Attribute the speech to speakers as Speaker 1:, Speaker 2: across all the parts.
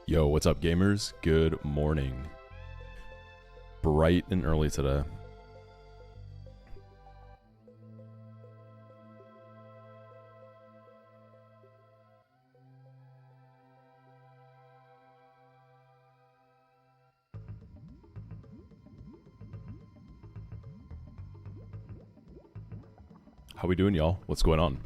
Speaker 1: Yo, what's up, gamers? Good morning. Bright and early today. How we doing, y'all? What's going on?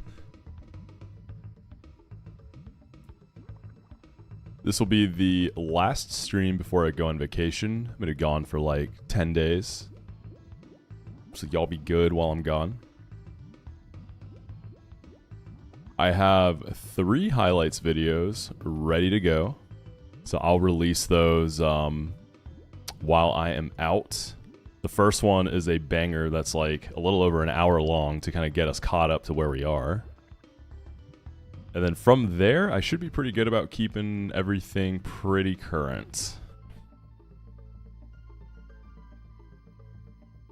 Speaker 1: This will be the last stream before I go on vacation. I'm gonna be gone for like 10 days. So y'all be good while I'm gone. I have 3 highlights videos ready to go. So I'll release those while I am out. The first one is a banger that's like a little over an hour long to kind of get us caught up to where we are. And then from there, I should be pretty good about keeping everything pretty current.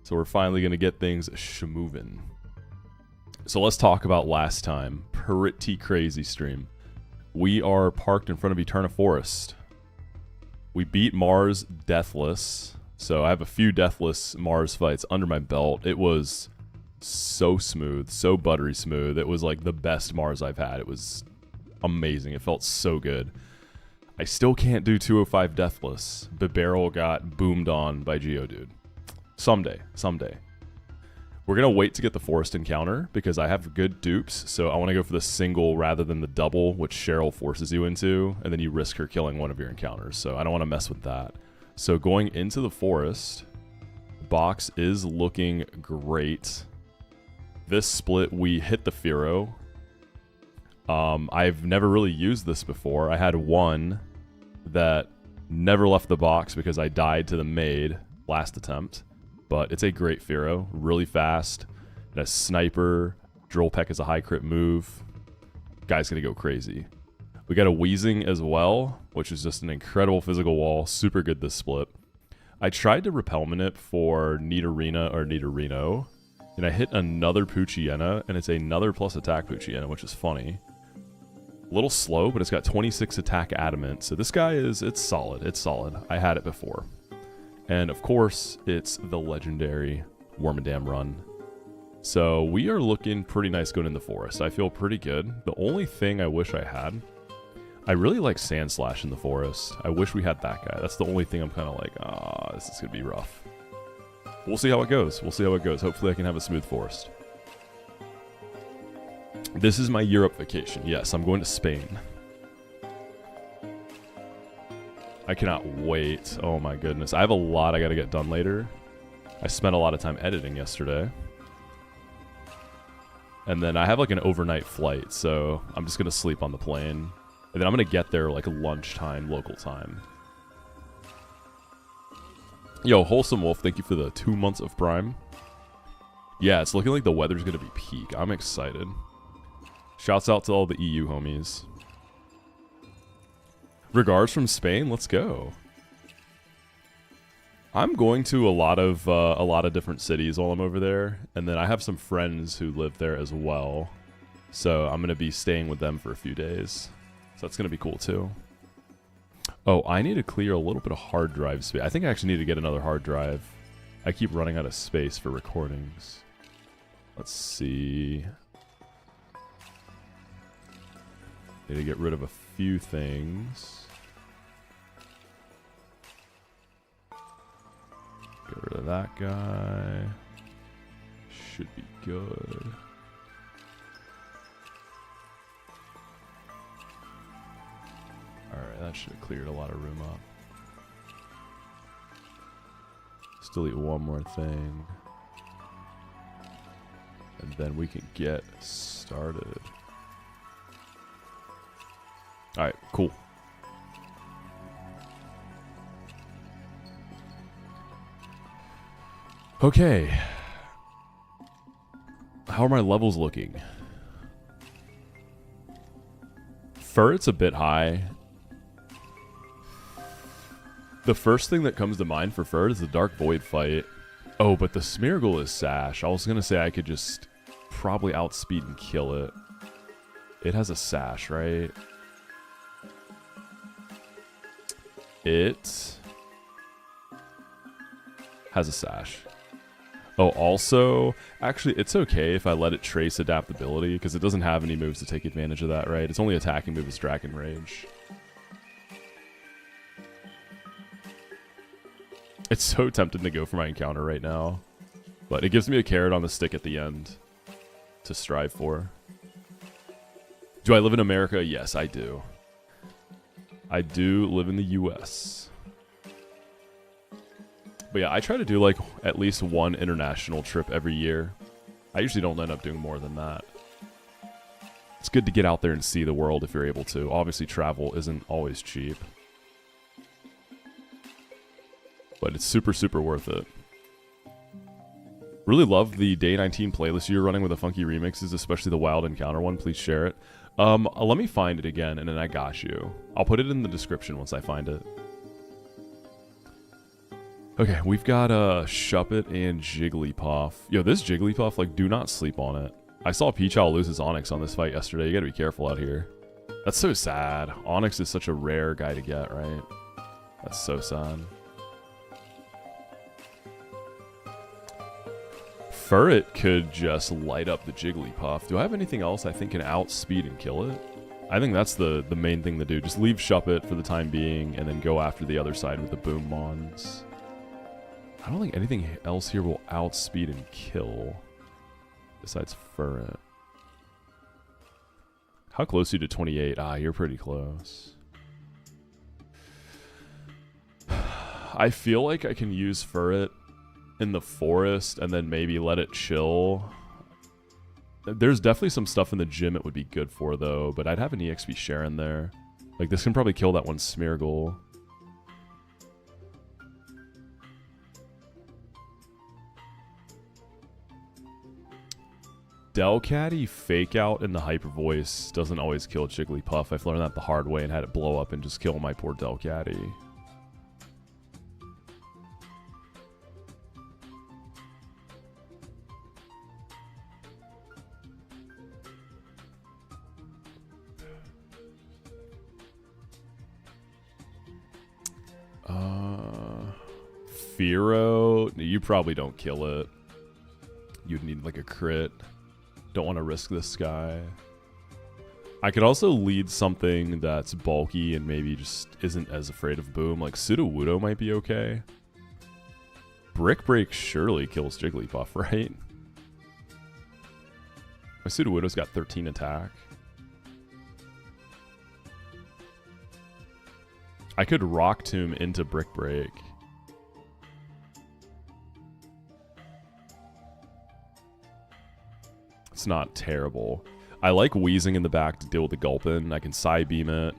Speaker 1: So we're finally going to get things moving. So let's talk about last time. Pretty crazy stream. We are parked in front of Eterna Forest. We beat Mars deathless. So I have a few deathless Mars fights under my belt. It was so smooth, so buttery smooth. It was like the best Mars I've had. It was amazing. It felt so good. I still can't do 205 deathless, but Barrel got boomed on by Geodude. Someday. We're gonna wait to get the forest encounter because I have good dupes, so I want to go for the single rather than the double, which Cheryl forces you into, and then you risk her killing one of your encounters, so I don't want to mess with that. So going into the forest, box is looking great. This split, we hit the Fearow. I've never really used this before. I had one that never left the box because I died to the maid last attempt. But it's a great Fearow, really fast. It has Sniper. Drill Peck is a high crit move. Guy's gonna go crazy. We got a Weezing as well, which is just an incredible physical wall. Super good this split. I tried to repelment it for Nidorina or Nidorino. And I hit another Poochyena, and it's another plus attack Poochyena, which is funny. A little slow, but it's got 26 attack adamant. So this guy it's solid. It's solid. I had it before. And of course, it's the legendary Wormadam run. So we are looking pretty nice going in the forest. I feel pretty good. The only thing I wish I had, I really like Sandslash in the forest. I wish we had that guy. That's the only thing I'm kind of like, this is going to be rough. We'll see how it goes. Hopefully I can have a smooth forest. This is my Europe vacation. Yes, I'm going to Spain. I cannot wait. Oh my goodness. I have a lot I got to get done later. I spent a lot of time editing yesterday. And then I have like an overnight flight, so I'm just going to sleep on the plane. And then I'm going to get there like lunchtime, local time. Yo, Wholesome Wolf, thank you for the 2 months of Prime. Yeah, it's looking like the weather's going to be peak. I'm excited. Shouts out to all the EU homies. Regards from Spain, let's go. I'm going to a lot of different cities while I'm over there, and then I have some friends who live there as well. So I'm going to be staying with them for a few days. So that's going to be cool too. Oh, I need to clear a little bit of hard drive space. I think I actually need to get another hard drive. I keep running out of space for recordings. Let's see. Need to get rid of a few things. Get rid of that guy. Should be good. Alright, that should have cleared a lot of room up. Still delete one more thing. And then we can get started. Alright, cool. Okay. How are my levels looking? Ferret's a bit high. The first thing that comes to mind for Ferret is the Dark Void fight. Oh, but the Smeargle is Sash. I was going to say I could just probably outspeed and kill it. It has a Sash, right? it has a sash. Oh, also, actually, it's okay if I let it trace adaptability, because it doesn't have any moves to take advantage of that, right? Its only attacking move is Dragon Rage. It's so tempted to go for my encounter right now, but it gives me a carrot on the stick at the end to strive for. Do I live in America? Yes, I do. I do live in the US. But yeah, I try to do like at least one international trip every year. I usually don't end up doing more than that. It's good to get out there and see the world if you're able to. Obviously, travel isn't always cheap. But it's super, super worth it. Really love the Day 19 playlist you're running with the funky remixes, especially the Wild Encounter one. Please share it. Let me find it again, and then I got you. I'll put it in the description once I find it. Okay, we've got Shuppet and Jigglypuff. Yo, this Jigglypuff, like, do not sleep on it. I saw Peachow lose his Onyx on this fight yesterday. You gotta be careful out here. That's so sad. Onyx is such a rare guy to get, right? That's so sad. Furret could just light up the Jigglypuff. Do I have anything else I think can outspeed and kill it? I think that's the main thing to do. Just leave Shuppet for the time being and then go after the other side with the Boom Mons. I don't think anything else here will outspeed and kill besides Furret. How close are you to 28? Ah, you're pretty close. I feel like I can use Furret in the forest and then maybe let it chill. There's definitely some stuff in the gym it would be good for though, but I'd have an EXP Sharon there. Like this can probably kill that one Smeargle. Delcatty fake out in the hyper voice doesn't always kill Jigglypuff. I've learned that the hard way and had it blow up and just kill my poor Delcatty. Fearow, you probably don't kill it. You'd need like a crit. Don't want to risk this guy. I could also lead something that's bulky and maybe just isn't as afraid of Boom. Like Sudowoodo might be okay. Brick Break surely kills Jigglypuff, right? My Sudowoodo's got 13 attack. I could Rock Tomb into Brick Break. It's not terrible. I like Wheezing in the back to deal with the Gulpin. I can Psybeam it.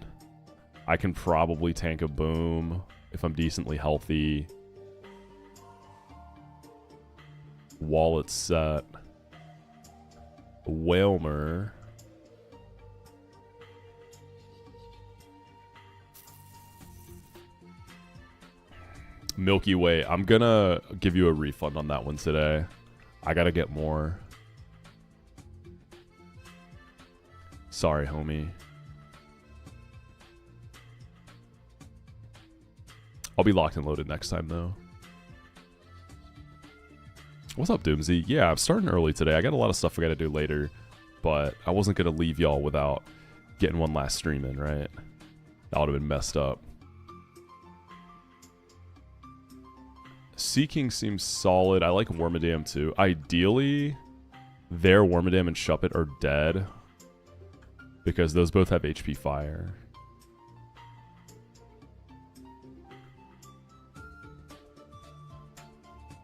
Speaker 1: I can probably tank a Boom if I'm decently healthy. Wallet set. Whalmer. Milky Way. I'm gonna give you a refund on that one today. I gotta get more. Sorry, homie. I'll be locked and loaded next time, though. What's up, Doomsy? Yeah, I'm starting early today. I got a lot of stuff I gotta do later, but I wasn't gonna leave y'all without getting one last stream in, right? That would have been messed up. Seeking seems solid. I like Wormadam, too. Ideally, their Wormadam and Shuppet are dead, because those both have HP Fire.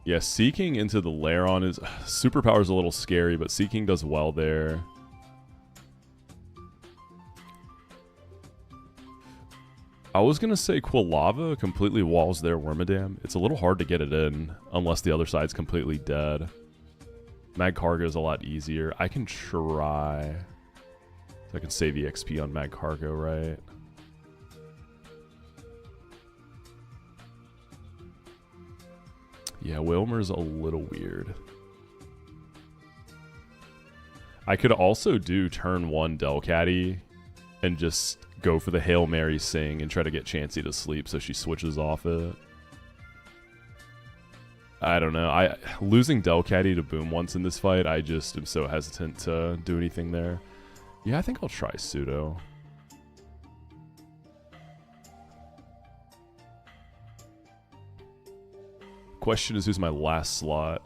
Speaker 1: Yeah, Seeking into the Lairon is... Superpower is a little scary, but Seeking does well there. I was going to say Quilava completely walls their Wormadam. It's a little hard to get it in, unless the other side's completely dead. Magcargo is a lot easier. I can try... I can save EXP on Magcargo, right? Yeah, Wilmer's a little weird. I could also do turn 1 Delcatty and just go for the Hail Mary sing and try to get Chansey to sleep so she switches off it. I don't know. Losing Delcatty to Boom once in this fight, I just am so hesitant to do anything there. Yeah, I think I'll try Pseudo. Question is, who's my last slot?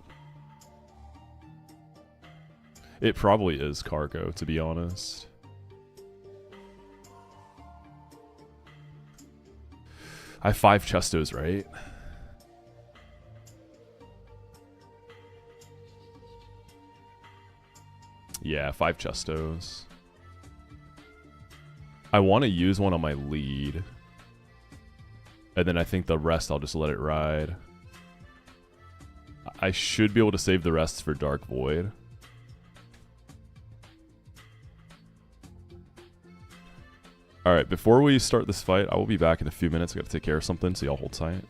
Speaker 1: It probably is Cargo, to be honest. I have 5 Chestos, right? Yeah, 5 Chestos. I want to use one on my lead. And then I think the rest I'll just let it ride. I should be able to save the rest for Dark Void. Alright, before we start this fight, I will be back in a few minutes. I gotta take care of something, so y'all hold tight.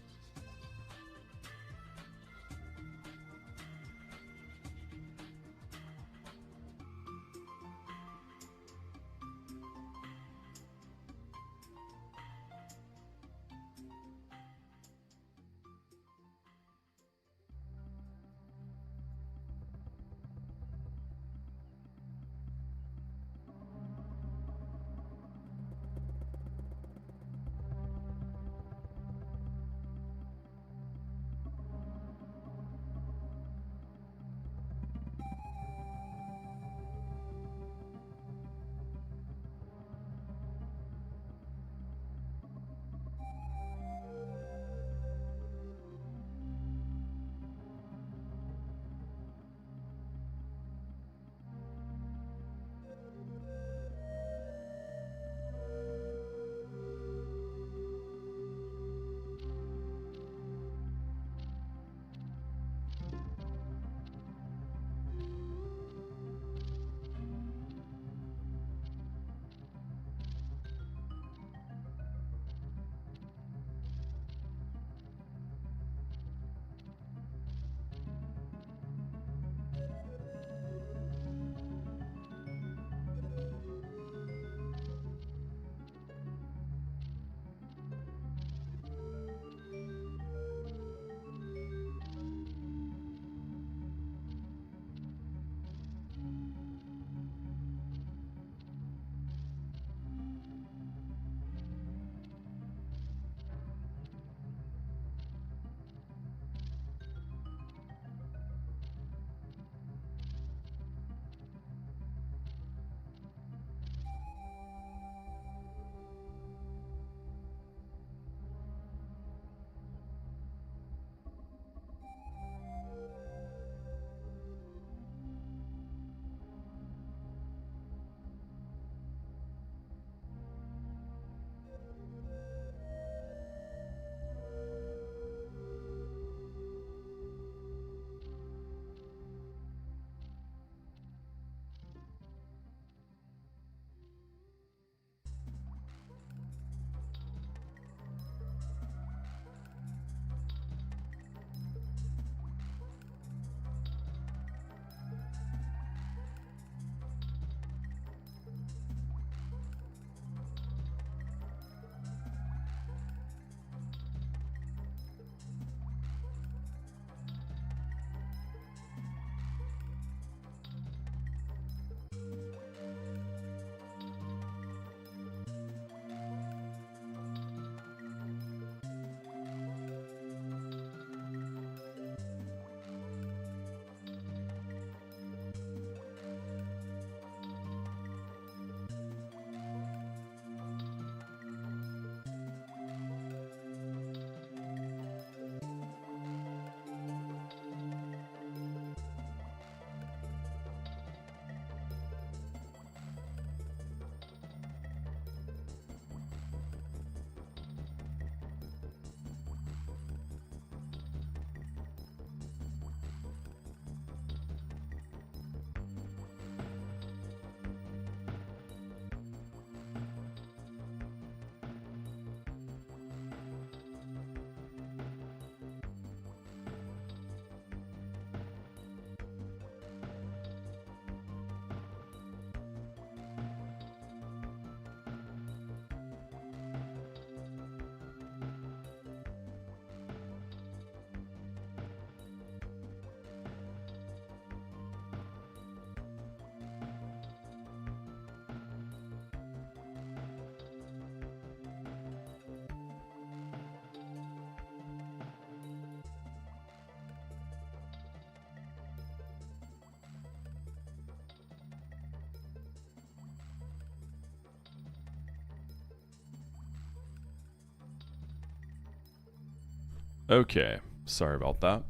Speaker 1: Okay, sorry about that.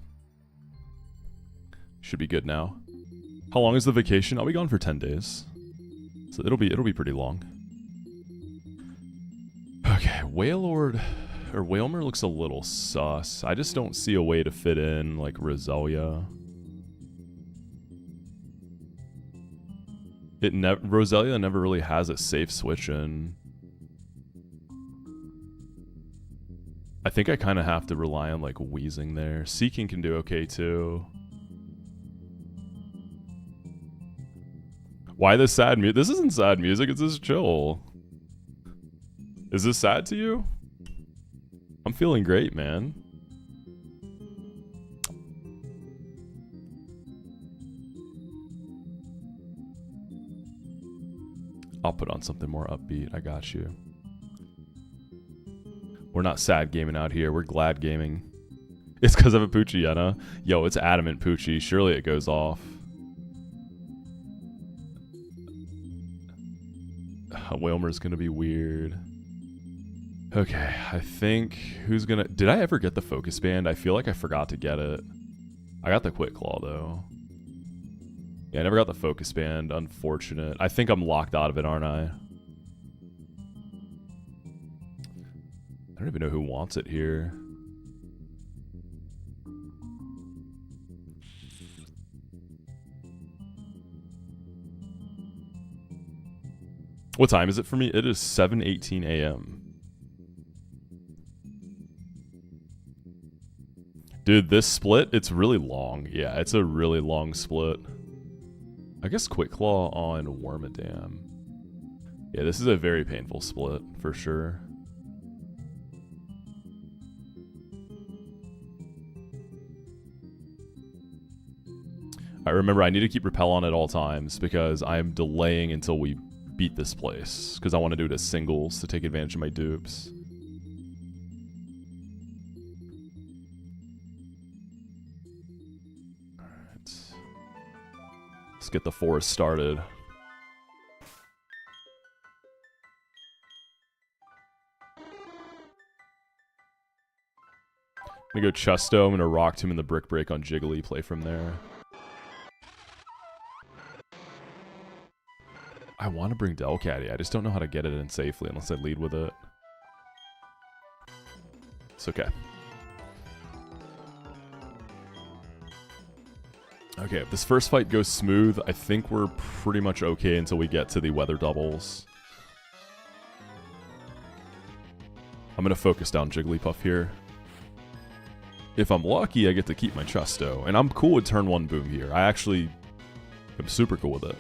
Speaker 1: Should be good now. How long is the vacation? I'll be gone for 10 days. So it'll be pretty long. Okay, Wailord or Wailmer looks a little sus. I just don't see a way to fit in like Roselia. Roselia never really has a safe switch in. I think I kind of have to rely on like Wheezing there. Seeking can do okay too. Why this sad music? This isn't sad music, it's just chill. Is this sad to you? I'm feeling great, man. I'll put on something more upbeat, I got you. We're not sad gaming out here, we're glad gaming. It's because of a Poochyena. Yo, it's adamant Poochie, surely it goes off. Wailmer's gonna be weird. Okay, I think who's gonna... Did I ever get the Focus Band? I feel like I forgot to get it. I got the Quick Claw though. Yeah, I never got the Focus Band, unfortunate. I think I'm locked out of it, aren't I? I don't even know who wants it here. What time is it for me? It is 7:18 a.m. Dude, this split, it's really long. Yeah, it's a really long split. I guess Quick Claw on Wormadam. Yeah, this is a very painful split, for sure. I remember I need to keep Repel on at all times because I am delaying until we beat this place because I want to do it as singles to take advantage of my dupes. Alright. Let's get the forest started. I'm gonna go Chusto, I'm gonna Rock Tomb in the Brick Break on Jiggly, play from there. I want to bring Delcatty, I just don't know how to get it in safely unless I lead with it. It's okay. Okay, if this first fight goes smooth, I think we're pretty much okay until we get to the weather doubles. I'm going to focus down Jigglypuff here. If I'm lucky, I get to keep my Chusto. And I'm cool with turn 1 boom here. I actually am super cool with it.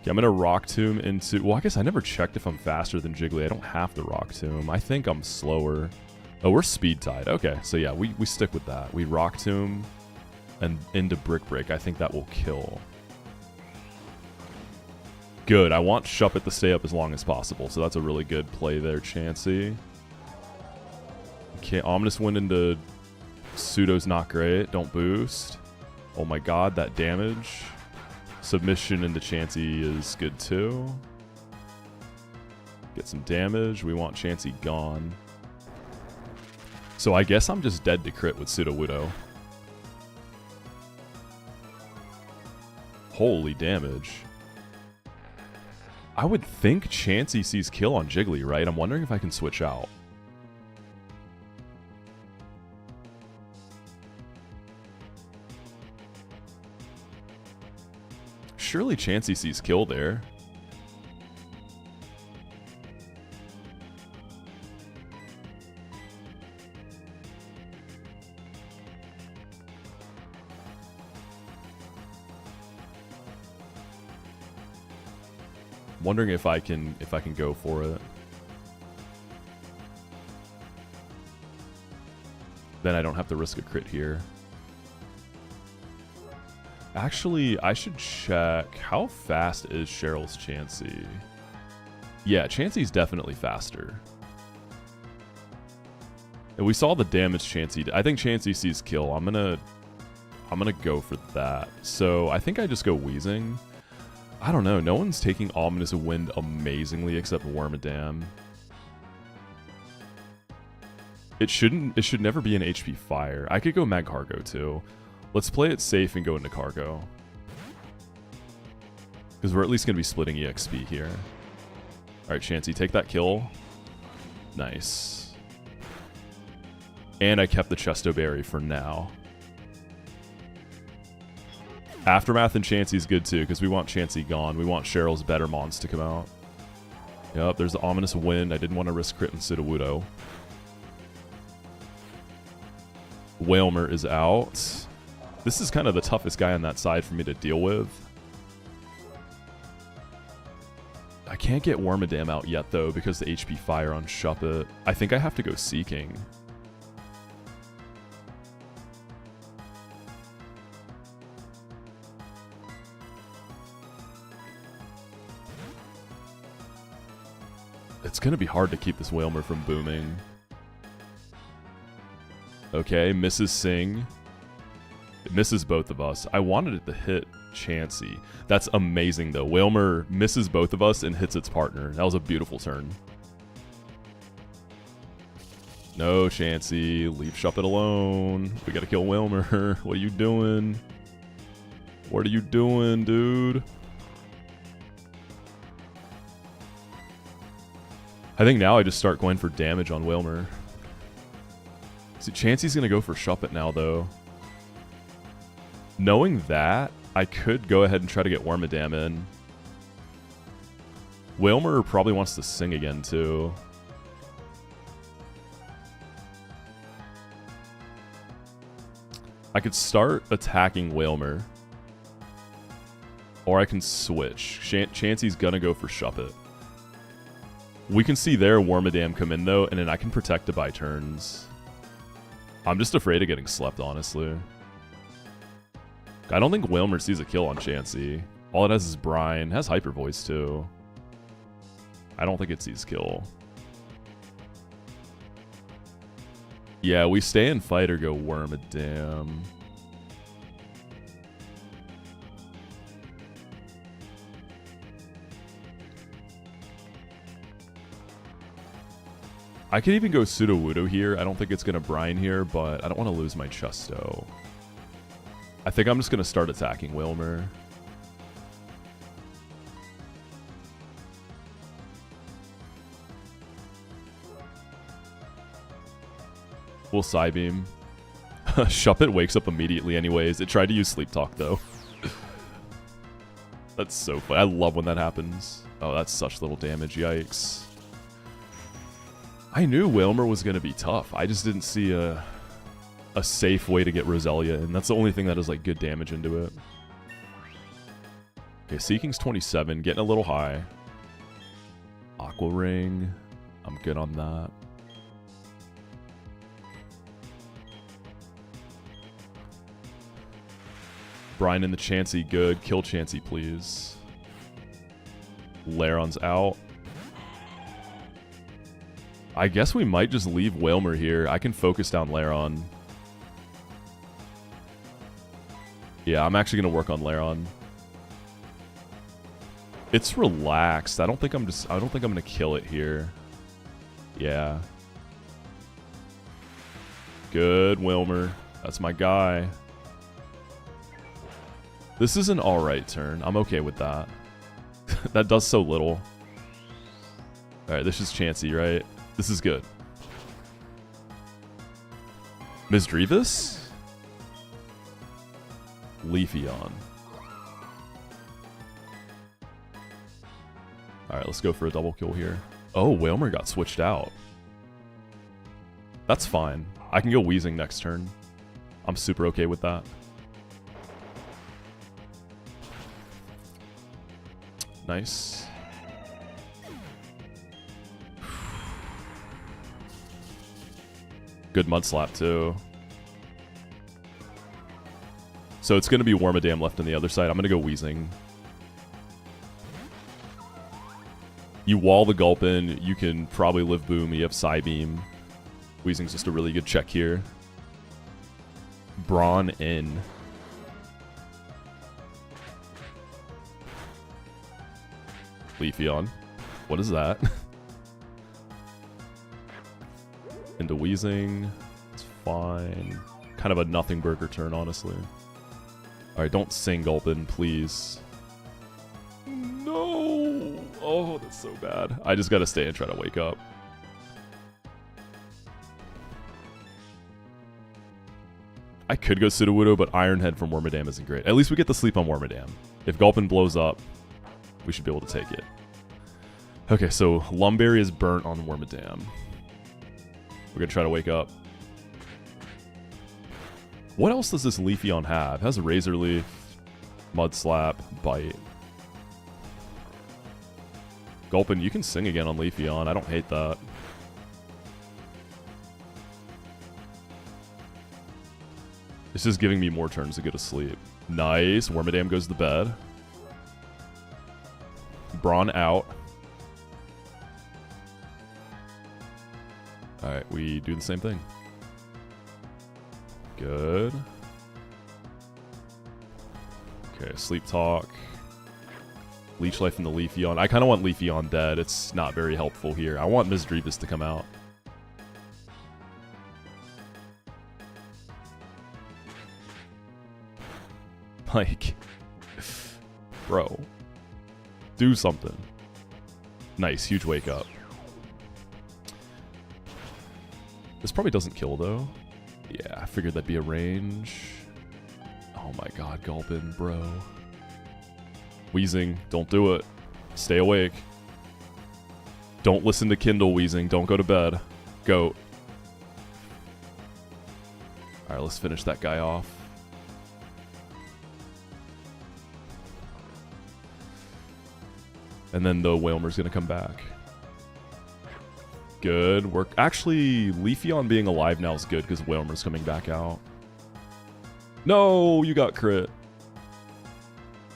Speaker 1: Okay, I'm going to Rock Tomb into... Well, I guess I never checked if I'm faster than Jiggly. I don't have to Rock Tomb. I think I'm slower. Oh, we're Speed Tied. Okay, so yeah, we stick with that. We Rock Tomb and into Brick Break. I think that will kill. Good. I want Shuppet to stay up as long as possible, so that's a really good play there, Chansey. Okay, Ominous Wind into Pseudo's not great. Don't boost. Oh my god, that damage. Submission into Chansey is good too. Get some damage. We want Chansey gone. So I guess I'm just dead to crit with Sudowoodo. Holy damage. I would think Chansey sees kill on Jiggly, right? I'm wondering if I can switch out. Surely Chansey sees kill there. Wondering if I can go for it. Then I don't have to risk a crit here. Actually, I should check. How fast is Cheryl's Chansey? Yeah, Chansey's definitely faster. And we saw the damage Chansey. I think Chansey sees kill. I'm gonna go for that. So I think I just go Wheezing. I don't know. No one's taking Ominous Wind amazingly except Wormadam. It should never be an HP fire. I could go Mag Cargo too. Let's play it safe and go into Cargo. Because we're at least going to be splitting EXP here. Alright, Chansey, take that kill. Nice. And I kept the Chesto Berry for now. Aftermath and Chansey's good too, because we want Chansey gone. We want Cheryl's better mons to come out. Yep, there's the Ominous Wind. I didn't want to risk crit and Sudowoodo. Whalmer is out. This is kind of the toughest guy on that side for me to deal with. I can't get Wormadam out yet, though, because the HP Fire on Shuppet. I think I have to go Seeking. It's going to be hard to keep this Whalmer from booming. Okay, misses Sing. It misses both of us. I wanted it to hit Chansey. That's amazing, though. Whalmer misses both of us and hits its partner. That was a beautiful turn. No, Chansey. Leave Shuppet alone. We gotta kill Whalmer. What are you doing? What are you doing, dude? I think now I just start going for damage on Whalmer. See, Chansey's gonna go for Shuppet now, though. Knowing that, I could go ahead and try to get Wormadam in. Whalmer probably wants to Sing again, too. I could start attacking Whalmer. Or I can switch. Chansey's gonna go for Shuppet. We can see their Wormadam come in, though, and then I can protect to buy turns. I'm just afraid of getting slept, honestly. I don't think Whalmer sees a kill on Chansey. All it has is Brine. It has Hyper Voice, too. I don't think it sees kill. Yeah, we stay and fight or go Wormadam. I could even go Sudowoodo here. I don't think it's going to Brine here, but I don't want to lose my Chesto. I think I'm just going to start attacking Whalmer. We'll Psybeam. Shuppet wakes up immediately anyways. It tried to use Sleep Talk, though. That's so funny. I love when that happens. Oh, that's such little damage. Yikes. I knew Whalmer was going to be tough. I just didn't see a safe way to get Roselia, and that's the only thing that does like good damage into it. Okay, Seeking's 27, getting a little high. Aqua Ring. I'm good on that. Brine in the Chansey, good. Kill Chansey, please. Laron's out. I guess we might just leave Whalmer here. I can focus down Laron. Yeah, I'm actually going to work on Laron. It's relaxed. I don't think I'm going to kill it here. Yeah. Good, Whalmer. That's my guy. This is an alright turn. I'm okay with that. That does so little. Alright, this is Chansey, right? This is good. Misdreavus? Leafeon. Alright, let's go for a double kill here. Oh, Whalmer got switched out. That's fine. I can go Weezing next turn. I'm super okay with that. Nice. Good Mud Slap, too. So it's going to be Wormadam left on the other side. I'm going to go Weezing. You wall the Gulp in. You can probably live Boom. You have Psybeam. Weezing's just a really good check here. Brawn in. Leafeon. What is that? into wheezing. It's fine. Kind of a nothing burger turn, honestly. Alright, don't sing Gulpin, please. No! Oh, that's so bad. I just gotta stay and try to wake up. I could go Sudowoodo, but Iron Head from Wormadam isn't great. At least we get to sleep on Wormadam. If Gulpin blows up, we should be able to take it. Okay, so Lumberry is burnt on Wormadam. We're gonna try to wake up. What else does this Leafeon have? It has a Razor Leaf, Mud Slap, Bite. Gulpin, you can sing again on Leafeon. I don't hate that. It's just giving me more turns to go to sleep. Nice. Wormadam goes to bed. Brawn out. Alright, we do the same thing. Good. Okay, Sleep Talk. Leech Life in the Leafeon. I kind of want Leafeon dead. It's not very helpful here. I want Misdreavus to come out. Like, bro, do something. Nice, huge wake up. This probably doesn't kill though. Yeah, I figured that'd be a range. Oh my god, Gulpin, bro. Wheezing, don't do it. Stay awake. Don't listen to Kindle Wheezing. Don't go to bed. Goat. Alright, let's finish that guy off. And then the Wailmer's gonna come back. Good work. Actually, Leafeon being alive now is good because Wailmer's coming back out. No, you got crit.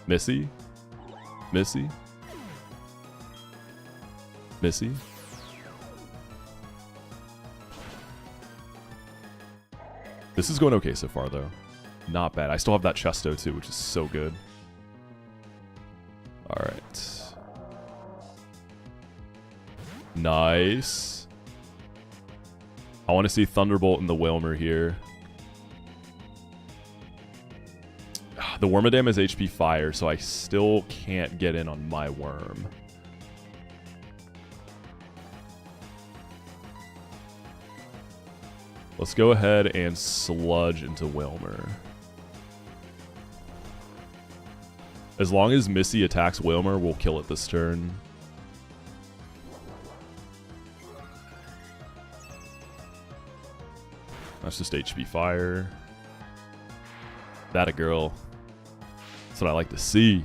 Speaker 1: Missy? Missy? Missy? This is going okay so far, though. Not bad. I still have that Chesto, too, which is so good. Alright. Nice. I want to see Thunderbolt in the Wailmer here. The Wormadam is HP Fire, so I still can't get in on my Worm. Let's go ahead and Sludge into Wailmer. As long as Missy attacks Wailmer, we'll kill it this turn. That's just HP Fire. That a girl. That's what I like to see.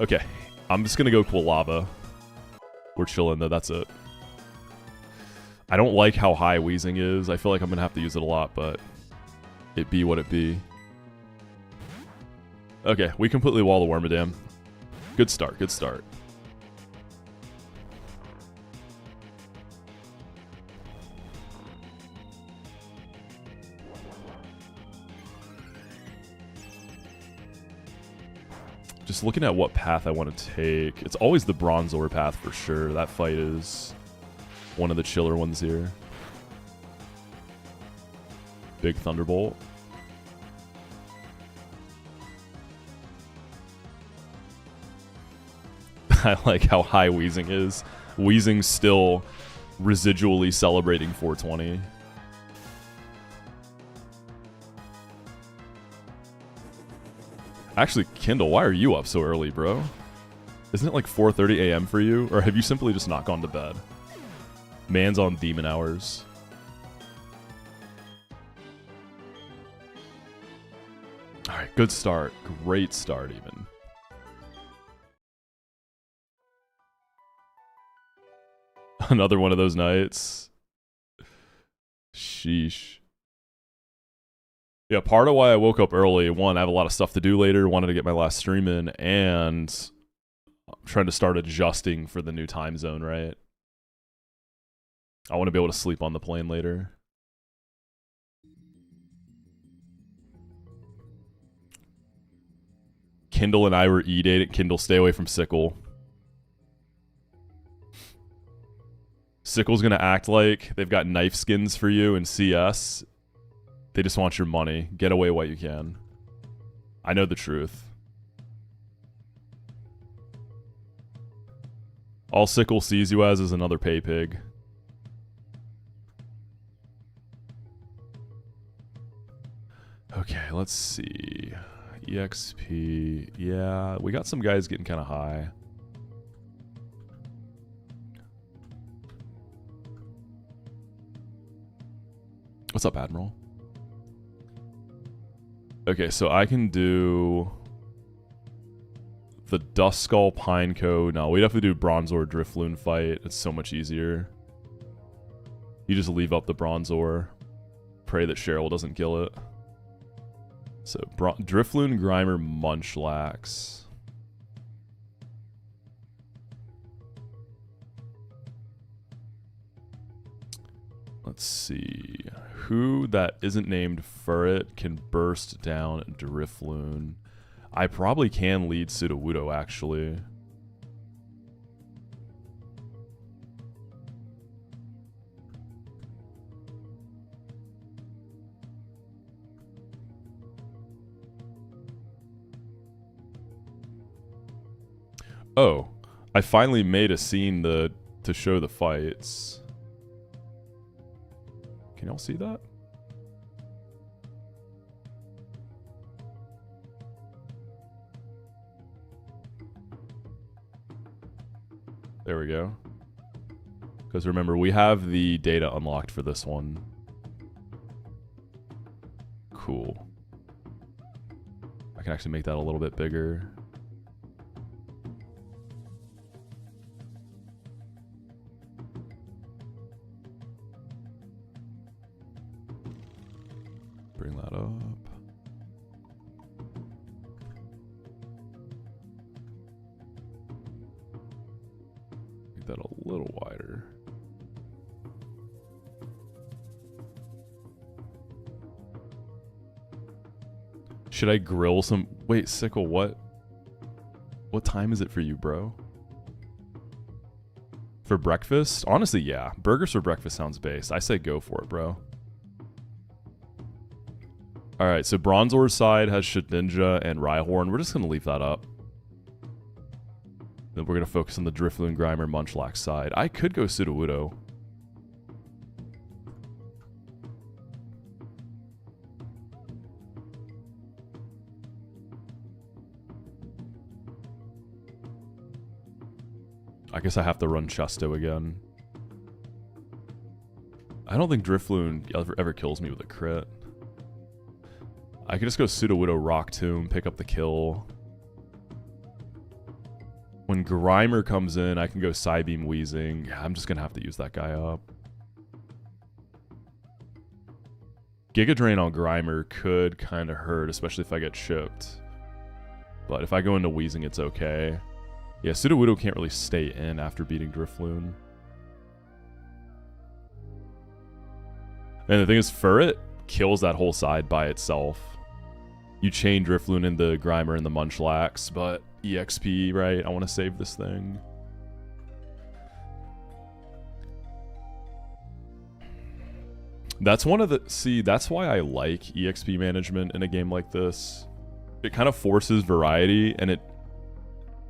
Speaker 1: Okay. I'm just going to go Quilava. We're chilling though. That's it. I don't like how high Wheezing is. I feel like I'm going to have to use it a lot, but it be what it be. Okay. We completely wall the Wormadam. Good start. Good start. Just looking at what path I want to take. It's always the Bronzor path for sure. That fight is one of the chiller ones here. Big Thunderbolt. I like how high Wheezing is. Wheezing's still residually celebrating 420. Actually, Kindle, why are you up so early, bro? Isn't it like 4:30 a.m. for you? Or have you simply just not gone to bed? Man's on demon hours. Alright, good start. Great start, even. Another one of those nights. Sheesh. Yeah, part of why I woke up early, one, I have a lot of stuff to do later, wanted to get my last stream in, and I'm trying to start adjusting for the new time zone, right? I want to be able to sleep on the plane later. Kindle and I were E-dating. Kindle, stay away from Sickle. Sickle's gonna act like they've got knife skins for you in CS. They just want your money. Get away while you can. I know the truth. All Sickle sees you as is another pay pig. Okay, let's see. EXP. Yeah, we got some guys getting kind of high. What's up, Admiral? Okay, so I can do the Dust Skull Pineco. No, we'd have to do Bronzor Drifloon fight. It's so much easier. You just leave up the Bronzor. Pray that Cheryl doesn't kill it. So, Drifloon, Grimer, Munchlax. Let's see. Who that isn't named Furret can burst down Drifloon? I probably can lead Sudowoodo, actually. Oh, I finally made a scene to show the fights. Can y'all see that? There we go. Because remember, we have the data unlocked for this one. Cool. I can actually make that a little bit bigger. Bring that up. Make that a little wider. Should I grill some? Wait, Sickle, what? What time is it for you, bro? For breakfast? Honestly, yeah. Burgers for breakfast sounds based. I say go for it, bro. Alright, so Bronzor's side has Shedinja and Rhyhorn. We're just going to leave that up. Then we're going to focus on the Drifloon, Grimer, Munchlax side. I could go Sudowoodo. I guess I have to run Chesto again. I don't think Drifloon ever kills me with a crit. I could just go Sudowoodo Rock Tomb, pick up the kill. When Grimer comes in, I can go Psybeam Weezing. Yeah, I'm just going to have to use that guy up. Giga Drain on Grimer could kind of hurt, especially if I get chipped. But if I go into Weezing, it's okay. Yeah, Sudowoodo can't really stay in after beating Drifloon. And the thing is, Furret kills that whole side by itself. You chain Drifloon into Grimer and the Munchlax, but EXP, right? I want to save this thing. That's one of the... See, that's why I like EXP management in a game like this. It kind of forces variety, and it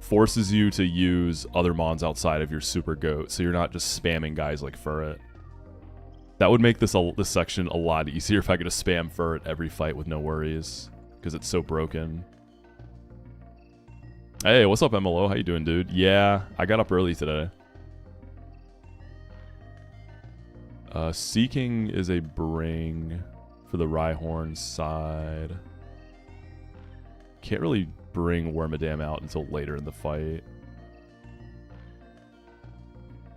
Speaker 1: forces you to use other mons outside of your super goat, so you're not just spamming guys like Furret. That would make this section a lot easier if I could just spam Furret every fight with no worries, because it's so broken. Hey, what's up, MLO? How you doing, dude? Yeah, I got up early today. Seeking is a bring for the Rhyhorn side. Can't really bring Wormadam out until later in the fight.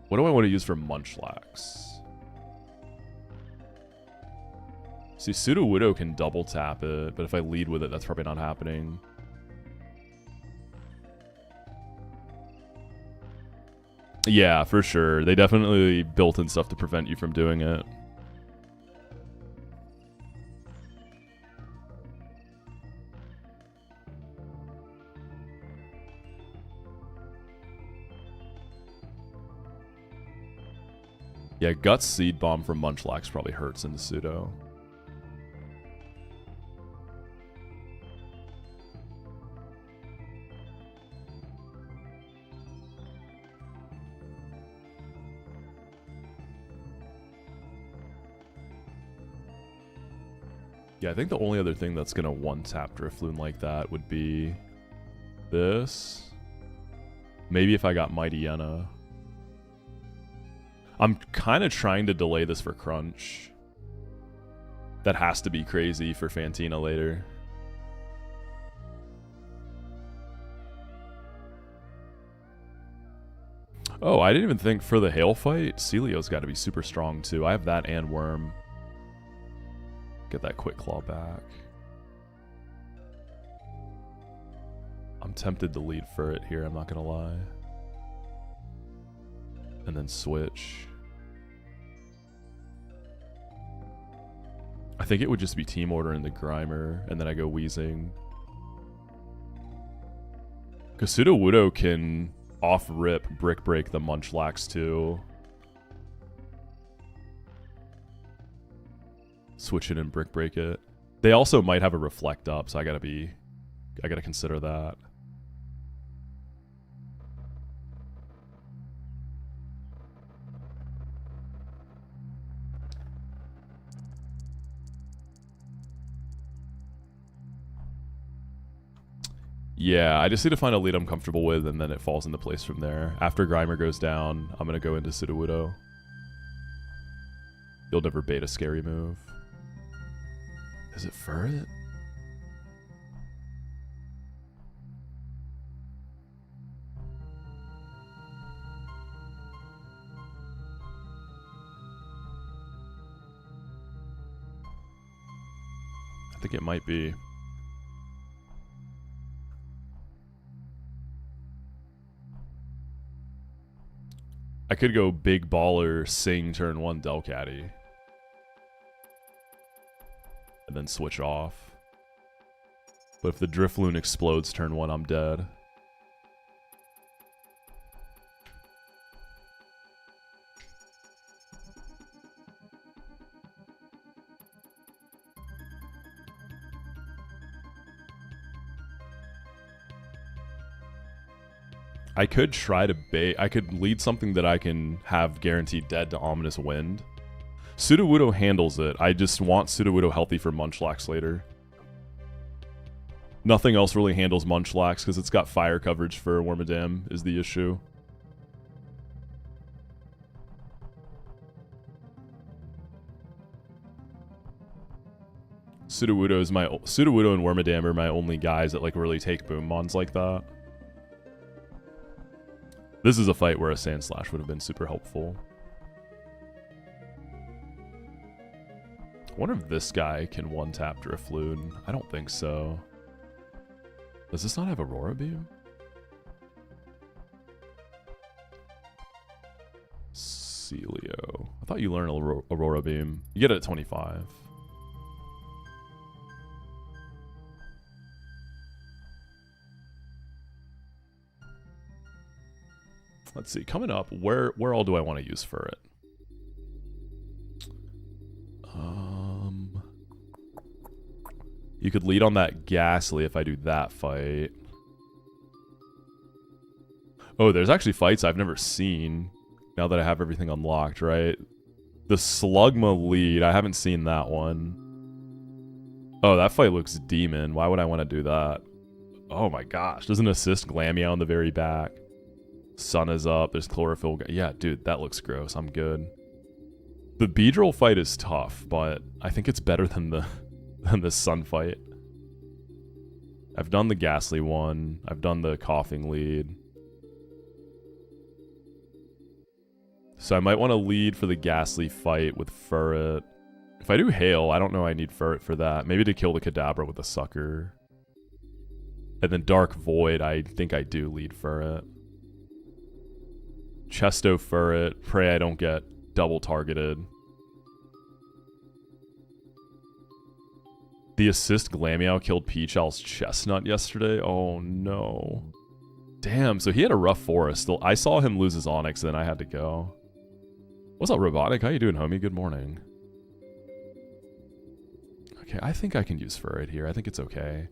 Speaker 1: What do I want to use for Munchlax? See, Sudowoodo can double tap it, but if I lead with it, that's probably not happening. Yeah, for sure. They definitely built in stuff to prevent you from doing it. Yeah, Guts Seed Bomb from Munchlax probably hurts into Pseudo. Yeah, I think the only other thing that's going to one-tap Drifloon like that would be this. Maybe if I got Mightyena. I'm kind of trying to delay this for Crunch. That has to be crazy for Fantina later. Oh, I didn't even think for the Hail fight, Celio's got to be super strong too. I have that and Worm. Get that Quick Claw back. I'm tempted to lead for it here, I'm not gonna lie. And then switch. I think it would just be team ordering the Grimer, and then I go Weezing. Because Sudowoodo can off-rip Brick Break the Munchlax too. Switch it and Brick Break it. They also might have a Reflect up, so I gotta consider that. Yeah, I just need to find a lead I'm comfortable with, and then it falls into place from there. After Grimer goes down, I'm going to go into Sudowoodo. You'll never bait a scary move. Is it Furret? I think it might be. I could go Big Baller, Sing, turn 1, Delcatty. And then switch off. But if the Drifloon explodes turn 1, I'm dead. I could try to bait. I could lead something that I can have guaranteed dead to Ominous Wind. Sudowoodo handles it. I just want Sudowoodo healthy for Munchlax later. Nothing else really handles Munchlax because it's got fire coverage for Wormadam is the issue. Sudowoodo and Wormadam are my only guys that like really take boom mons like that. This is a fight where a Sand Slash would have been super helpful. I wonder if this guy can one-tap Drifloon. I don't think so. Does this not have Aurora Beam? Celio. I thought you learned Aurora Beam. You get it at 25. Let's see, coming up, where all do I want to use for it? You could lead on that Ghastly if I do that fight. Oh, there's actually fights I've never seen now that I have everything unlocked, right? The Slugma lead, I haven't seen that one. Oh, that fight looks demon. Why would I want to do that? Oh my gosh, doesn't assist Glameow on the very back. Sun is up, there's Chlorophyll. Yeah, dude, that looks gross. I'm good. The Beedrill fight is tough, but I think it's better than the Sun fight. I've done the Ghastly one. I've done the Coughing lead. So I might want to lead for the Ghastly fight with Furret. If I do Hail, I don't know I need Furret for that. Maybe to kill the Kadabra with a Sucker. And then Dark Void, I think I do lead Furret. Chesto Furret. Pray I don't get double targeted. The assist Glameow killed Peachowl's Chestnut yesterday. Oh no. Damn, so he had a rough forest. I saw him lose his Onix, then I had to go. What's up, Robotic? How you doing, homie? Good morning. Okay, I think I can use Furret here. I think it's okay.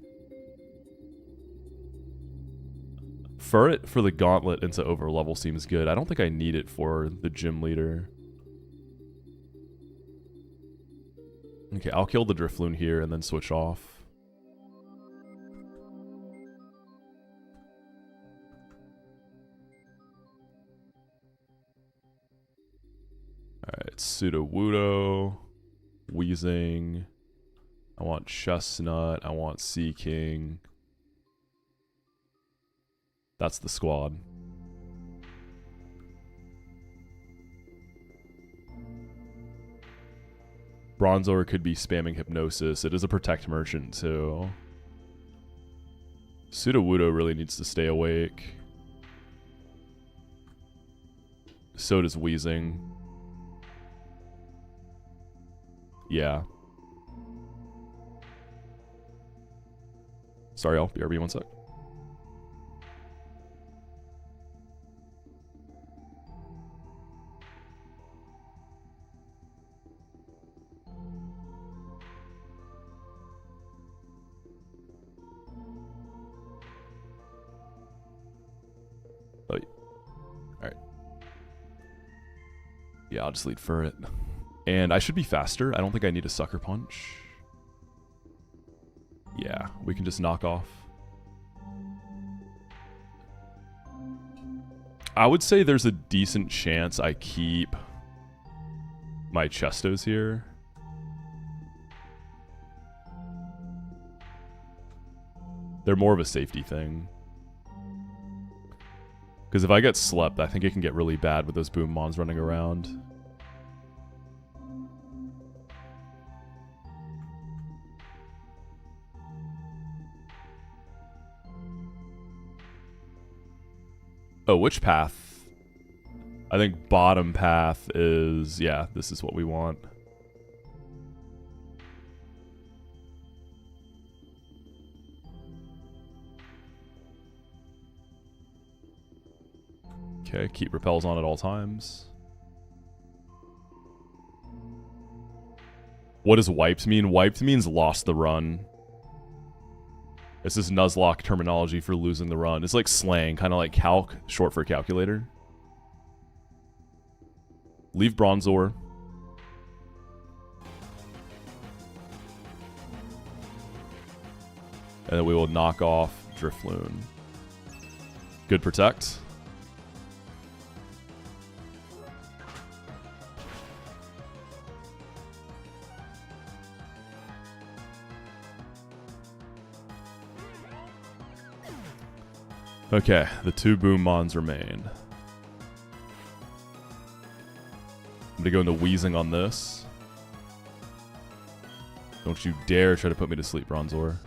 Speaker 1: Furret for the gauntlet into overlevel seems good. I don't think I need it for the gym leader. Okay, I'll kill the Drifloon here and then switch off. Alright, Sudowoodo, Weezing. I want Chestnut. I want Sea King. That's the squad. Bronzor could be spamming Hypnosis. It is a Protect Merchant too. Sudowoodo really needs to stay awake. So does Weezing. Yeah. Sorry, I'll BRB 1 sec. Oh, alright. Yeah, I'll just lead for it. And I should be faster. I don't think I need a Sucker Punch. Yeah, we can just knock off. I would say there's a decent chance I keep my Chestos here. They're more of a safety thing. Because if I get slept, I think it can get really bad with those Boom Mons running around. Oh, which path? I think bottom path is... Yeah, this is what we want. Okay, keep repels on at all times. What does wiped mean? Wiped means lost the run. This is Nuzlocke terminology for losing the run. It's like slang, kind of like calc, short for calculator. Leave Bronzor. And then we will knock off Drifloon. Good protect. Okay, the 2 Boom Mons remain. I'm gonna go into Weezing on this. Don't you dare try to put me to sleep, Bronzor.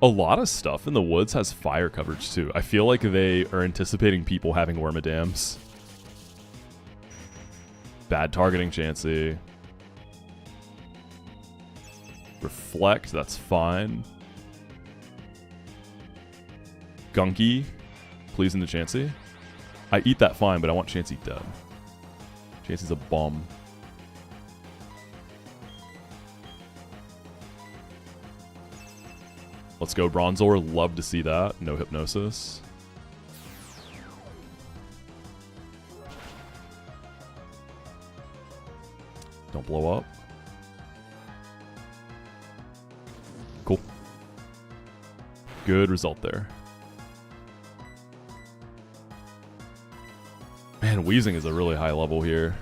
Speaker 1: A lot of stuff in the woods has fire coverage too. I feel like they are anticipating people having Wormadams. Bad targeting, Chansey. Reflect, that's fine. Gunky, please into Chansey. I eat that fine, but I want Chansey dead. Chansey's a bum. Let's go, Bronzor. Love to see that. No Hypnosis. Don't blow up. Cool. Good result there. Man, Weezing is a really high level here.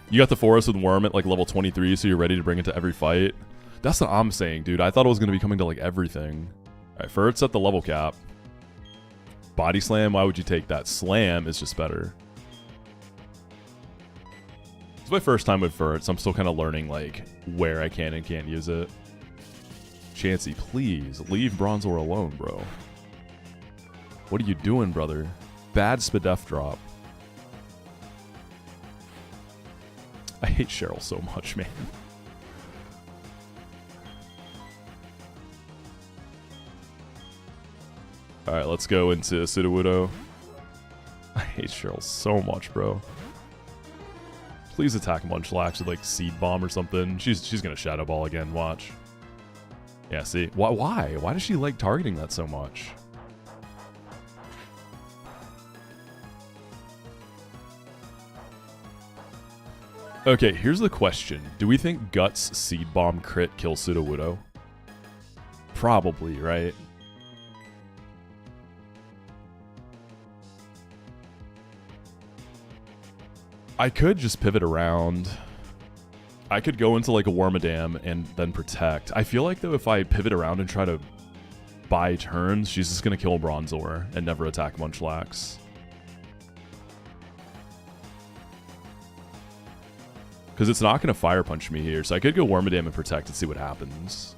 Speaker 1: You got the Forest with Worm at like level 23, so you're ready to bring it to every fight. That's what I'm saying, dude. I thought it was going to be coming to like everything. Alright, first set the level cap. Body Slam, why would you take that? Slam is just better. It's my first time with Furret, so I'm still kind of learning like where I can and can't use it. Chansey, please leave Bronzor alone, bro. What are you doing, brother? Bad Spadef drop. I hate Cheryl so much, man. Alright, let's go into Sudowoodo. I hate Cheryl so much, bro. Please attack Munchlax with like Seed Bomb or something. She's gonna Shadow Ball again, watch. Yeah, see? Why? Why does she like targeting that so much? Okay, here's the question. Do we think Guts Seed Bomb crit kill Sudowoodo? Probably, right? I could just pivot around. I could go into like a Wormadam and then protect. I feel like though if I pivot around and try to buy turns, she's just gonna kill Bronzor and never attack Munchlax. Because it's not gonna Fire Punch me here, so I could go Wormadam and protect and see what happens.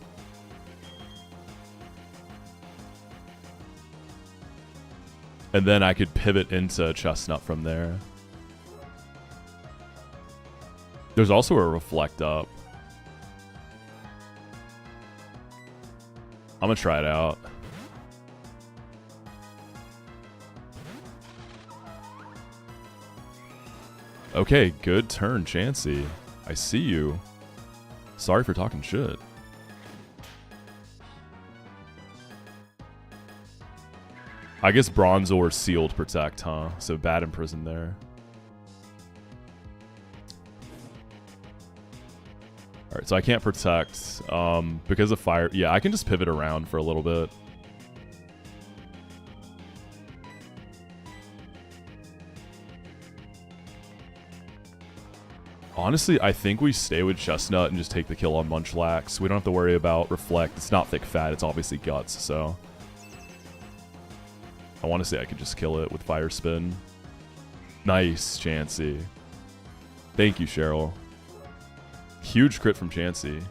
Speaker 1: And then I could pivot into Chestnut from there. There's also a Reflect Up. I'm gonna try it out. Okay, good turn, Chansey. I see you. Sorry for talking shit. I guess Bronzor sealed protect, huh? So bad Imprison there. Alright, so I can't protect because of fire. Yeah, I can just pivot around for a little bit. Honestly, I think we stay with Chestnut and just take the kill on Munchlax. We don't have to worry about Reflect. It's not Thick Fat, it's obviously Guts, so... I want to say I could just kill it with Fire Spin. Nice, Chansey. Thank you, Cheryl. Huge crit from Chansey.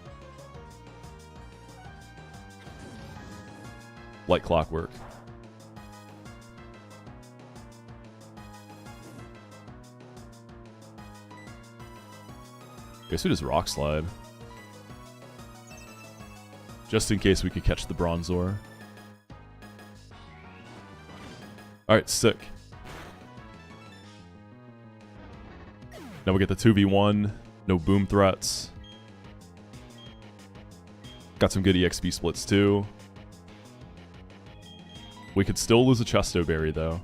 Speaker 1: Like clockwork. Guess we just Rock Slide. Just in case we could catch the Bronzor. Alright, sick. Now we get the 2v1. No boom threats. Got some good EXP splits too. We could still lose a Chesto Berry though.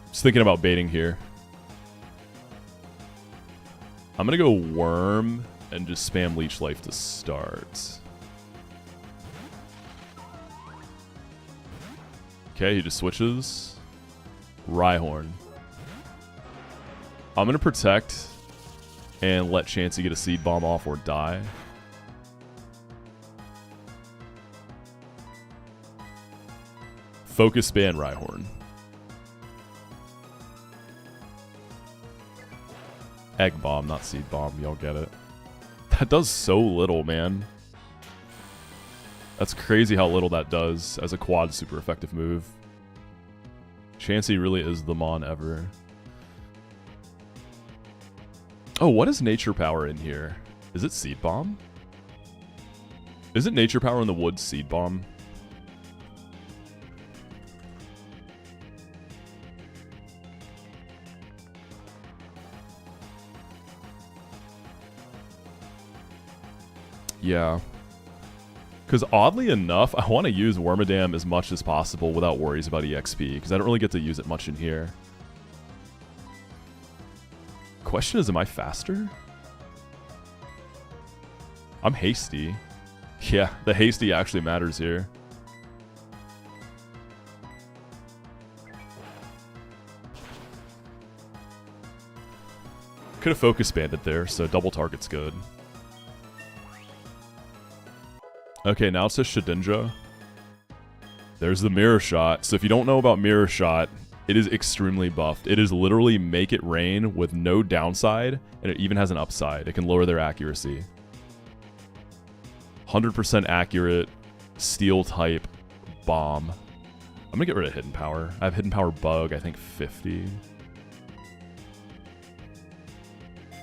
Speaker 1: Just thinking about baiting here. I'm gonna go Worm and just spam Leech Life to start. Okay, he just switches. Rhyhorn. I'm gonna protect and let Chansey get a Seed Bomb off or die. Focus Ban Rhyhorn. Egg Bomb, not Seed Bomb. Y'all get it. That does so little, man. That's crazy how little that does as a quad super effective move. Chansey really is the Mon ever. Oh, what is Nature Power in here? Is it Seed Bomb? Isn't Nature Power in the woods Seed Bomb? Yeah. Because oddly enough, I want to use Wormadam as much as possible without worries about EXP, because I don't really get to use it much in here. Question is, am I faster? I'm hasty. Yeah, the hasty actually matters here. Could have focus banded there, so double target's good. Okay, now it says Shedinja. There's the Mirror Shot. So if you don't know about Mirror Shot, it is extremely buffed. It is literally make it rain with no downside, and it even has an upside. It can lower their accuracy. 100% accurate, steel type, bomb. I'm gonna get rid of Hidden Power. I have Hidden Power Bug, I think 50.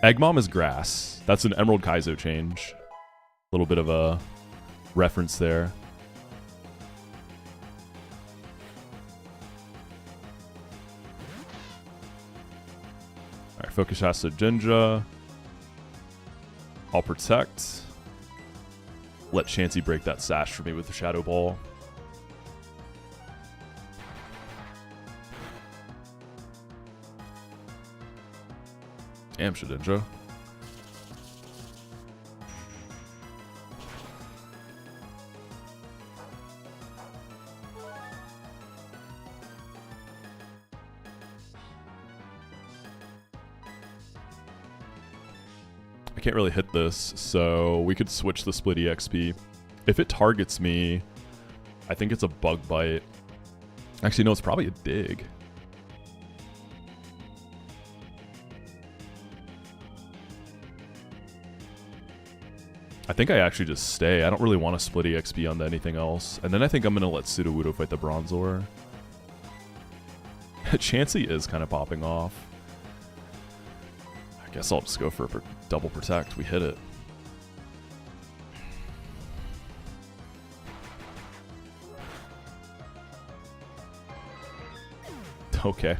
Speaker 1: Egg Mom is grass. That's an Emerald Kaizo change. A little bit of a reference there. Alright, Focus Shasta Jinja. I'll protect. Let Chansey break that sash for me with the Shadow Ball. Damn, Shedinja. I can't really hit this, so we could switch the split EXP. If it targets me, I think it's a Bug Bite. Actually, no, it's probably a Dig. I think I actually just stay. I don't really want to split EXP onto anything else. And then I think I'm going to let Sudowoodo fight the Bronzor. Chansey is kind of popping off. I guess I'll just go for a double protect. We hit it. Okay.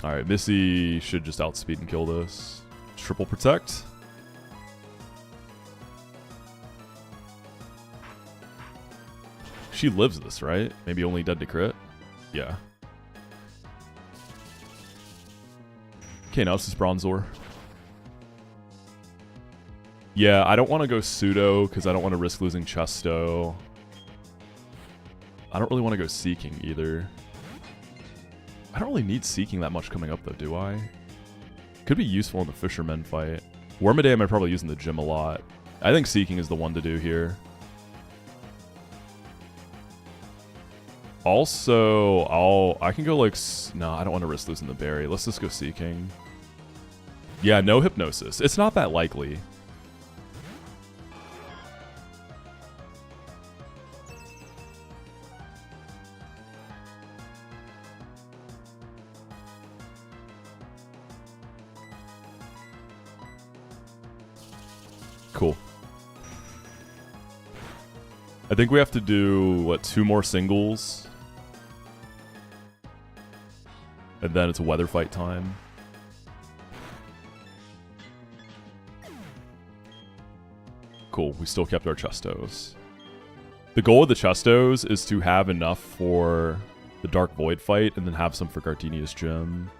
Speaker 1: Alright, Missy should just outspeed and kill this. Triple protect. She lives this, right? Maybe only dead to crit? Yeah. Okay, now this is Bronzor. Yeah, I don't want to go Pseudo because I don't want to risk losing Chesto. I don't really want to go Seeking either. I don't really need Seeking that much coming up though, do I? Could be useful in the Fisherman fight. Wormadam I probably use in the gym a lot. I think Seeking is the one to do here. Also, I can go like... No, I don't want to risk losing the berry. Let's just go Seeking. Yeah, no Hypnosis. It's not that likely. Cool. I think we have to do, what, 2 more singles? And then it's weather fight time. Cool, we still kept our Chestos. The goal of the Chestos is to have enough for the Dark Void fight and then have some for Gardenia's gym.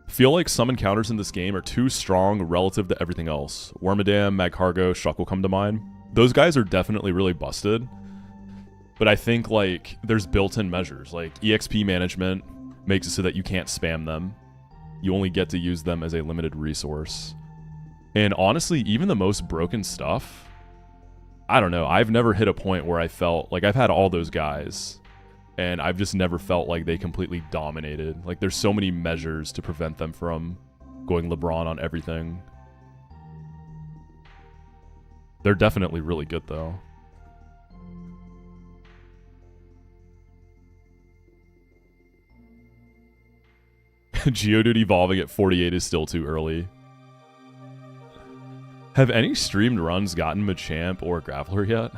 Speaker 1: Feel like some encounters in this game are too strong relative to everything else. Wormadam, Magcargo, Shuckle come to mind. Those guys are definitely really busted. But I think like there's built-in measures. Like EXP management makes it so that you can't spam them. You only get to use them as a limited resource. And honestly, even the most broken stuff, I don't know. I've never hit a point where I felt like I've had all those guys. And I've just never felt like they completely dominated. Like, there's so many measures to prevent them from going LeBron on everything. They're definitely really good, though. Geodude evolving at 48 is still too early. Have any streamed runs gotten Machamp or Graveler yet?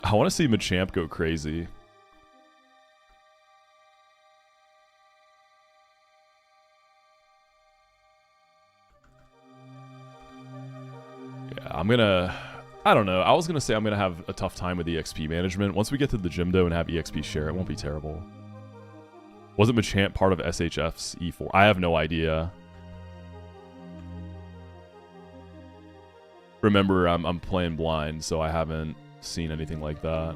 Speaker 1: I want to see Machamp go crazy. Yeah, I don't know. I was gonna say I'm gonna have a tough time with EXP management. Once we get to the Gymdo and have EXP share, it won't be terrible. Wasn't Machamp part of SHF's E4? I have no idea. Remember, I'm playing blind, so I haven't seen anything like that.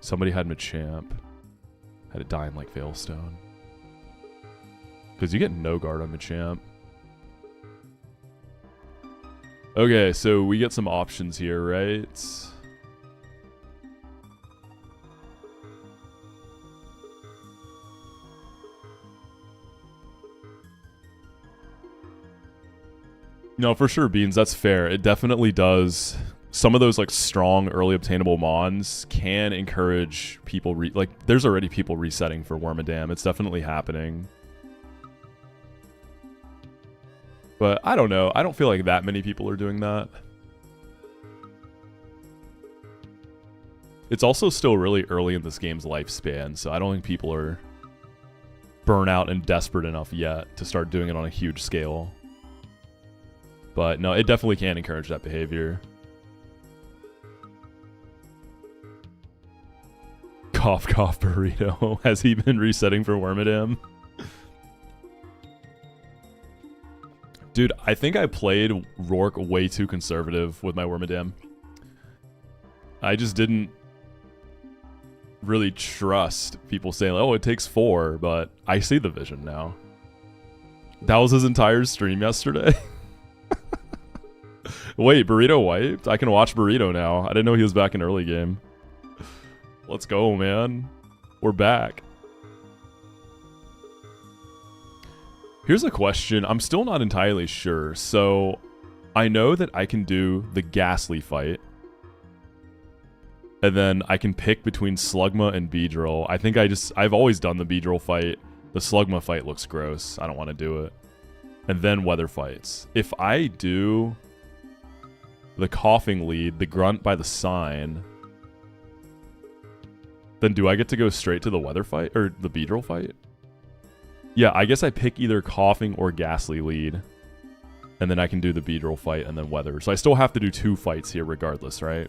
Speaker 1: Somebody had Machamp. Had it die in like Veilstone. Because you get no guard on Machamp. Okay, so we get some options here, right? No, for sure, Beans, that's fair. It definitely does. Some of those like strong early obtainable mons can encourage people like there's already people resetting for Wormadam. It's definitely happening. But I don't know. I don't feel like that many people are doing that. It's also still really early in this game's lifespan, so I don't think people are burnout and desperate enough yet to start doing it on a huge scale. But no, it definitely can encourage that behavior. Cough, cough, burrito. Has he been resetting for Wormadam? Dude, I think I played Rourke way too conservative with my Wormadam. I just didn't really trust people saying, oh, it takes 4, but I see the vision now. That was his entire stream yesterday. Wait, Burrito wiped? I can watch Burrito now. I didn't know he was back in early game. Let's go, man. We're back. Here's a question. I'm still not entirely sure. So, I know that I can do the Ghastly fight. And then I can pick between Slugma and Beedrill. I think I've always done the Beedrill fight. The Slugma fight looks gross. I don't want to do it. And then Weather fights. If I do the Coughing lead, the Grunt by the Sign, then do I get to go straight to the Weather fight? Or the Beedrill fight? Yeah, I guess I pick either Coughing or Ghastly lead. And then I can do the Beedrill fight and then Weather. So I still have to do 2 fights here regardless, right?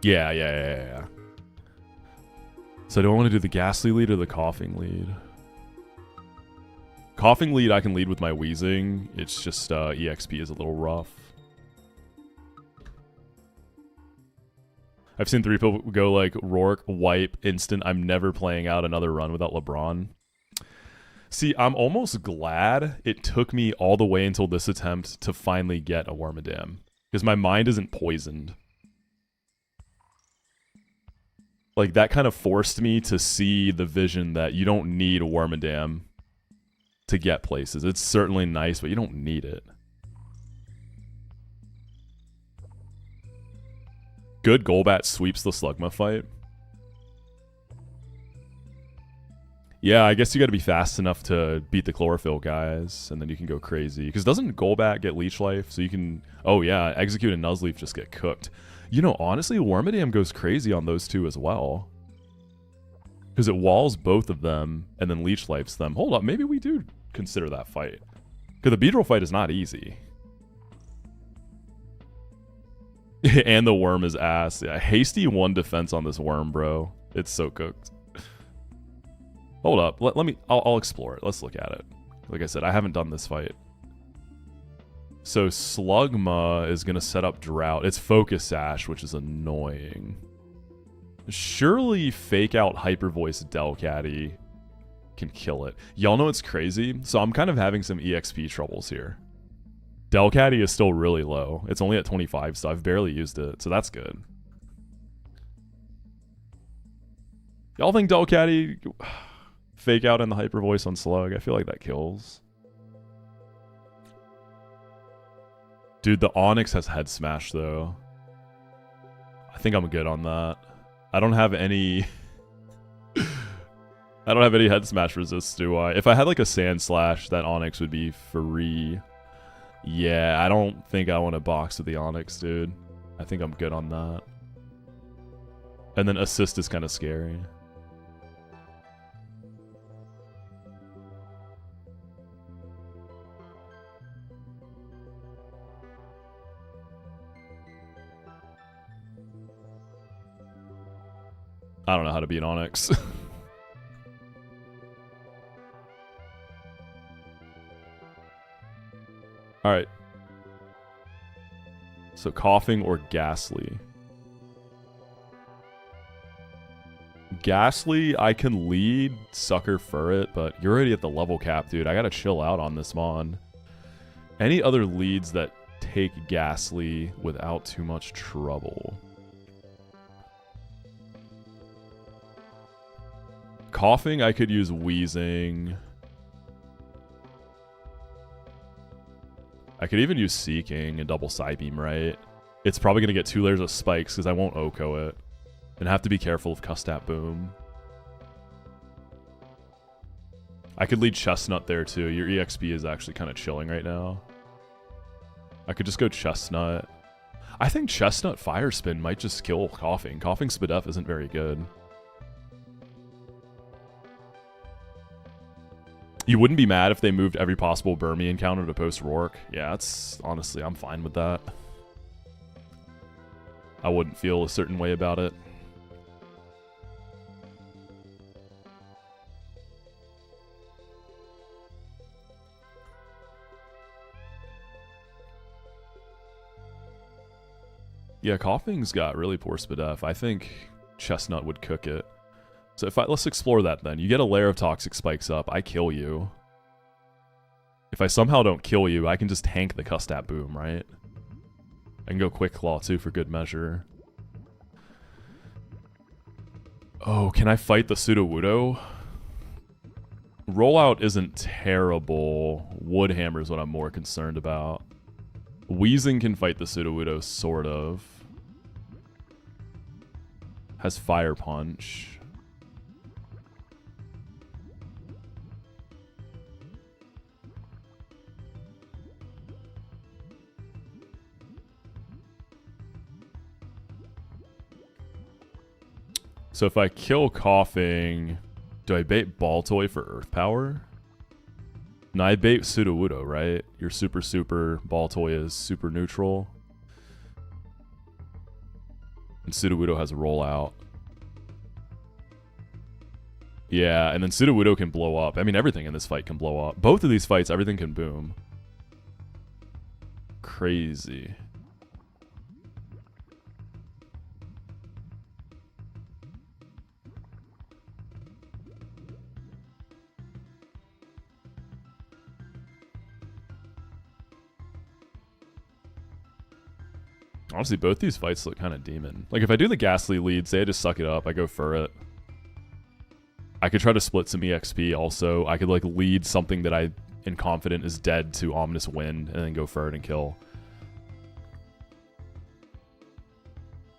Speaker 1: Yeah. So do I want to do the Ghastly lead or the Coughing lead? Coughing lead I can lead with my Wheezing. It's just EXP is a little rough. I've seen 3 people go like Rourke, wipe, instant. I'm never playing out another run without LeBron. See, I'm almost glad it took me all the way until this attempt to finally get a Wormadam. Because my mind isn't poisoned. Like, that kind of forced me to see the vision that you don't need a Wormadam to get places. It's certainly nice, but you don't need it. Good Golbat sweeps the Slugma fight. Yeah, I guess you gotta be fast enough to beat the Chlorophyll guys, and then you can go crazy. Because doesn't Golbat get Leech Life? So you can... Oh yeah, Execute and Nuzleaf just get cooked. You know, honestly, Wormadam goes crazy on those 2 as well. Because it walls both of them, and then Leech Lifes them. Hold up, maybe we do consider that fight. Because the Beedrill fight is not easy. And the Worm is ass. Yeah, hasty 1 defense on this Worm, bro. It's so cooked. Hold up. Let me... I'll explore it. Let's look at it. Like I said, I haven't done this fight. So Slugma is going to set up Drought. It's Focus Sash, which is annoying. Surely Fake Out Hyper Voice Delcatty can kill it. Y'all know it's crazy? So I'm kind of having some EXP troubles here. Delcatty is still really low. It's only at 25, so I've barely used it. So that's good. Y'all think Delcatty... Fake Out in the Hyper Voice on Slug? I feel like that kills. Dude, the Onyx has Head Smash, though. I think I'm good on that. I don't have any... I don't have any Head Smash resists, do I? If I had, like, a Sand Slash, that Onyx would be free. Yeah, I don't think I want to box with the Onyx, dude. I think I'm good on that. And then Assist is kind of scary. I don't know how to beat Onyx. Alright. So Coughing or Ghastly. Ghastly, I can lead Sucker Furret, but you're already at the level cap, dude. I gotta chill out on this Mon. Any other leads that take Ghastly without too much trouble? Coughing, I could use Wheezing. I could even use Seeking and double Psybeam, right? It's probably going to get 2 layers of spikes because I won't Oko it. And have to be careful of Custat Boom. I could lead Chestnut there too. Your EXP is actually kind of chilling right now. I could just go Chestnut. I think Chestnut Fire Spin might just kill Coughing. Coughing Spadef isn't very good. You wouldn't be mad if they moved every possible Burmy encounter to post Rourke. Yeah, it's honestly, I'm fine with that. I wouldn't feel a certain way about it. Yeah, Coughing's got really poor Spadef. I think Chestnut would cook it. So let's explore that then. You get a layer of Toxic Spikes up, I kill you. If I somehow don't kill you, I can just tank the Custat Boom, right? I can go Quick Claw too for good measure. Oh, can I fight the Sudowoodo? Rollout isn't terrible. Woodhammer is what I'm more concerned about. Wheezing can fight the Sudowoodo, sort of. Has Fire Punch. So if I kill Coughing, do I bait Baltoy for Earth Power? No, I bait Sudowoodo, right? Your super Baltoy is super neutral. And Sudowoodo has a rollout. Yeah, and then Sudowoodo can blow up. I mean, everything in this fight can blow up. Both of these fights, everything can boom. Crazy. Honestly, both these fights look kind of demon. Like, if I do the Ghastly lead, say I just suck it up, I go for it. I could try to split some EXP also. I could, like, lead something that I am confident is dead to Ominous Wind, and then go for it and kill.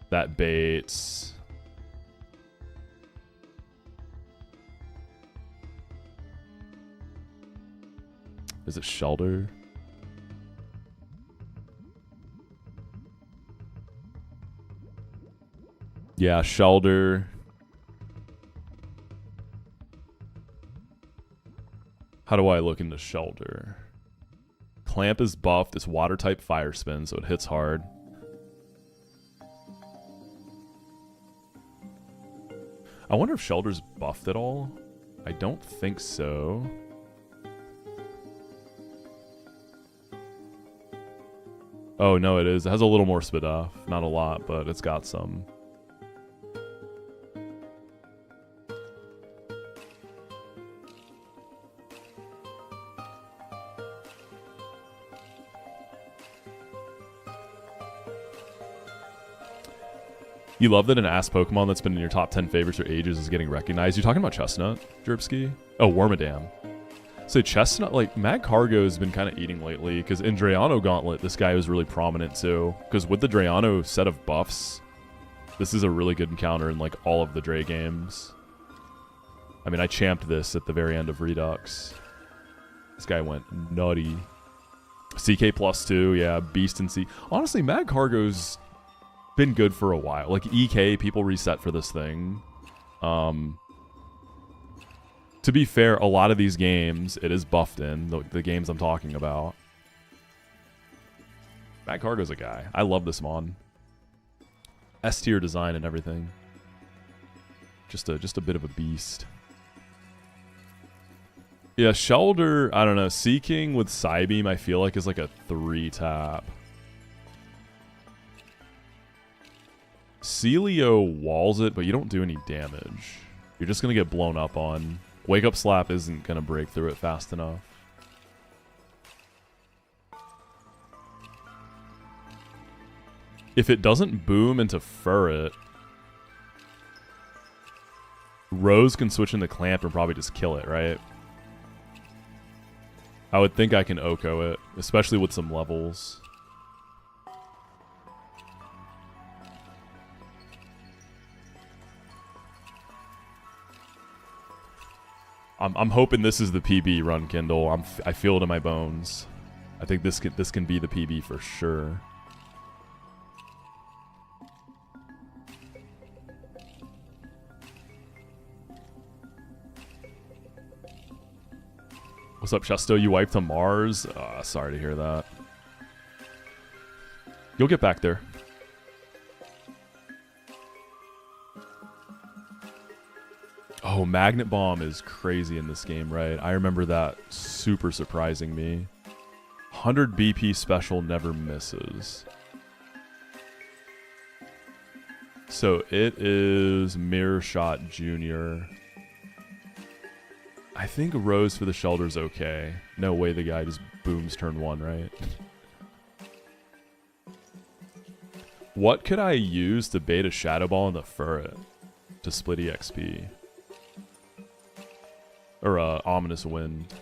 Speaker 1: That baits. Is it Shelter? Yeah, Shelter. How do I look into Shelter? Clamp is buffed. It's water type Fire Spin, so it hits hard. I wonder if Shelter's buffed at all. I don't think so. Oh, no, it is. It has a little more Spadef. Not a lot, but it's got some. You love that an ass Pokemon that's been in your top 10 favorites for ages is getting recognized. You're talking about Chestnut, Jerpsky? Oh, Wormadam. So Chestnut, like, Mad Cargo has been kind of eating lately, because in Drayano Gauntlet, this guy was really prominent too. Because with the Drayano set of buffs, this is a really good encounter in, like, all of the Dray games. I mean, I champed this at the very end of Redux. This guy went nutty. CK +2, yeah, Beast and C. Honestly, Mad Cargo's been good for a while. Like, EK, people reset for this thing. To be fair, a lot of these games, it is buffed in, the games I'm talking about. Mad Cargo's a guy. I love this mon. S tier design and everything. Just a bit of a beast. Yeah, Shelter, I don't know. Seeking with Psybeam, I feel like, is like a 3-tap. Celio walls it, but you don't do any damage. You're just going to get blown up on. Wake Up Slap isn't going to break through it fast enough. If it doesn't boom into Furret, Rose can switch into Clamp and probably just kill it, right? I would think I can Oko it, especially with some levels. I'm hoping this is the PB run, Kindle. I feel it in my bones. I think this can be the PB for sure. What's up, Chesto? You wiped to Mars? Sorry to hear that. You'll get back there. Oh, Magnet Bomb is crazy in this game, right? I remember that super surprising me. 100 BP special never misses. So it is Mirror Shot Junior. I think Rose for the Shelter's okay. No way the guy just booms turn 1, right? What could I use to bait a Shadow Ball in the Furret to split EXP? Or Ominous Wind.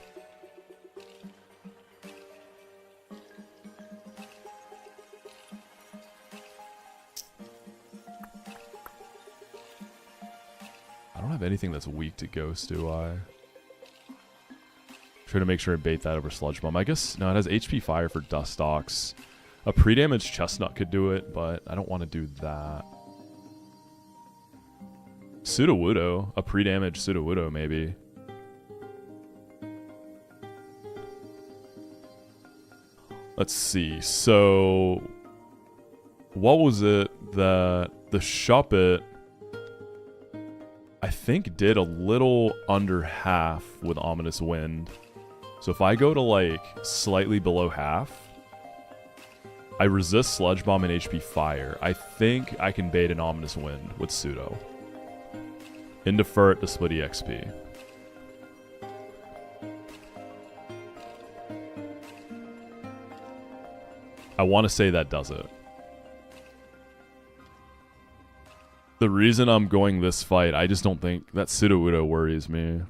Speaker 1: I don't have anything that's weak to Ghost, do I? Try to make sure I bait that over Sludge Bomb. I guess, no, it has HP Fire for Dustox. A pre-damage Chestnut could do it, but I don't want to do that. Sudowoodo. A pre-damage Sudowoodo, maybe. Let's see. So, what was it that the Shuppet, I think, did a little under half with Ominous Wind. So if I go to like slightly below half, I resist Sludge Bomb and HP Fire. I think I can bait an Ominous Wind with Pseudo. Into Furret to split EXP. I want to say that does it. The reason I'm going this fight, I just don't think that Sudowoodo worries me.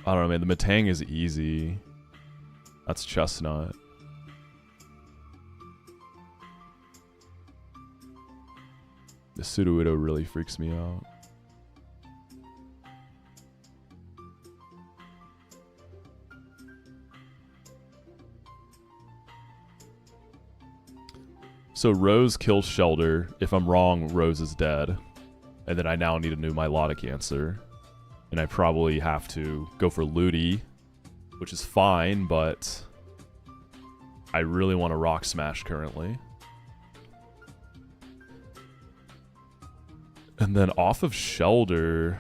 Speaker 1: I don't know, man. The Metang is easy. That's Chestnut. The Sudowoodo really freaks me out. So Rose kills Shelter. If I'm wrong, Rose is dead. And then I now need a new Milotic answer. And I probably have to go for Ludi, which is fine, but I really want to Rock Smash currently. And then off of Shelter,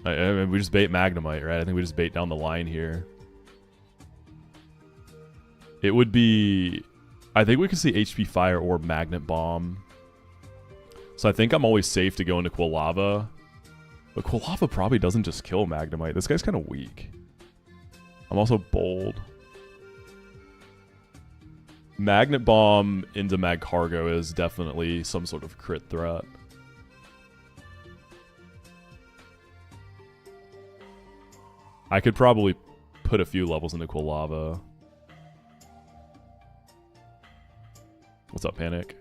Speaker 1: I mean, we just bait Magnemite, right? I think we just bait down the line here. It would be... I think we could see HP Fire or Magnet Bomb. So I think I'm always safe to go into Quilava. But Quilava probably doesn't just kill Magnemite. This guy's kind of weak. I'm also bold. Magnet Bomb into Magcargo is definitely some sort of crit threat. I could probably put a few levels into Quilava. What's up, Panic?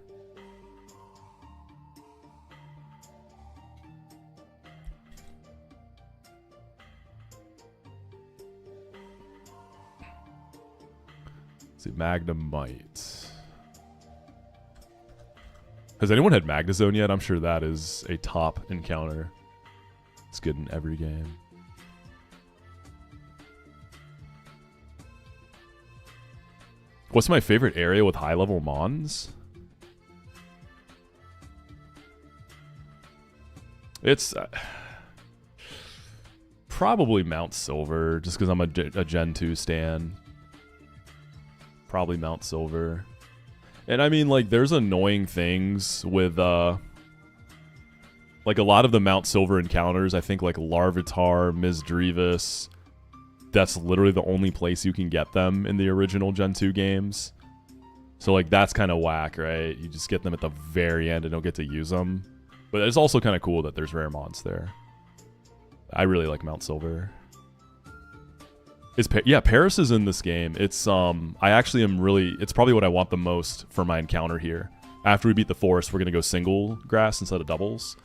Speaker 1: Let's see, Magnemite. Has anyone had Magnezone yet? I'm sure that is a top encounter. It's good in every game. What's my favorite area with high-level Mons? It's probably Mount Silver, just because I'm a Gen 2 stan. Probably Mount Silver. And I mean, like, there's annoying things with, like, a lot of the Mount Silver encounters. I think, like, Larvitar, Ms. Drevis, that's literally the only place you can get them in the original Gen 2 games. So, like, that's kind of whack, right? You just get them at the very end and don't get to use them. But it's also kind of cool that there's rare mons there. I really like Mount Silver. Yeah, Paris is in this game. It's I actually am really, it's probably what I want the most for my encounter here. After we beat the forest, we're gonna go single grass instead of doubles.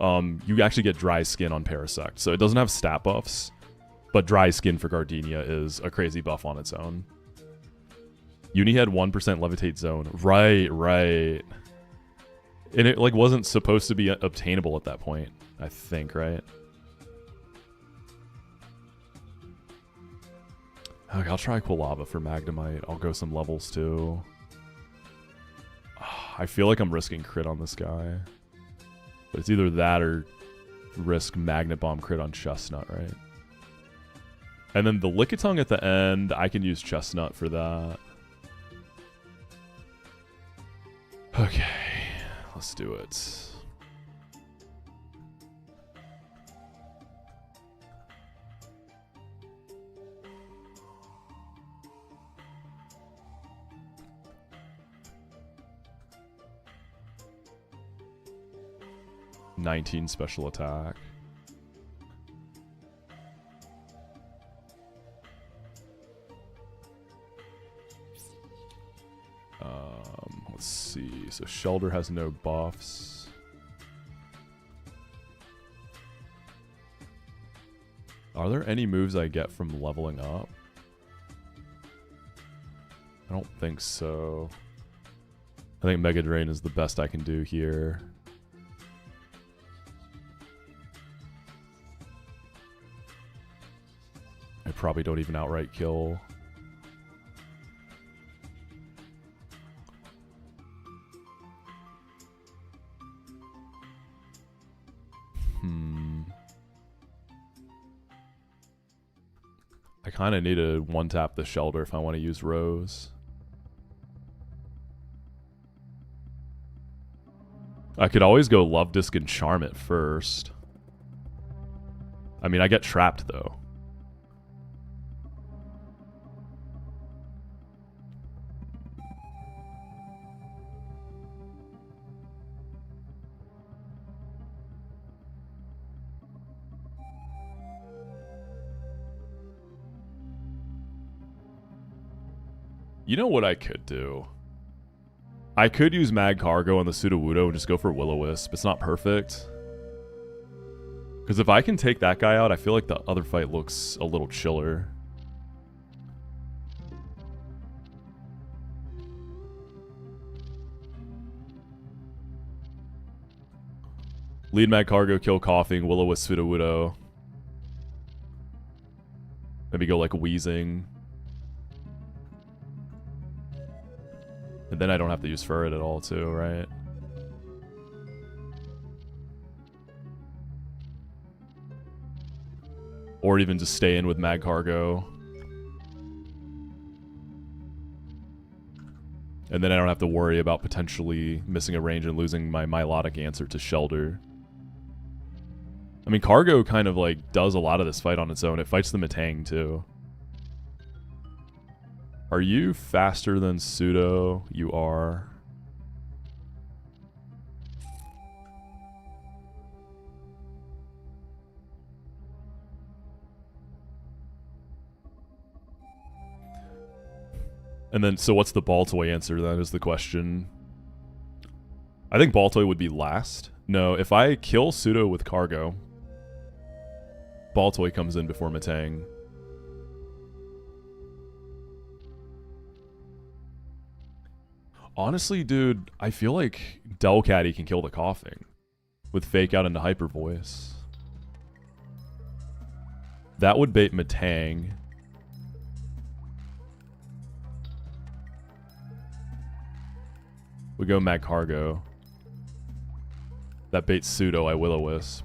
Speaker 1: You actually get dry skin on Parasect, so it doesn't have stat buffs, but dry skin for Gardenia is a crazy buff on its own. Uni had 1% levitate zone. Right. And it like wasn't supposed to be obtainable at that point, I think, right? Okay, I'll try Quilava for Magnemite. I'll go some levels too. I feel like I'm risking crit on this guy. But it's either that or risk Magnet Bomb crit on Chestnut, right? And then the Lickitung at the end, I can use Chestnut for that. Okay, let's do it. $19 special attack. Let's see. So Shelter has no buffs. Are there any moves I get from leveling up? I don't think so. I think Mega Drain is the best I can do here. I probably don't even outright kill. I kind of need to one-tap the Shelter if I want to use Rose. I could always go Love Disc and Charm it first. I mean, I get trapped though. You know what I could do? I could use Mag Cargo on the Sudowoodo and just go for Will-O-Wisp. It's not perfect. Because if I can take that guy out, I feel like the other fight looks a little chiller. Lead Mag Cargo, kill Coughing, Will-O-Wisp, Sudowoodo. Maybe go like Wheezing. And then I don't have to use Furret at all too, right? Or even just stay in with Mag Cargo. And then I don't have to worry about potentially missing a range and losing my Milotic answer to Shelter. I mean, Cargo kind of like does a lot of this fight on its own. It fights the Metang too. Are you faster than Pseudo? You are. And then, so what's the Baltoy answer then is the question. I think Baltoy would be last. No, if I kill Pseudo with Cargo, Baltoy comes in before Metang. Honestly, dude, I feel like Delcatty can kill the Coughing with Fake Out into Hyper Voice. That would bait Metang. We go Mag Cargo. That baits Pseudo, I Will-O-Wisp.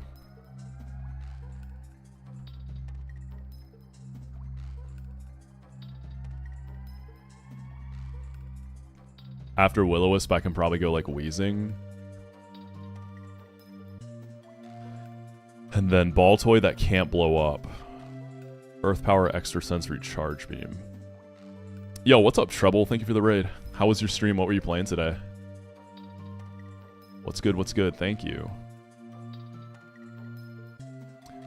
Speaker 1: After Will-O-Wisp, I can probably go like Wheezing. And then Baltoy that can't blow up. Earth Power Extrasensory Charge Beam. Yo, what's up, Trouble? Thank you for the raid. How was your stream? What were you playing today? What's good? What's good? Thank you.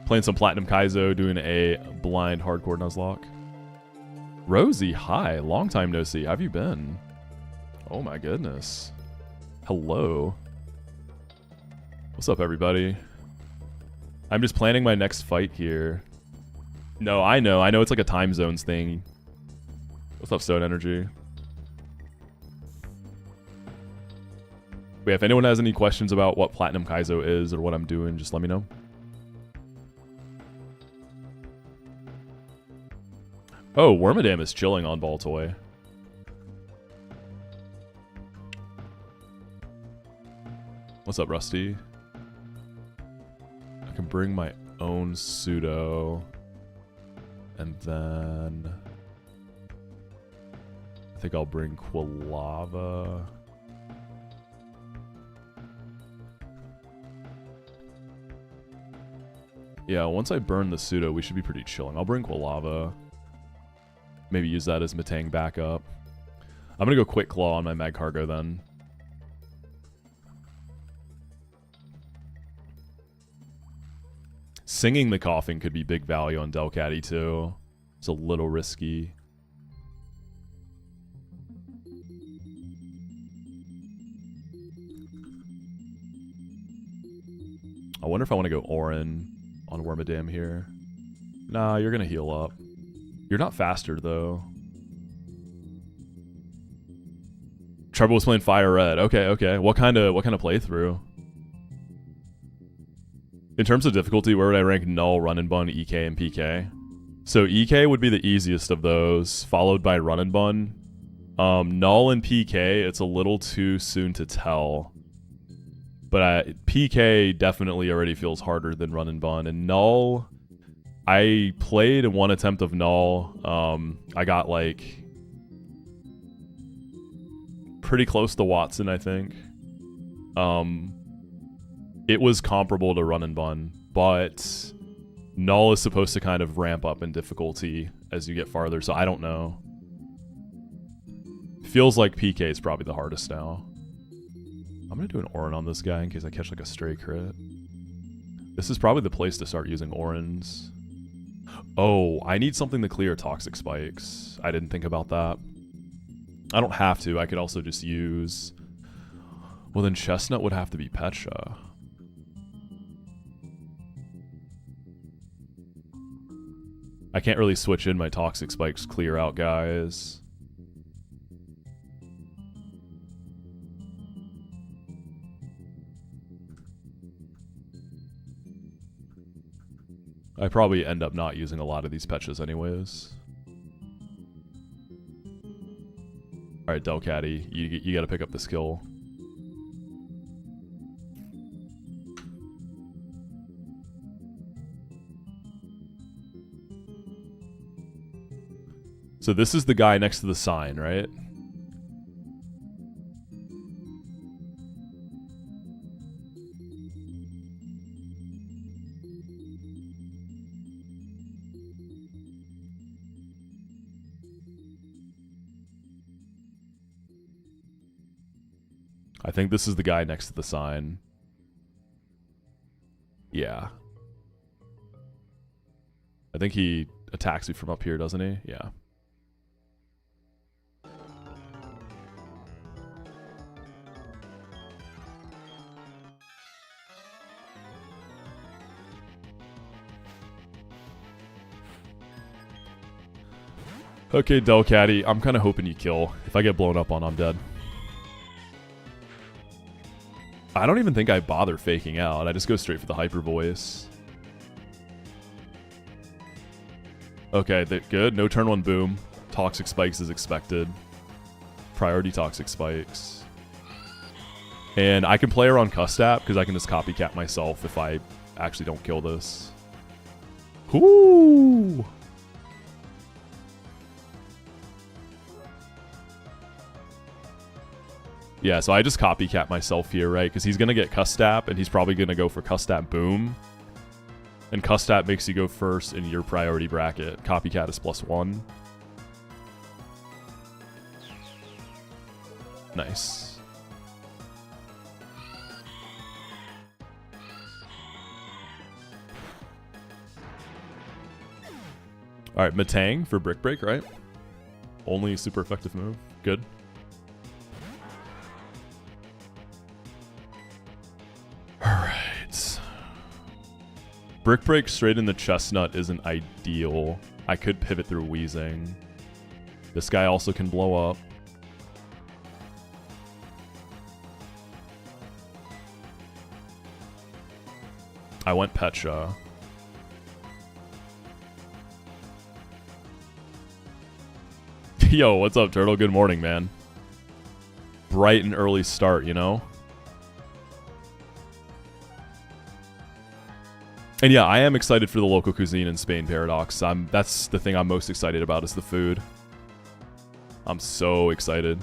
Speaker 1: Playing some Platinum Kaizo, doing a blind Hardcore Nuzlocke. Rosie, hi. Long time no see. How have you been? Oh my goodness. Hello. What's up, everybody? I'm just planning my next fight here. No, I know it's like a time zones thing. What's up, Stone Energy? Wait, if anyone has any questions about what Platinum Kaizo is or what I'm doing, just let me know. Oh, Wormadam is chilling on Ball Toy. What's up, Rusty? I can bring my own pseudo. And then I think I'll bring Quilava. Yeah, once I burn the pseudo, we should be pretty chilling. I'll bring Quilava. Maybe use that as Matang backup. I'm gonna go Quick Claw on my Mag Cargo then. Singing the Coughing could be big value on Delcatty too. It's a little risky. I wonder if I want to go Orin on Wormadam here. Nah, you're gonna heal up. You're not faster though. Trevor was playing Fire Red. Okay, okay. What kind of playthrough? In terms of difficulty, where would I rank Null, Run and Bun, EK, and PK? So EK would be the easiest of those, followed by Run and Bun. Null and PK, it's a little too soon to tell. But PK definitely already feels harder than Run and Bun. And Null, I played one attempt of Null. I got like pretty close to Watson, I think. It was comparable to Run and Bun, but Null is supposed to kind of ramp up in difficulty as you get farther, so I don't know. Feels like PK is probably the hardest now. I'm going to do an Orin on this guy in case I catch like a stray crit. This is probably the place to start using Orins. Oh, I need something to clear Toxic Spikes. I didn't think about that. I don't have to. I could also just use... Well, then Chestnut would have to be Pecha. I can't really switch in my Toxic Spikes clear out guys. I probably end up not using a lot of these Pechas anyways. Alright, Delcatty, you gotta pick up the skill. So this is the guy next to the sign, right? I think this is the guy next to the sign. Yeah. I think he attacks you from up here, doesn't he? Yeah. Okay, Delcatty, I'm kind of hoping you kill. If I get blown up on, I'm dead. I don't even think I bother faking out. I just go straight for the Hyper Voice. Okay, good. No turn 1 boom. Toxic Spikes is expected. Priority Toxic Spikes. And I can play around Custap because I can just copycat myself if I actually don't kill this. Whoo! Yeah, so I just copycat myself here, right? Because he's going to get Custap, and he's probably going to go for Custap Boom. And Custat makes you go first in your priority bracket. Copycat is +1. Nice. Alright, Matang for Brick Break, right? Only super effective move. Good. Alright. Brick Break straight in the chestnut isn't ideal. I could pivot through Wheezing. This guy also can blow up. I went Petra. Yo, what's up, Turtle? Good morning, man. Bright and early start, you know? And yeah, I am excited for the local cuisine in Spain, Paradox. That's the thing I'm most excited about is the food. I'm so excited.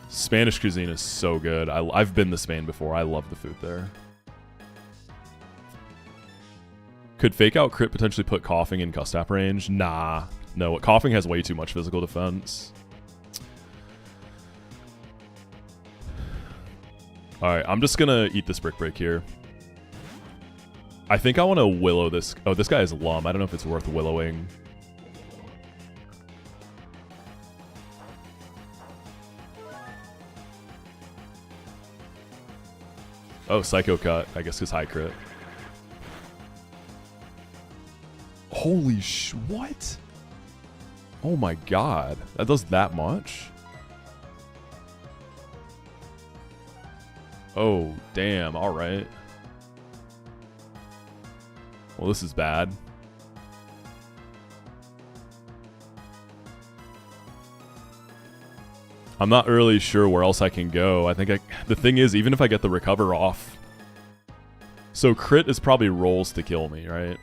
Speaker 1: Spanish cuisine is so good. I've been to Spain before. I love the food there. Could Fake Out Crit potentially put Coughing in Custap range? Nah. No, Coughing has way too much physical defense. Alright, I'm just gonna eat this Brick Break here. I think I want to Willow this. Oh, this guy is Lum. I don't know if it's worth Willowing. Oh, Psycho Cut. I guess his high crit. Holy what? Oh my god. That does that much? Oh, damn. Alright. Well, this is bad. I'm not really sure where else I can go. I think the thing is, even if I get the recover off... So crit is probably rolls to kill me, right?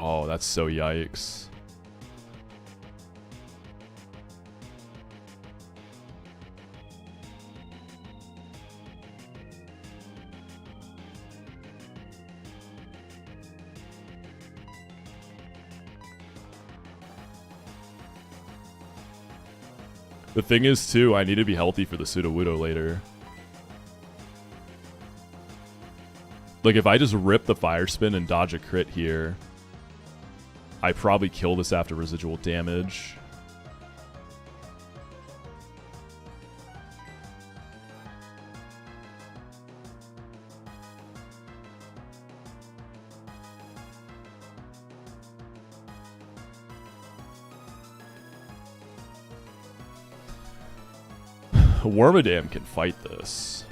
Speaker 1: Oh, that's so yikes. The thing is, too, I need to be healthy for the Sudowoodo later. Like, if I just rip the Fire Spin and dodge a crit here, I probably kill this after residual damage. Wormadam can fight this.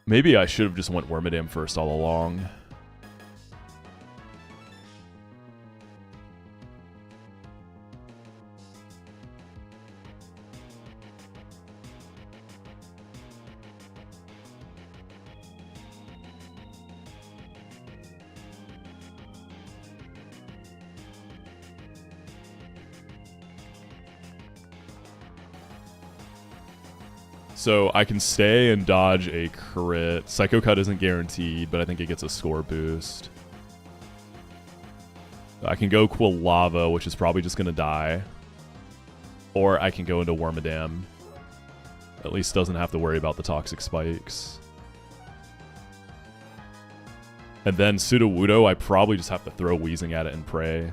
Speaker 1: Maybe I should have just went Wormadam first all along. So I can stay and dodge a crit. Psycho Cut isn't guaranteed, but I think it gets a score boost. I can go Quilava, which is probably just going to die. Or I can go into Wormadam. At least doesn't have to worry about the toxic spikes. And then Sudowoodo, I probably just have to throw Wheezing at it and pray.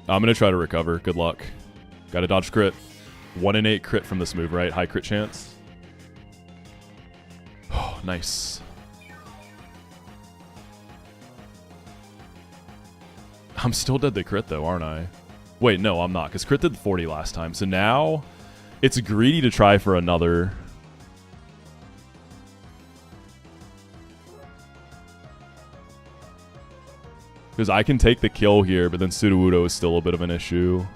Speaker 1: I'm going to try to recover. Good luck. Got to dodge crit. 1 in 8 crit from this move, right? High crit chance. Oh, nice. I'm still dead to crit, though, aren't I? Wait, no, I'm not, because crit did 40 last time. So now It's greedy to try for another. Because I can take the kill here, but then Sudowoodo is still a bit of an issue.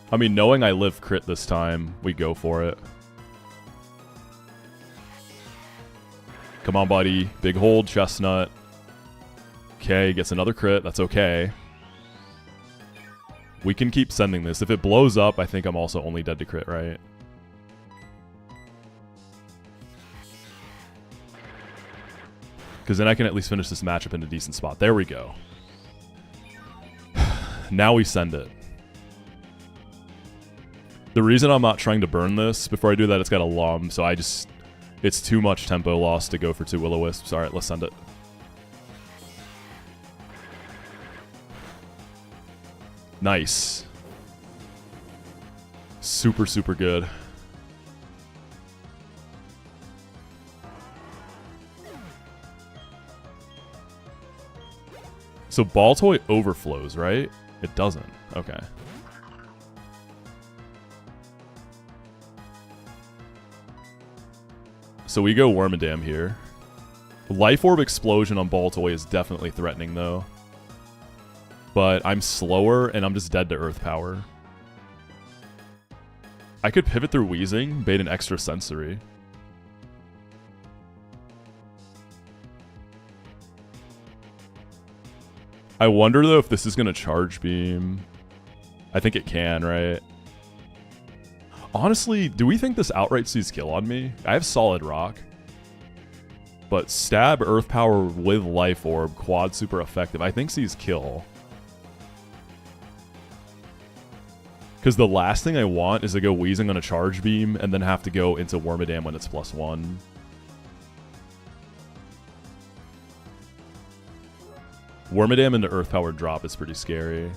Speaker 1: I mean, knowing I live crit this time, we go for it. Come on, buddy. Big hold, Chestnut. Okay, gets another crit. That's okay. We can keep sending this. If it blows up, I think I'm also only dead to crit, right? Because then I can at least finish this matchup in a decent spot. There we go. Now we send it. The reason I'm not trying to burn this before I do that, it's got a Lum, so I just... It's too much tempo loss to go for 2 Will-O-Wisps. Alright, let's send it. Nice. Super, super good. So Ball Toy overflows, right? It doesn't. Okay. So we go Wormadam here. Life Orb Explosion on Ball Toy is definitely threatening, though. But I'm slower, and I'm just dead to Earth Power. I could pivot through Wheezing, bait an extra Sensory. I wonder, though, if this is going to Charge Beam. I think it can, right? Honestly, do we think this outright sees kill on me? I have Solid Rock. But Stab, Earth Power with Life Orb, quad super effective. I think sees kill. Because the last thing I want is to go Wheezing on a Charge Beam and then have to go into Wormadam when it's +1. Wormadam into Earth Power drop is pretty scary.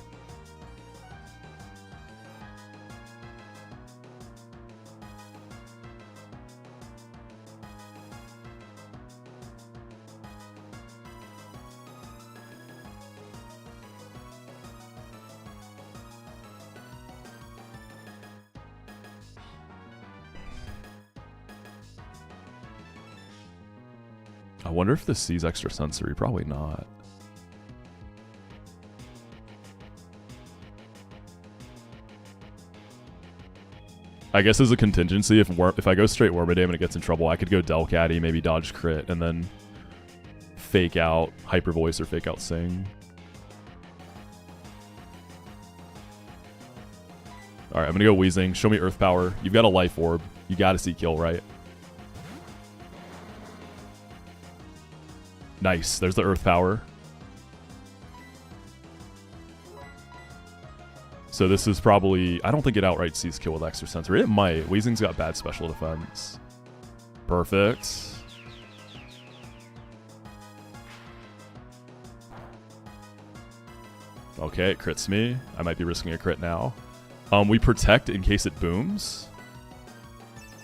Speaker 1: I wonder if this sees extra sensory. Probably not. I guess as a contingency, if I go straight Wormadam and it gets in trouble, I could go Delcatty, maybe dodge crit, and then fake out Hyper Voice or fake out Sing. Alright, I'm gonna go Wheezing. Show me Earth Power. You've got a Life Orb. You gotta see kill, right? Nice. There's the Earth Power. So this is probably... I don't think it outright sees kill with extra sensory. It might. Wheezing's got bad special defense. Perfect. Okay, it crits me. I might be risking a crit now. We protect in case it booms.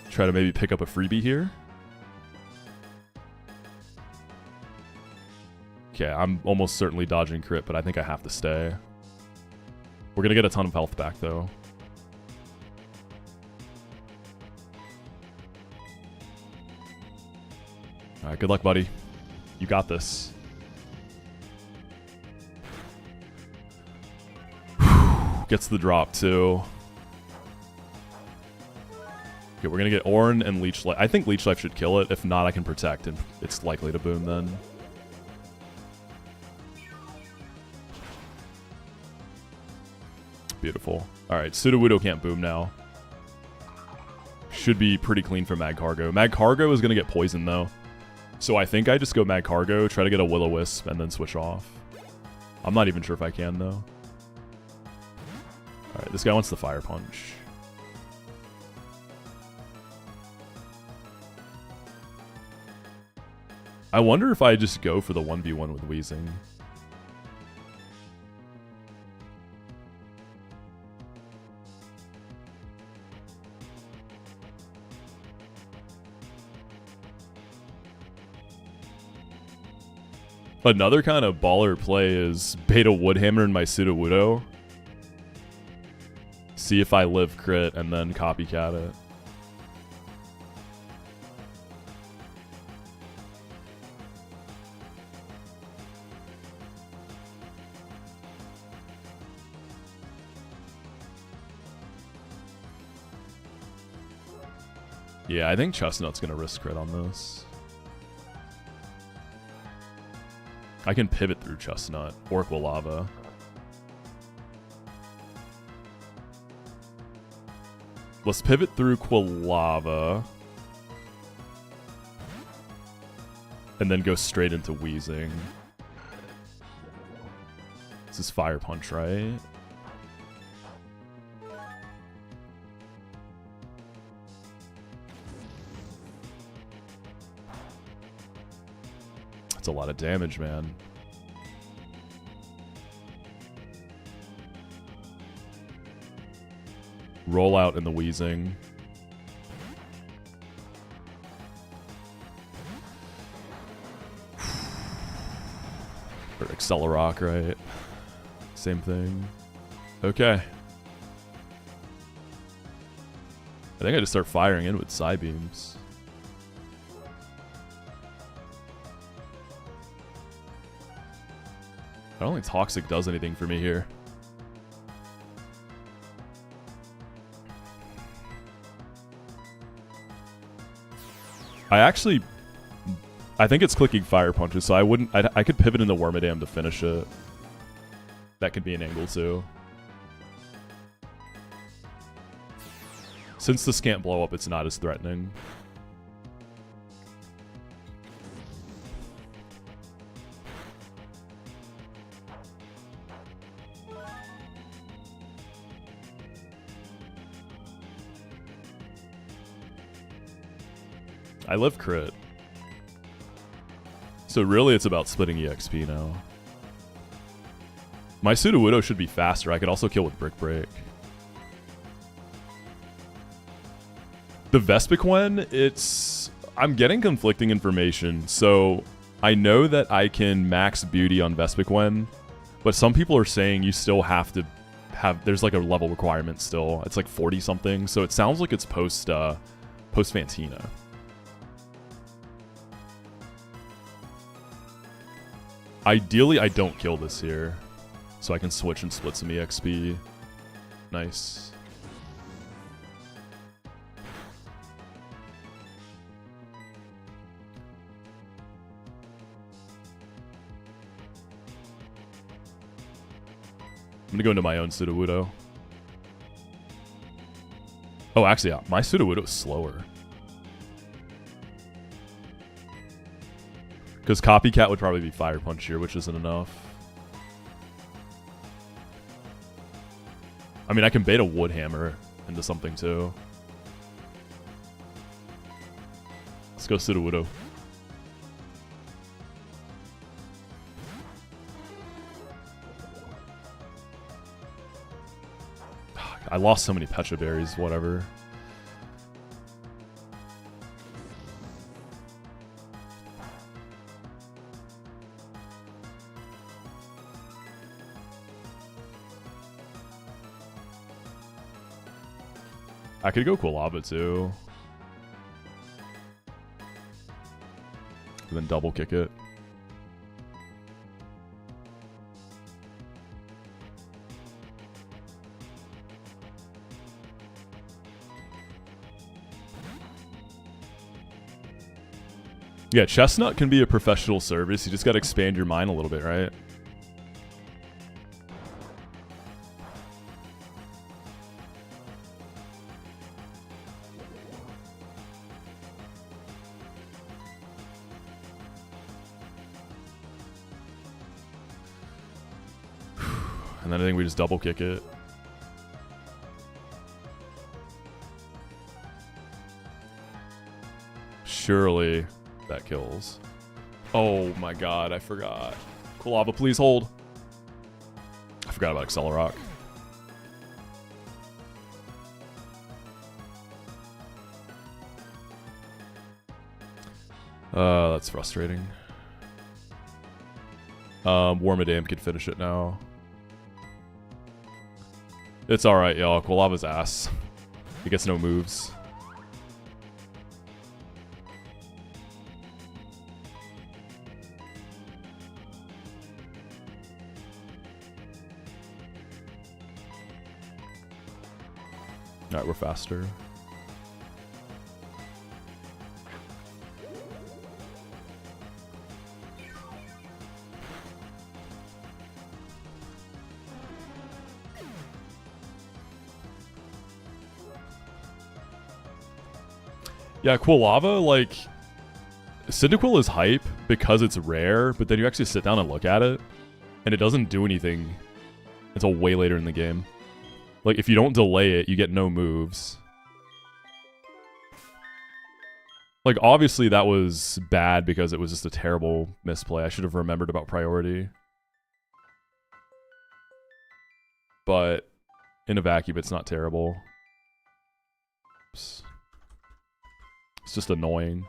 Speaker 1: Try to maybe pick up a freebie here. Okay, I'm almost certainly dodging crit, but I think I have to stay. We're going to get a ton of health back, though. Alright, good luck, buddy. You got this. Gets the drop, too. Okay, we're going to get Ornn and Leech Life. I think Leech Life should kill it. If not, I can protect, and it's likely to boom then. Beautiful. Alright, Sudowoodo can't boom now. Should be pretty clean for Magcargo. Magcargo is going to get poisoned, though. So I think I just go Magcargo, try to get a Will-O-Wisp, and then switch off. I'm not even sure if I can, though. Alright, this guy wants the Fire Punch. I wonder if I just go for the 1v1 with Wheezing. Another kind of baller play is bait a Woodhammer in my Sudowoodo. See if I live crit and then copycat it. Yeah, I think Chestnut's gonna risk crit on this. I can pivot through Chestnut or Quilava. Let's pivot through Quilava. And then go straight into Wheezing. This is Fire Punch, right? That's a lot of damage, man. Roll out in the Wheezing. Or Accelerock, right? Same thing. Okay. I think I just start firing in with Psybeams. I don't think Toxic does anything for me here. I think it's clicking Fire Punches, so I could pivot into Wormadam to finish it. That could be an angle too. Since this can't blow up, it's not as threatening. I live crit. So really it's about splitting EXP now. My Sudowoodo should be faster. I could also kill with Brick Break. The Vespiquen, I'm getting conflicting information. So I know that I can max beauty on Vespiquen, but some people are saying you still have to there's like a level requirement still. It's like 40 something. So it sounds like it's post Fantina. Ideally, I don't kill this here, so I can switch and split some EXP. Nice. I'm gonna go into my own Sudowoodo. Oh, actually, yeah, my Sudowoodo is slower. Because Copycat would probably be Fire Punch here, which isn't enough. I mean, I can bait a Wood Hammer into something too. Let's go Sudowoodo. I lost so many Pecha Berries, whatever. I could go Quilava too. And then double kick it. Yeah, Chestnut can be a professional service. You just got to expand your mind a little bit, right? And then I think we just double kick it. Surely that kills. Oh my god, I forgot. Quilava, please hold. I forgot about Accelerock. That's frustrating. Wormadam could finish it now. It's alright, y'all. Quilava's ass. He gets no moves. Alright, we're faster. Yeah, Quilava, like, Cyndaquil is hype because it's rare, but then you actually sit down and look at it, and it doesn't do anything until way later in the game. Like, if you don't delay it, you get no moves. Like, obviously that was bad because it was just a terrible misplay. I should have remembered about priority. But in a vacuum, it's not terrible. Oops. It's just annoying.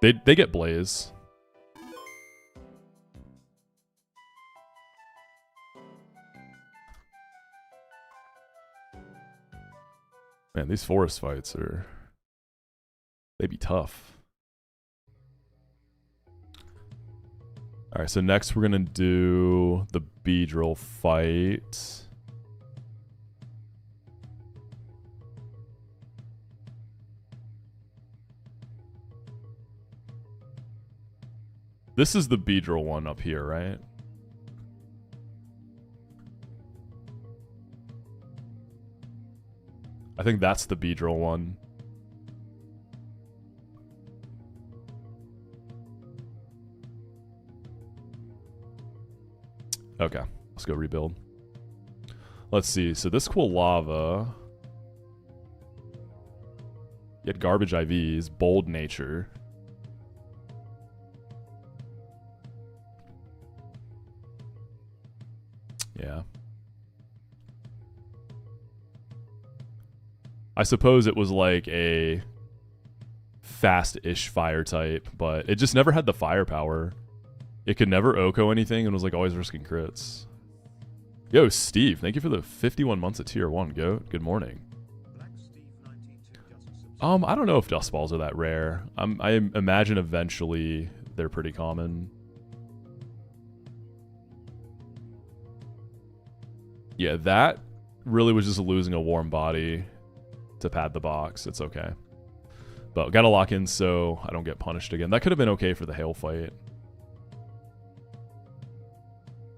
Speaker 1: They get Blaze. Man, these forest fights are... they be tough. Alright, so next we're gonna do the Beedrill fight. This is the Beedrill one up here, right? I think that's the Beedrill one. Okay, let's go rebuild. Let's see, so this Quilava... you had garbage IVs, bold nature. Yeah. I suppose it was like a fast-ish fire type, but it just never had the firepower. It could never Oko anything and was like always risking crits. Yo, Steve, thank you for the 51 months at tier 1, goat. Good morning. I don't know if dust balls are that rare. I imagine eventually they're pretty common. Yeah, that really was just losing a warm body to pad the box. It's okay. But gotta lock in so I don't get punished again. That could have been okay for the hail fight.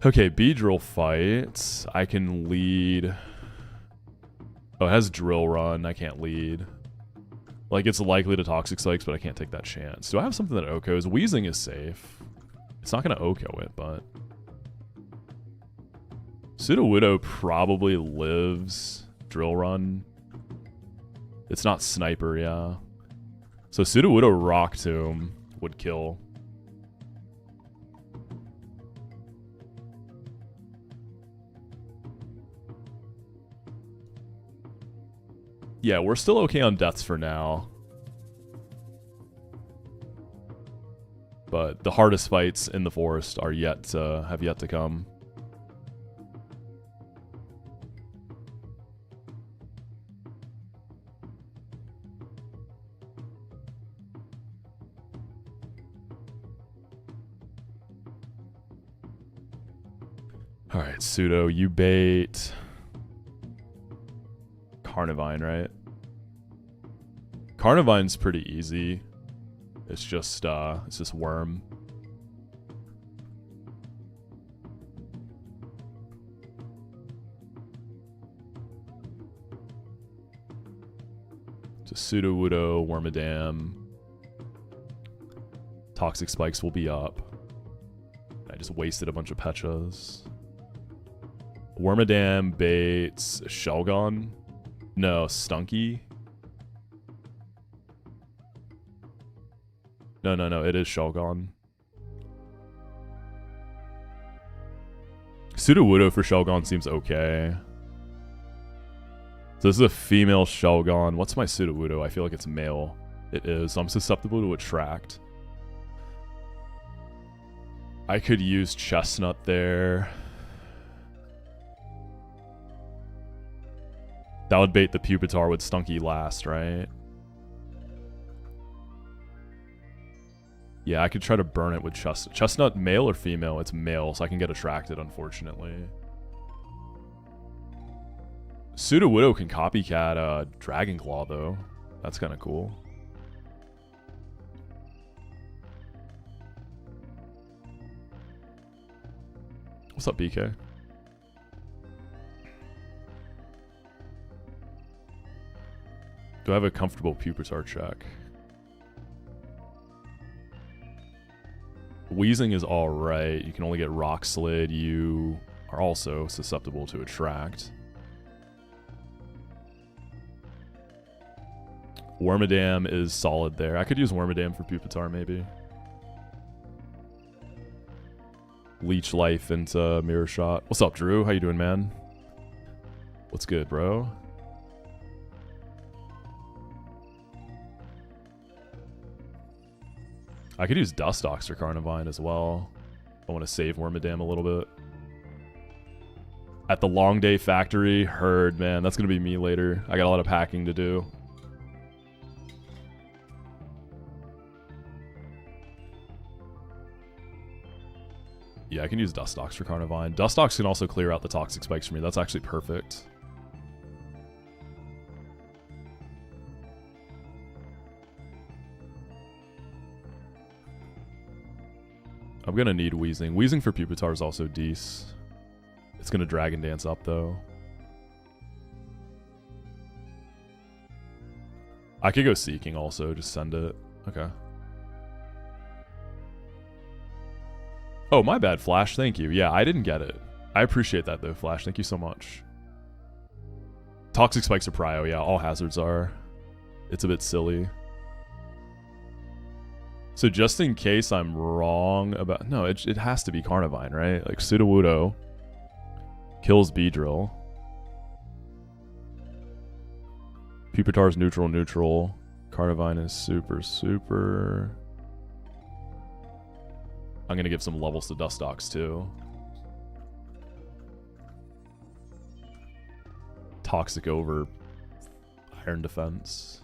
Speaker 1: Okay, Beedrill fight. I can lead. Oh, it has drill run. I can't lead. Like, it's likely to Toxic Spikes, but I can't take that chance. Do I have something that Okos? Wheezing is safe. It's not going to Oko it, but... Sudowoodo probably lives drill run. It's not sniper, yeah. So Sudowoodo Rock Tomb would kill. Yeah, we're still okay on deaths for now. But the hardest fights in the forest are have yet to come. Alright, Pseudo, you bait Carnivine, right? Carnivine's pretty easy. It's just worm. Just Sudowoodo, Wormadam. Toxic Spikes will be up. I just wasted a bunch of Petras. Wormadam baits Shelgon. No, Stunky. No, it is Shelgon. Sudowoodo for Shelgon seems okay. So this is a female Shelgon. What's my Sudowoodo? I feel like it's male. It is. So I'm susceptible to attract. I could use Chestnut there. That would bait the Pupitar with Stunky last, right? Yeah, I could try to burn it with Chestnut. Chestnut male or female? It's male, so I can get attracted, unfortunately. Sudowoodo can copycat Dragon Claw, though. That's kind of cool. What's up, BK? Do I have a comfortable Pupitar check? Wheezing is alright. You can only get Rock Slid. You are also susceptible to attract. Wormadam is solid there. I could use Wormadam for Pupitar, maybe. Leech Life into Mirror Shot. What's up, Drew? How you doing, man? What's good, bro? I could use Dustox for Carnivine as well. I want to save Wormadam a little bit. At the Long Day Factory, heard, man. That's going to be me later. I got a lot of packing to do. Yeah, I can use Dustox for Carnivine. Dustox can also clear out the Toxic Spikes for me. That's actually perfect. I'm going to need Wheezing. Wheezing for Pupitar is also decent. It's going to Dragon Dance up, though. I could go Seeking also. Just send it. Okay. Oh, my bad, Flash. Thank you. Yeah, I didn't get it. I appreciate that, though, Flash. Thank you so much. Toxic Spikes are Prio. Yeah, all hazards are. It's a bit silly. So just in case I'm wrong about... No, it has to be Carnivine, right? Like, Sudowoodo kills Beedrill. Pupitar's neutral. Carnivine is super... I'm going to give some levels to Dustox, too. Toxic over Iron Defense.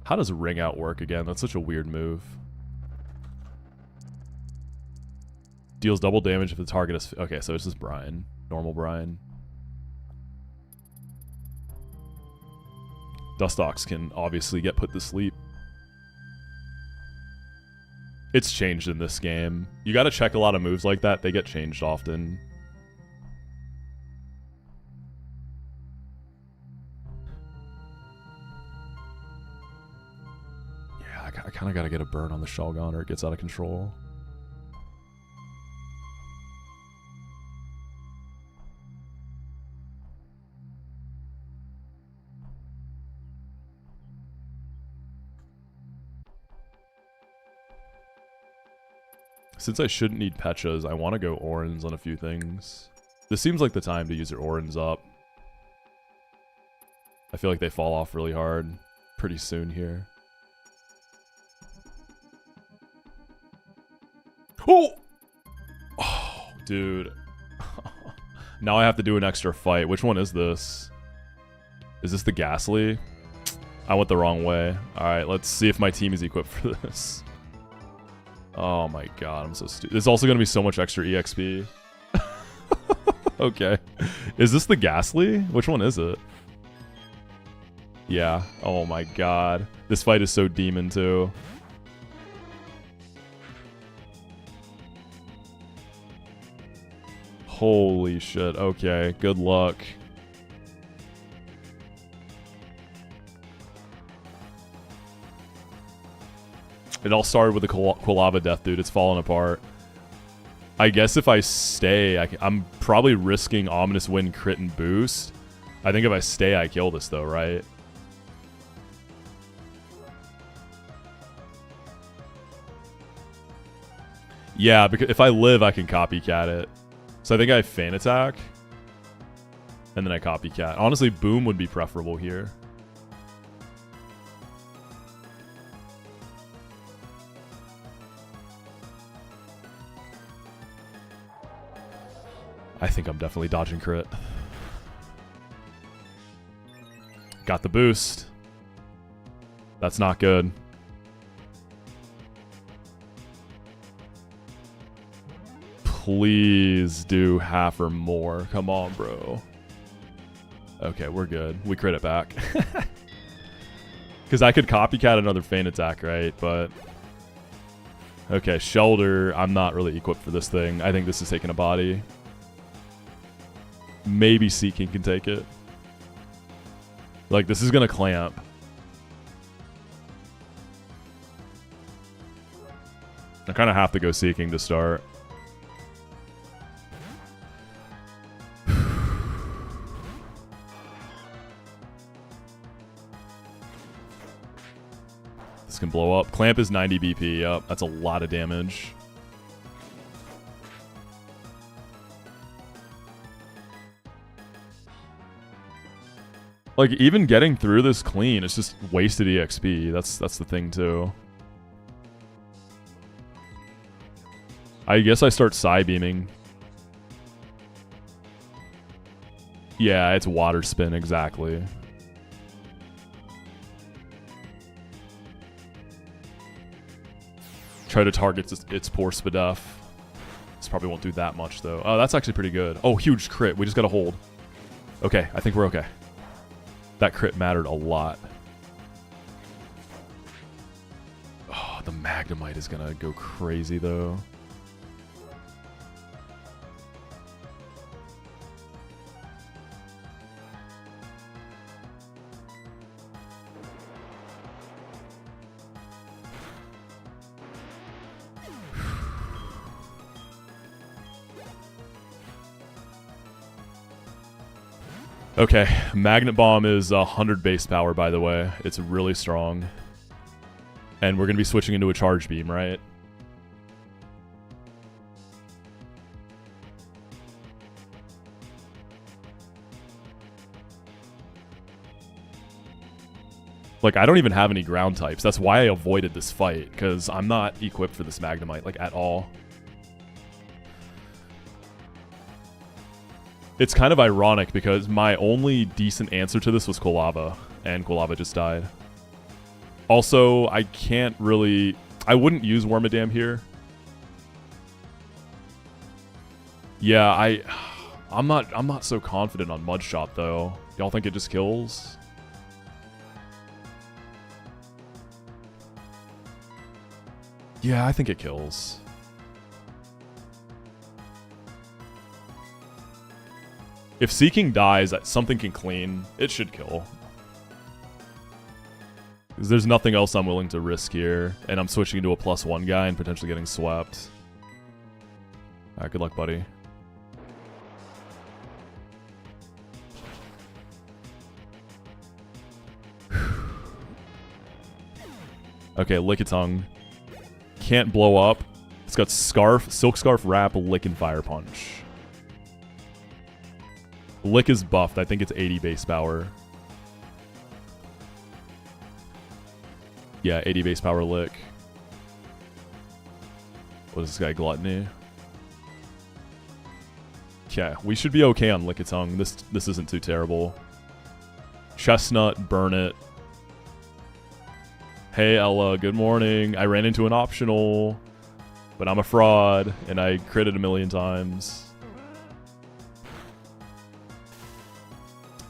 Speaker 1: How does Ring Out work again? That's such a weird move. Deals double damage if the target is... Okay, so it's just Brian. Normal Brian. Dustox can obviously get put to sleep. It's changed in this game. You gotta check a lot of moves like that. They get changed often. I kind of got to get a burn on the Shelgon or it gets out of control. Since I shouldn't need Petchas, I want to go Orans on a few things. This seems like the time to use your Orans up. I feel like they fall off really hard pretty soon here. Oh, dude. Now I have to do an extra fight. Which one is this? Is this the Ghastly? I went the wrong way. Alright, let's see if my team is equipped for this. Oh my god, I'm so stupid. There's also going to be so much extra EXP. Okay. Is this the Ghastly? Which one is it? Yeah. Oh my god. This fight is so demon too. Holy shit. Okay, good luck. It all started with the Quilava death, dude. It's falling apart. I guess if I stay, I'm probably risking Ominous Wind, crit, and boost. I think if I stay, I kill this, though, right? Yeah, because if I live, I can copycat it. So I think I feign attack. And then I copycat. Honestly, boom would be preferable here. I think I'm definitely dodging crit. Got the boost. That's not good. Please do half or more. Come on, bro. Okay, we're good. We crit it back. Because I could copycat another feint attack, right? But... okay, Shelter. I'm not really equipped for this thing. I think this is taking a body. Maybe Seeking can take it. Like, this is going to clamp. I kind of have to go Seeking to start. This can blow up. Clamp is 90 BP. Yep, that's a lot of damage. Like, even getting through this clean, it's just wasted EXP. That's the thing, too. I guess I start Psybeaming. Yeah, it's Water Spin, exactly. Try to target its poor Spadef. This probably won't do that much, though. Oh, that's actually pretty good. Oh, huge crit. We just gotta hold. Okay, I think we're okay. That crit mattered a lot. Oh, the Magnemite is gonna go crazy, though. Okay, Magnet Bomb is 100 base power, by the way. It's really strong. And we're going to be switching into a Charge Beam, right? Like, I don't even have any ground types. That's why I avoided this fight, because I'm not equipped for this Magnemite, like, at all. It's kind of ironic because my only decent answer to this was Quilava, and Quilava just died. Also, I can't really... I wouldn't use Wormadam here. Yeah, I'm not so confident on Mudshot, though. Y'all think it just kills? Yeah, I think it kills. If Seeking dies, something can clean. It should kill. Because there's nothing else I'm willing to risk here. And I'm switching into a +1 guy and potentially getting swept. Alright, good luck, buddy. Okay, Lickitung. Can't blow up. It's got Scarf, Silk Scarf, Wrap, Lick, and Fire Punch. Lick is buffed. I think it's 80 base power. Yeah, 80 base power Lick. What is this guy, Gluttony? Okay, we should be okay on Lickitung. This isn't too terrible. Chestnut, burn it. Hey Ella, good morning. I ran into an optional, but I'm a fraud, and I critted a million times.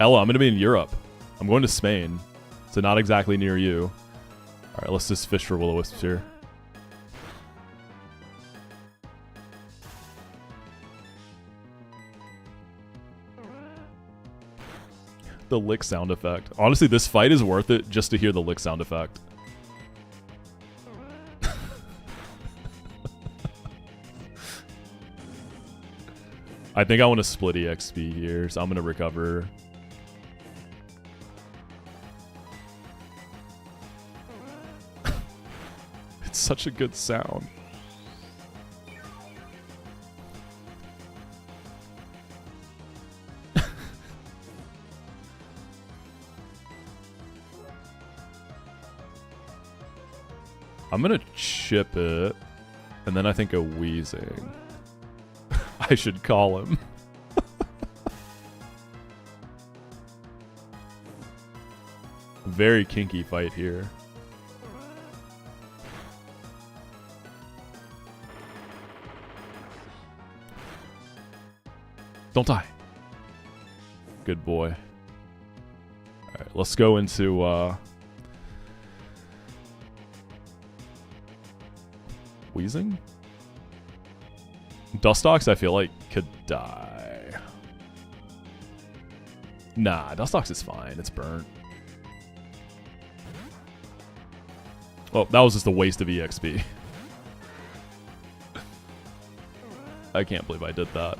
Speaker 1: Ella, I'm going to be in Europe. I'm going to Spain, so not exactly near you. Alright, let's just fish for Will-O-Wisps here. The lick sound effect. Honestly, this fight is worth it just to hear the lick sound effect. I think I want to split EXP here, so I'm going to recover. It's such a good sound. I'm gonna chip it, and then I think a wheezing. I should call him. Very kinky fight here. Don't die. Good boy. Alright, let's go into wheezing? Dustox, I feel like, could die. Nah, Dustox is fine. It's burnt. Oh, that was just a waste of EXP. I can't believe I did that.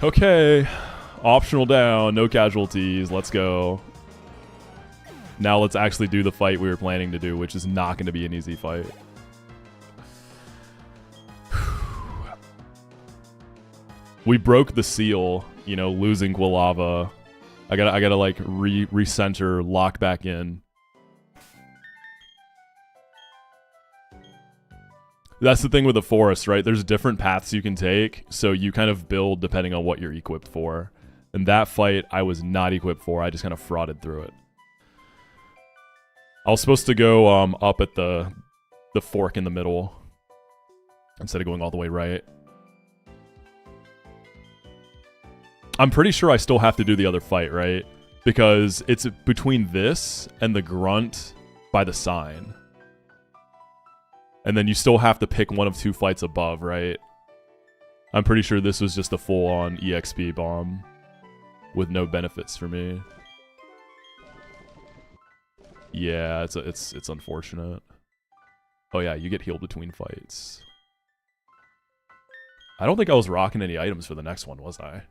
Speaker 1: Okay. Optional down, no casualties. Let's go. Now let's actually do the fight we were planning to do, which is not going to be an easy fight. We broke the seal, you know, losing Quilava. I gotta like recenter, lock back in. That's the thing with the forest, right? There's different paths you can take, so you kind of build depending on what you're equipped for. And that fight, I was not equipped for. I just kind of frauded through it. I was supposed to go up at the fork in the middle instead of going all the way right. I'm pretty sure I still have to do the other fight, right? Because it's between this and the grunt by the sign. And then you still have to pick one of two fights above, right? I'm pretty sure this was just a full-on EXP bomb with no benefits for me. Yeah, it's unfortunate. Oh yeah, you get healed between fights. I don't think I was rocking any items for the next one, was I?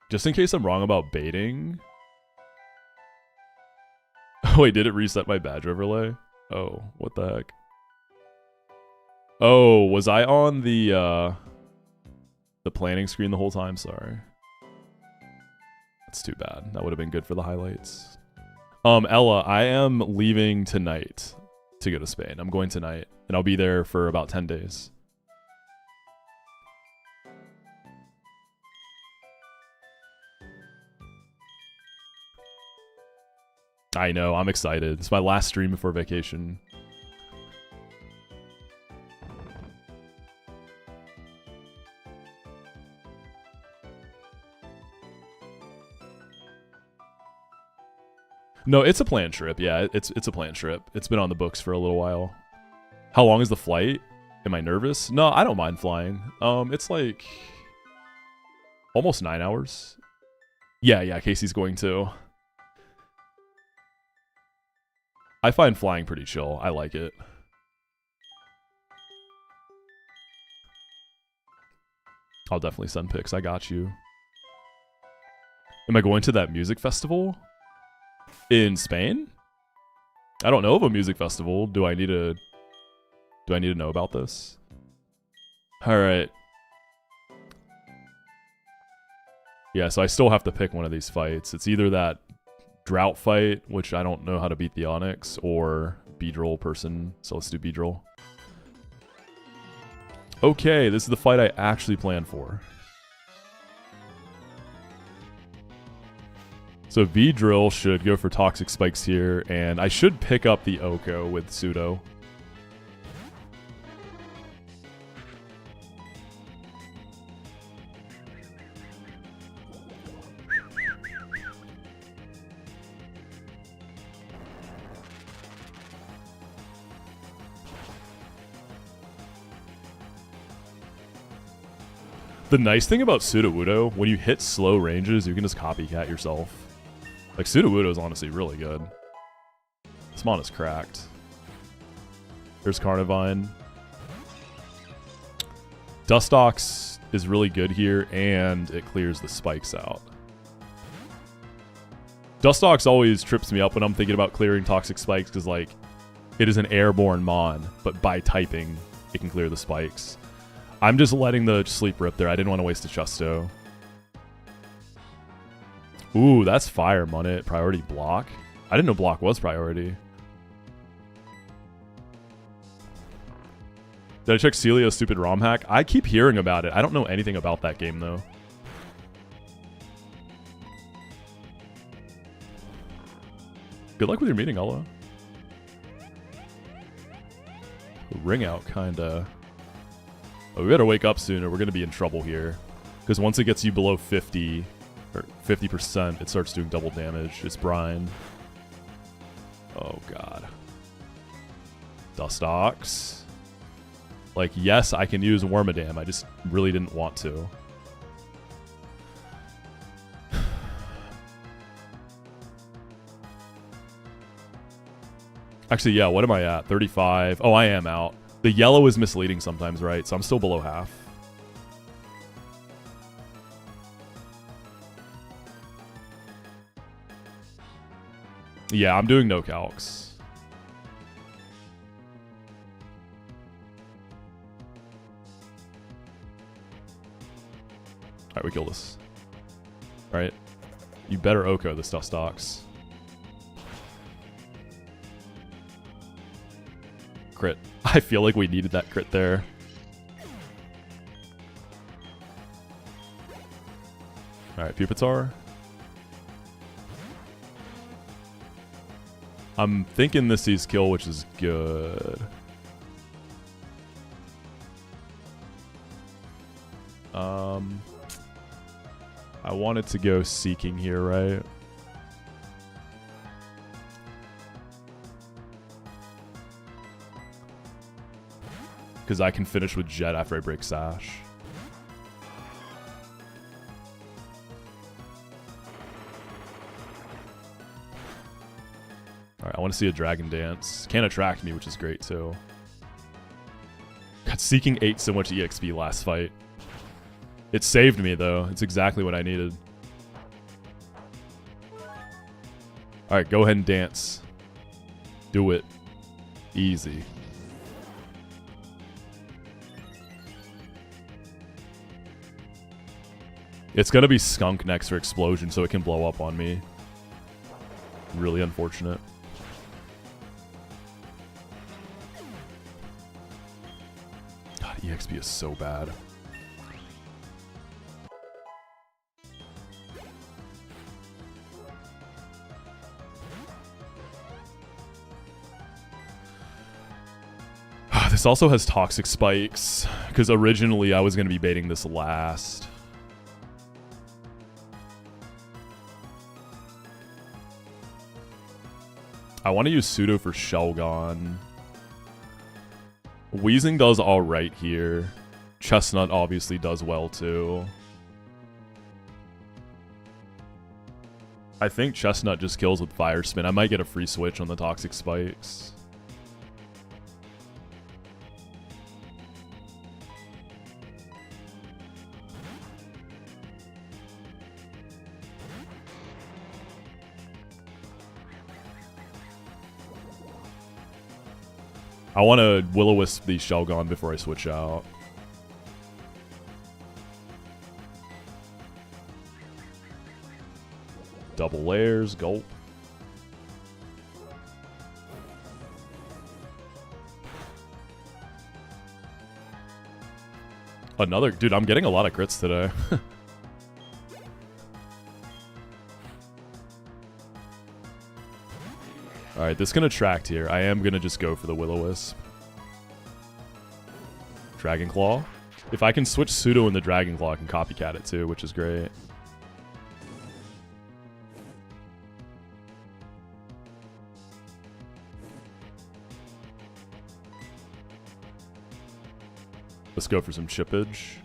Speaker 1: Just in case I'm wrong about baiting. Oh wait, did it reset my badge overlay? Oh, what the heck? Oh, was I on the planning screen the whole time? Sorry. That's too bad. That would have been good for the highlights. Ella, I am leaving tonight to go to Spain. I'm going tonight, and I'll be there for about 10 days. I know, I'm excited. It's my last stream before vacation. No, it's a planned trip. Yeah, it's a planned trip. It's been on the books for a little while. How long is the flight? Am I nervous? No, I don't mind flying. It's like almost 9 hours. Yeah, Casey's going too. I find flying pretty chill. I like it. I'll definitely send pics. I got you. Am I going to that music festival in Spain? I don't know of a music festival. Do I need to know about this? All right. Yeah, so I still have to pick one of these fights. It's either that drought fight, which I don't know how to beat the Onyx, or Beedrill person, so let's do Beedrill. Okay, this is the fight I actually planned for. So Beedrill should go for Toxic Spikes here, and I should pick up the Oko with Pseudo. The nice thing about Sudowoodo, when you hit slow ranges, you can just copycat yourself. Like, Sudowoodo is honestly really good. This mon is cracked. There's Carnivine. Dustox is really good here, and it clears the spikes out. Dustox always trips me up when I'm thinking about clearing toxic spikes, because, like, it is an airborne mon, but by typing, it can clear the spikes. I'm just letting the sleep rip there. I didn't want to waste a Chesto. Ooh, that's fire, Munnet. Priority block. I didn't know block was priority. Did I check Celio's stupid ROM hack? I keep hearing about it. I don't know anything about that game, though. Good luck with your meeting, Ella. Ring out, kinda. Oh, we better wake up soon or we're gonna be in trouble here. Because once it gets you below 50, or 50%, it starts doing double damage. It's brine. Oh, God. Dustox. Like, yes, I can use Wormadam. I just really didn't want to. Actually, yeah, what am I at? 35. Oh, I am out. The yellow is misleading sometimes, right? So I'm still below half. Yeah, I'm doing no calcs. Alright, we kill this. Alright. You better Oko this Dustox. Crit. I feel like we needed that crit there. Alright, Pupitar. I'm thinking this sees kill, which is good. I wanted to go Seeking here, right? Because I can finish with Jet after I break Sash. Alright, I want to see a Dragon Dance. Can't attract me, which is great too. God, Seeking ate so much EXP last fight. It saved me though. It's exactly what I needed. Alright, go ahead and dance. Do it. Easy. It's gonna be Skunk next for Explosion so it can blow up on me. Really unfortunate. God, EXP is so bad. This also has Toxic Spikes, because originally I was going to be baiting this last. I want to use Pseudo for Shelgon. Weezing does alright here. Chestnut obviously does well too. I think Chestnut just kills with Fire Spin. I might get a free switch on the Toxic Spikes. I want to Will-O-Wisp the Shelgon before I switch out. Double layers, gulp. Another, dude, I'm getting a lot of crits today. Alright, this can attract here. I am going to just go for the Will-O-Wisp. Dragon Claw. If I can switch Pseudo in the Dragon Claw, I can copycat it too, which is great. Let's go for some chippage.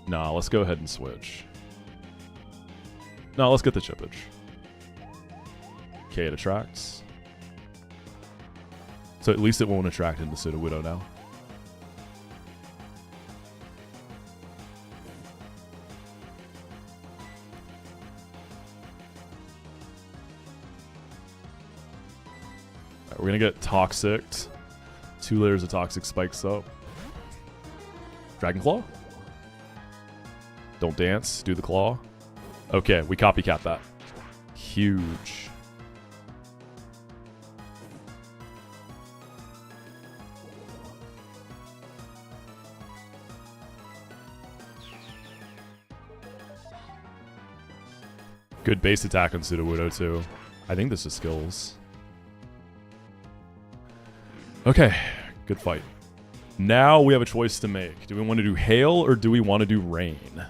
Speaker 1: Nah, let's go ahead and switch. No, let's get the chippage. Okay, it attracts. So at least it won't attract into Pseudo-Widow now. We're gonna get Toxic. 2 layers of Toxic Spikes up. Dragon Claw? Don't dance, do the claw. Okay, we copycat that. Huge. Good base attack on Sudowoodo too. I think this is skills. Okay, good fight. Now we have a choice to make. Do we want to do hail or do we want to do rain?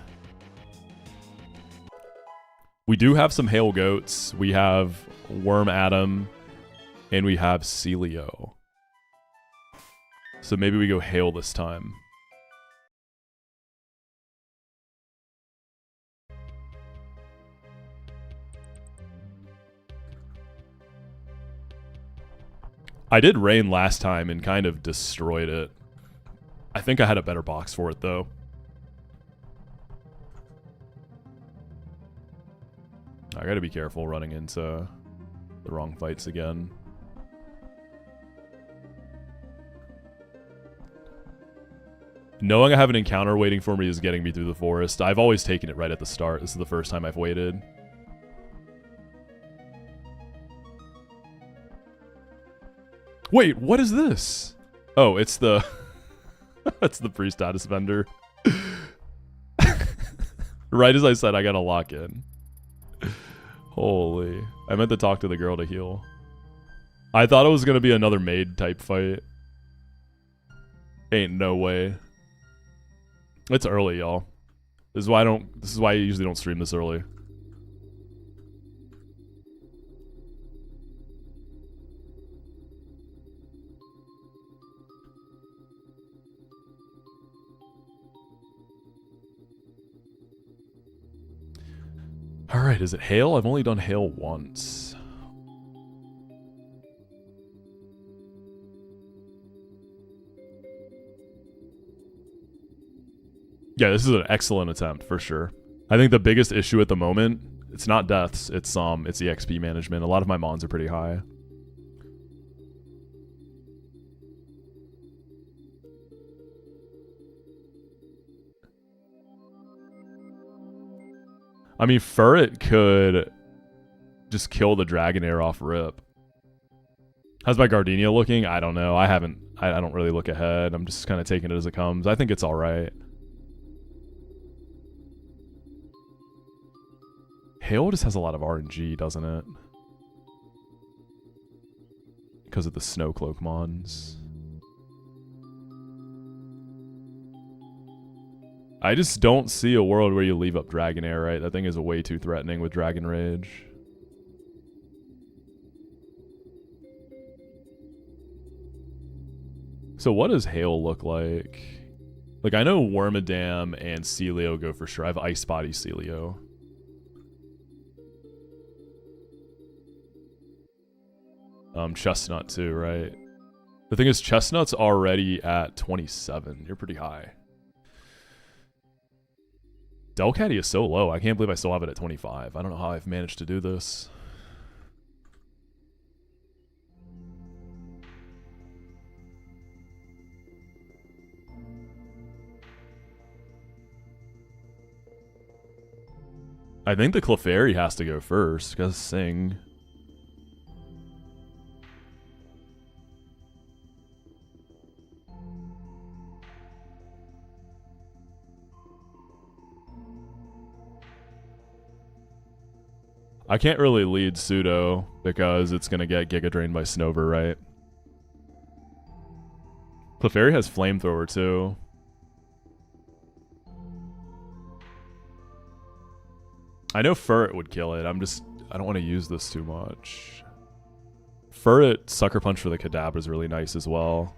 Speaker 1: We do have some hail goats. We have Worm Adam and we have Celio. So maybe we go hail this time. I did rain last time and kind of destroyed it. I think I had a better box for it though. I gotta be careful running into the wrong fights again. Knowing I have an encounter waiting for me is getting me through the forest. I've always taken it right at the start. This is the first time I've waited. Wait, what is this? Oh, it's the... That's the pre-status vendor. Right as I said, I gotta lock in. Holy. I meant to talk to the girl to heal. I thought it was gonna be another maid type fight. Ain't no way. It's early, y'all. This is why I usually don't stream this early. Alright, is it hail? I've only done hail once. Yeah, this is an excellent attempt for sure. I think the biggest issue at the moment, it's not deaths, it's EXP management. A lot of my mons are pretty high. I mean, Furret could just kill the Dragonair off rip. How's my Gardenia looking? I don't know. I don't really look ahead. I'm just kind of taking it as it comes. I think it's alright. Hail just has a lot of RNG, doesn't it? Because of the Snowcloak mons. I just don't see a world where you leave up Dragonair, right? That thing is way too threatening with Dragon Rage. So what does Hail look like? Like, I know Wormadam and Celio go for sure. I have Ice Body Celio. Chestnut too, right? The thing is, Chestnut's already at 27. You're pretty high. Delcatty is so low. I can't believe I still have it at 25. I don't know how I've managed to do this. I think the Clefairy has to go first, because Sing. I can't really lead Pseudo because it's going to get Giga Drained by Snover, right? Clefairy has Flamethrower too. I know Furret would kill it. I don't want to use this too much. Furret Sucker Punch for the Kadabra is really nice as well.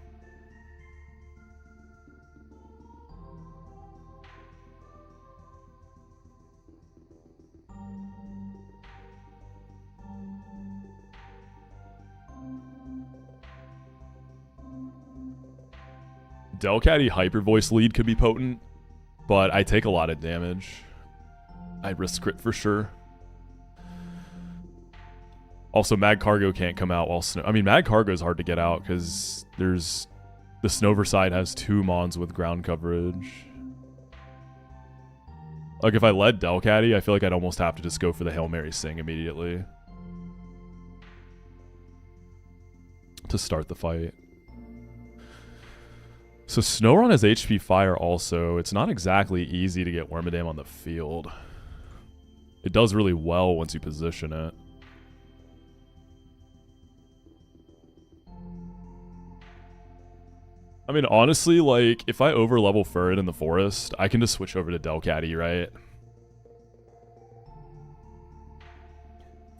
Speaker 1: Delcatty Hyper Voice lead could be potent, but I take a lot of damage. I risk crit for sure. Also, Mag Cargo can't come out while Mad Cargo is hard to get out because there's The Snover side has 2 Mons with ground coverage. Like, if I led Delcatty, I feel like I'd almost have to just go for the Hail Mary Sing immediately to start the fight. So Snorunt has HP Fire also. It's not exactly easy to get Wormadam on the field. It does really well once you position it. I mean, honestly, like, if I overlevel Furret in the forest, I can just switch over to Delcatty, right?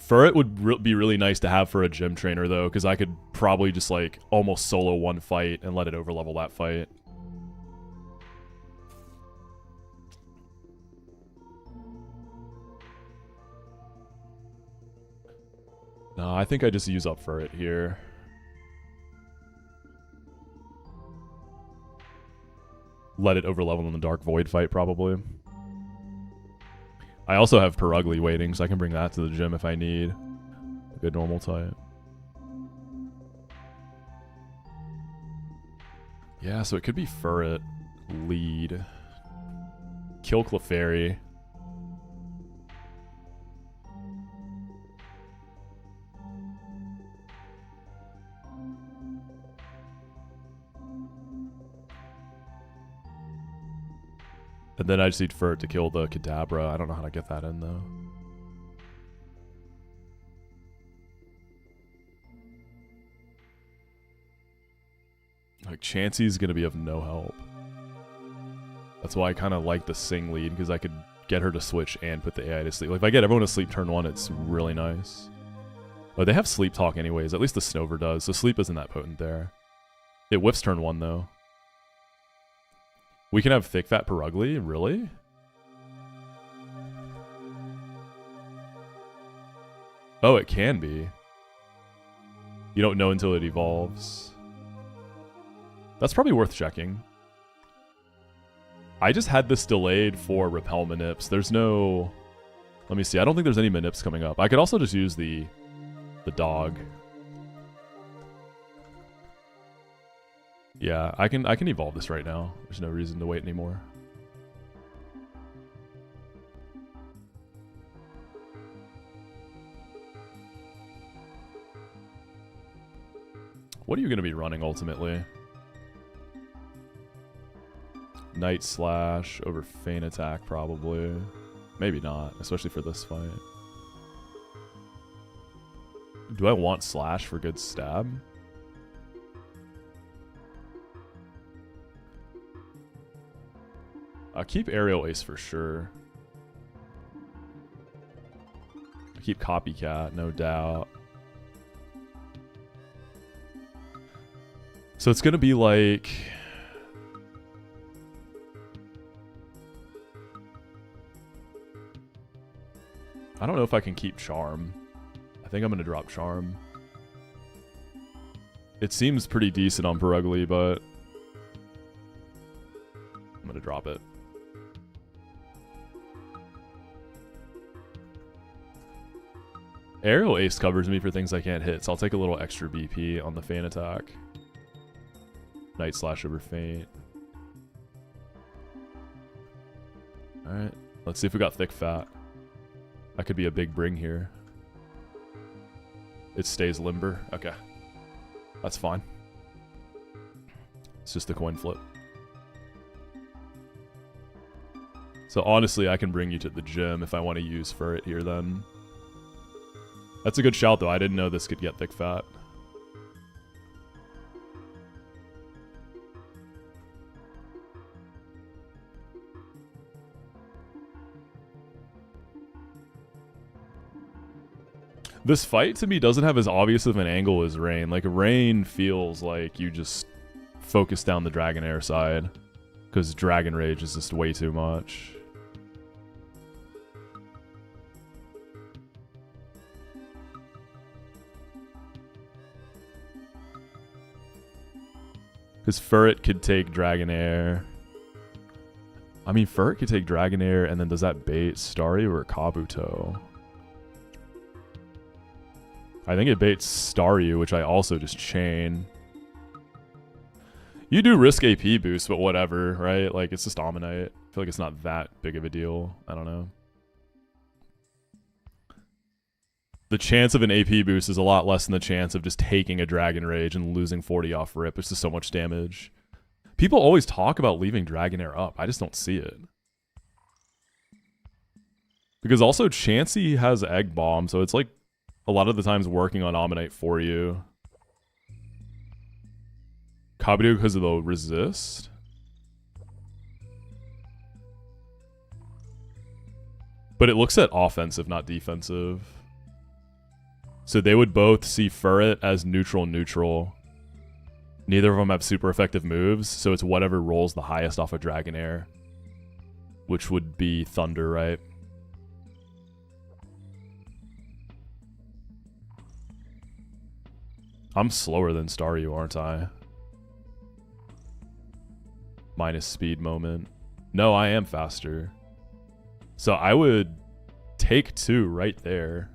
Speaker 1: Furret would be really nice to have for a gym trainer, though, because I could probably just, like, almost solo one fight and let it overlevel that fight. No, I think I just use up Furret here. Let it overlevel in the Dark Void fight, probably. I also have Perugly waiting, so I can bring that to the gym if I need a good normal type. Yeah, so it could be Furret, lead, kill Clefairy. And then I just need Furret to kill the Kadabra. I don't know how to get that in, though. Like, Chansey's going to be of no help. That's why I kind of like the Sing lead, because I could get her to switch and put the AI to sleep. Like, if I get everyone to sleep turn 1, it's really nice. Oh, they have Sleep Talk anyways. At least the Snover does, so Sleep isn't that potent there. It whiffs turn 1, though. We can have Thick Fat Perugly? Really? Oh, it can be. You don't know until it evolves. That's probably worth checking. I just had this delayed for Repel Manips. There's no... Let me see. I don't think there's any Manips coming up. I could also just use the dog. Yeah, I can evolve this right now. There's no reason to wait anymore. What are you going to be running ultimately? Night Slash over Feint Attack probably. Maybe not, especially for this fight. Do I want Slash for good stab? I'll keep Aerial Ace for sure. I'll keep Copycat, no doubt. So it's going to be like... I don't know if I can keep Charm. I think I'm going to drop Charm. It seems pretty decent on Perugly, but... I'm going to drop it. Aerial Ace covers me for things I can't hit, so I'll take a little extra BP on the Feint Attack. Night Slash over Feint. Alright, let's see if we got Thick Fat. That could be a big bring here. It stays limber. Okay. That's fine. It's just a coin flip. So honestly, I can bring you to the gym if I want to use Furret here then. That's a good shout, though. I didn't know this could get Thick Fat. This fight, to me, doesn't have as obvious of an angle as Rain. Like, Rain feels like you just focus down the Dragonair side. Because Dragon Rage is just way too much. Because Furret could take Dragonair. I mean, Furret could take Dragonair, and then does that bait Staryu or Kabuto? I think it baits Staryu, which I also just chain. You do risk AP boost, but whatever, right? Like, it's just Omanyte. I feel like it's not that big of a deal. I don't know. The chance of an AP boost is a lot less than the chance of just taking a Dragon Rage and losing 40 off rip. It's just so much damage. People always talk about leaving Dragonair up. I just don't see it. Because also Chansey has Egg Bomb, so it's like a lot of the times working on Omanyte for you. Kabuto because of the resist. But it looks at offensive, not defensive. So they would both see Furret as neutral. Neither of them have super effective moves, so it's whatever rolls the highest off of Dragonair. Which would be Thunder, right? I'm slower than Staryu, aren't I? Minus speed moment. No, I am faster. So I would take 2 right there.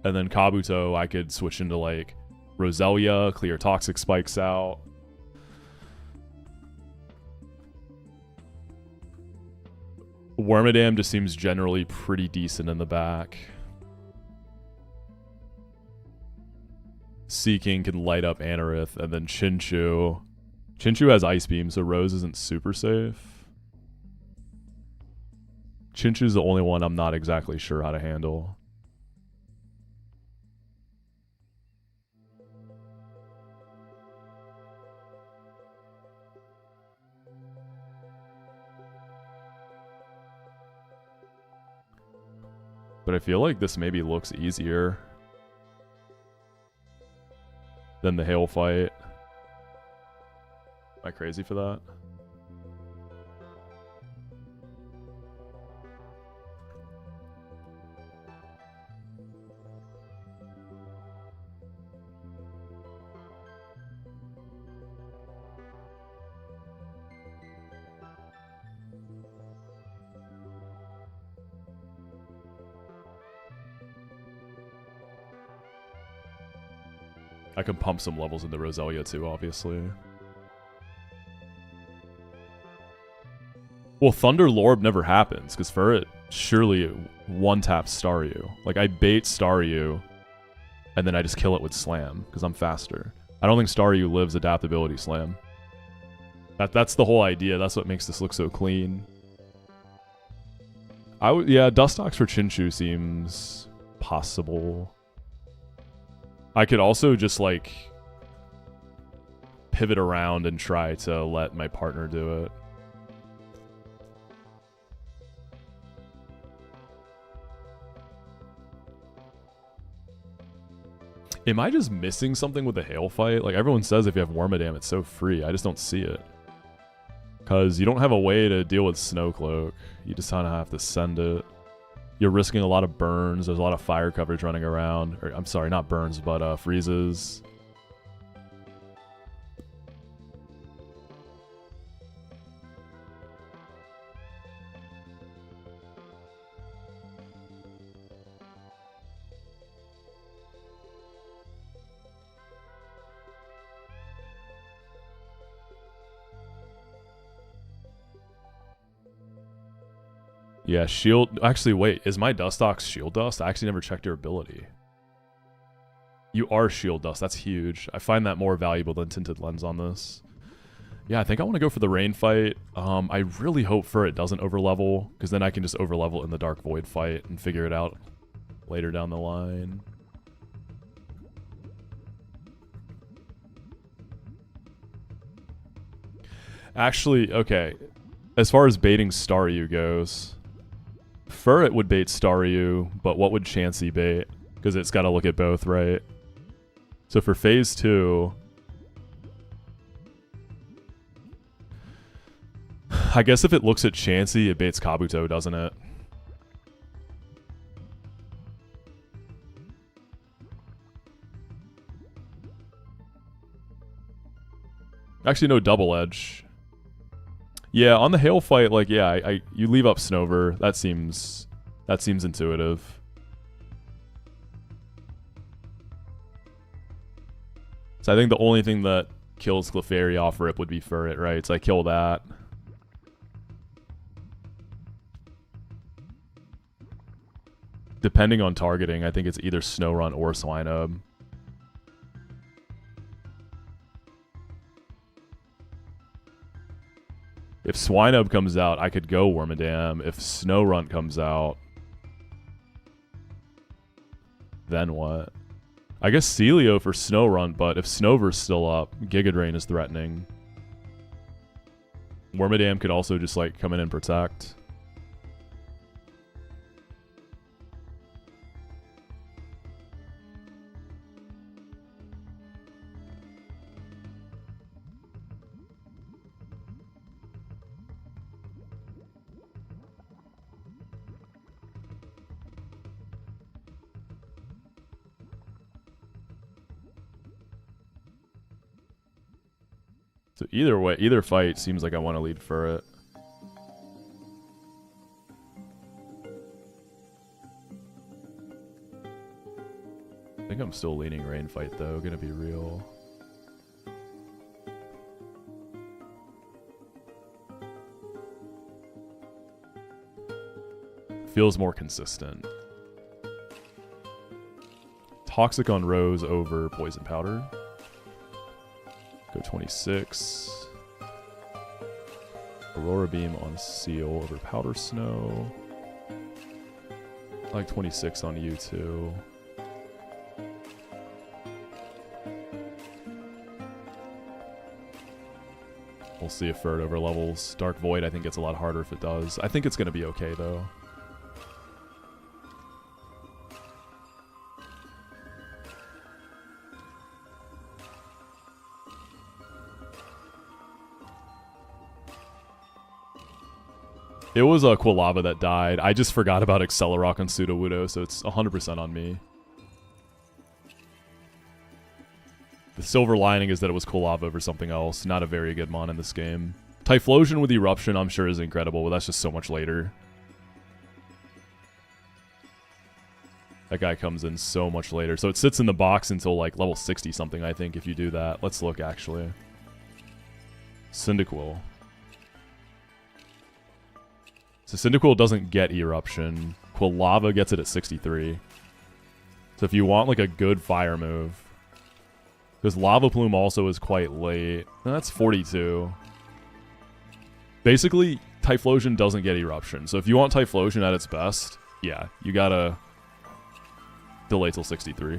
Speaker 1: And then Kabuto, I could switch into like Roselia, clear Toxic Spikes out. Wormadam just seems generally pretty decent in the back. Seeking can light up Anorith, and then Chinchu. Chinchu has Ice Beam, so Rose isn't super safe. Chinchu's the only one I'm not exactly sure how to handle. But I feel like this maybe looks easier than the Hail fight. Am I crazy for that? I can pump some levels into Roselia too, obviously. Well, Thunder Lorb never happens, because Furret surely one-taps Staryu. Like, I bait Staryu, and then I just kill it with Slam, because I'm faster. I don't think Staryu lives Adaptability Slam. That's the whole idea. That's what makes this look so clean. Yeah, Dustox for Chinchu seems possible. I could also just, like, pivot around and try to let my partner do it. Am I just missing something with the Hail fight? Like, everyone says if you have Wormadam, it's so free. I just don't see it. Because you don't have a way to deal with Snowcloak. You just kind of have to send it. You're risking a lot of burns. There's a lot of fire coverage running around. Or, I'm sorry, not burns, but freezes. Yeah, shield. Actually, wait. Is my Dustox shield dust? I actually never checked your ability. You are shield dust. That's huge. I find that more valuable than tinted lens on this. Yeah, I think I want to go for the rain fight. I really hope it doesn't overlevel, because then I can just overlevel in the Dark Void fight and figure it out later down the line. Actually, okay. As far as baiting Staryu goes, Furret would bait Staryu, but what would Chansey bait? Because it's got to look at both, right? So for phase 2, I guess if it looks at Chansey, it baits Kabuto, doesn't it? Actually, no, Double Edge. Yeah, on the Hail fight, like, yeah, you leave up Snover. That seems intuitive. So I think the only thing that kills Clefairy off rip would be for it, right? So I kill that. Depending on targeting, I think it's either Snorunt or Swinub. If Swinub comes out, I could go Wormadam. If Snorunt comes out, then what? I guess Celio for Snorunt, but if Snover's still up, Giga Drain is threatening. Wormadam could also just like come in and protect. So either way, either fight seems like I want to lead for it. I think I'm still leaning Rain fight though, gonna be real. Feels more consistent. Toxic on Rose over Poison Powder. Go 26. Aurora Beam on Seal over Powder Snow. I like 26 on you too. We'll see if Ferd over levels. Dark Void I think gets a lot harder if it does. I think it's going to be okay though. It was a Quilava that died. I just forgot about Accelerock on Sudowoodo, so it's 100% on me. The silver lining is that it was Quilava over something else. Not a very good mon in this game. Typhlosion with Eruption I'm sure is incredible, but that's just so much later. That guy comes in so much later. So it sits in the box until like level 60 something, I think, if you do that. Let's look, actually. Cyndaquil. So Cyndaquil doesn't get Eruption. Quilava gets it at 63. So if you want like a good fire move. Because Lava Plume also is quite late. That's 42. Basically, Typhlosion doesn't get Eruption. So if you want Typhlosion at its best, yeah, you gotta delay till 63.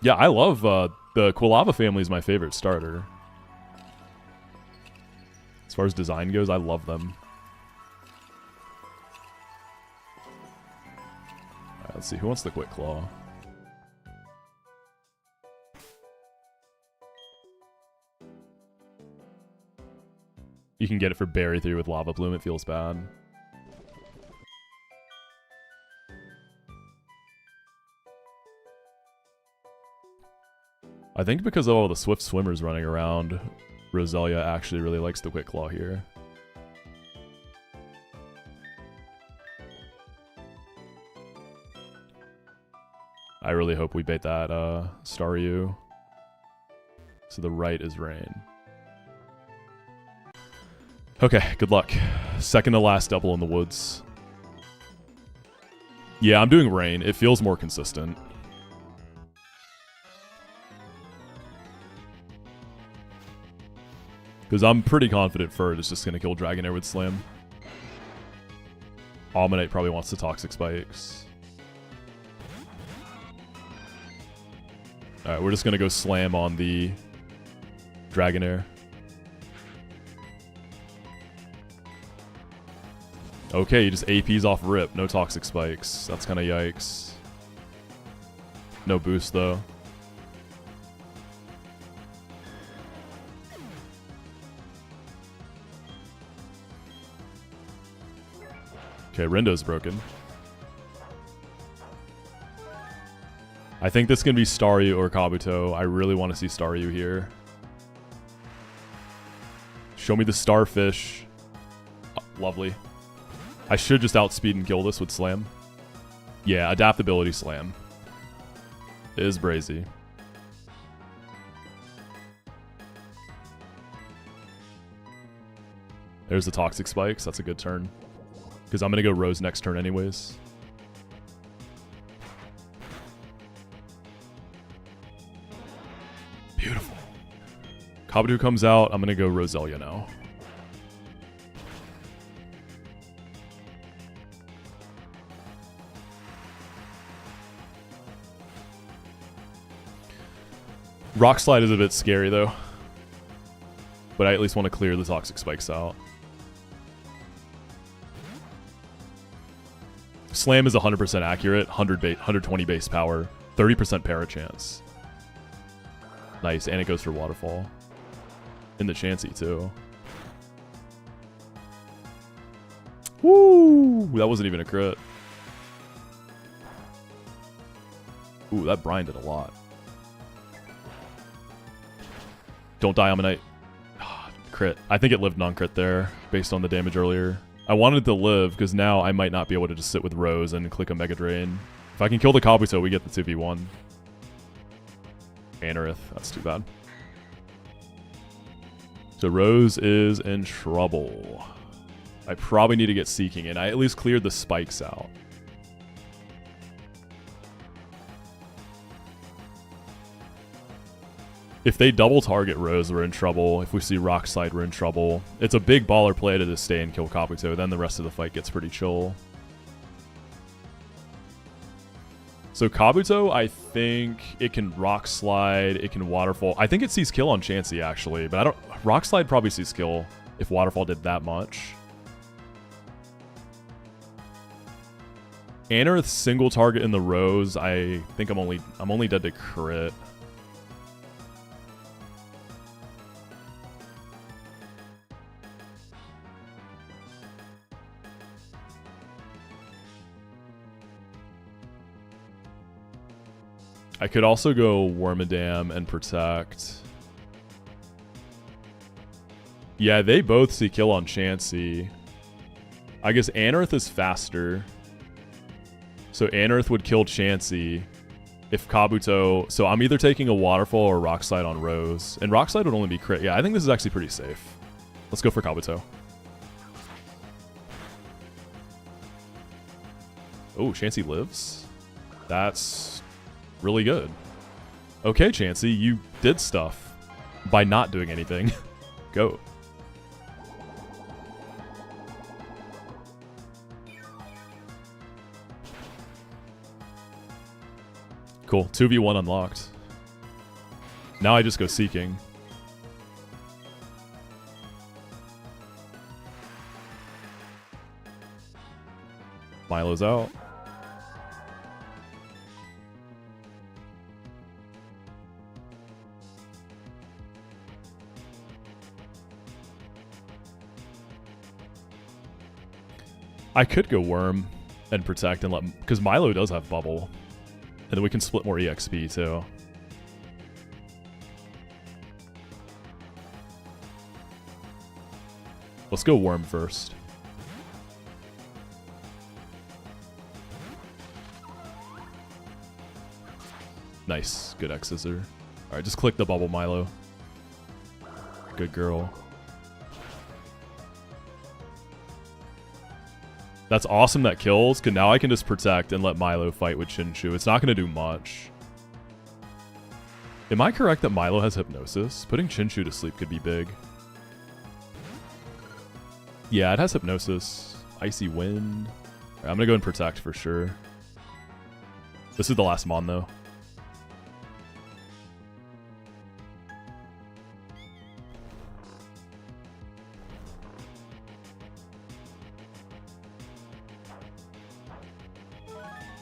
Speaker 1: Yeah, I love the Quilava family is my favorite starter. As far as design goes, I love them. Alright, let's see. Who wants the Quick Claw? You can get it for Berry 3 with Lava Plume. It feels bad. I think because of all the Swift Swimmers running around, Roselia actually really likes the Quick Claw here. I really hope we bait that Staryu. So the right is Rain. Okay, good luck. Second to last double in the woods. Yeah, I'm doing Rain. It feels more consistent. Because I'm pretty confident Ferd is just going to kill Dragonair with Slam. Almanite probably wants the Toxic Spikes. Alright, we're just going to go Slam on the Dragonair. Okay, he just APs off rip. No Toxic Spikes. That's kind of yikes. No boost, though. Okay, Rindo's broken. I think this can be Staryu or Kabuto. I really want to see Staryu here. Show me the Starfish. Oh, lovely. I should just outspeed and kill this with Slam. Yeah, adaptability Slam. is Brazy. There's the Toxic Spikes. That's a good turn. Because I'm going to go Rose next turn anyways. Beautiful. Kabuto comes out. I'm going to go Roselia now. Rock Slide is a bit scary though. But I at least want to clear the Toxic Spikes out. Slam is 100% accurate, 120 base power, 30% para chance. Nice, and it goes for Waterfall. In the Chansey too. Woo! That wasn't even a crit. Ooh, that Brine did a lot. Don't die, Ammonite. Crit. I think it lived non-crit there, based on the damage earlier. I wanted to live, because now I might not be able to just sit with Rose and click a Mega Drain. If I can kill the Kabuto, we get the 2v1. Anorith. That's too bad. So Rose is in trouble. I probably need to get Seeking in. I at least cleared the spikes out. If they double target Rose, we're in trouble. If we see Rock Slide, we're in trouble. It's a big baller play to just stay and kill Kabuto. Then the rest of the fight gets pretty chill. So Kabuto, I think it can Rock Slide, it can Waterfall. I think it sees kill on Chansey, actually. But I don't... Rock Slide probably sees kill if Waterfall did that much. Anorith single target in the Rose. I think I'm only dead to crit. I could also go Wormadam and Protect. Yeah, they both see kill on Chansey. I guess Anorith is faster. So Anorith would kill Chansey if Kabuto... So I'm either taking a Waterfall or Rock Slide on Rose. And Rock Slide would only be crit. Yeah, I think this is actually pretty safe. Let's go for Kabuto. Oh, Chansey lives? That's... really good. Okay, Chansey, you did stuff by not doing anything. Go. Cool. 2v1 unlocked. Now I just go Seeking. Milo's out. I could go Worm and Protect and let... Because Milo does have Bubble. And then we can split more EXP too. Let's go Worm first. Nice. Good X-Scissor. Alright, just click the Bubble, Milo. Good girl. That's awesome that kills, because now I can just Protect and let Milo fight with Chinchu. It's not going to do much. Am I correct that Milo has Hypnosis? Putting Chinchu to sleep could be big. Yeah, it has Hypnosis. Icy Wind. Right, I'm going to go and Protect for sure. This is the last Mon, though.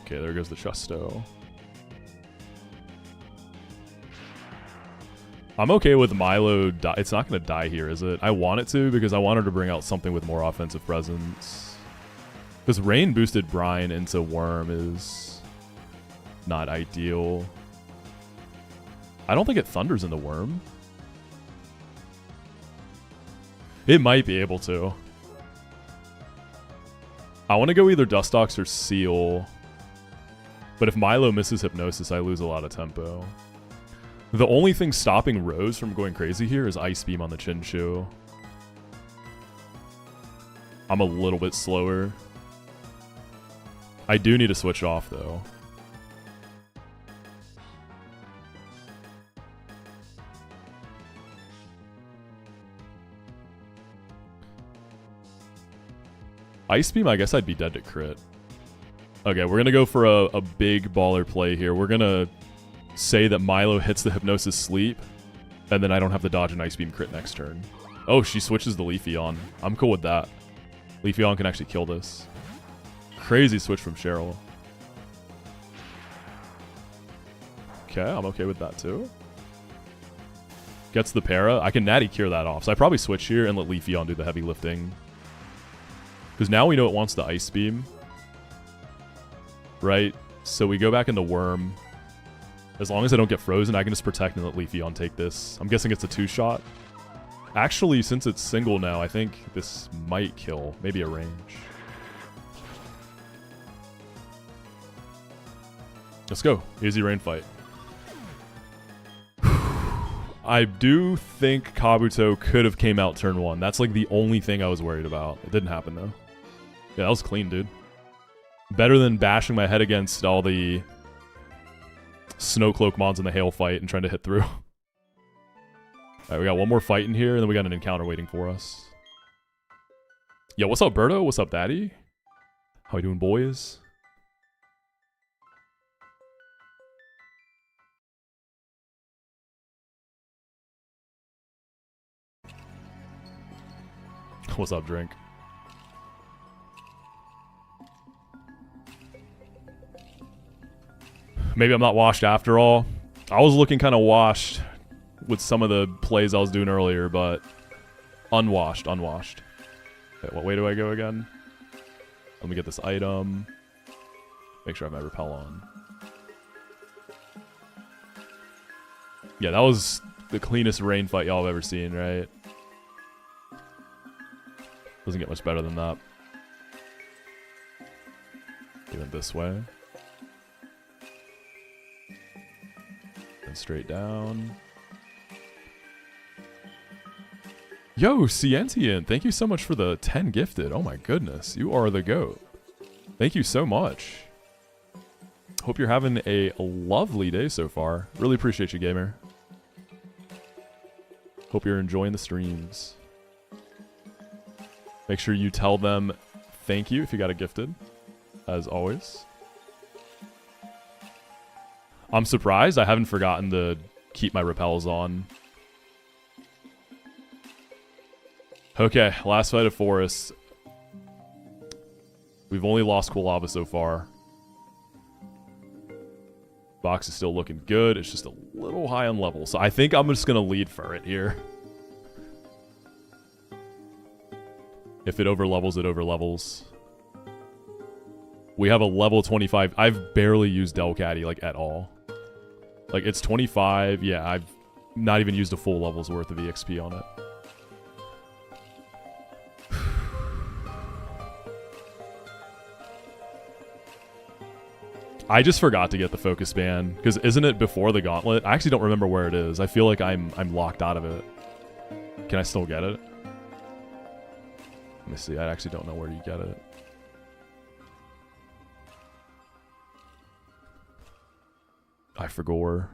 Speaker 1: Okay, there goes the Chesto. I'm okay with Milo. It's not going to die here, is it? I want it to because I wanted to bring out something with more offensive presence. Because Rain boosted Brine into Worm is not ideal. I don't think it Thunders into Worm. It might be able to. I want to go either Dustox or Seal. But if Milo misses Hypnosis, I lose a lot of tempo. The only thing stopping Rose from going crazy here is Ice Beam on the Chinchu. I'm a little bit slower. I do need to switch off, though. Ice Beam, I guess I'd be dead to crit. Okay, we're gonna go for a big baller play here. We're gonna say that Milo hits the Hypnosis Sleep, and then I don't have to dodge an Ice Beam crit next turn. Oh, she switches the Leafeon. I'm cool with that. Leafeon can actually kill this. Crazy switch from Cheryl. Okay, I'm okay with that too. Gets the para. I can Natty Cure that off, so I probably switch here and let Leafeon do the heavy lifting. Because now we know it wants the Ice Beam. Right? So we go back into Worm. As long as I don't get frozen, I can just protect and let Leafeon take this. I'm guessing it's a 2-shot. Actually, since it's single now, I think this might kill. Maybe a range. Let's go. Easy rain fight. I do think Kabuto could have came out turn 1. That's like the only thing I was worried about. It didn't happen though. Yeah, that was clean, dude. Better than bashing my head against all the Snowcloak mons in the hail fight and trying to hit through. Alright, we got one more fight in here, and then we got an encounter waiting for us. Yo, what's up, Berto? What's up, Daddy? How you doing, boys? What's up, Drink? Maybe I'm not washed after all. I was looking kind of washed with some of the plays I was doing earlier, but unwashed. Okay, what way do I go again? Let me get this item. Make sure I have my repel on. Yeah, that was the cleanest rain fight y'all have ever seen, right? Doesn't get much better than that. Even this way. And straight down. Yo, Cientient, thank you so much for the 10 gifted. Oh my goodness, you are the GOAT. Thank you so much. Hope you're having a lovely day so far. Really appreciate you, gamer. Hope you're enjoying the streams. Make sure you tell them thank you if you got it gifted, as always. I'm surprised I haven't forgotten to keep my repels on. Okay, last fight of Forest. We've only lost Quilava so far. Box is still looking good. It's just a little high on level. So I think I'm just going to lead Furret here. If it overlevels, it overlevels. We have a level 25. I've barely used Delcatty, like, at all. Like, it's 25. Yeah, I've not even used a full level's worth of EXP on it. I just forgot to get the focus band, because isn't it before the gauntlet? I actually don't remember where it is. I feel like I'm locked out of it. Can I still get it? Let me see. I actually don't know where you get it. I forgot.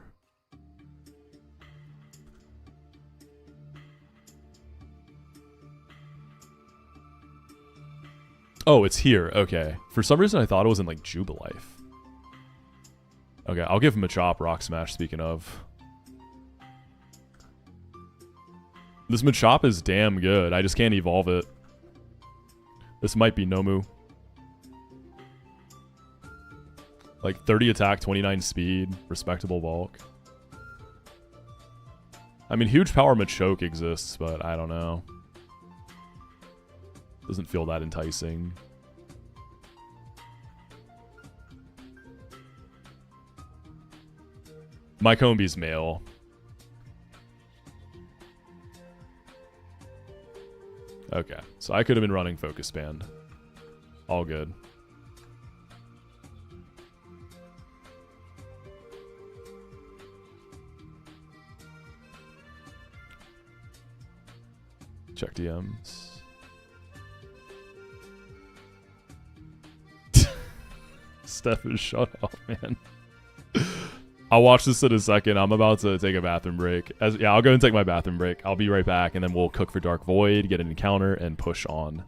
Speaker 1: Oh, it's here. Okay. For some reason, I thought it was in, like, Jubilife. Okay, I'll give him a chop, Rock Smash, speaking of. This Machop is damn good. I just can't evolve it. This might be Nomu. Like 30 attack, 29 speed, respectable bulk. I mean, huge power Machoke exists, but I don't know. Doesn't feel that enticing. My Combi's male. Okay, so I could have been running Focus Band. All good. Check DMs. Stefan, shut up, man. I'll watch this in a second. I'm about to take a bathroom break. Yeah, I'll go and take my bathroom break. I'll be right back, and then we'll cook for Dark Void, get an encounter, and push on.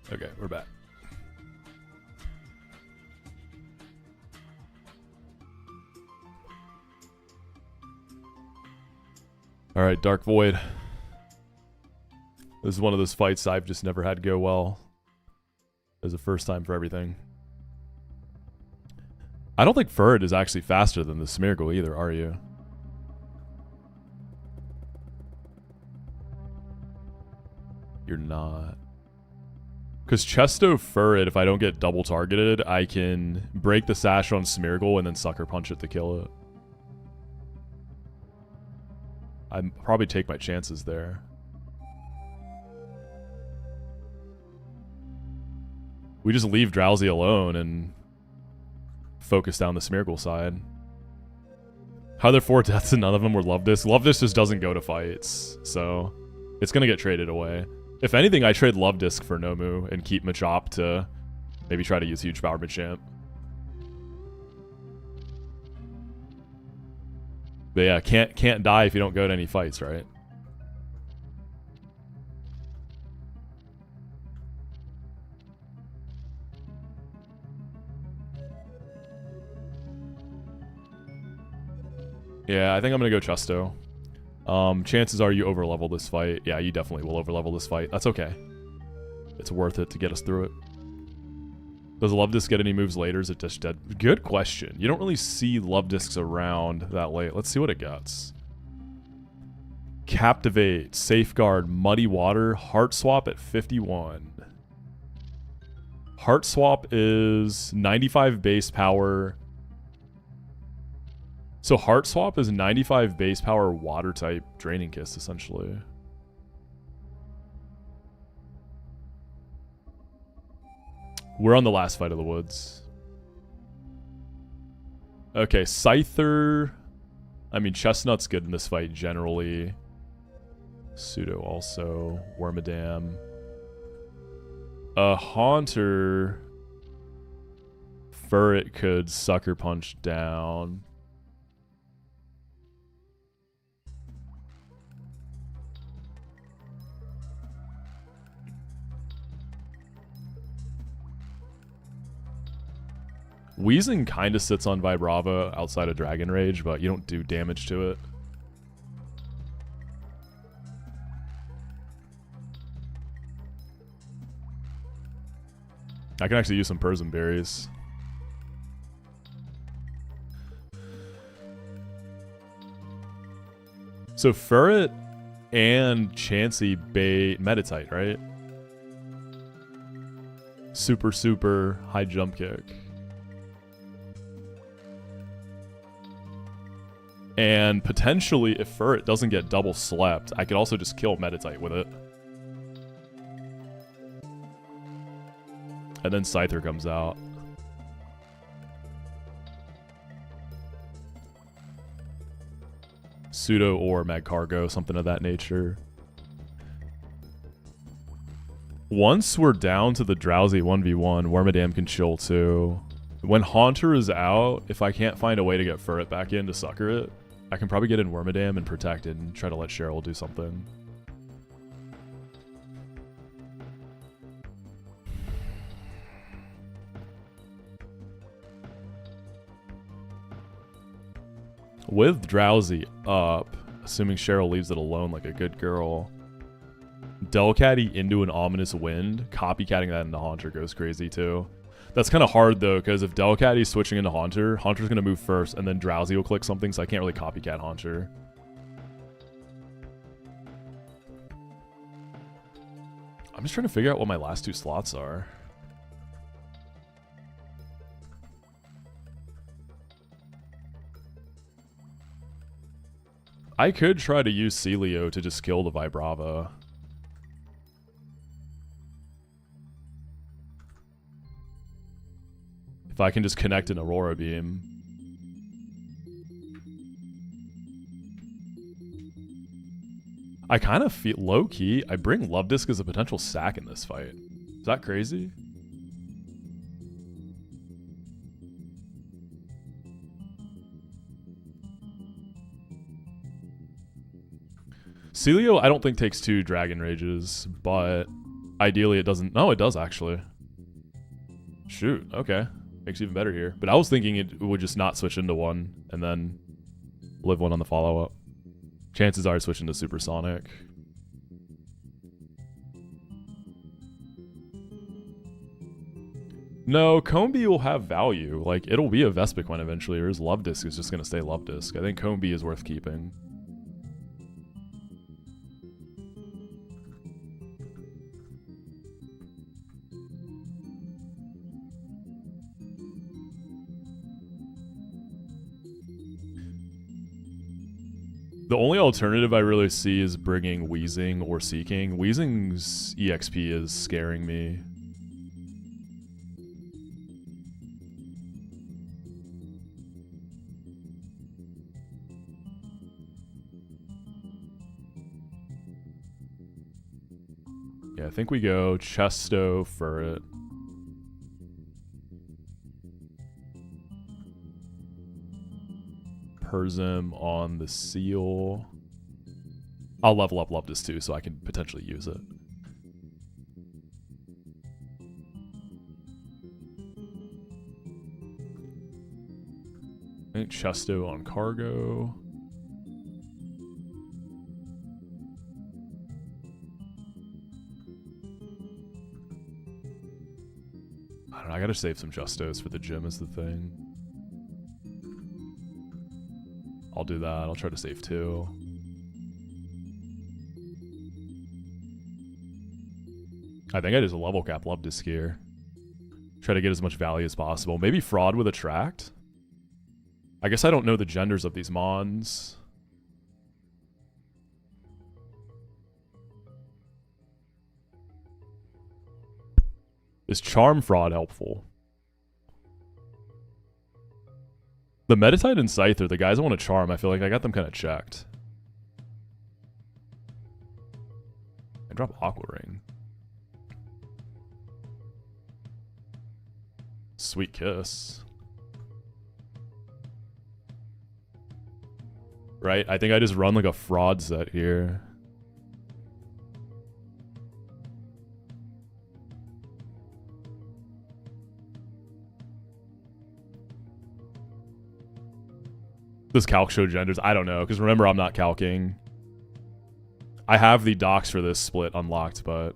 Speaker 1: Okay, we're back. All right, Dark Void. This is one of those fights I've just never had go well. It was the first time for everything. I don't think Furred is actually faster than the Smeargle either, are you? You're not. Because Chesto Furred, if I don't get double targeted, I can break the sash on Smeargle and then Sucker Punch it to kill it. I'd probably take my chances there. We just leave Drowsy alone and focus down the Smeargle side. How are there 4 deaths and none of them were Love Disc? Love Disc just doesn't go to fights, so it's going to get traded away. If anything, I trade Love Disc for Nomu and keep Machop to maybe try to use Huge Power Machamp. But yeah, can't die if you don't go to any fights, right? Yeah, I think I'm gonna go Chesto. Chances are you overlevel this fight. Yeah, you definitely will overlevel this fight. That's okay. It's worth it to get us through it. Does Love Disc get any moves later? Is it just dead? Good question. You don't really see Love Discs around that late. Let's see what it gets. Captivate, Safeguard, Muddy Water, Heart Swap at 51. Heart Swap is 95 base power. So Heart Swap is 95 base power water type Draining Kiss, essentially. We're on the last fight of the woods. Okay, Scyther. I mean, Chestnut's good in this fight generally. Pseudo also. Wormadam. Haunter. Furret could Sucker Punch down. Wheezing kind of sits on Vibrava outside of Dragon Rage, but you don't do damage to it. I can actually use some Persian Berries. So Furret and Chansey bait Meditite, right? Super high jump kick. And potentially, if Furret doesn't get double slept, I could also just kill Meditite with it. And then Scyther comes out. Pseudo or Magcargo, something of that nature. Once we're down to the Drowsy 1v1, Wormadam can chill too. When Haunter is out, if I can't find a way to get Furret back in to sucker it, I can probably get in Wormadam and protect it and try to let Cheryl do something. With Drowsy up, assuming Cheryl leaves it alone like a good girl, Delcatty into an Ominous Wind, copycatting that into Haunter goes crazy too. That's kind of hard though, because if Delcatty's switching into Haunter, Haunter's going to move first, and then Drowsy will click something, so I can't really copycat Haunter. I'm just trying to figure out what my last two slots are. I could try to use Celio to just kill the Vibrava. If I can just connect an Aurora Beam. I kind of feel low-key, I bring Love Disc as a potential sack in this fight. Is that crazy? Celio, I don't think takes 2 Dragon Rages, but ideally it doesn't. No, it does actually. Shoot, okay. Makes it even better here. But I was thinking it would just not switch into one and then live one on the follow-up. Chances are it's switching to Supersonic. No, Combi will have value. Like, it'll be a Vespiquen eventually, or his Love Disc is just going to stay Love Disc. I think Combi is worth keeping. The only alternative I really see is bringing Wheezing or Seeking. Wheezing's EXP is scaring me. Yeah, I think we go Chesto, Furret. Persim on the Seal. I'll level up Love Disc too, so I can potentially use it. I think Chesto on Cargo. I don't know, I gotta save some Chestos for the gym is the thing. I'll do that. I'll try to save 2. I think I just level cap Luvdisc here. Try to get as much value as possible. Maybe Fraud with Attract? I guess I don't know the genders of these mons. Is Charm Fraud helpful? The Metatite and Scyther, the guys I want to charm, I feel like I got them kind of checked. I drop Aqua Ring. Sweet Kiss. Right? I think I just run like a fraud set here. Does calc show genders? I don't know, because remember, I'm not calcing. I have the docs for this split unlocked, but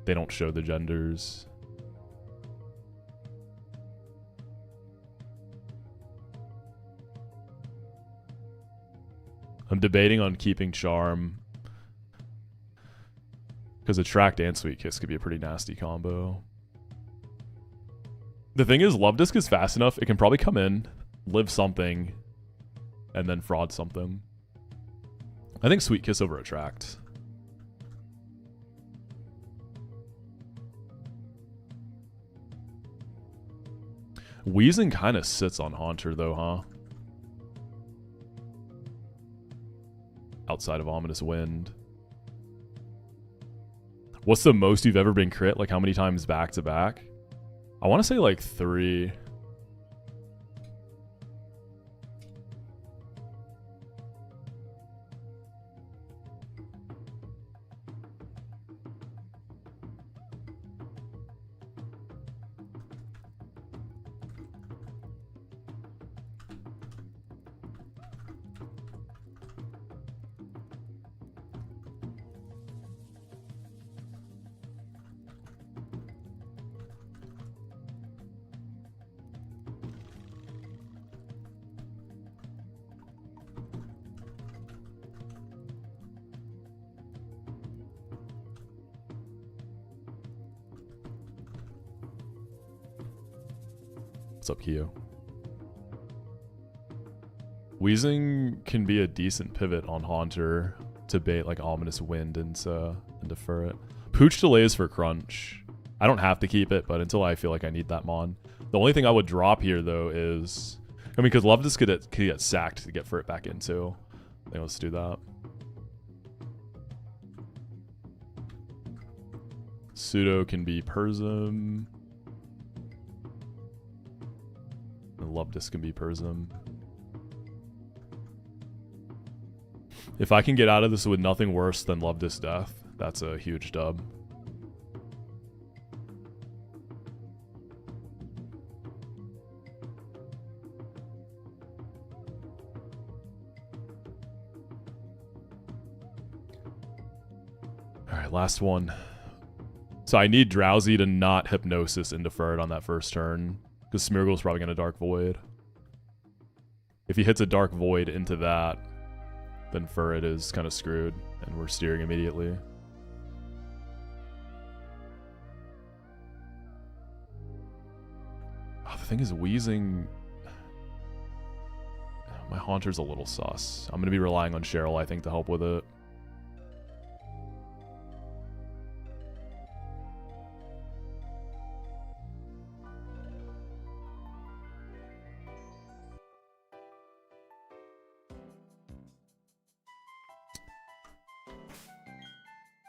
Speaker 1: they don't show the genders. I'm debating on keeping Charm, because Attract and Sweet Kiss could be a pretty nasty combo. The thing is, Luvdisc is fast enough, it can probably come in, live something, and then fraud something. I think Sweet Kiss over Attract. Wheezing kind of sits on Haunter though, huh? Outside of Ominous Wind. What's the most you've ever been crit? Like how many times back to back? I want to say like 3. What's up, Kyo? Wheezing can be a decent pivot on Haunter to bait like Ominous Wind and defer it. Pooch delays for Crunch. I don't have to keep it, but until I feel like I need that mon. The only thing I would drop here though is, I mean, because Luvdisc could get sacked to get for it back into. I think let's do that. Pseudo can be Persum. And Luvdisc can be Persum. If I can get out of this with nothing worse than Luvdisc death, that's a huge dub. Alright, last one. So I need Drowsy to not Hypnosis and defer it on that first turn, because Smeargle's probably going to Dark Void. If he hits a Dark Void into that, then Furret is kind of screwed, and we're steering immediately. Oh, the thing is, Wheezing... My Haunter's a little sus. I'm going to be relying on Cheryl, I think, to help with it.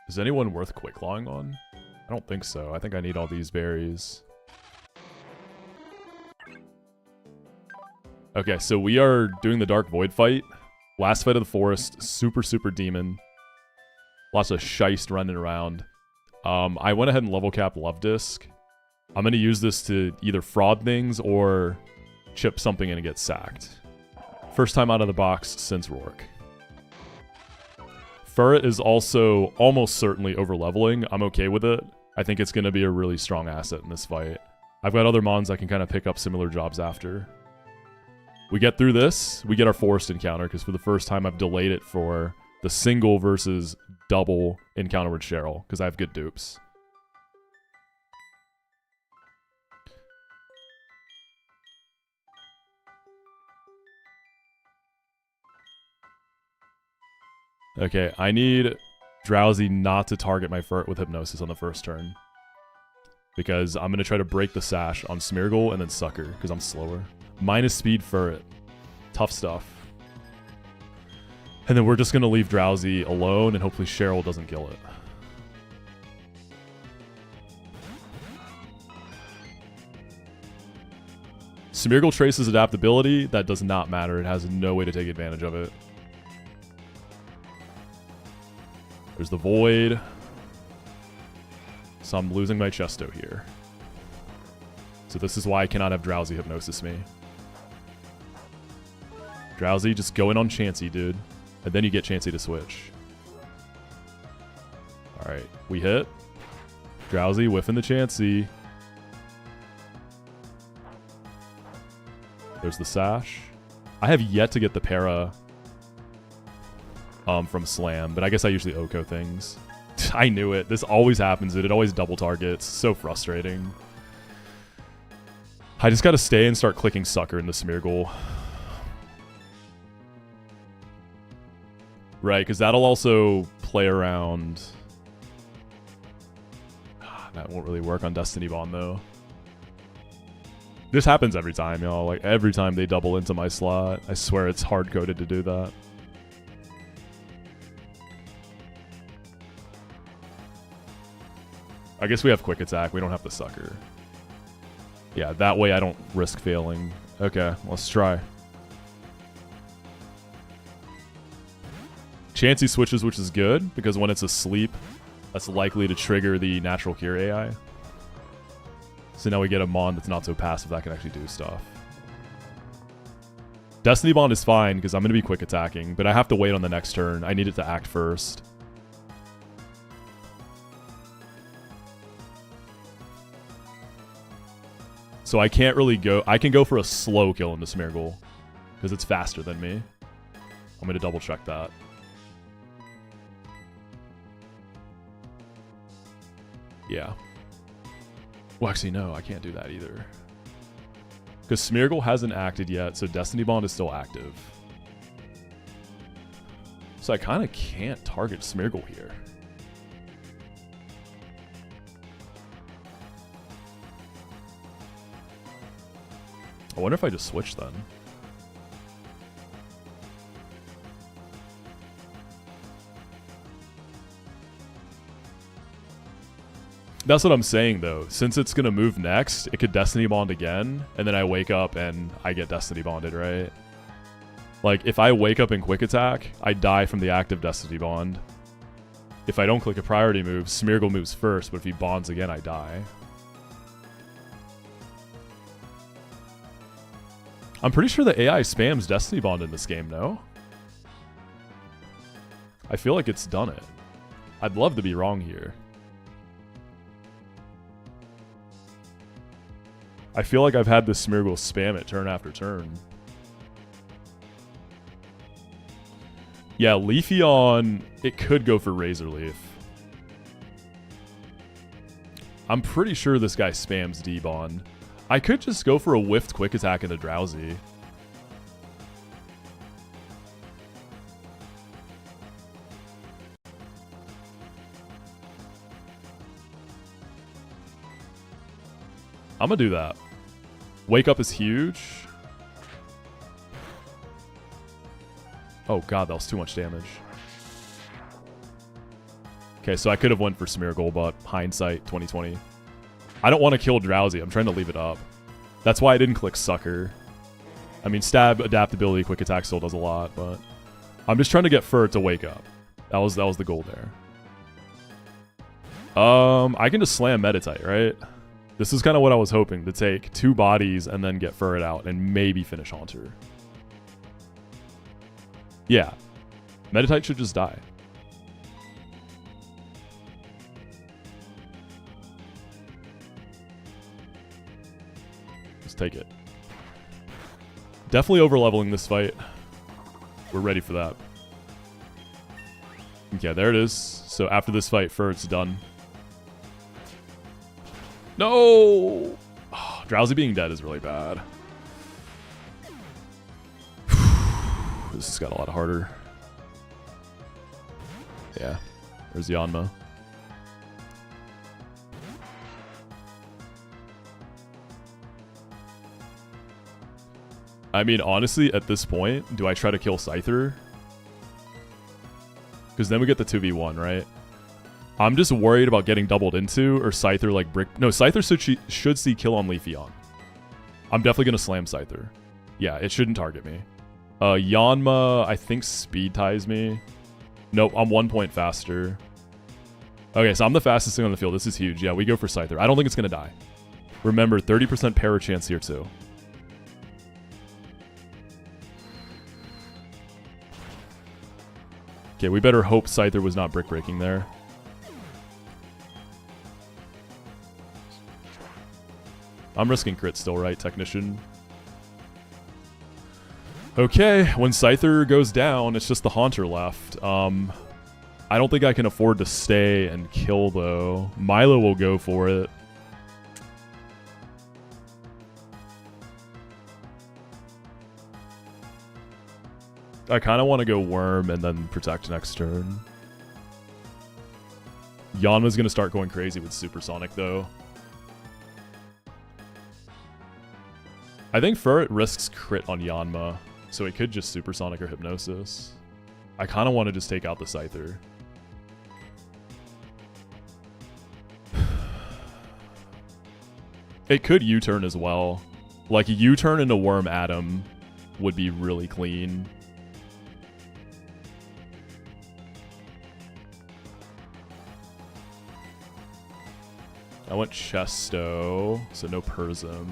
Speaker 1: Is anyone worth quicklawing on? I don't think so. I think I need all these berries. Okay, so we are doing the Dark Void fight. Last fight of the forest. Super, super demon. Lots of shiest running around. I went ahead and level capped Luvdisc. I'm going to use this to either fraud things or chip something in and get sacked. First time out of the box since Rourke. Furret is also almost certainly overleveling. I'm okay with it. I think it's going to be a really strong asset in this fight. I've got other mons I can kind of pick up similar jobs after. We get through this, we get our forest encounter, because for the first time I've delayed it for the single versus double encounter with Cheryl, because I have good dupes. Okay, I need Drowsy not to target my Furt with Hypnosis on the first turn. Because I'm going to try to break the Sash on Smeargle and then Sucker, because I'm slower. Minus speed Furret. Tough stuff. And then we're just going to leave Drowsy alone, and hopefully Cheryl doesn't kill it. Smeargle traces adaptability. That does not matter. It has no way to take advantage of it. There's the Void. So I'm losing my Chesto here. So this is why I cannot have Drowsy Hypnosis me. Drowsy, just go in on Chansey, dude. And then you get Chansey to switch. Alright, we hit. Drowsy whiffing the Chansey. There's the Sash. I have yet to get the Para from Slam, but I guess I usually Oko things. I knew it. This always happens, dude. It always double targets. So frustrating. I just gotta stay and start clicking Sucker in the Smeargle. Right, because that'll also play around. That won't really work on Destiny Bond, though. This happens every time, y'all. Like, every time they double into my slot. I swear it's hard-coded to do that. I guess we have Quick Attack. We don't have the Sucker. Yeah, that way I don't risk failing. Okay, let's try. Chansey switches, which is good, because when it's asleep, that's likely to trigger the Natural Cure AI. So now we get a Mon that's not so passive that can actually do stuff. Destiny Bond is fine, because I'm going to be quick attacking, but I have to wait on the next turn. I need it to act first. So I can't really go... I can go for a slow kill into Smeargle, because it's faster than me. I'm going to double check that. Yeah. Well, actually, no, I can't do that either. Because Smeargle hasn't acted yet, so Destiny Bond is still active. So I kind of can't target Smeargle here. I wonder if I just switch then. That's what I'm saying, though. Since it's going to move next, it could Destiny Bond again, and then I wake up and I get Destiny Bonded, right? Like, if I wake up in Quick Attack, I die from the active Destiny Bond. If I don't click a priority move, Smeargle moves first, but if he bonds again, I die. I'm pretty sure the AI spams Destiny Bond in this game, no? I feel like it's done it. I'd love to be wrong here. I feel like I've had this Smeargle spam it turn after turn. Yeah, Leafeon, it could go for Razor Leaf. I'm pretty sure this guy spams D-Bond. I could just go for a whiffed Quick Attack into Drowsy. I'm gonna do that. Wake Up is huge. Oh god, that was too much damage. Okay, so I could have went for Smeargle, but hindsight 2020. I don't want to kill Drowsy. I'm trying to leave it up. That's why I didn't click Sucker. I mean, Stab, Adaptability, Quick Attack still does a lot, but I'm just trying to get Fur to wake up. That was the goal there. I can just slam Meditite, right? This is kind of what I was hoping, to take 2 bodies and then get Furret out and maybe finish Haunter. Yeah. Meditite should just die. Just take it. Definitely over-leveling this fight. We're ready for that. Okay, there it is. So after this fight, Furret's done. No! Oh, Drowsy being dead is really bad. This has got a lot harder. Yeah. There's Yanma. I mean, honestly, at this point, do I try to kill Scyther? Because then we get the 2v1, right? I'm just worried about getting doubled into, or Scyther like brick... No, Scyther should see kill on Leafeon. I'm definitely going to slam Scyther. Yeah, it shouldn't target me. Yanma, I think speed ties me. Nope, I'm 1 point faster. Okay, so I'm the fastest thing on the field. This is huge. Yeah, we go for Scyther. I don't think it's going to die. Remember, 30% para chance here too. Okay, we better hope Scyther was not brick breaking there. I'm risking crit still, right, Technician? Okay, when Scyther goes down, it's just the Haunter left. I don't think I can afford to stay and kill, though. Milo will go for it. I kind of want to go Worm and then Protect next turn. Yanma's going to start going crazy with Supersonic, though. I think Furret risks crit on Yanma, so it could just Supersonic or Hypnosis. I kind of want to just take out the Scyther. It could U-turn as well. Like, a U-turn into Worm Atom would be really clean. I went Chesto, so no Persum.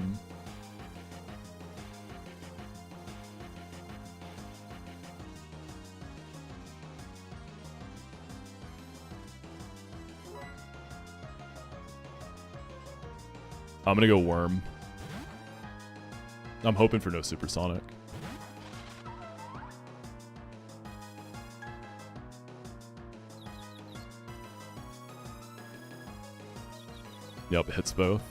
Speaker 1: I'm gonna go Worm. I'm hoping for no Supersonic. Yep, it hits both.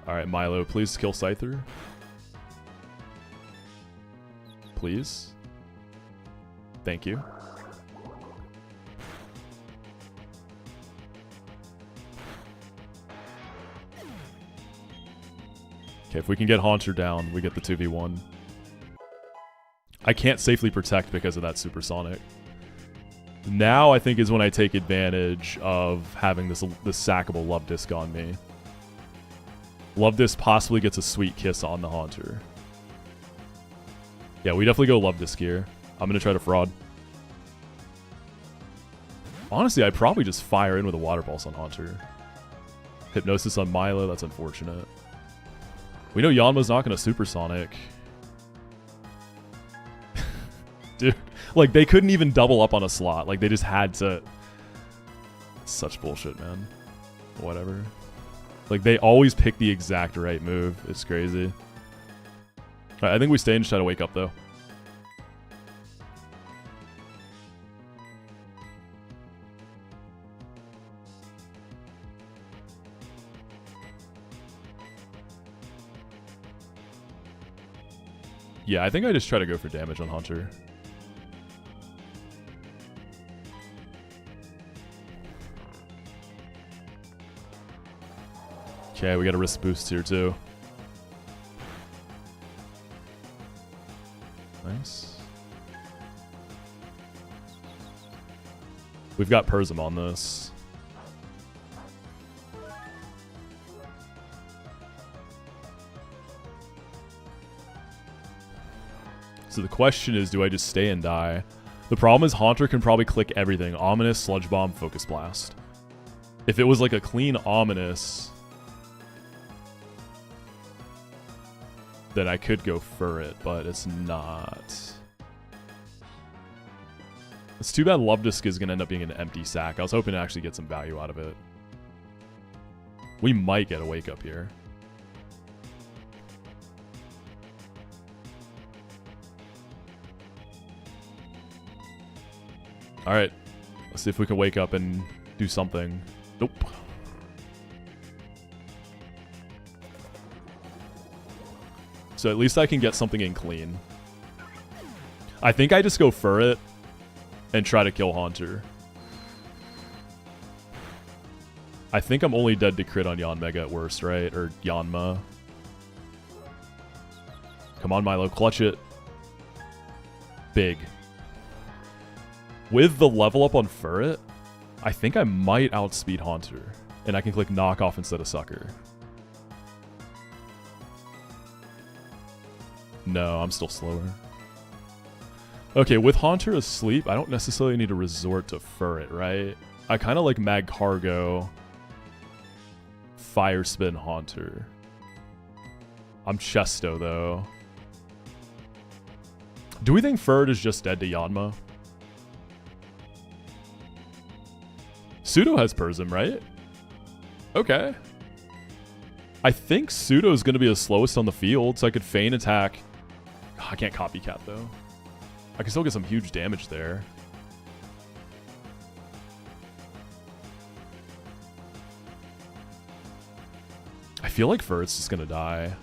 Speaker 1: Alright, Milo, please kill Scyther. Please. Thank you. Okay, if we can get Haunter down, we get the 2v1. I can't safely protect because of that Supersonic. Now I think is when I take advantage of having this sackable Love Disc on me. Love Disc possibly gets a sweet kiss on the Haunter. Yeah, we definitely go Love Disc here. I'm going to try to fraud. Honestly, I'd probably just fire in with a Water Pulse on Haunter. Hypnosis on Milo, that's unfortunate. We know Yanma's not going to Supersonic. Dude, like, they couldn't even double up on a slot. Like, they just had to... Such bullshit, man. Whatever. Like, they always pick the exact right move. It's crazy. Alright, I think we stay and try to wake up, though. Yeah, I think I just try to go for damage on Haunter. Okay, we got a risk boost here too. Nice. We've got Persum on this. So the question is, do I just stay and die? The problem is Haunter can probably click everything. Ominous, Sludge Bomb, Focus Blast. If it was like a clean Ominous, then I could go for it, but it's not. It's too bad Love Disc is going to end up being an empty sack. I was hoping to actually get some value out of it. We might get a wake up here. Alright, let's see if we can wake up and do something. Nope. So at least I can get something in clean. I think I just go for it and try to kill Haunter. I think I'm only dead to crit on Yanmega at worst, right? Or Yanma. Come on, Milo. Clutch it. Big. With the level up on Furret, I think I might outspeed Haunter. And I can click Knock Off instead of Sucker. No, I'm still slower. Okay, with Haunter asleep, I don't necessarily need to resort to Furret, right? I kind of like Mag Cargo, Fire Spin Haunter. I'm Chesto, though. Do we think Furret is just dead to Yanma? Pseudo has Persim, right? Okay. I think Pseudo's going to be the slowest on the field, so I could feign attack. I can't copycat, though. I can still get some huge damage there. I feel like Furret's just going to die.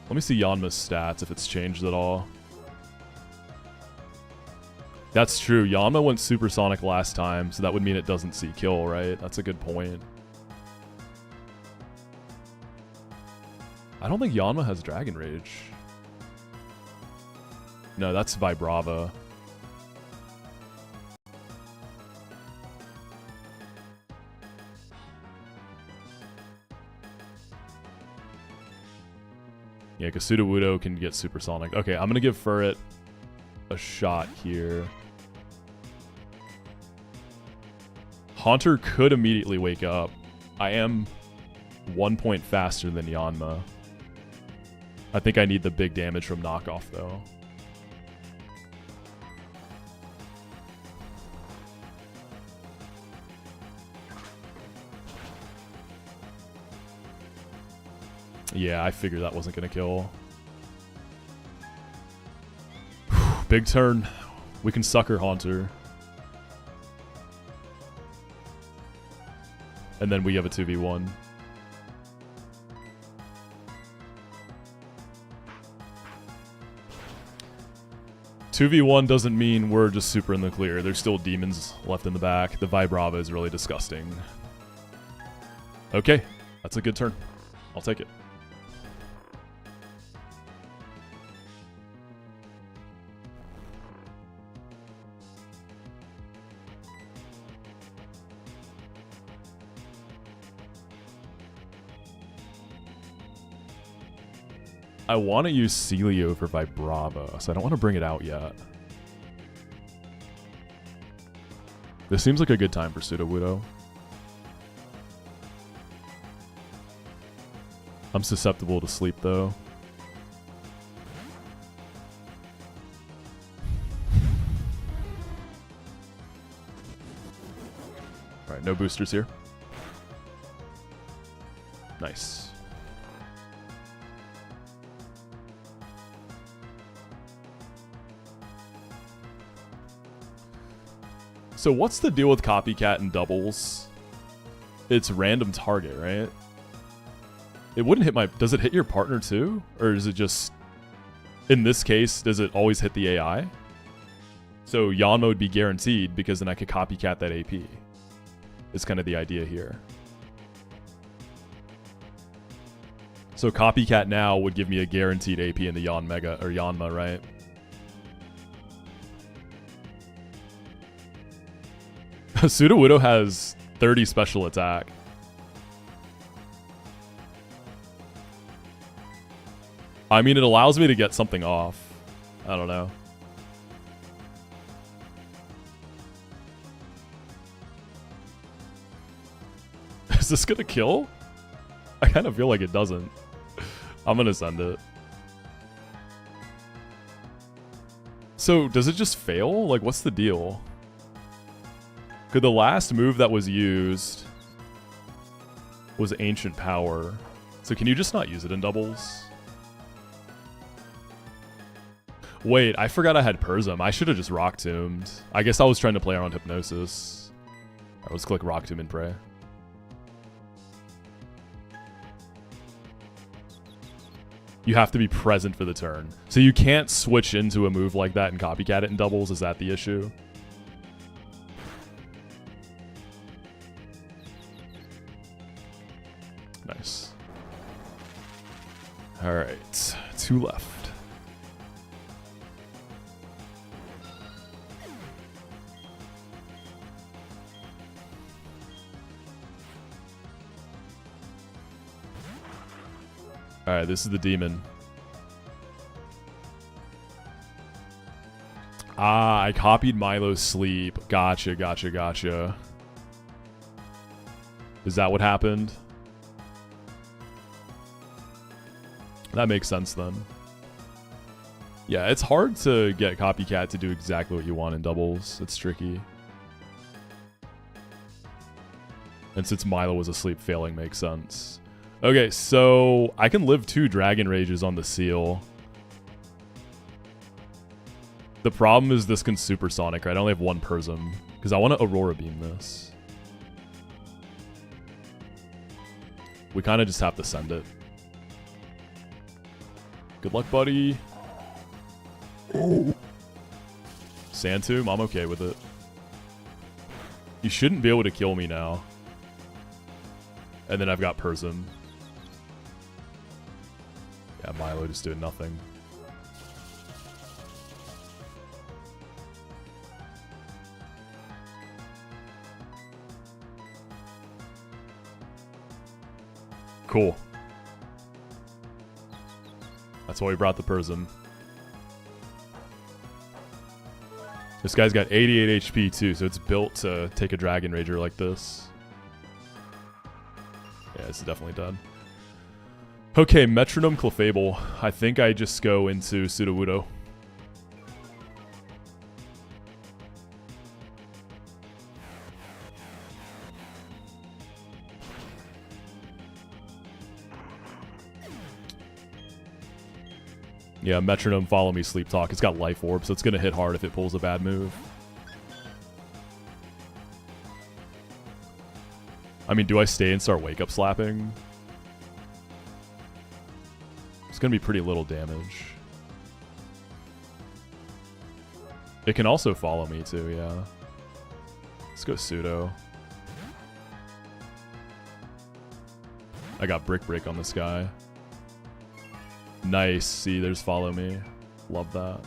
Speaker 1: Let me see Yanma's stats, if it's changed at all. That's true. Yanma went supersonic last time, so that would mean it doesn't see kill, right? That's a good point. I don't think Yanma has Dragon Rage. No, that's Vibrava. Yeah, because Sudowoodo can get supersonic. Okay, I'm going to give Furret a shot here. Haunter could immediately wake up. I am 1 point faster than Yanma. I think I need the big damage from knockoff, though. Yeah, I figured that wasn't going to kill. Big turn. We can sucker Haunter. And then we have a 2v1. "2v1 doesn't mean we're just super in the clear. There's still demons left in the back. The Vibrava is really disgusting. Okay, that's a good turn. I'll take it. I want to use Celio for Vibrava, so I don't want to bring it out yet. This seems like a good time for Sudowoodo. I'm susceptible to sleep, though. Alright, no boosters here. Nice. So what's the deal with Copycat and doubles? It's random target, right? It wouldn't hit my... Does it hit your partner too? Or is it just... In this case, does it always hit the AI? So Yanma would be guaranteed because then I could Copycat that AP. Is kind of the idea here. So Copycat now would give me a guaranteed AP in the Yanmega or Yanma, right? Sudowoodo has 30 special attack. I mean, it allows me to get something off. I don't know. Is this gonna kill? I kind of feel like it doesn't. I'm gonna send it. So, does it just fail? Like, what's the deal? Could the last move that was used was Ancient Power. So can you just not use it in doubles? Wait, I forgot I had Persim. I should have just Rock Tombed. I guess I was trying to play around Hypnosis. Alright, let's click Rock Tomb and pray. You have to be present for the turn. So you can't switch into a move like that and copycat it in doubles. Is that the issue? Nice. All right, 2 left. All right, this is the demon. Ah, I copied Milo's sleep. Gotcha, gotcha, gotcha. Is that what happened? That makes sense then. Yeah, it's hard to get Copycat to do exactly what you want in doubles. It's tricky. And since Milo was asleep, failing makes sense. Okay, so I can live 2 Dragon Rages on the seal. The problem is this can Supersonic, right? I only have 1 Prism, because I want to Aurora Beam this. We kind of just have to send it. Good luck, buddy. Oh. Sand Tomb, I'm okay with it. You shouldn't be able to kill me now. And then I've got Prism. Yeah, Milo just doing nothing. Cool. That's why we brought the Prism. This guy's got 88 HP too, so it's built to take a Dragon Rager like this. Yeah, this is definitely done. Okay, Metronome Clefable. I think I just go into Sudowoodo. Yeah, Metronome, Follow Me, Sleep Talk. It's got Life Orb, so it's going to hit hard if it pulls a bad move. I mean, do I stay and start Wake Up Slapping? It's going to be pretty little damage. It can also follow me too, yeah. Let's go Pseudo. I got Brick Break on this guy. Nice. See, there's Follow Me. Love that.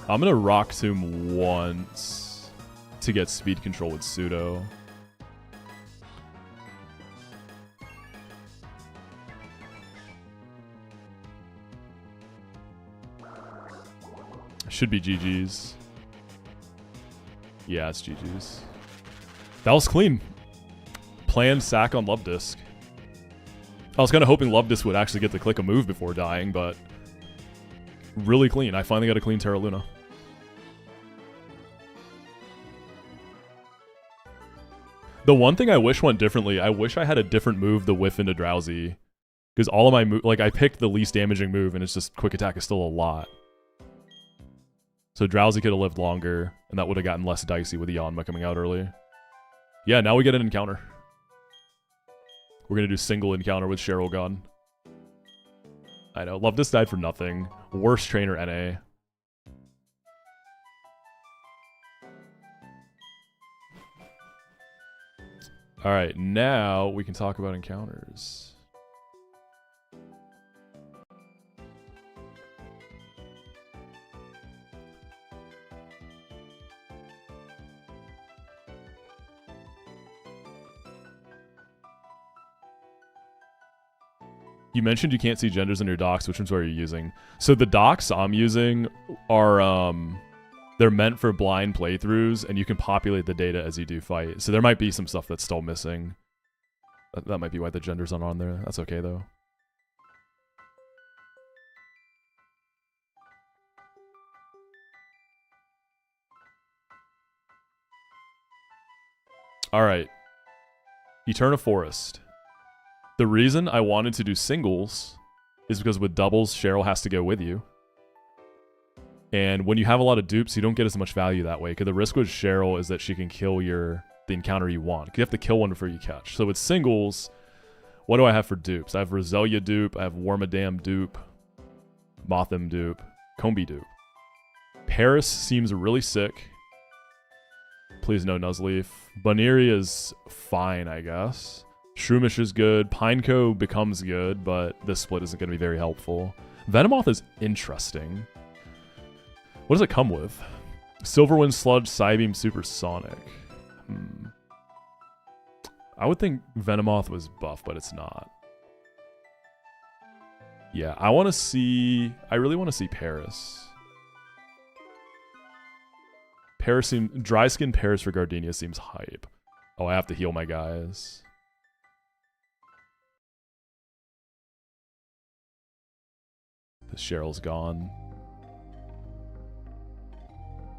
Speaker 1: I'm going to Rock Tomb once to get speed control with Pseudo. Should be GG's. Yeah, it's GG's. That was clean. Planned sack on Love Disc. I was kind of hoping Love Disc would actually get to click a move before dying, but really clean. I finally got a clean Terra Luna. The one thing I wish went differently, I wish I had a different move to whiff into Drowsy. Because all of my moves, like I picked the least damaging move and it's just Quick Attack is still a lot. So Drowsy could have lived longer and that would have gotten less dicey with Yanma coming out early. Yeah, now we get an encounter. We're going to do single encounter with Cheryl Gun. I know. Love This died for nothing. Worst trainer NA. Alright, now we can talk about encounters. You mentioned you can't see genders in your docs. Which ones are you using? So the docs I'm using are, they're meant for blind playthroughs, and you can populate the data as you do fight. So there might be some stuff that's still missing. That might be why the genders aren't on there. That's okay, though. Alright. Eterna Forest. The reason I wanted to do singles is because with doubles, Cheryl has to go with you. And when you have a lot of dupes, you don't get as much value that way. Because the risk with Cheryl is that she can kill the encounter you want. You have to kill one before you catch. So with singles, What do I have for dupes? I have Roselia dupe. I have Wormadam dupe. Motham dupe. Combi dupe. Paris seems really sick. Please no Nuzleaf. Baneri is fine, I guess. Shroomish is good. Pineco becomes good, but this split isn't going to be very helpful. Venomoth is interesting. What does it come with? Silverwind, Sludge, Psybeam, Supersonic. I would think Venomoth was buff, but it's not. Yeah, I want to see... I really want to see Paris. Dry Skin Paris for Gardenia seems hype. Oh, I have to heal my guys. The Cheryl's gone.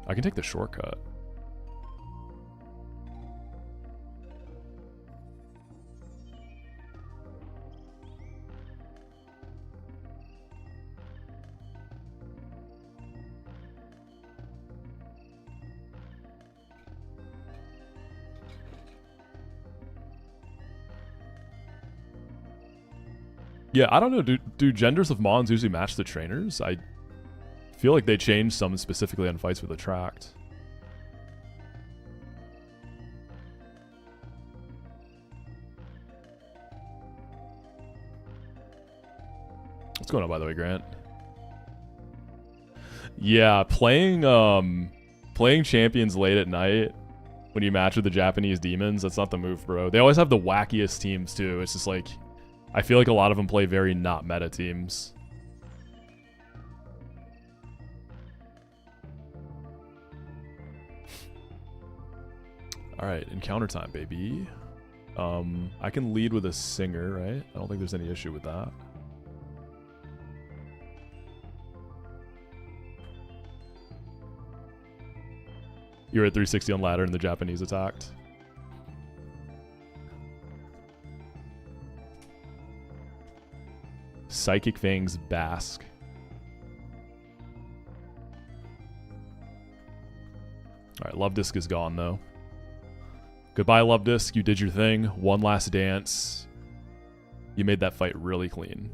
Speaker 1: I can take the shortcut. Yeah, I don't know. Do genders of Mons usually match the trainers? I feel like they changed some specifically on fights with Attract. What's going on, by the way, Grant? Yeah, playing champions late at night when you match with the Japanese demons, that's not the move, bro. They always have the wackiest teams, too. It's just like... I feel like a lot of them play very not meta teams. Alright, encounter time, baby. I can lead with a singer, right? I don't think there's any issue with that. You're at 360 on ladder and the Japanese attacked. Psychic Fangs Basque. Alright, Love Disc is gone though. Goodbye, Love Disc. You did your thing. One last dance. You made that fight really clean.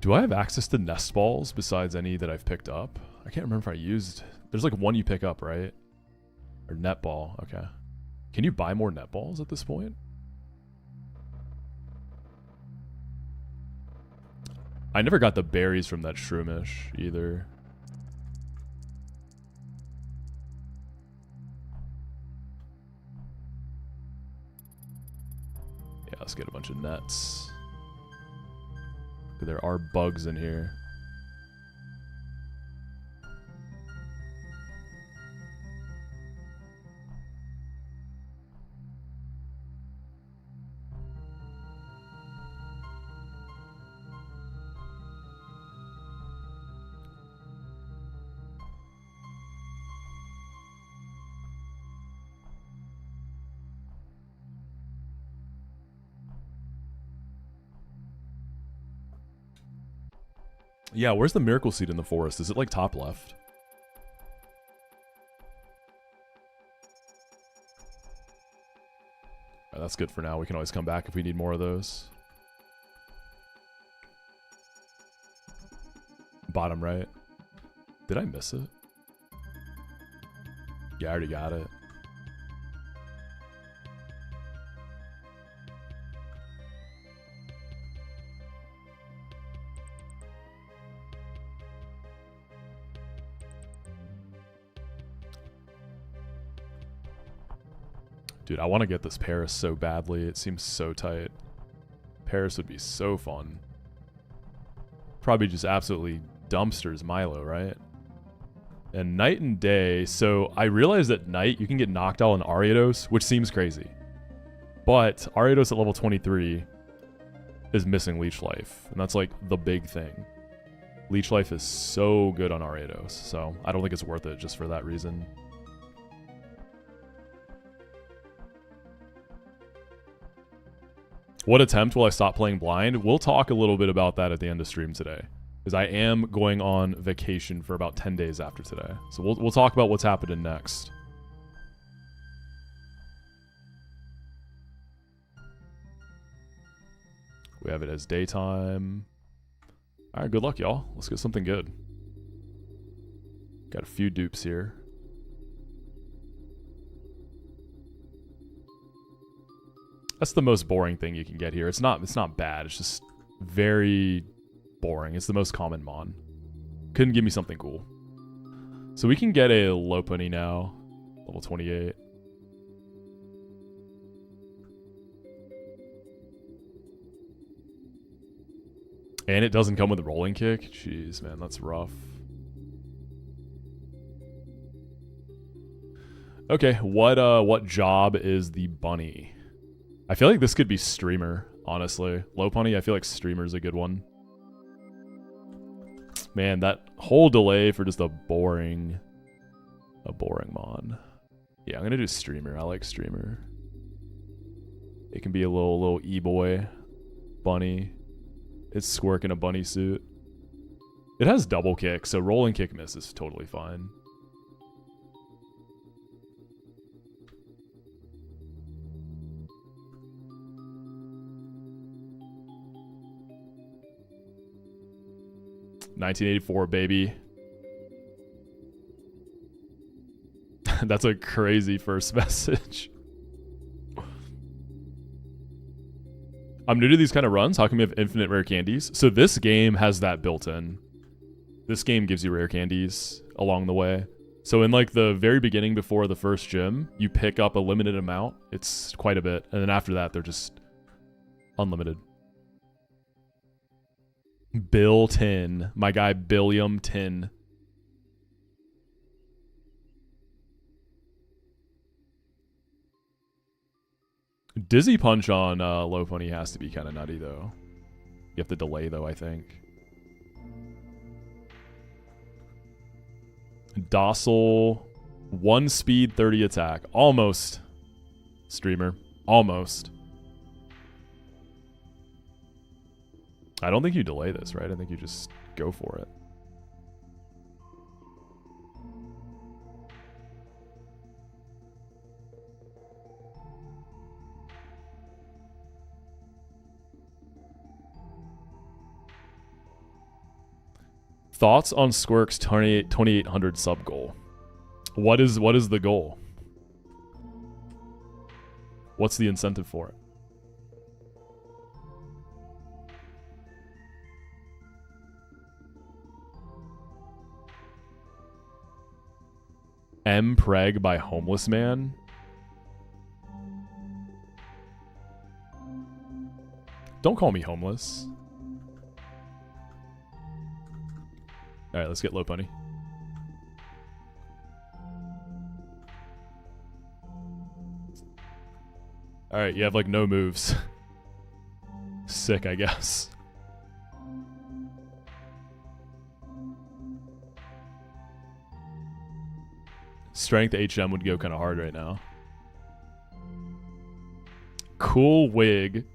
Speaker 1: Do I have access to nest balls besides any that I've picked up? I can't remember if I used... There's like one you pick up, right? Or net ball. Okay. Can you buy more net balls at this point? I never got the berries from that Shroomish either. Yeah, let's get a bunch of nets. There are bugs in here. Yeah, where's the miracle seed in the forest? Is it like top left? Alright, that's good for now. We can always come back if we need more of those. Bottom right. Did I miss it? Yeah, I already got it. Dude, I want to get this Paris so badly. It seems so tight. Paris would be so fun. Probably just absolutely dumpsters Milo, right? And night and day. So I realized at night you can get knocked out on Ariados, which seems crazy. But Ariados at level 23 is missing Leech Life. And that's like the big thing. Leech Life is so good on Ariados. So I don't think it's worth it just for that reason. What attempt will I stop playing blind? We'll talk a little bit about that at the end of stream today. Because I am going on vacation for about 10 days after today. So we'll talk about what's happening next. We have it as daytime. Alright, good luck, y'all. Let's get something good. Got a few dupes here. That's the most boring thing you can get here. It's not bad. It's just very boring. It's the most common mon. Couldn't give me something cool. So we can get a Lopunny now. Level 28. And it doesn't come with a rolling kick? Jeez, man, that's rough. Okay, what job is the bunny? I feel like this could be streamer, honestly. Lopunny, I feel like streamer's a good one. Man, that whole delay for just a boring mon. Yeah, I'm gonna do streamer. I like streamer. It can be a little e-boy bunny. It's Squirk in a bunny suit. It has double kick, so rolling kick miss is totally fine. $1984, baby. That's a crazy first message. I'm new to these kind of runs. How come you have infinite rare candies? So this game has that built in. This game gives you rare candies along the way. So in like the very beginning before the first gym, you pick up a limited amount. It's quite a bit. And then after that, they're just unlimited. Bill Tin. My guy, Billiam Tin. Dizzy Punch on Lopunny has to be kind of nutty, though. You have to delay, though, I think. Docile. 1 speed, 30 attack. Almost. Streamer. Almost. I don't think you delay this, right? I think you just go for it. Thoughts on Squirk's 2800 sub goal? What is the goal? What's the incentive for it? M. Preg by Homeless Man? Don't call me homeless. Alright, let's get Lopunny. Alright, you have like no moves. Sick, I guess. Strength HM would go kind of hard right now. Cool wig.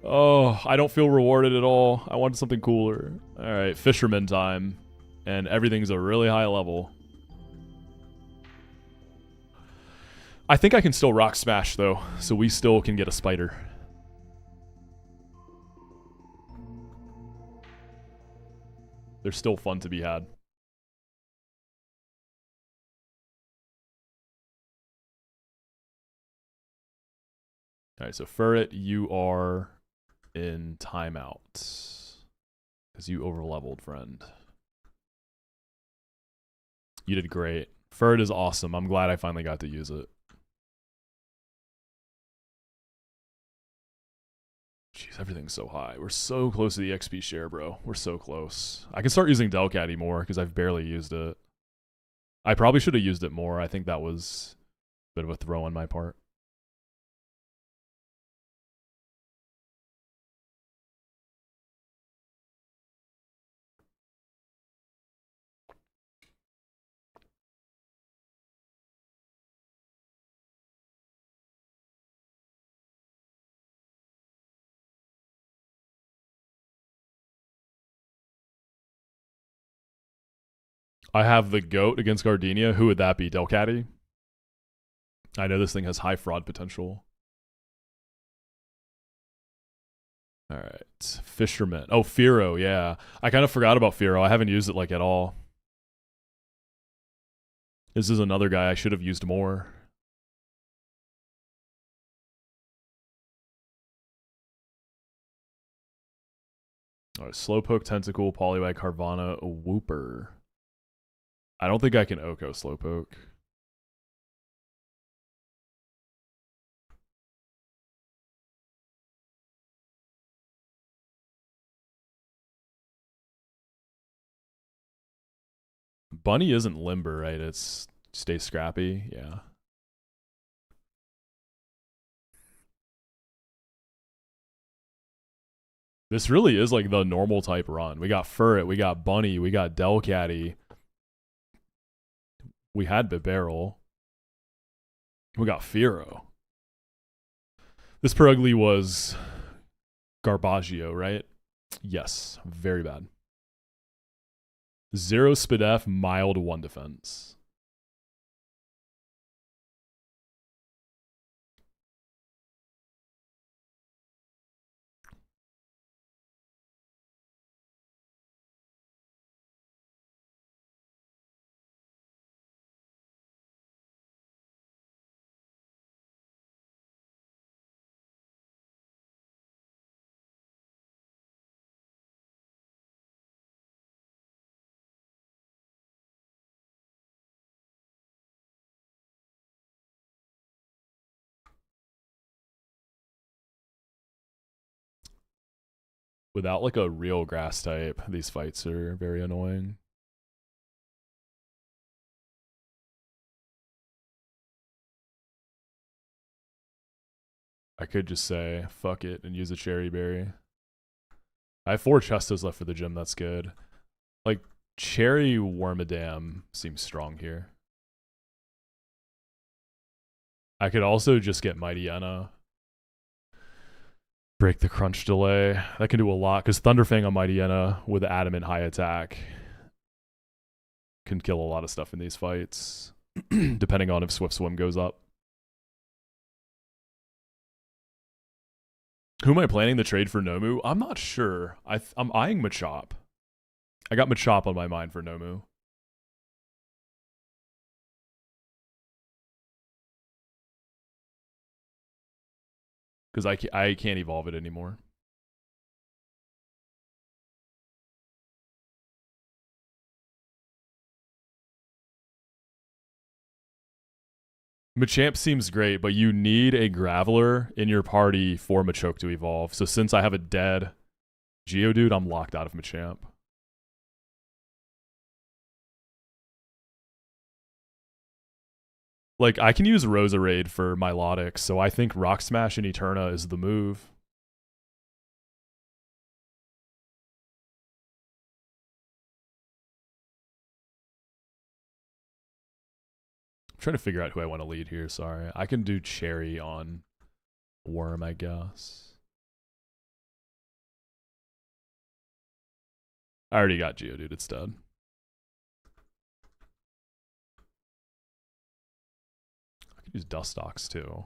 Speaker 1: Oh, I don't feel rewarded at all. I wanted something cooler. Alright, fisherman time. And everything's a really high level. I think I can still rock smash though, so we still can get a spider. They're still fun to be had. Alright, so Furret, you are in timeout. Because you overleveled, friend. You did great. Furret is awesome. I'm glad I finally got to use it. Jeez, Everything's so high. We're so close to the XP share, bro. We're so close. I can start using Delcatty more because I've barely used it. I probably should have used it more. I think that was a bit of a throw on my part. I have the GOAT against Gardenia. Who would that be? Delcatty? I know this thing has high fraud potential. All right. Fisherman. Oh, Firo, yeah. I kind of forgot about Firo. I haven't used it like at all. This is another guy I should have used more. All right, Slowpoke, Tentacle, Poliwag, Carvana, Wooper. I don't think I can Oko Slowpoke. Bunny isn't limber, right? It's stay scrappy, yeah. This really is like the normal type run. We got Furret, we got Bunny, we got Delcatty. We had Bibarel. We got Firo. This Perugly was Garbaggio, right? Yes, very bad. 0 Spidef, mild 1 defense. Without like a real grass type, these fights are very annoying. I could just say, fuck it, and use a Cherry Berry. I have 4 Chestos left for the gym, that's good. Like, Cherry Wormadam seems strong here. I could also just get Mightyena. Break the crunch delay. That can do a lot, because Thunderfang on Mightyena with Adamant high attack can kill a lot of stuff in these fights, depending on if Swift Swim goes up. Who am I planning to trade for Nomu? I'm not sure. I'm eyeing Machop. I got Machop on my mind for Nomu. Because I can't evolve it anymore. Machamp seems great, but you need a Graveler in your party for Machoke to evolve. So since I have a dead Geodude, I'm locked out of Machamp. Like, I can use Roserade for Milotic, so I think Rock Smash and Eterna is the move. I'm trying to figure out who I want to lead here, sorry. I can do Cherry on Worm, I guess. I already got Geodude, it's dead. I could use Dustox too.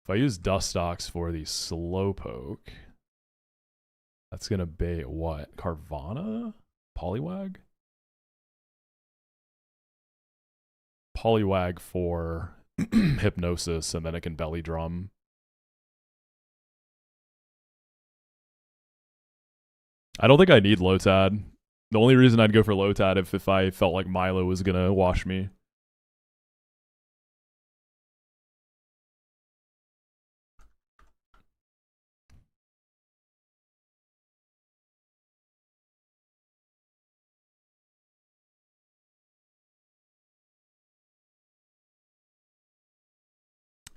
Speaker 1: If I use Dustox for the Slowpoke, that's gonna be what? Carvana? Poliwag? Poliwag for Hypnosis, and then it can Belly Drum. I don't think I need Lotad. The only reason I'd go for Lotad if I felt like Milo was gonna wash me.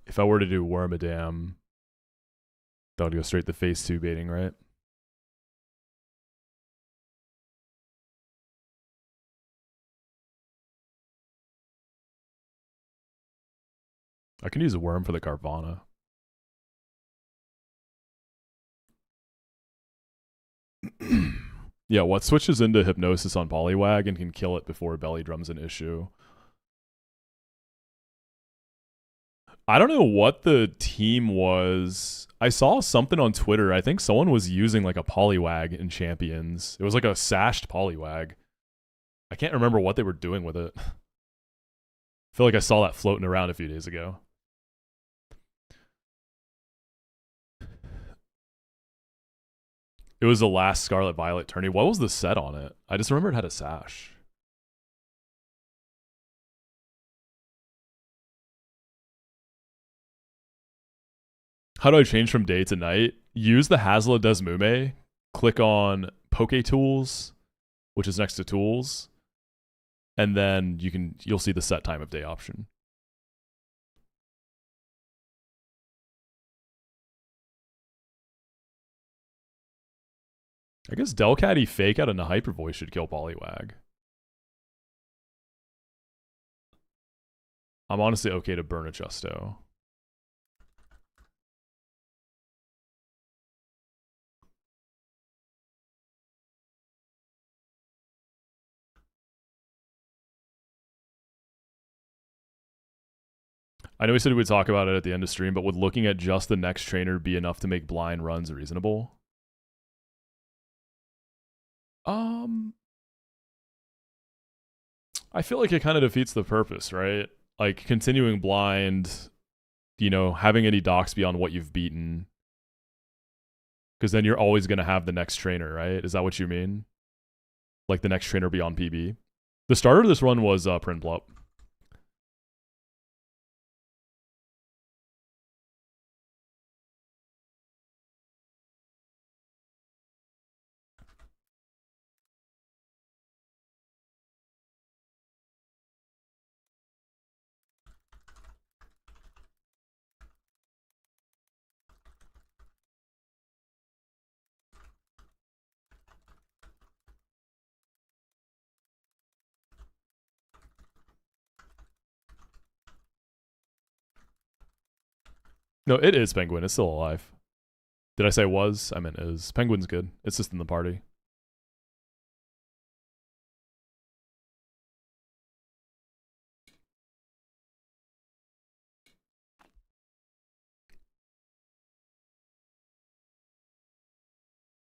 Speaker 1: If I were to do Wormadam, that would go straight to phase 2 baiting, right? I can use a worm for the Carvana. Yeah, what switches into Hypnosis on Poliwag and can kill it before Belly Drum's an issue? I don't know what the team was. I saw something on Twitter. I think someone was using like a Poliwag in Champions. It was like a sashed Poliwag. I can't remember what they were doing with it. I feel like I saw that floating around a few days ago. It was the last Scarlet Violet tourney. What was the set on it? I just remember it had a sash. How do I change from day to night? Use the Hazla Desmume, click on Poke Tools, which is next to Tools, and then you'll see the set time of day option. I guess Delcatty Fake out into Hyper Voice should kill Poliwag. I'm honestly okay to burn a Justo. I know we said we would talk about it at the end of stream, but would looking at just the next trainer be enough to make blind runs reasonable? I feel like it kind of defeats the purpose, right? Like continuing blind, you know, having any docs beyond what you've beaten. Because then you're always going to have the next trainer, right? Is that what you mean? Like the next trainer beyond PB? The starter of this run was Prinplup. No, it is Penguin. It's still alive. Did I say was? I meant is. Penguin's good. It's just in the party.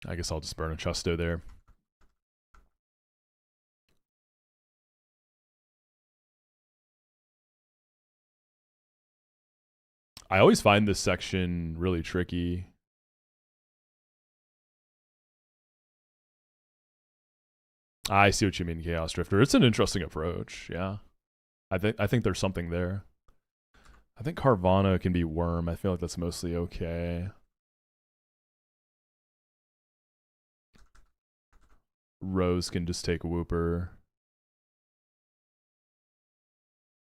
Speaker 1: I guess I'll just burn a Chusto there. I always find this section really tricky. I see what you mean, Chaos Drifter. It's an interesting approach, yeah. I think there's something there. I think Carvana can be Worm. I feel like that's mostly okay. Rose can just take Whooper.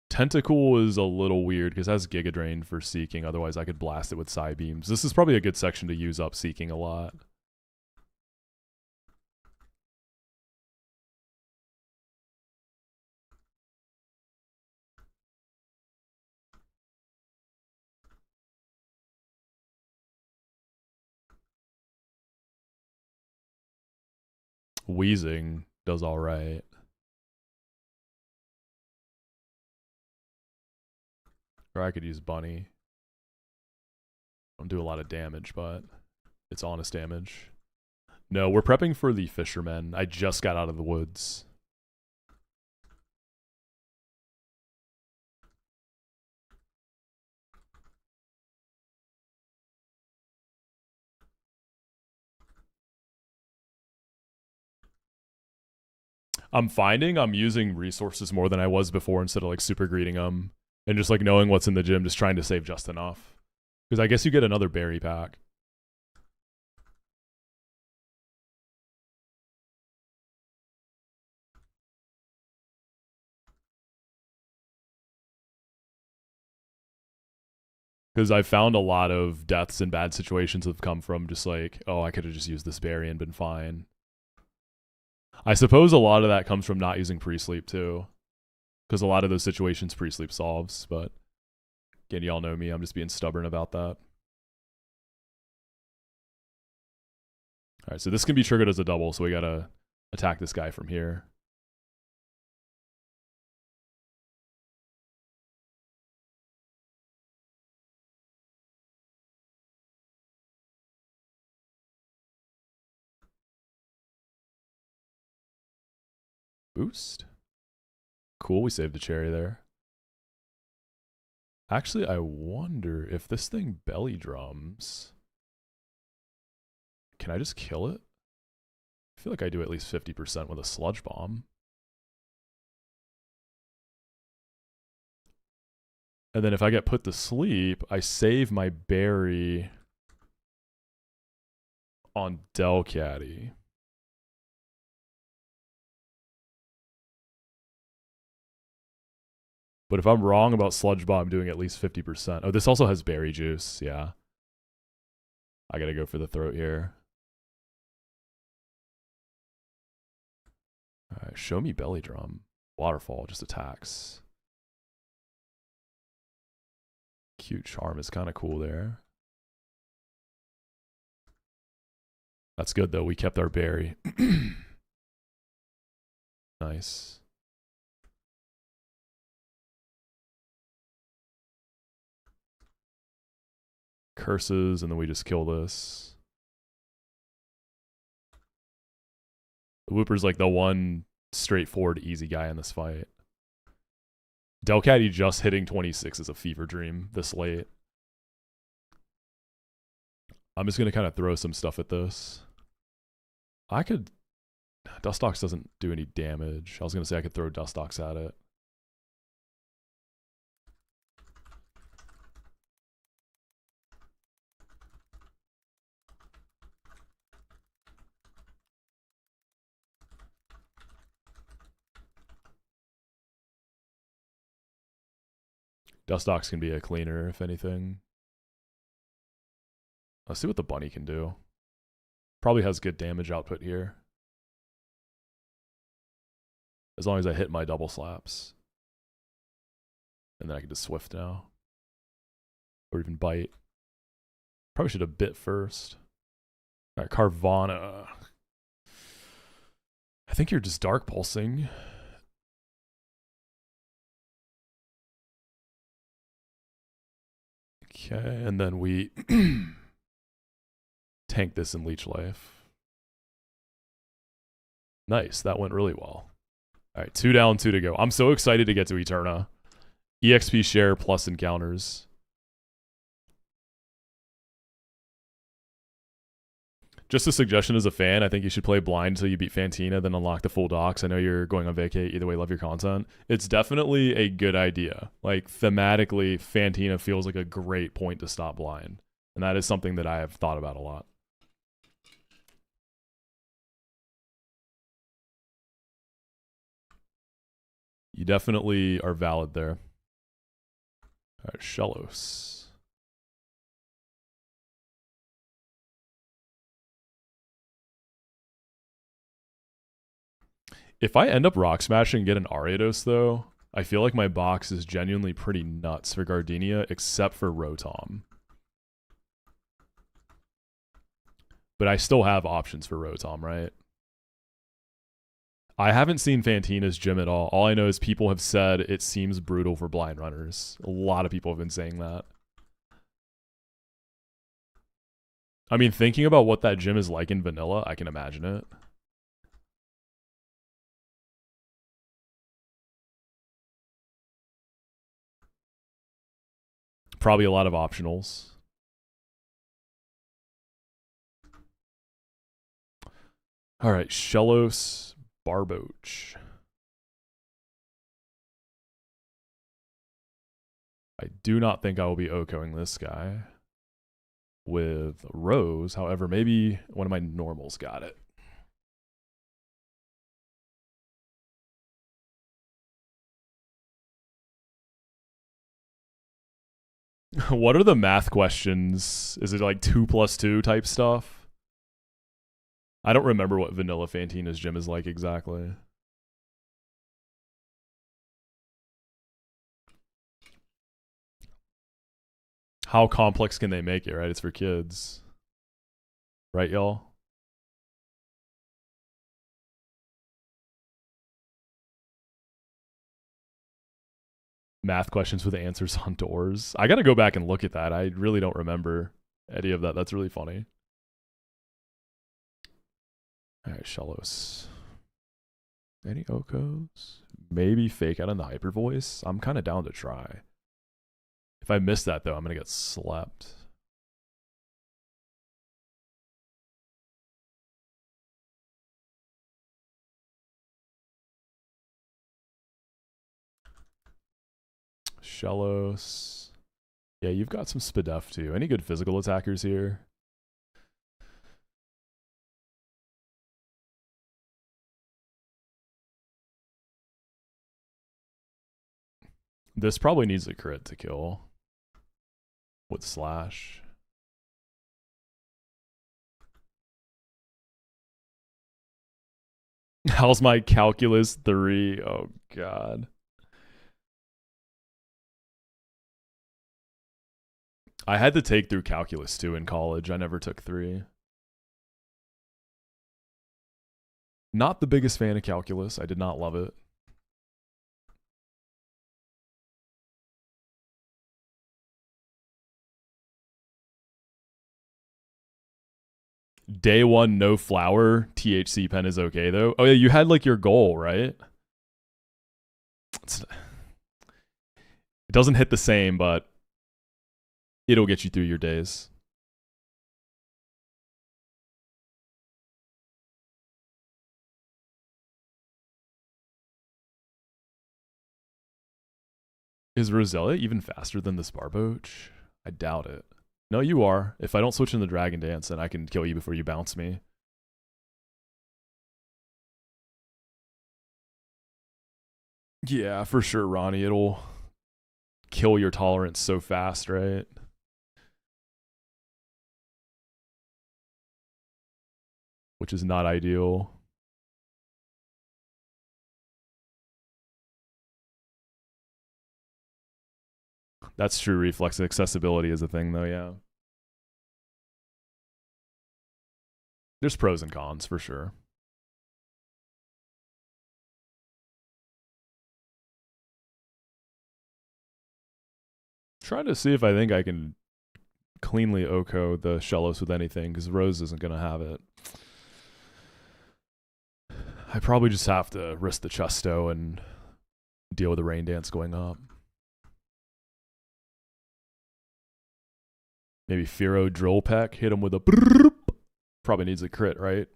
Speaker 1: Tentacle is a little weird because it has Giga Drain for Seeking. Otherwise, I could blast it with Psy Beams. This is probably a good section to use up Seeking a lot. Wheezing does all right. Or I could use Bunny. Don't do a lot of damage, but it's honest damage. No, we're prepping for the Fishermen. I just got out of the woods. I'm finding I'm using resources more than I was before instead of like super greeting them and just like knowing what's in the gym, just trying to save just enough. Because I guess you get another berry pack. Because I've found a lot of deaths in bad situations have come from just like, oh, I could have just used this berry and been fine. I suppose a lot of that comes from not using pre-sleep too. Because a lot of those situations pre-sleep solves, but again, y'all know me, I'm just being stubborn about that. Alright, so this can be triggered as a double, so we gotta attack this guy from here. Boost. Cool, we saved a cherry there. Actually, I wonder if this thing belly drums. Can I just kill it? I feel like I do at least 50% with a sludge bomb. And then if I get put to sleep, I save my berry on Delcatty. But if I'm wrong about Sludge Bomb doing at least 50%. Oh, this also has berry juice. Yeah. I gotta go for the throat here. Alright, show me belly drum. Waterfall just attacks. Cute charm is kind of cool there. That's good though. We kept our berry. Nice. Curses, and then we just kill this. The Whooper's like the one straightforward, easy guy in this fight. Delcatty just hitting 26 is a fever dream this late. I'm just going to kind of throw some stuff at this. I could... Dustox doesn't do any damage. I was going to say I could throw Dustox at it. Dustox can be a cleaner, if anything. Let's see what the bunny can do. Probably has good damage output here. As long as I hit my double slaps. And then I can just swift now. Or even bite. Probably should have bit first. Alright, Carvana. I think you're just dark pulsing. Okay, and then we tank this in leech life. Nice, that went really well. Alright, 2 down, 2 to go. I'm so excited to get to Eterna. EXP share plus encounters. Just a suggestion as a fan, I think you should play blind until you beat Fantina, then unlock the full docs. I know you're going on vacay. Either way, love your content. It's definitely a good idea. Like, thematically, Fantina feels like a great point to stop blind. And that is something that I have thought about a lot. You definitely are valid there. Alright, Shellos. If I end up rock smashing and get an Ariados, though, I feel like my box is genuinely pretty nuts for Gardenia, except for Rotom. But I still have options for Rotom, right? I haven't seen Fantina's gym at all. All I know is people have said it seems brutal for blind runners. A lot of people have been saying that. I mean, thinking about what that gym is like in vanilla, I can imagine it. Probably a lot of optionals. All right, Shellos, Barboach. I do not think I will be OHKOing this guy with Rose. However, maybe one of my normals got it. What are the math questions? Is it like 2 plus 2 type stuff? I don't remember what Vanilla Fantina's gym is like exactly. How complex can they make it, right? It's for kids. Right, y'all? Math questions with answers on doors. I gotta go back and look at that. I really don't remember any of that. That's really funny. Alright, Shellos. Any Okos? Maybe fake out in the hyper voice? I'm kind of down to try. If I miss that, though, I'm going to get slept. Shellos. Yeah, you've got some Spadef, too. Any good physical attackers here? This probably needs a crit to kill. With slash. How's my calculus 3? Oh, God. I had to take through calculus 2 in college. I never took 3. Not the biggest fan of calculus. I did not love it. Day 1, no flower. THC pen is okay, though. Oh, yeah, you had, like, your goal, right? It doesn't hit the same, but it'll get you through your days. Is Roselia even faster than the Sparboach? I doubt it. No, you are. If I don't switch in the Dragon Dance, then I can kill you before you bounce me. Yeah, for sure, Ronnie. It'll kill your tolerance so fast, right? Which is not ideal. That's true. Reflex accessibility is a thing, though, yeah. There's pros and cons, for sure. Trying to see if I think I can cleanly Oko the Shellos with anything, because Rose isn't going to have it. I probably just have to risk the Chesto and deal with the Rain Dance going up. Maybe Firo Drill Peck, hit him with a brrrr. Probably needs a crit, right?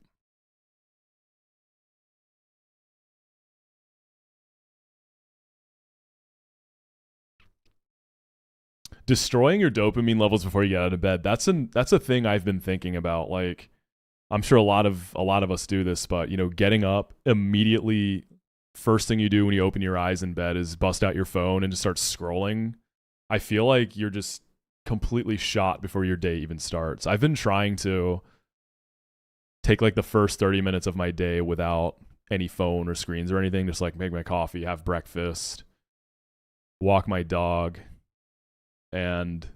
Speaker 1: Destroying your dopamine levels before you get out of bed. That's a thing I've been thinking about. Like, I'm sure a lot of us do this, but you know, getting up immediately, first thing you do when you open your eyes in bed is bust out your phone and just start scrolling. I feel like you're just completely shot before your day even starts. I've been trying to take like the first 30 minutes of my day without any phone or screens or anything, just like make my coffee, have breakfast, walk my dog, and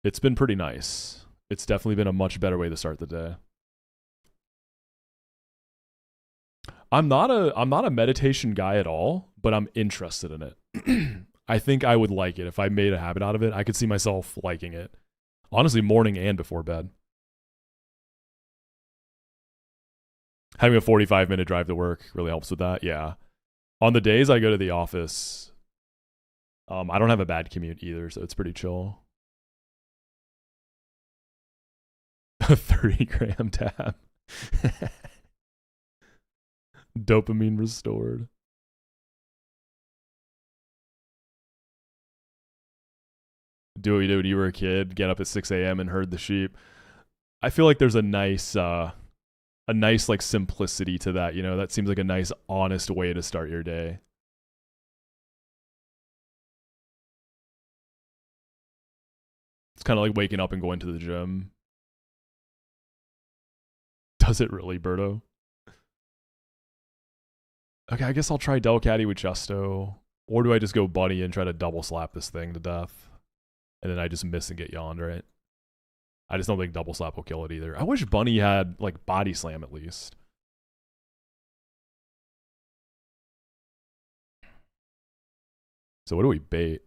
Speaker 1: it's been pretty nice. It's definitely been a much better way to start the day. I'm not a meditation guy at all, but I'm interested in it. I think I would like it if I made a habit out of it. I could see myself liking it. Honestly, morning and before bed. Having a 45-minute drive to work really helps with that. Yeah. On the days I go to the office, I don't have a bad commute either, so it's pretty chill. A 30-gram tab. Dopamine restored. Do what you did when you were a kid, get up at 6 a.m. and herd the sheep. I feel like there's a nice like simplicity to that, you know. That seems like a nice, honest way to start your day. It's kind of like waking up and going to the gym. Does it really, Birdo? Okay, I guess I'll try Delcatty with Justo. Or do I just go Bunny and try to double slap this thing to death? And then I just miss and get yawned, right? I just don't think double slap will kill it either. I wish Bunny had, like, body slam at least. So what do we bait?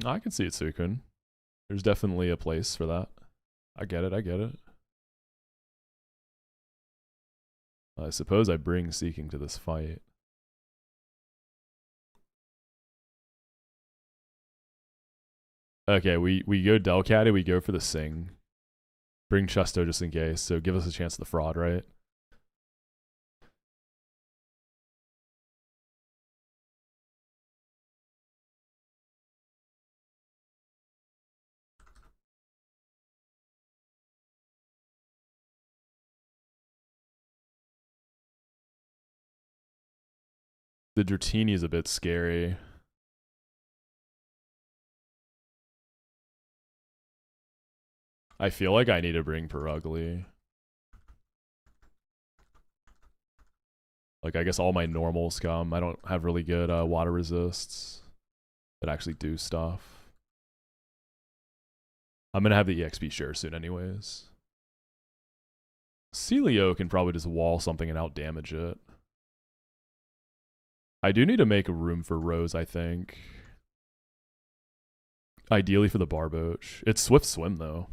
Speaker 1: I can see it, Suikun. There's definitely a place for that. I get it, I get it. I suppose I bring Seeking to this fight. Okay, we go Delcatty, we go for the Sing. Bring Chesto just in case, so give us a chance at the fraud, right? The Dratini is a bit scary. I feel like I need to bring Perugly. Like, I guess all my normals come. I don't have really good water resists that actually do stuff. I'm going to have the EXP share soon anyways. Celio can probably just wall something and out-damage it. I do need to make room for Rose, I think. Ideally for the Barboach. It's Swift Swim, though.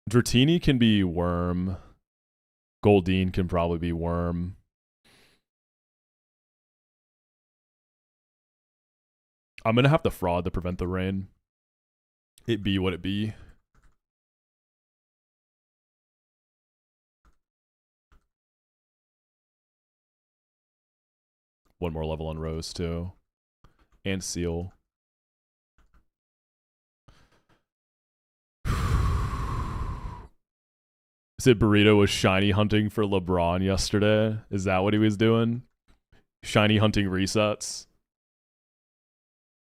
Speaker 1: Dratini can be Worm. Goldeen can probably be Worm. I'm going to have to fraud to prevent the rain. It be what it be. One more level on Rose, too. And Seal. Is it Burrito was shiny hunting for LeBron yesterday? Is that what he was doing? Shiny hunting resets?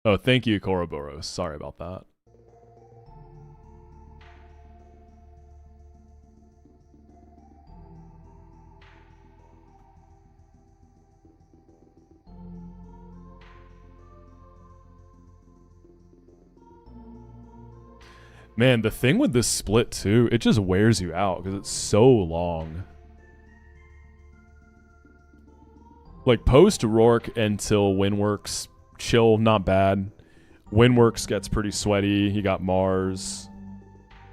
Speaker 1: Oh, thank you, Koroboros. Sorry about that. Man, the thing with this split, too, it just wears you out because it's so long. Like, post-Rourke until Windworks, chill, not bad. Windworks gets pretty sweaty. You got Mars.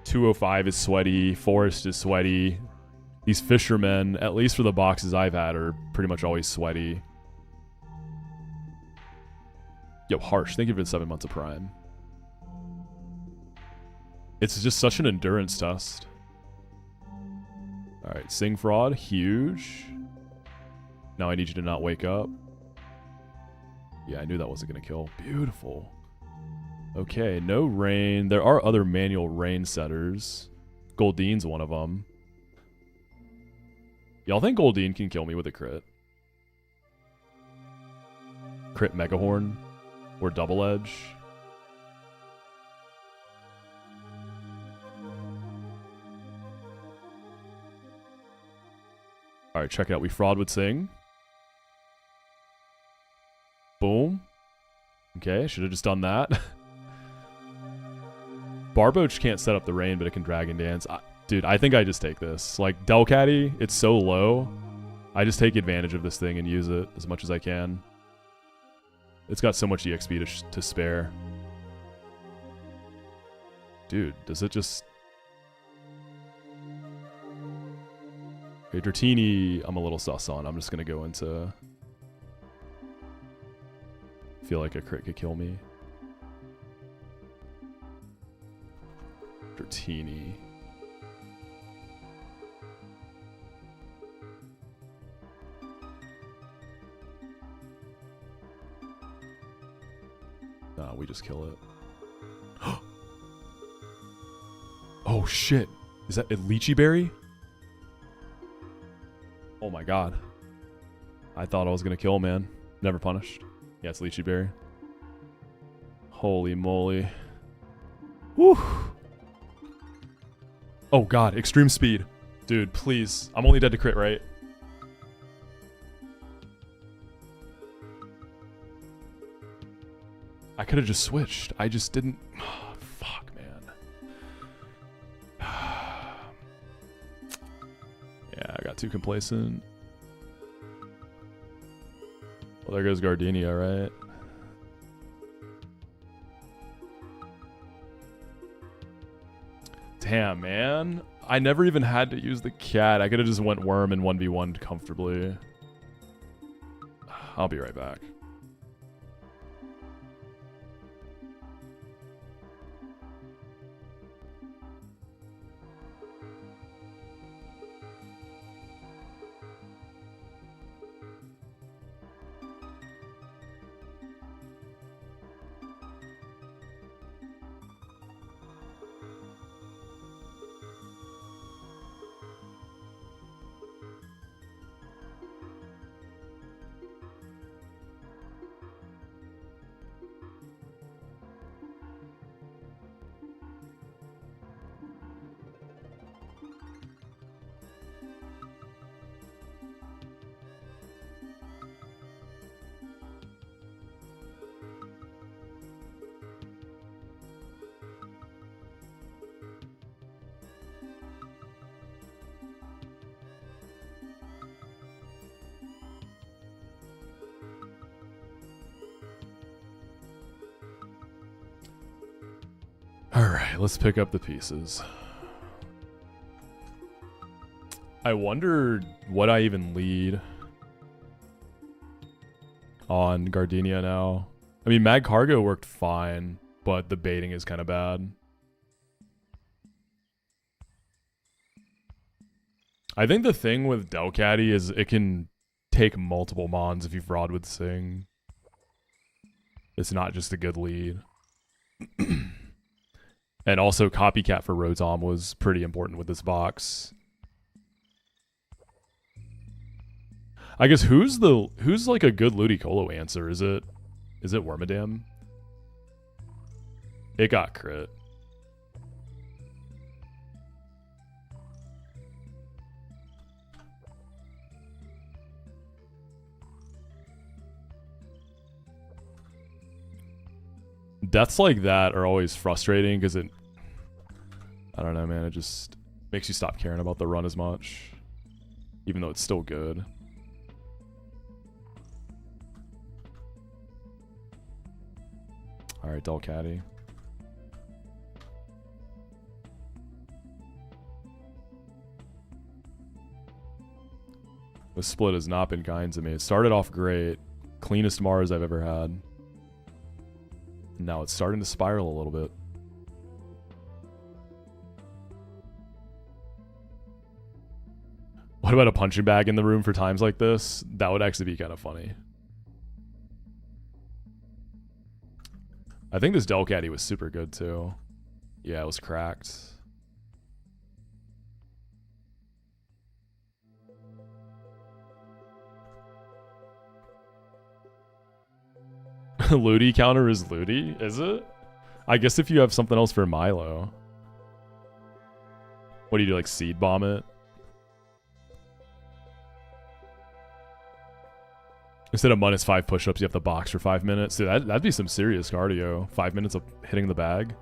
Speaker 1: 205 is sweaty. Forest is sweaty. These fishermen, at least for the boxes I've had, are pretty much always sweaty. Yo, Harsh, thank you for the 7 months of Prime. It's just such an endurance test. Alright, Sing Fraud, huge. Now I need you to not wake up. Yeah, I knew that wasn't going to kill. Beautiful. Okay, no rain. There are other manual rain setters. Goldeen's one of them. Y'all think Goldeen can kill me with a crit? Crit Megahorn? Or Double Edge? Alright, check it out. We fraud with Sing. Boom. Okay, should have just done that. Barboach can't set up the rain, but it can Dragon Dance. Dude, I think I just take this. Like, Delcatty, it's so low. I just take advantage of this thing and use it as much as I can. It's got so much EXP to spare. Dude, does it just... Okay, Dratini, I'm a little sus on. I'm just going to go into... Feel like a crit could kill me. Dratini. we just kill it. Oh shit. Is that a lychee berry? Oh my god. I thought I was gonna kill, man. Never punished. Yeah, it's lychee berry. Holy moly. Whew. Oh god, extreme speed. Dude, please. I'm only dead to crit, right? I could have just switched. I just didn't. Oh, fuck, man. Yeah, I got too complacent. Well, there goes Gardenia, right? Damn, man. I never even had to use the cat. I could have just went worm and 1v1'd comfortably. I'll be right back. Alright, let's pick up the pieces. I wonder what I even lead on Gardenia now. I mean, Mag Cargo worked fine, but the baiting is kind of bad. I think the thing with Delcatty is it can take multiple mons if you've Rod with Sing. It's not just a good lead. And also Copycat for Rotom was pretty important with this box. I guess who's like a good Ludicolo answer? Is it Wormadam? It got crit. Deaths like that are always frustrating because it, I don't know, man, it just makes you stop caring about the run as much, even though it's still good. All right, Delcatty. The split has not been kind to me. It started off great, cleanest Mars I've ever had. Now it's starting to spiral a little bit. What about a punching bag in the room for times like this? That would actually be kind of funny. I think this Delcatty was super good too. Yeah, it was cracked. Ludi counter is Ludi, is it? I guess if you have something else for Milo. What do you do, like seed bomb it? Instead of -5 push-ups, you have to box for 5 minutes. Dude, that'd be some serious cardio. 5 minutes of hitting the bag.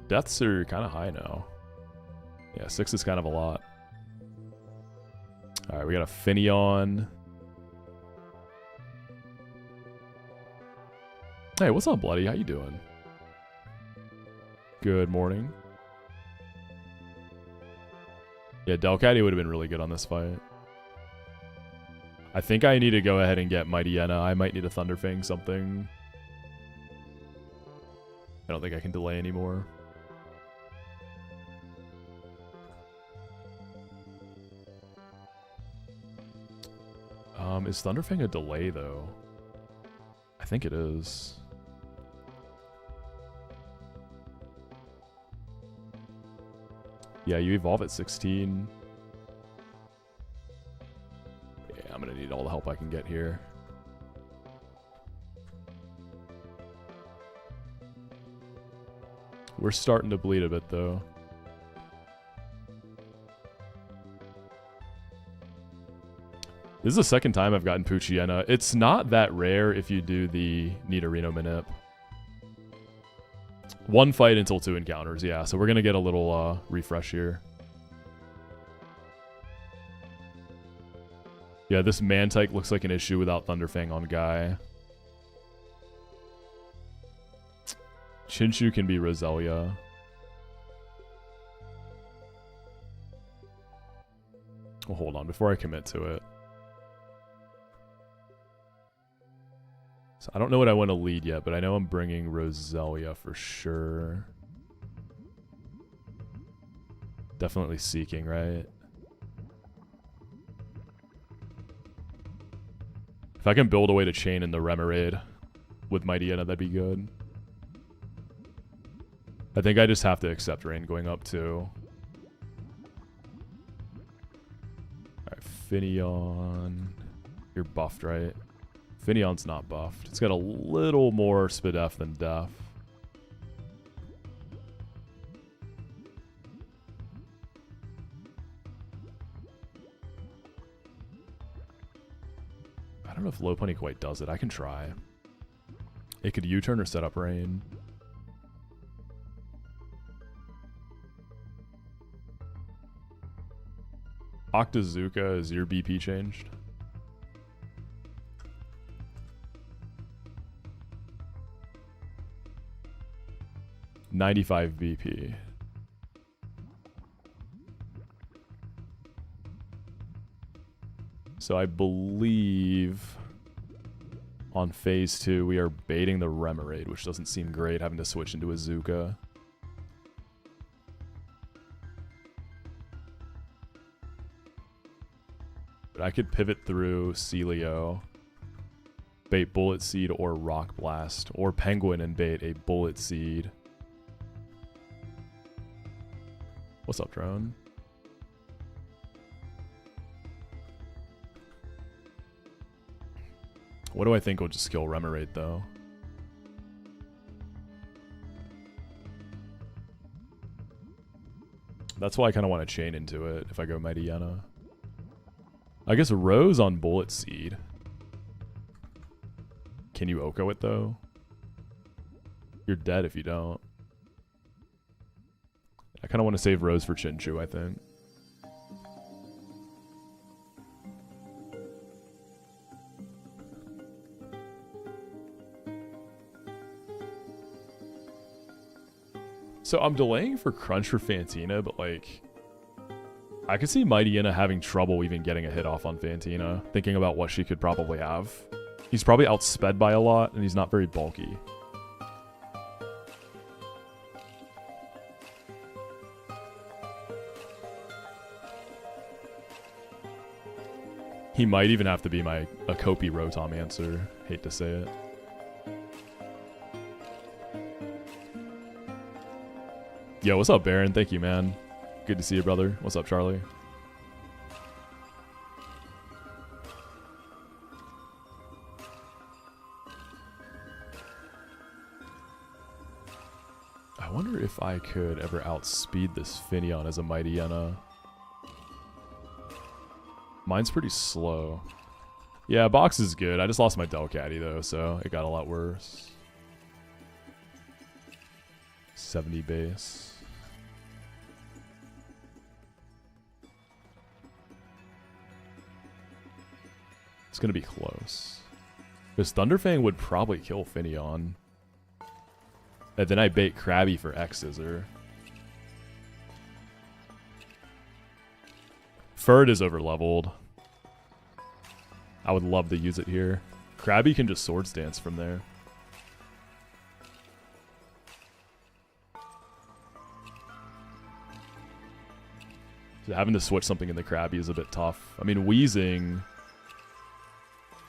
Speaker 1: Deaths are kind of high now. Yeah, 6 is kind of a lot. Alright, we got a Finneon. Hey, what's up, Bloody? How you doing? Good morning. Yeah, Delcatty would have been really good on this fight. I think I need to go ahead and get Mighty Enna. I might need a Thunderfang something. I don't think I can delay anymore. Is Thunderfang a delay, though? I think it is. Yeah, you evolve at 16. Yeah, I'm going to need all the help I can get here. We're starting to bleed a bit, though. This is the second time I've gotten Poochyena. It's not that rare if you do the Nidorino Manip. One fight until 2 encounters, yeah. So we're going to get a little refresh here. Yeah, this Mantike looks like an issue without Thunderfang on Guy. Chinchu can be Roselia. Well, hold on, before I commit to it. So I don't know what I want to lead yet, but I know I'm bringing Roselia for sure. Definitely Seeking, right? If I can build a way to chain in the Remoraid with Mightyena, that'd be good. I think I just have to accept rain going up too. Alright, Finneon. You're buffed, right? Finneon's not buffed. It's got a little more Spadef than Def. I don't know if Lopunny quite does it. I can try. It could U-turn or set up rain. Octazooka, is your BP changed? $95 BP. So I believe on phase 2 we are baiting the Remoraid, which doesn't seem great having to switch into Azuka. But I could pivot through Celio, bait Bullet Seed or Rock Blast, or Penguin and bait a Bullet Seed. What's up, drone? What do I think will just kill Remoraid, though? That's why I kind of want to chain into it if I go Mightyena. I guess Rose on Bullet Seed. Can you Oko it, though? You're dead if you don't. I kind of want to save Rose for Chinchu, I think. So I'm delaying for Crunch for Fantina, but like, I could see Mightyena having trouble even getting a hit off on Fantina, thinking about what she could probably have. He's probably outsped by a lot, and he's not very bulky. He might even have to be my Akopi Rotom answer. Hate to say it. Yo, what's up, Baron? Thank you, man. Good to see you, brother. What's up, Charlie? I wonder if I could ever outspeed this Finneon as a Mightyena. Mine's pretty slow. Yeah, box is good. I just lost my Delcatty, though, so it got a lot worse. 70 base. It's going to be close. Because Thunderfang would probably kill Finneon. And then I bait Krabby for X-Scissor. Ferd is overleveled. I would love to use it here. Krabby can just Swords Dance from there. So having to switch something in the Krabby is a bit tough. I mean, Wheezing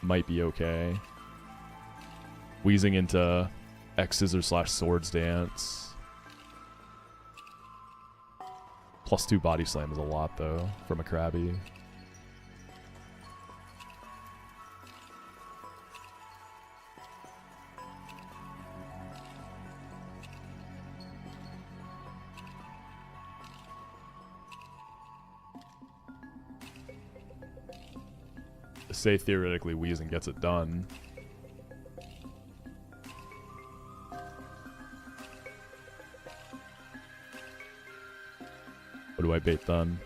Speaker 1: might be okay. Wheezing into X-Scissor/Swords Dance. +2 Body Slam is a lot, though, from a Krabby. Say theoretically Wheezing gets it done. What do I bait then?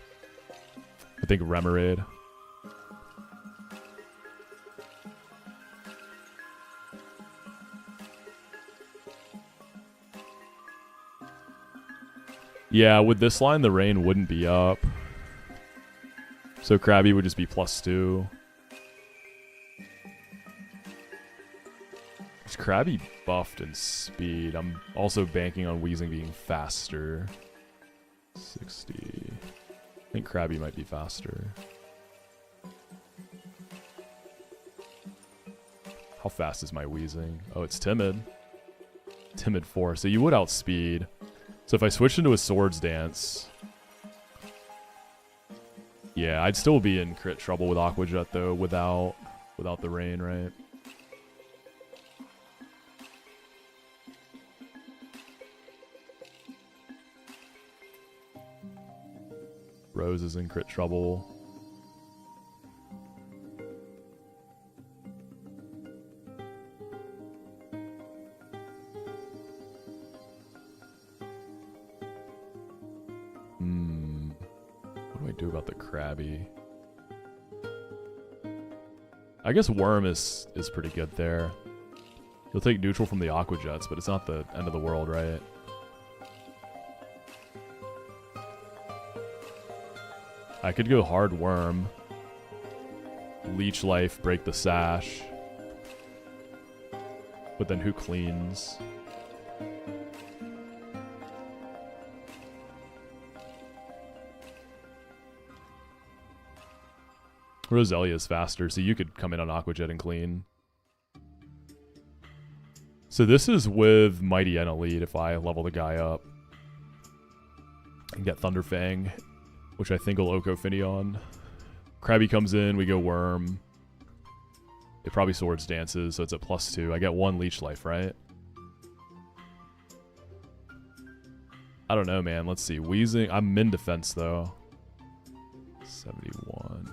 Speaker 1: I think Remoraid. Yeah, with this line, the rain wouldn't be up. So Krabby would just be +2. Is Krabby buffed in speed? I'm also banking on Wheezing being faster. 60. I think Krabby might be faster. How fast is my Wheezing? Oh, it's Timid. Timid 4. So you would outspeed. So if I switched into a Swords Dance... Yeah, I'd still be in crit trouble with Aqua Jet, though, without the rain, right? Rose is in crit trouble. What do I do about the Krabby? I guess Worm is pretty good there. He'll take neutral from the Aqua Jets, but it's not the end of the world, right? I could go hard Worm. Leech Life, break the Sash. But then who cleans? Roselia is faster, so you could come in on Aqua Jet and clean. So this is with Mighty N lead if I level the guy up. And get Thunderfang, which I think will Oko Finneon. Krabby comes in, we go Worm. It probably Swords Dances, so it's at +2. I get 1 Leech Life, right? I don't know, man. Let's see. Wheezing. I'm min defense, though. 71.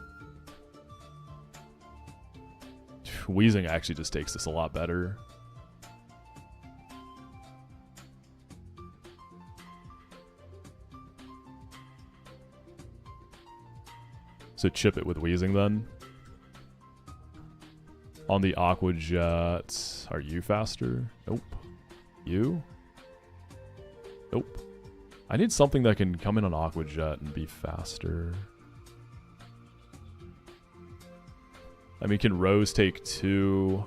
Speaker 1: Wheezing actually just takes this a lot better. So chip it with Wheezing then. On the Aqua Jet, are you faster? Nope. You? Nope. I need something that can come in on Aqua Jet and be faster. I mean, can Rose take 2?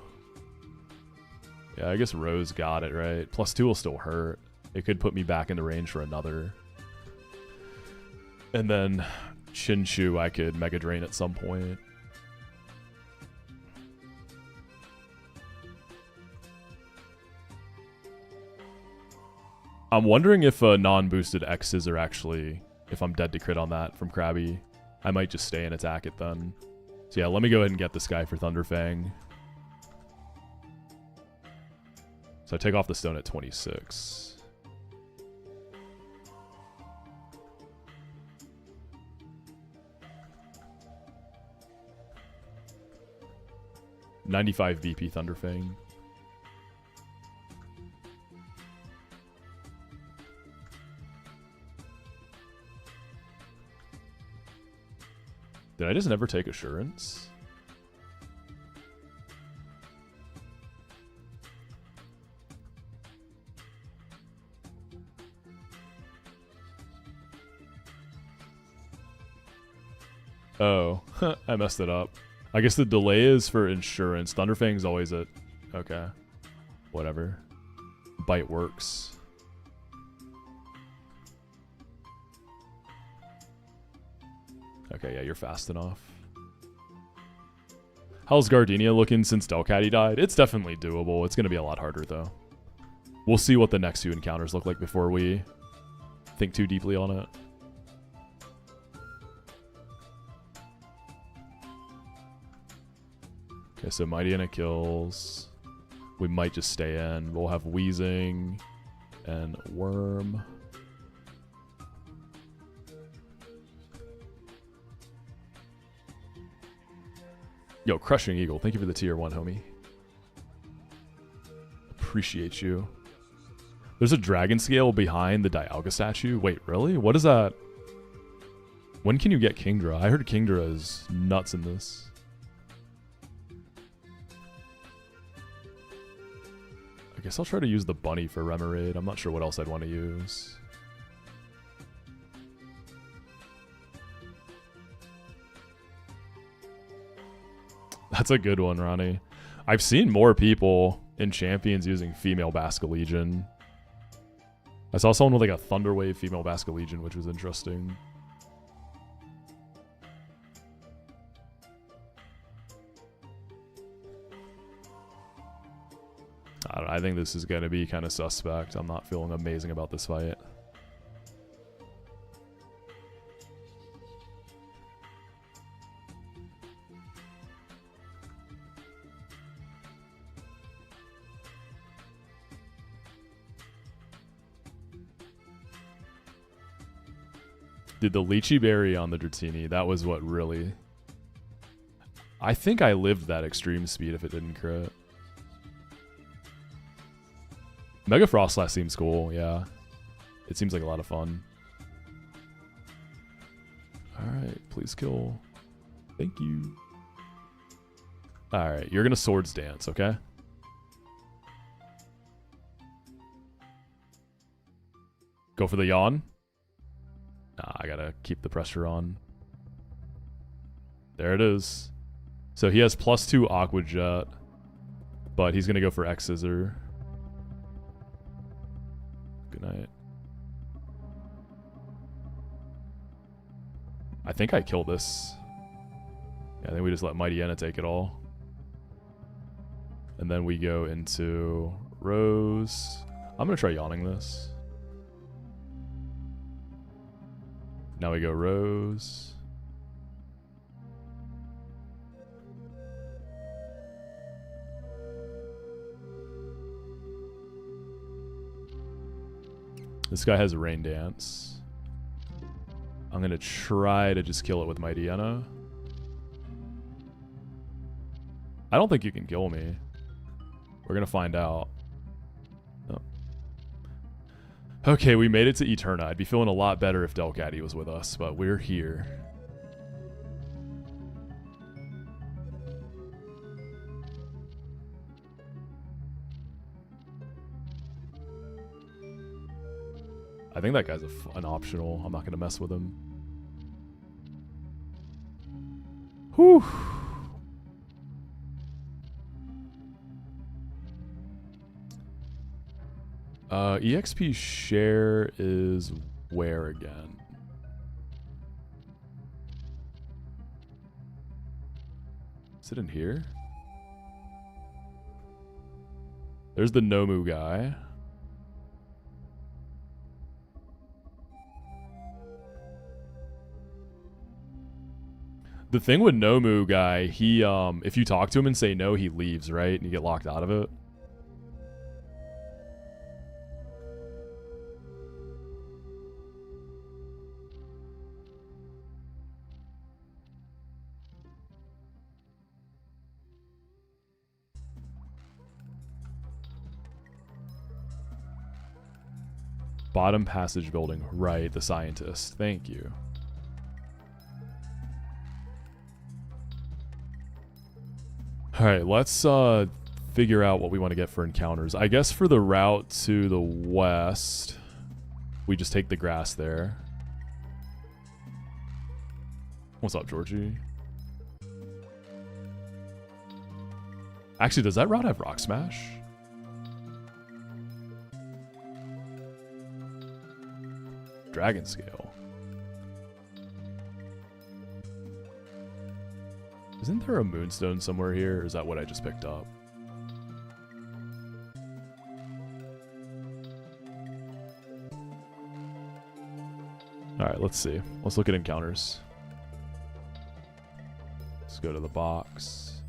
Speaker 1: Yeah, I guess Rose got it, right? +2 will still hurt. It could put me back into range for another. And then Chinchu, I could Mega Drain at some point. I'm wondering if a non-boosted X's are actually, if I'm dead to crit on that from Krabby, I might just stay and attack it then. So yeah, let me go ahead and get this guy for Thunderfang. So I take off the stone at 26. $95 BP Thunderfang. Did I just never take Assurance? Oh, I messed it up. I guess the delay is for Insurance. Thunderfang's always at... Okay. Whatever. Bite works. Okay, yeah, you're fast enough. How's Gardenia looking since Delcatty died? It's definitely doable. It's going to be a lot harder, though. We'll see what the next few encounters look like before we think too deeply on it. Okay, so Mightyena kills. We might just stay in. We'll have Wheezing and Worm. Yo, Crushing Eagle, thank you for the tier 1, homie. Appreciate you. There's a dragon scale behind the Dialga statue. Wait, really? What is that? When can you get Kingdra? I heard Kingdra is nuts in this. I guess I'll try to use the bunny for Remoraid. I'm not sure what else I'd want to use. That's a good one, Ronnie. I've seen more people in Champions using female Basculegion. I saw someone with like a Thunderwave female Basculegion, which was interesting. I don't know, I think this is going to be kind of suspect. I'm not feeling amazing about this fight. Dude, the Lychee Berry on the Dratini, that was what really... I think I lived that extreme speed if it didn't crit. Mega Frostlass seems cool, yeah. It seems like a lot of fun. Alright, please kill. Thank you. Alright, you're gonna Swords Dance, okay? Go for the yawn. Nah, I gotta keep the pressure on. There it is. So he has +2 Aqua Jet, but he's gonna go for X Scissor. Good night. I think I killed this. Yeah, I think we just let Mightyena take it all. And then we go into Rose. I'm gonna try yawning this. Now we go Rose. This guy has a Rain Dance. I'm going to try to just kill it with Mightyena. I don't think you can kill me. We're going to find out. Oh. Okay, we made it to Eterna. I'd be feeling a lot better if Delcatty was with us, but we're here. I think that guy's an optional. I'm not going to mess with him. Whew. EXP share is where again? Is it in here? There's the Nomu guy. The thing with Nomu guy, he if you talk to him and say no, he leaves, right? And you get locked out of it. Bottom passage building, right, the scientist. Thank you. Alright, let's figure out what we want to get for encounters. I guess for the route to the west, we just take the grass there. What's up, Georgie? Actually, does that route have Rock Smash? Dragon Scale. Isn't there a moonstone somewhere here, or is that what I just picked up? Alright, let's see. Let's look at encounters. Let's go to the box.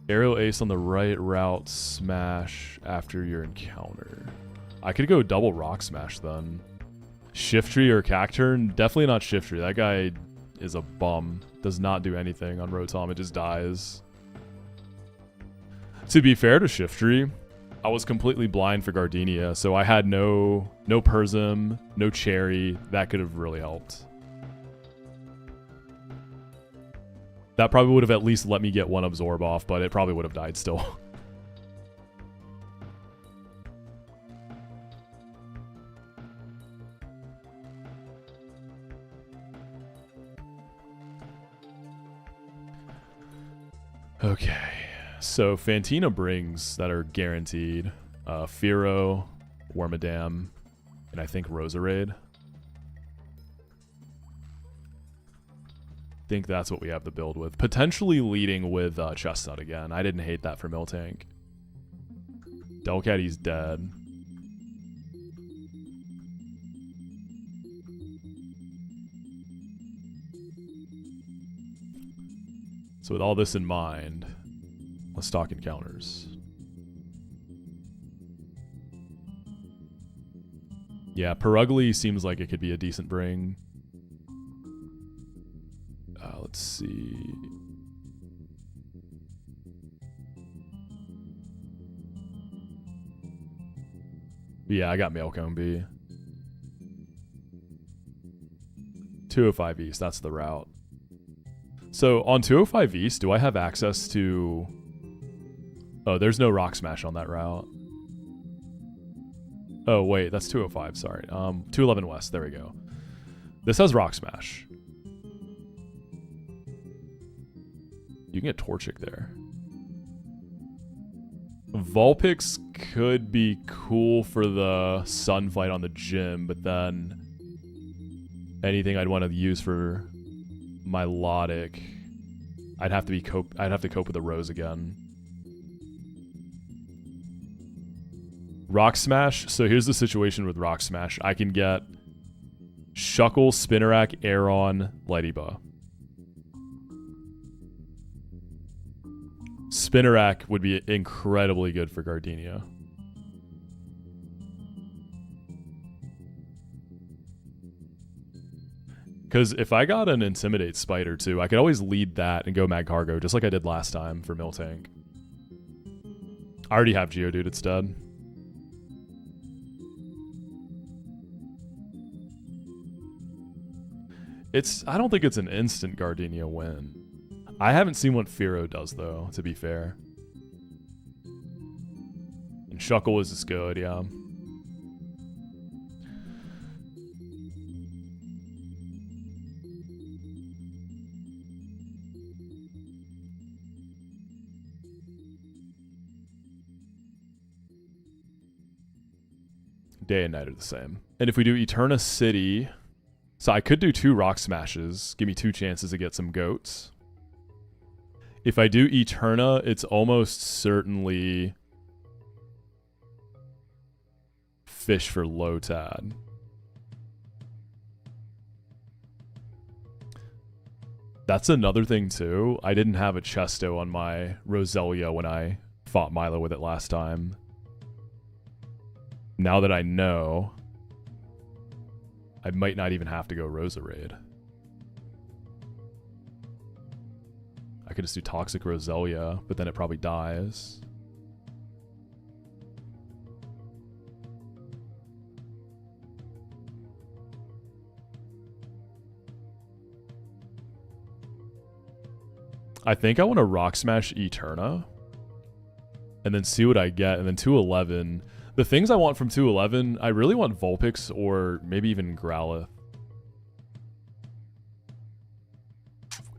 Speaker 1: Aerial ace on the right route, smash after your encounter. I could go double rock smash then. Shiftry or Cacturn? Definitely not Shiftry. That guy is a bum. Does not do anything on Rotom. It just dies. To be fair to Shiftry, I was completely blind for Gardenia, so I had no Persim, no Cherry. That could have really helped. That probably would have at least let me get one Absorb off, but it probably would have died still. Okay. So Fantina brings that are guaranteed. Fearow, Wormadam, and I think Roserade. Think that's what we have to build with. Potentially leading with Chestnut again. I didn't hate that for Miltank. Delcatty's dead. So with all this in mind, let's talk encounters. Yeah, Perugly seems like it could be a decent bring. Let's see. Yeah, I got Mailcomb B. 205 East, that's the route. So on 205 East, do I have access to... Oh, there's no Rock Smash on that route. Oh, wait, that's 205, sorry. 211 West, there we go. This has Rock Smash. You can get Torchic there. Vulpix could be cool for the Sun fight on the gym, but then anything I'd want to use for Milotic, I'd have to cope with the Rose again. Rock Smash. So here's the situation with Rock Smash. I can get Shuckle, Spinarak, Aeron, Lightyba. Spinarak would be incredibly good for Gardenia. Because if I got an Intimidate Spider too, I could always lead that and go Magcargo, just like I did last time for Miltank. I already have Geodude, it's dead. I don't think it's an instant Gardenia win. I haven't seen what Fearow does, though, to be fair. And Shuckle is as good, yeah. Day and night are the same. And if we do Eterna City... So I could do 2 Rock Smashes. Give me 2 chances to get some goats. If I do Eterna, it's almost certainly fish for Lotad. That's another thing too. I didn't have a Chesto on my Roselia when I fought Milo with it last time. Now that I know, I might not even have to go Roserade. I could just do Toxic Roselia, but then it probably dies. I think I want to Rock Smash Eterna and then see what I get. And then 211. The things I want from 211, I really want Vulpix or maybe even Growlithe.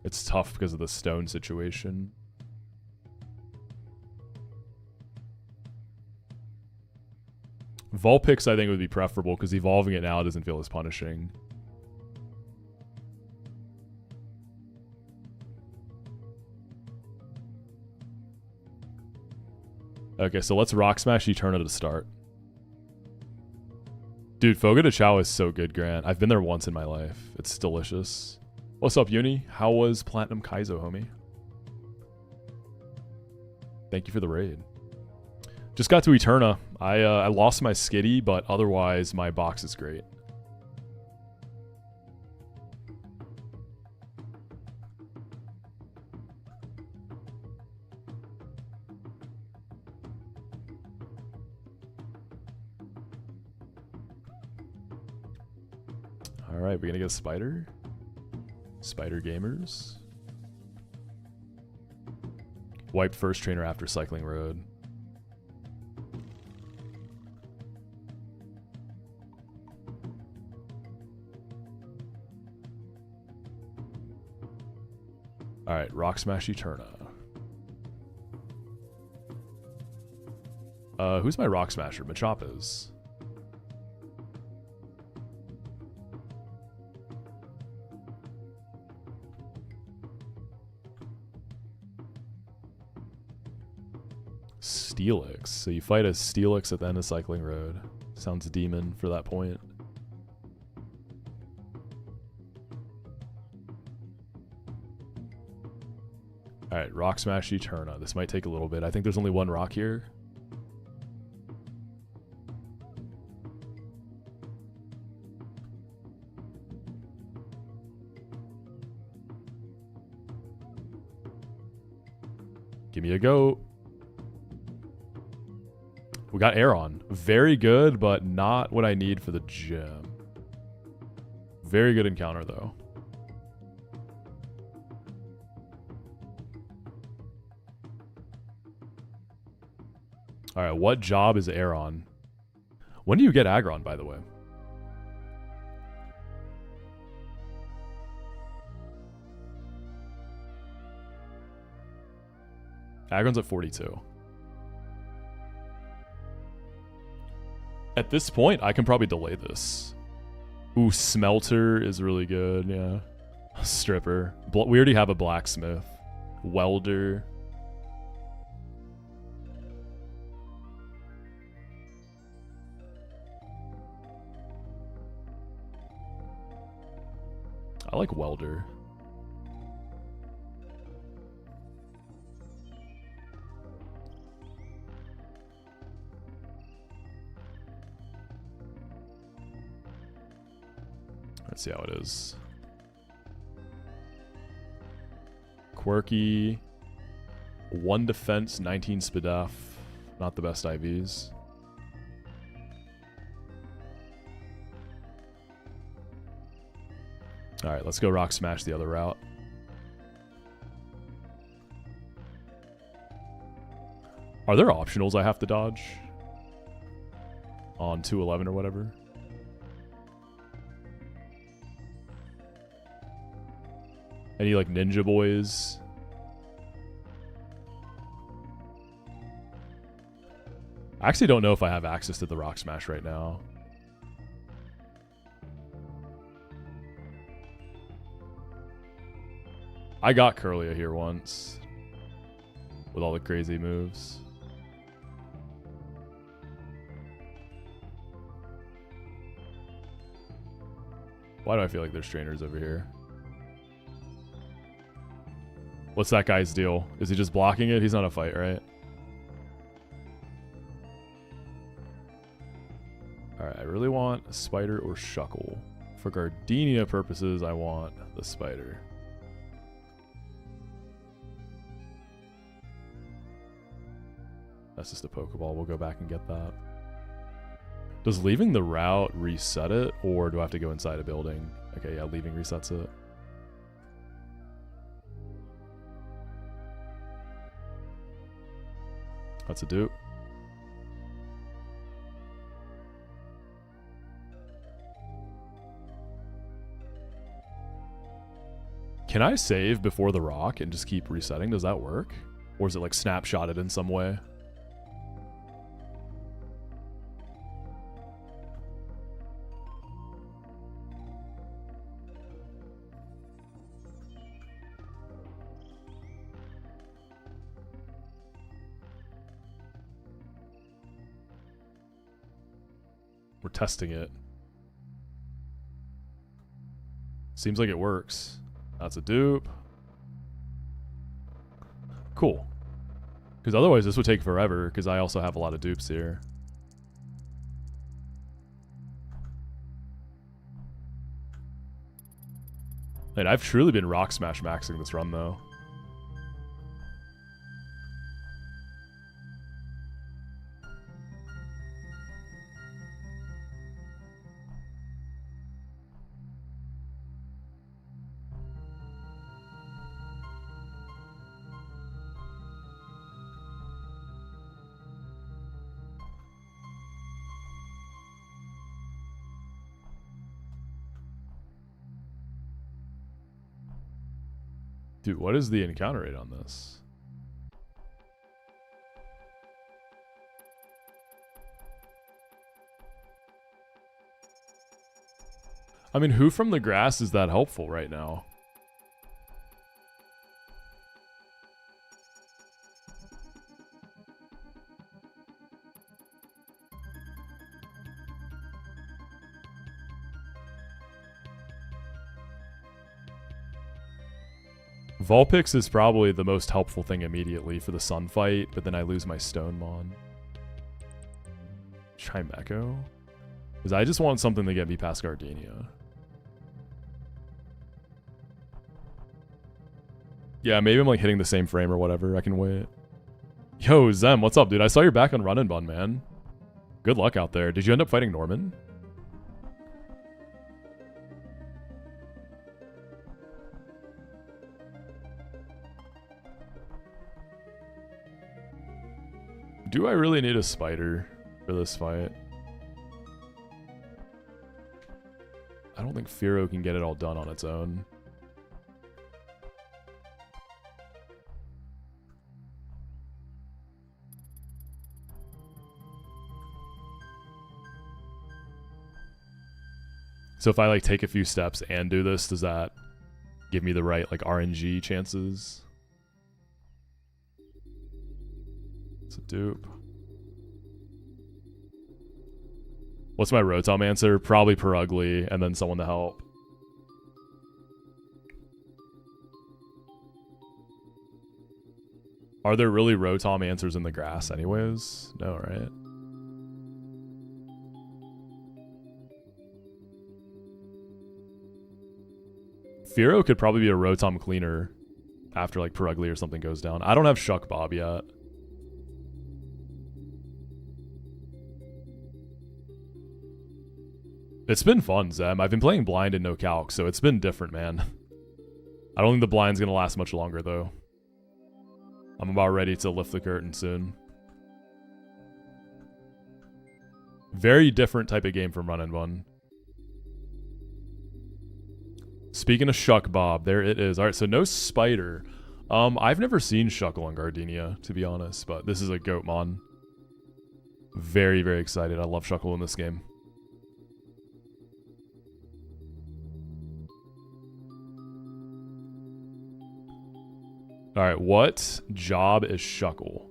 Speaker 1: It's tough because of the stone situation. Vulpix I think would be preferable because evolving it now doesn't feel as punishing. Okay, so let's Rock Smash Eterna to start. Dude, Fogo de Chao is so good, Grant. I've been there once in my life. It's delicious. What's up, Uni? How was Platinum Kaizo, homie? Thank you for the raid. Just got to Eterna. I lost my Skitty, but otherwise my box is great. Alright, we're gonna get a Spider. Spider Gamers. Wiped first trainer after cycling road. Alright, Rock Smash Eterna. Who's my Rock Smasher? Machop is. Steelix. So you fight a Steelix at the end of Cycling Road. Sounds demon for that point. Alright, Rock Smash Eterna. This might take a little bit. I think there's only one rock here. Give me a go. We got Aeron. Very good, but not what I need for the gem. Very good encounter, though. Alright, what job is Aeron? When do you get Aggron, by the way? Aggron's at 42. At this point, I can probably delay this. Ooh, Smelter is really good, yeah. Stripper. We already have a Blacksmith. Welder. I like Welder. Let's see how it is. Quirky. 1 defense, 19 Spadef. Not the best IVs. Alright, let's go Rock Smash the other route. Are there optionals I have to dodge? On 211 or whatever? Any like Ninja Boys? I actually don't know if I have access to the Rock Smash right now. I got Curlia here once. With all the crazy moves. Why do I feel like there's trainers over here? What's that guy's deal? Is he just blocking it? He's not a fight, right? Alright, I really want a Spider or Shuckle. For Gardenia purposes, I want the Spider. That's just a Pokeball. We'll go back and get that. Does leaving the route reset it? Or do I have to go inside a building? Okay, yeah, leaving resets it. That's a dupe. Can I save before the rock and just keep resetting? Does that work? Or is it like snapshotted in some way? We're testing it. Seems like it works. That's a dupe. Cool. Because otherwise this would take forever, because I also have a lot of dupes here. And I've truly been rock smash maxing this run though. Dude, what is the encounter rate on this? I mean, who from the grass is that helpful right now? Vulpix is probably the most helpful thing immediately for the sun fight, but then I lose my Stone Mon. Chimecho? Because I just want something to get me past Gardenia. Yeah, maybe I'm like hitting the same frame or whatever. I can wait. Yo, Zem, what's up, dude? I saw you're back on Run and Bun, man. Good luck out there. Did you end up fighting Norman? Do I really need a spider for this fight? I don't think Firo can get it all done on its own. So if I like take a few steps and do this, does that give me the right like RNG chances? It's a dupe. What's my Rotom answer? Probably Perugly and then someone to help. Are there really Rotom answers in the grass anyways? No, right? Firo could probably be a Rotom cleaner after like Perugly or something goes down. I don't have Shuck Bob yet. It's been fun, Zem. I've been playing blind and no calc, so it's been different, man. I don't think the blind's gonna last much longer, though. I'm about ready to lift the curtain soon. Very different type of game from Run and Bun. Speaking of Shuck Bob, there it is. Alright, so no spider. I've never seen Shuckle on Gardenia, to be honest, but this is a Goatmon. Very, very excited. I love Shuckle in this game. Alright, what job is Shuckle?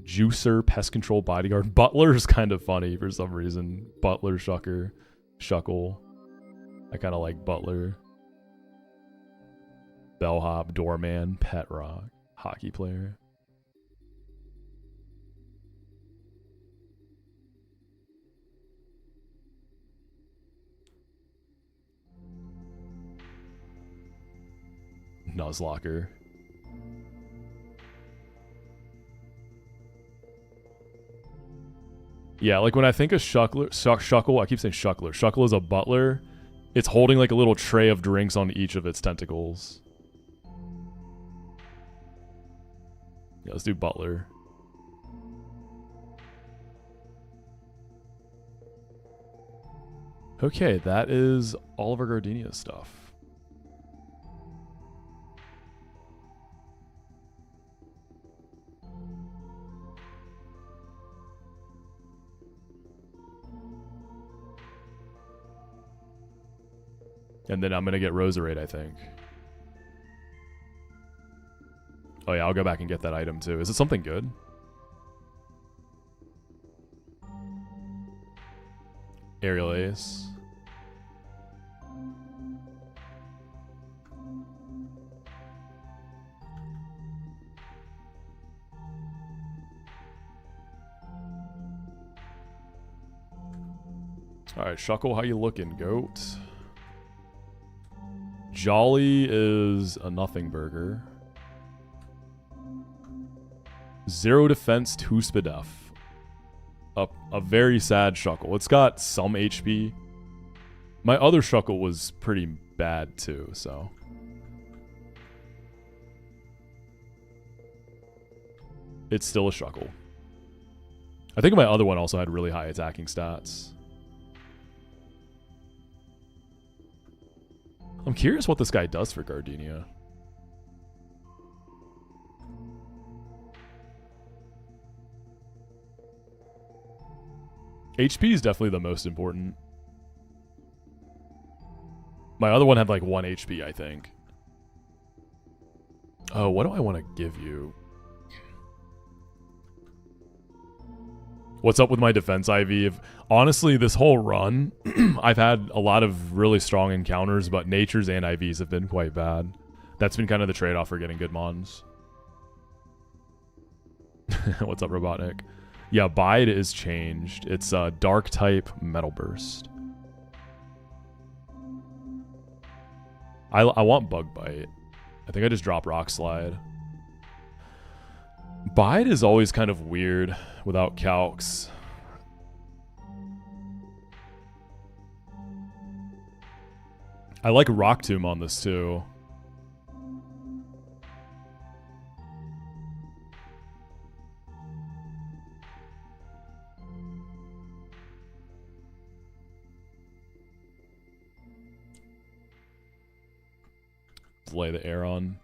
Speaker 1: Juicer, Pest Control, Bodyguard. Butler is kind of funny for some reason. Butler, Shuckle. I kind of like Butler. Bellhop, Doorman, Pet Rock. Hockey player. Nuzlocke. Yeah, like when I think of Shuckle, I keep saying Shuckler. Shuckle is a butler. It's holding like a little tray of drinks on each of its tentacles. Yeah, let's do Butler. Okay, that is all of our Gardenia stuff. And then I'm going to get Roserade, I think. Oh yeah, I'll go back and get that item too. Is it something good? Aerial Ace. Alright, Shuckle, how you looking, goat? Jolly is a nothing burger. 0 defense, 2 Spadef. A very sad Shuckle. It's got some HP. My other Shuckle was pretty bad too, so. It's still a Shuckle. I think my other one also had really high attacking stats. I'm curious what this guy does for Gardenia. HP is definitely the most important. My other one had like 1 HP, I think. Oh, what do I want to give you? What's up with my defense IV? Honestly, this whole run, I've had a lot of really strong encounters, but natures and IVs have been quite bad. That's been kind of the trade-off for getting good mons. What's up, Robotnik? Yeah, Bide is changed. It's a dark type Metal Burst. I want Bug Bite. I think I just drop Rock Slide. Bide is always kind of weird without calcs. I like Rock Tomb on this too. Lay the air on.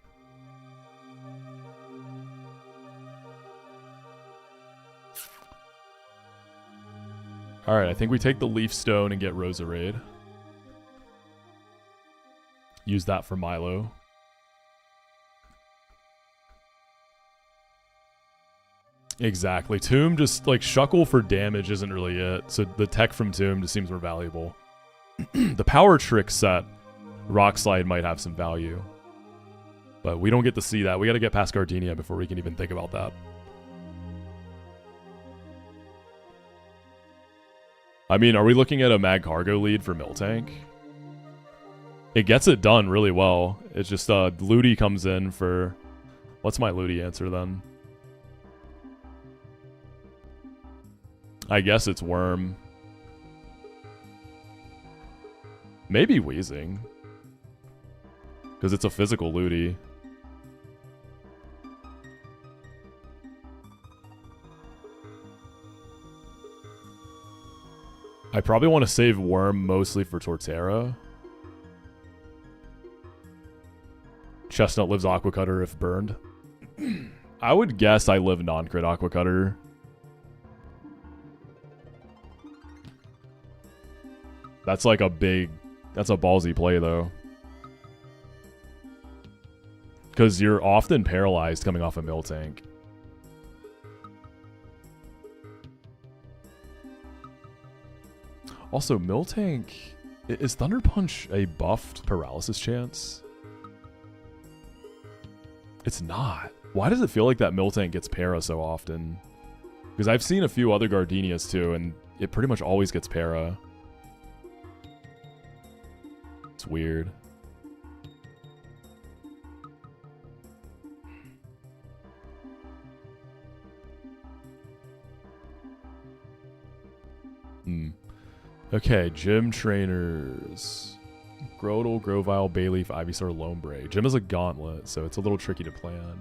Speaker 1: Alright, I think we take the Leaf Stone and get Roserade. Use that for Milo. Exactly. Tomb just, like, Shuckle for damage isn't really it. So the tech from Tomb just seems more valuable. The Power Trick set, Rock Slide might have some value. But we don't get to see that. We got to get past Gardenia before we can even think about that. I mean, are we looking at a Mag Cargo lead for Miltank? It gets it done really well. It's just Ludi comes in for... What's my Ludi answer then? I guess it's Worm. Maybe Wheezing. Because it's a physical Ludi. I probably want to save Worm mostly for Torterra. Chestnut lives Aqua Cutter if burned. I would guess I live non-crit Aqua Cutter. That's like a big... That's a ballsy play though. Because you're often paralyzed coming off a Miltank. Also, Miltank... Is Thunder Punch a buffed paralysis chance? It's not. Why does it feel like that Miltank gets para so often? Because I've seen a few other Gardenias too, and it pretty much always gets para. It's weird. Okay, gym trainers. Grodel, Grovile, Bayleaf, Ivysaur, Lombre. Gym is a gauntlet, so it's a little tricky to plan.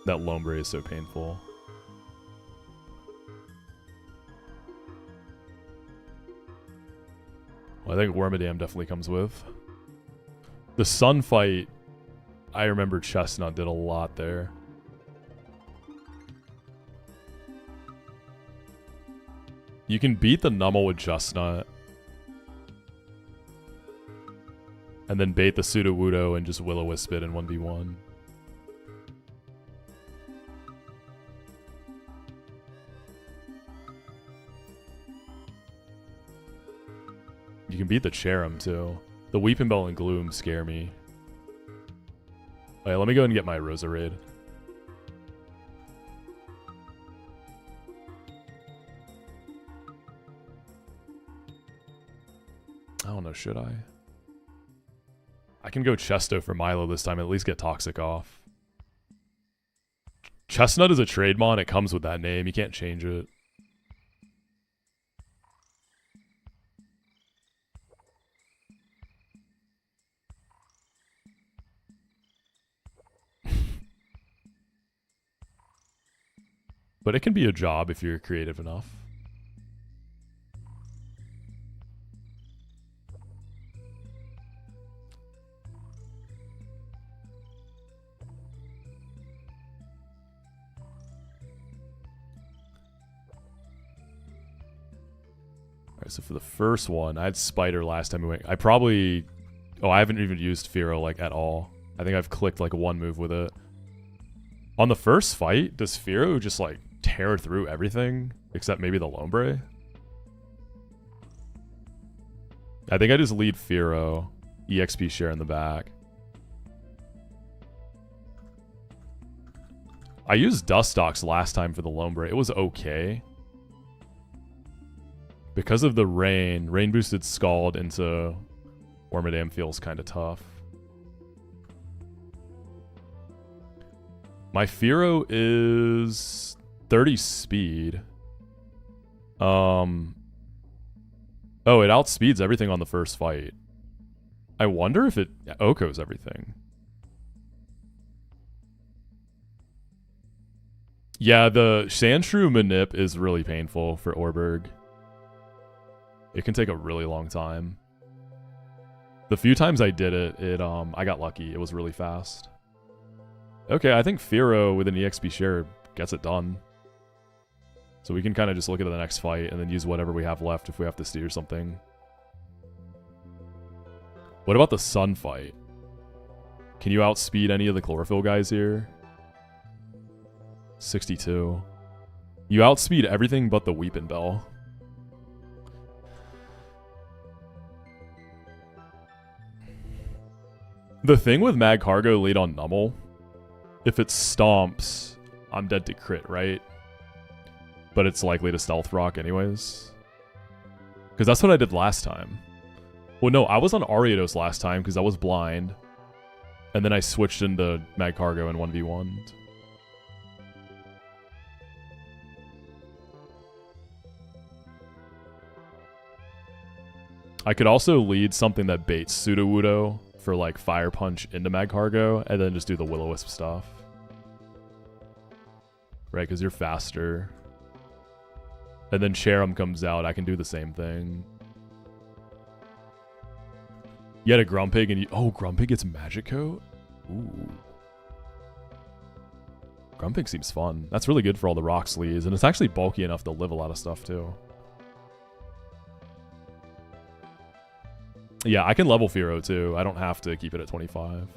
Speaker 1: That Lombre is so painful. Well, I think Wormadam definitely comes with. The Sun fight, I remember Chestnut did a lot there. You can beat the Nummel with Chestnut. And then bait the Sudowoodo and just Will-O-Wisp it in 1v1. You can beat the Cherrim too. The Weeping Bell and Gloom scare me. Alright, let me go and get my Roserade. I don't know, should I? I can go Chesto for Milo this time, at least get Toxic off. Chestnut is a Trademon, it comes with that name, you can't change it. But it can be a job if you're creative enough. Alright, so for the first one, I had Spider last time we went. I probably... Oh, I haven't even used Fearow, like, at all. I think I've clicked, like, one move with it. On the first fight, does Fearow just, like, tear through everything except maybe the Lombre? I think I just lead Fearow, EXP share in the back. I used Dustox last time for the Lombre. It was okay. Because of the rain boosted Scald into Wormadam feels kind of tough. My Fearow is 30 speed. Oh, it outspeeds everything on the first fight. I wonder if it Oko's everything. Yeah, the Sandshrew Manip is really painful for Orberg. It can take a really long time. The few times I did it, I got lucky. It was really fast. Okay, I think Fearow with an EXP share gets it done. So we can kind of just look at the next fight and then use whatever we have left if we have to steer something. What about the Sun fight? Can you outspeed any of the Chlorophyll guys here? 62. You outspeed everything but the Weeping Bell. The thing with Magcargo late on Nummel, if it stomps, I'm dead to crit, right? But it's likely to Stealth Rock anyways. Because that's what I did last time. Well, no, I was on Ariados last time because I was blind. And then I switched into Magcargo in 1v1. I could also lead something that baits Sudowoodo for like Fire Punch into Magcargo and then just do the Will-O-Wisp stuff. Right, because you're faster. And then Cherrim comes out, I can do the same thing. You had a Grumpig and you... Oh, Grumpig gets Magic Coat? Ooh. Grumpig seems fun. That's really good for all the rock sleeves, and it's actually bulky enough to live a lot of stuff too. Yeah, I can level Fearow too. I don't have to keep it at 25.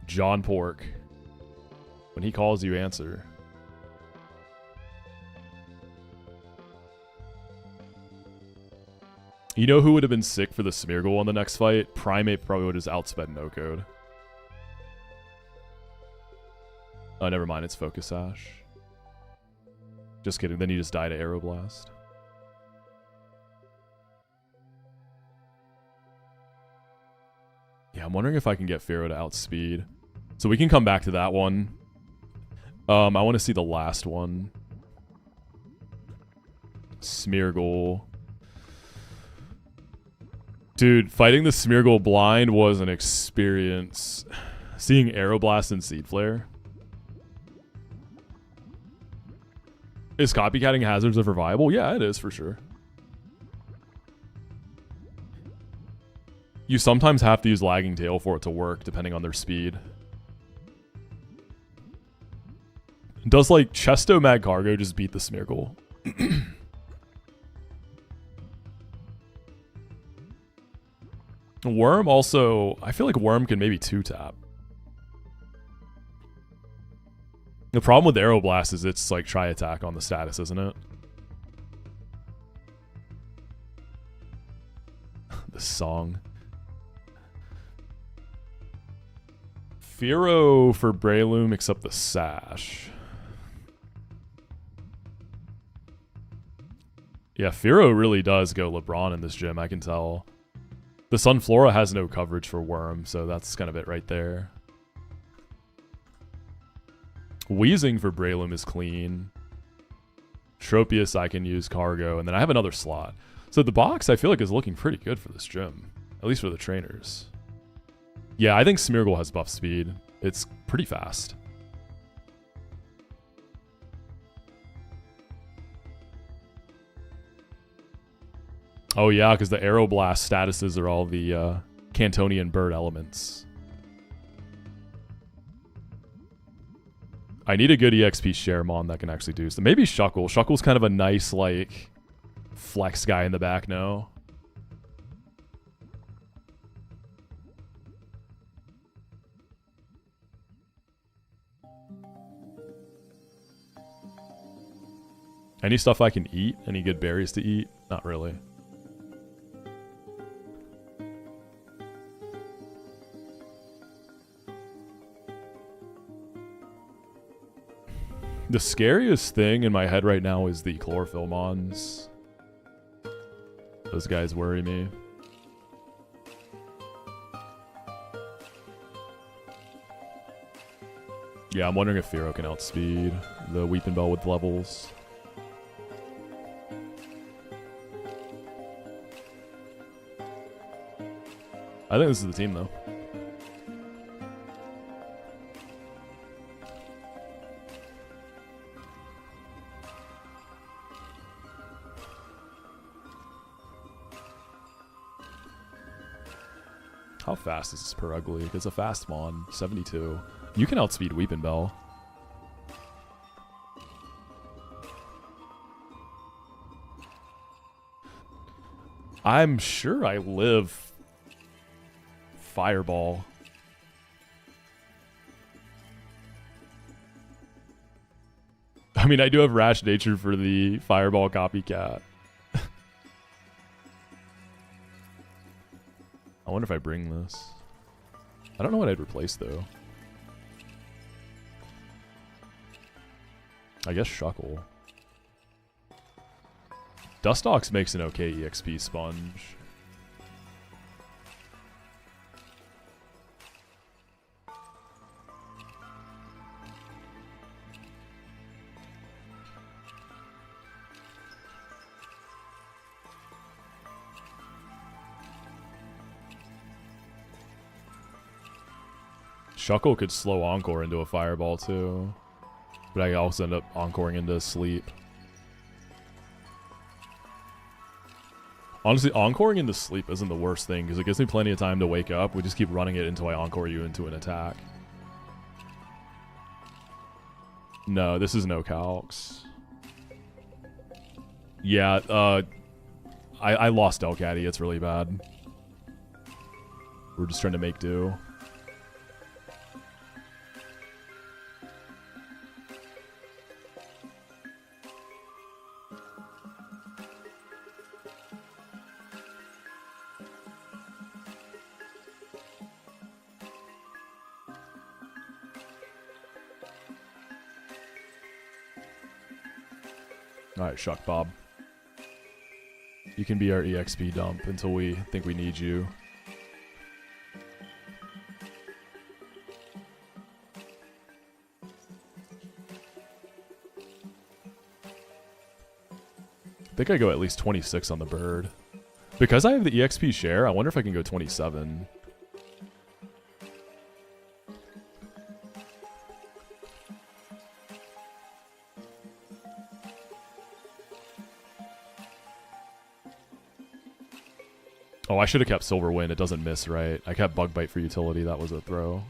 Speaker 1: John Pork. When he calls you, answer. You know who would have been sick for the Smeargle on the next fight? Primate probably would have just outsped no code. Oh, never mind. It's Focus Sash. Just kidding. Then you just die to Aeroblast. Yeah, I'm wondering if I can get Fearow to outspeed. So we can come back to that one. I want to see the last one. Smeargle. Dude, fighting the Smeargle blind was an experience. Seeing Aeroblast and Seed Flare. Is copycatting Hazards ever viable? Yeah, it is for sure. You sometimes have to use Lagging Tail for it to work, depending on their speed. Does, like, Chesto Mag Cargo just beat the Smeargle? Worm also... I feel like Worm can maybe 2-tap. The problem with Aeroblast is it's, like, Tri-Attack on the status, isn't it? The song. Fearow for Breloom except the Sash. Yeah, Fearow really does go LeBron in this gym, I can tell. The Sunflora has no coverage for Worm, so that's kind of it right there. Wheezing for Breloom is clean. Tropius I can use Cargo, and then I have another slot. So the box I feel like is looking pretty good for this gym, at least for the trainers. Yeah, I think Smeargle has buff speed. It's pretty fast. Oh yeah, because the Aeroblast statuses are all the Cantonian bird elements. I need a good EXP Sharemon that can actually do so. Maybe Shuckle. Shuckle's kind of a nice, like, flex guy in the back, no? Any stuff I can eat? Any good berries to eat? Not really. The scariest thing in my head right now is the Chlorophyllmons. Those guys worry me. Yeah, I'm wondering if Fearow can outspeed the Weepinbell with levels. I think this is the team, though. How fast is this per ugly? It's a fast mon, 72. You can outspeed Weepinbell. I'm sure I live Fireball. I mean, I do have Rash Nature for the Fireball copycat. I wonder if I bring this. I don't know what I'd replace, though. I guess Shuckle. Dustox makes an okay EXP sponge. Shuckle could slow Encore into a Fireball too. But I also end up Encoring into Sleep. Honestly, Encoring into Sleep isn't the worst thing because it gives me plenty of time to wake up. We just keep running it until I Encore you into an attack. No, this is no calcs. Yeah, I lost Delcatty. It's really bad. We're just trying to make do. Alright, Shuck Bob. You can be our EXP dump until we think we need you. I think I go at least 26 on the bird. Because I have the EXP share, I wonder if I can go 27. Oh, I should have kept Silver Wind. It doesn't miss, right? I kept Bug Bite for utility. That was a throw.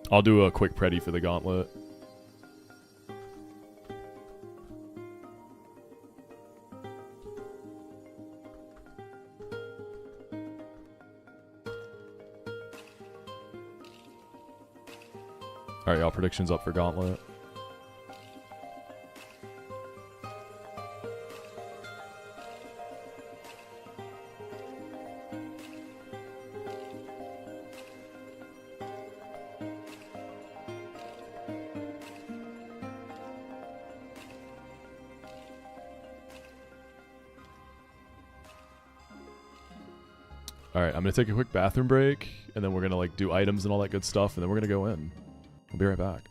Speaker 1: I'll do a quick Preddy for the Gauntlet. Alright, y'all, predictions up for Gauntlet. Alright, I'm gonna take a quick bathroom break, and then we're gonna like do items and all that good stuff, and then we're gonna go in. We'll be right back.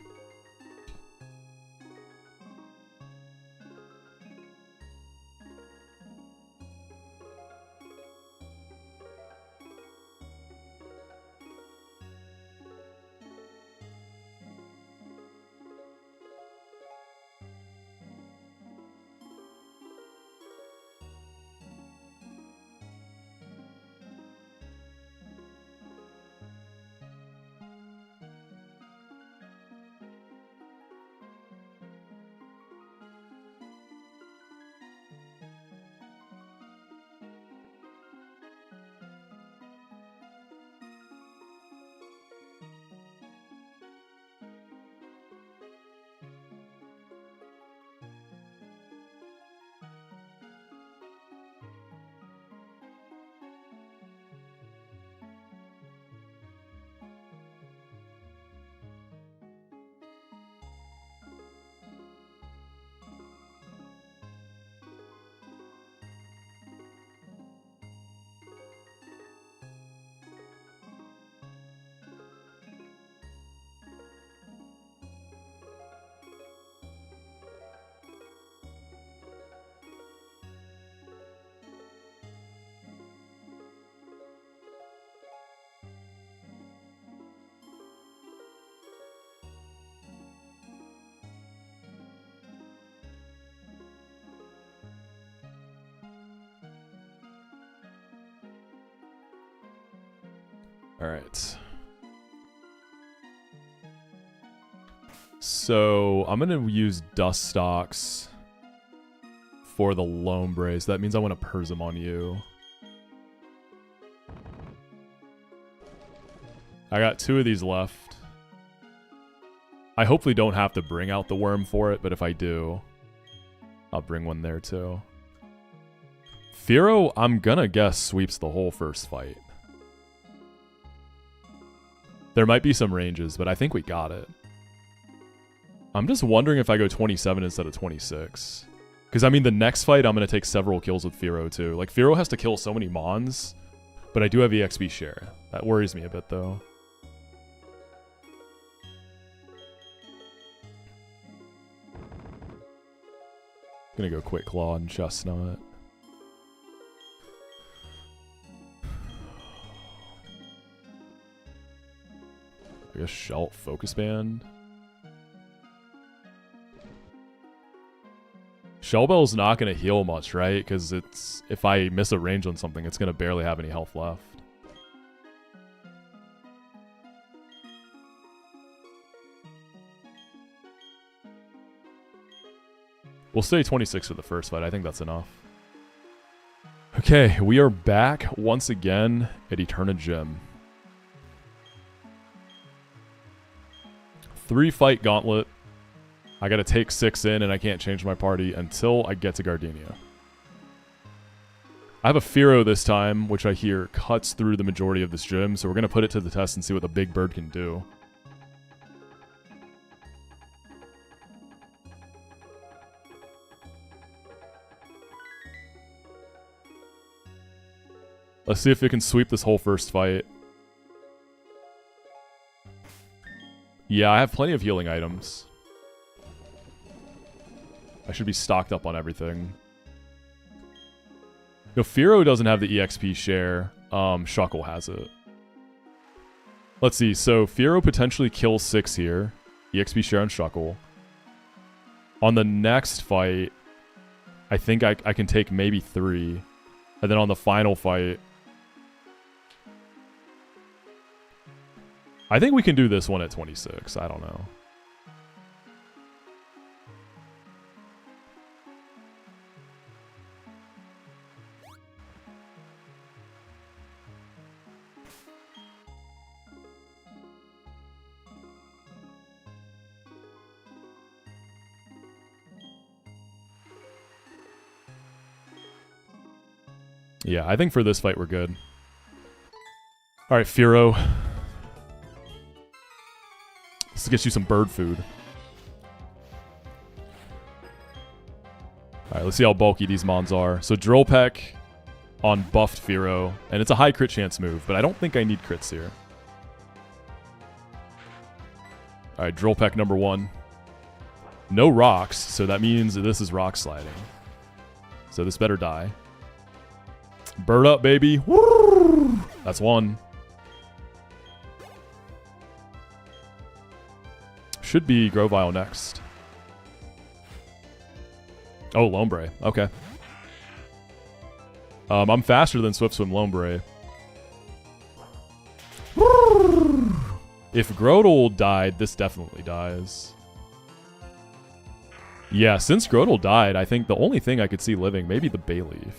Speaker 1: All right. So I'm going to use Dust Stocks for the Lombre. So that means I want to Persim on you. I got 2 of these left. I hopefully don't have to bring out the worm for it, but if I do, I'll bring one there too. Firo, I'm gonna guess, sweeps the whole first fight. There might be some ranges, but I think we got it. I'm just wondering if I go 27 instead of 26. Because, I mean, the next fight, I'm going to take several kills with Firo, too. Like, Firo has to kill so many Mons, but I do have EXP share. That worries me a bit, though. Gonna go Quick Claw and Chestnut. I guess Shelt Focus Band. Shellbell's not going to heal much, right? Because it's, if I miss a range on something, it's going to barely have any health left. We'll stay 26 for the first fight. I think that's enough. Okay, we are back once again at Eterna Gym. 3-fight gauntlet. I gotta take 6 in, and I can't change my party until I get to Gardenia. I have a Firo this time, which I hear cuts through the majority of this gym, so we're gonna put it to the test and see what the big bird can do. Let's see if it can sweep this whole first fight. Yeah, I have plenty of healing items. I should be stocked up on everything. No, Firo doesn't have the EXP share. Shuckle has it. Let's see. So Firo potentially kills 6 here. EXP share and Shuckle. On the next fight, I think I can take maybe 3. And then on the final fight, I think we can do this one at 26. I don't know. Yeah, I think for this fight we're good. All right, Firo. Let's get you some bird food. All right, let's see how bulky these mons are. So Drill Peck on buffed Firo, and it's a high crit chance move, but I don't think I need crits here. All right, Drill Peck number 1. No rocks, so that means this is rock sliding. So this better die. Bird up, baby. Woo! That's 1. Should be Grovile next. Oh, Lombre. Okay. I'm faster than Swift Swim Lombre. If Grotle died, this definitely dies. Yeah, since Grotle died, I think the only thing I could see living, maybe the Bayleaf.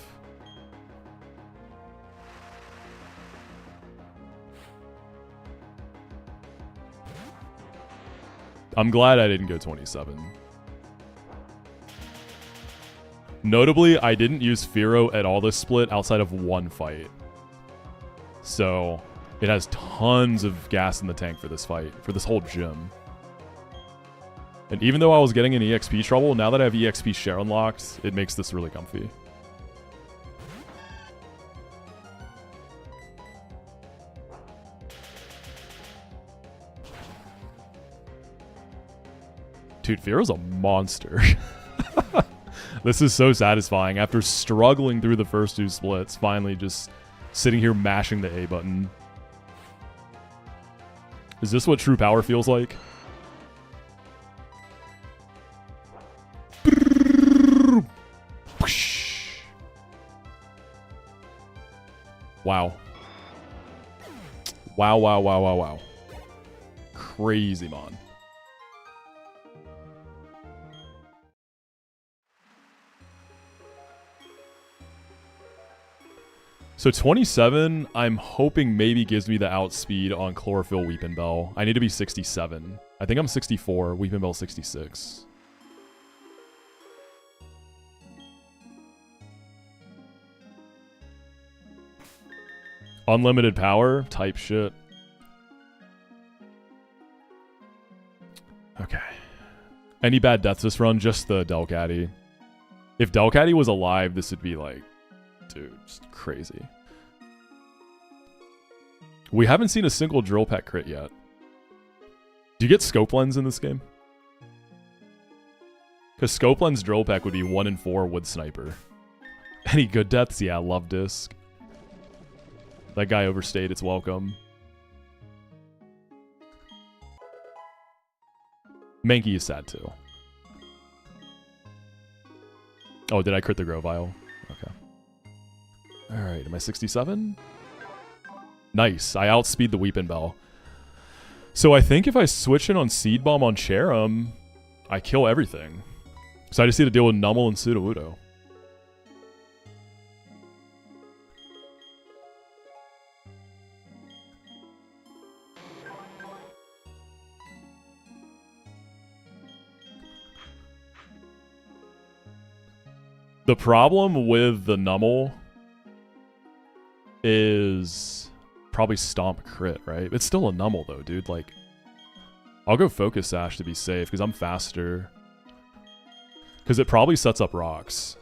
Speaker 1: I'm glad I didn't go 27. Notably, I didn't use Firo at all this split outside of 1 fight. So, it has tons of gas in the tank for this fight, for this whole gym. And even though I was getting in EXP trouble, now that I have EXP share unlocked, it makes this really comfy. Dude, Firo's a monster. This is so satisfying. After struggling through the first 2 splits, finally just sitting here mashing the A button. Is this what true power feels like? Wow. Wow, wow, wow, wow, wow. Crazy, mon. So 27, I'm hoping maybe gives me the outspeed on Chlorophyll Weepin' Bell. I need to be 67. I think I'm 64, Weepin' Bell 66. Unlimited power, type shit. Okay. Any bad deaths this run? Just the Delcatty. If Delcatty was alive, this would be like, dude, just crazy. We haven't seen a single Drill Peck crit yet. Do you get Scope Lens in this game? Because Scope Lens Drill Peck would be 1 in 4 with Sniper. Any good deaths? Yeah, Love Disc. That guy overstayed its welcome. Mankey is sad too. Oh, did I crit the Grovile? Okay. Alright, am I 67? Nice. I outspeed the Weepin' Bell. So I think if I switch in on Seed Bomb on Cherum, I kill everything. So I just need to deal with Numel and Sudowoodo. The problem with the Numel is probably Stomp crit, right? It's still a Numel though, dude. Like, I'll go Focus Sash to be safe because I'm faster. Because it probably sets up rocks.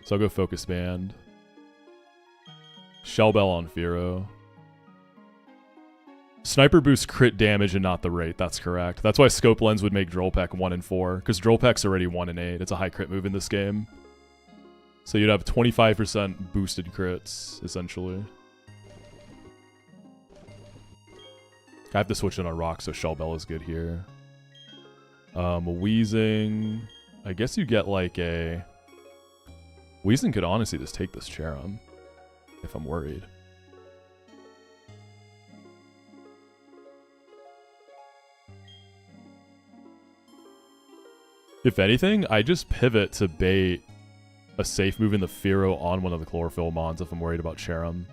Speaker 1: So I'll go Focus Band. Shell Bell on Firo. Sniper boosts crit damage and not the rate. That's correct. That's why Scope Lens would make Drill Peck 1 in 4. Because Drill Peck's already 1 in 8. It's a high crit move in this game. So you'd have 25% boosted crits, essentially. I have to switch in on rock, so Shell Bell is good here. Wheezing. I guess you get like a... Wheezing could honestly just take this Cherum, if I'm worried. If anything, I just pivot to bait a safe move in the Fearow on one of the Chlorophyll Mons if I'm worried about Cherum.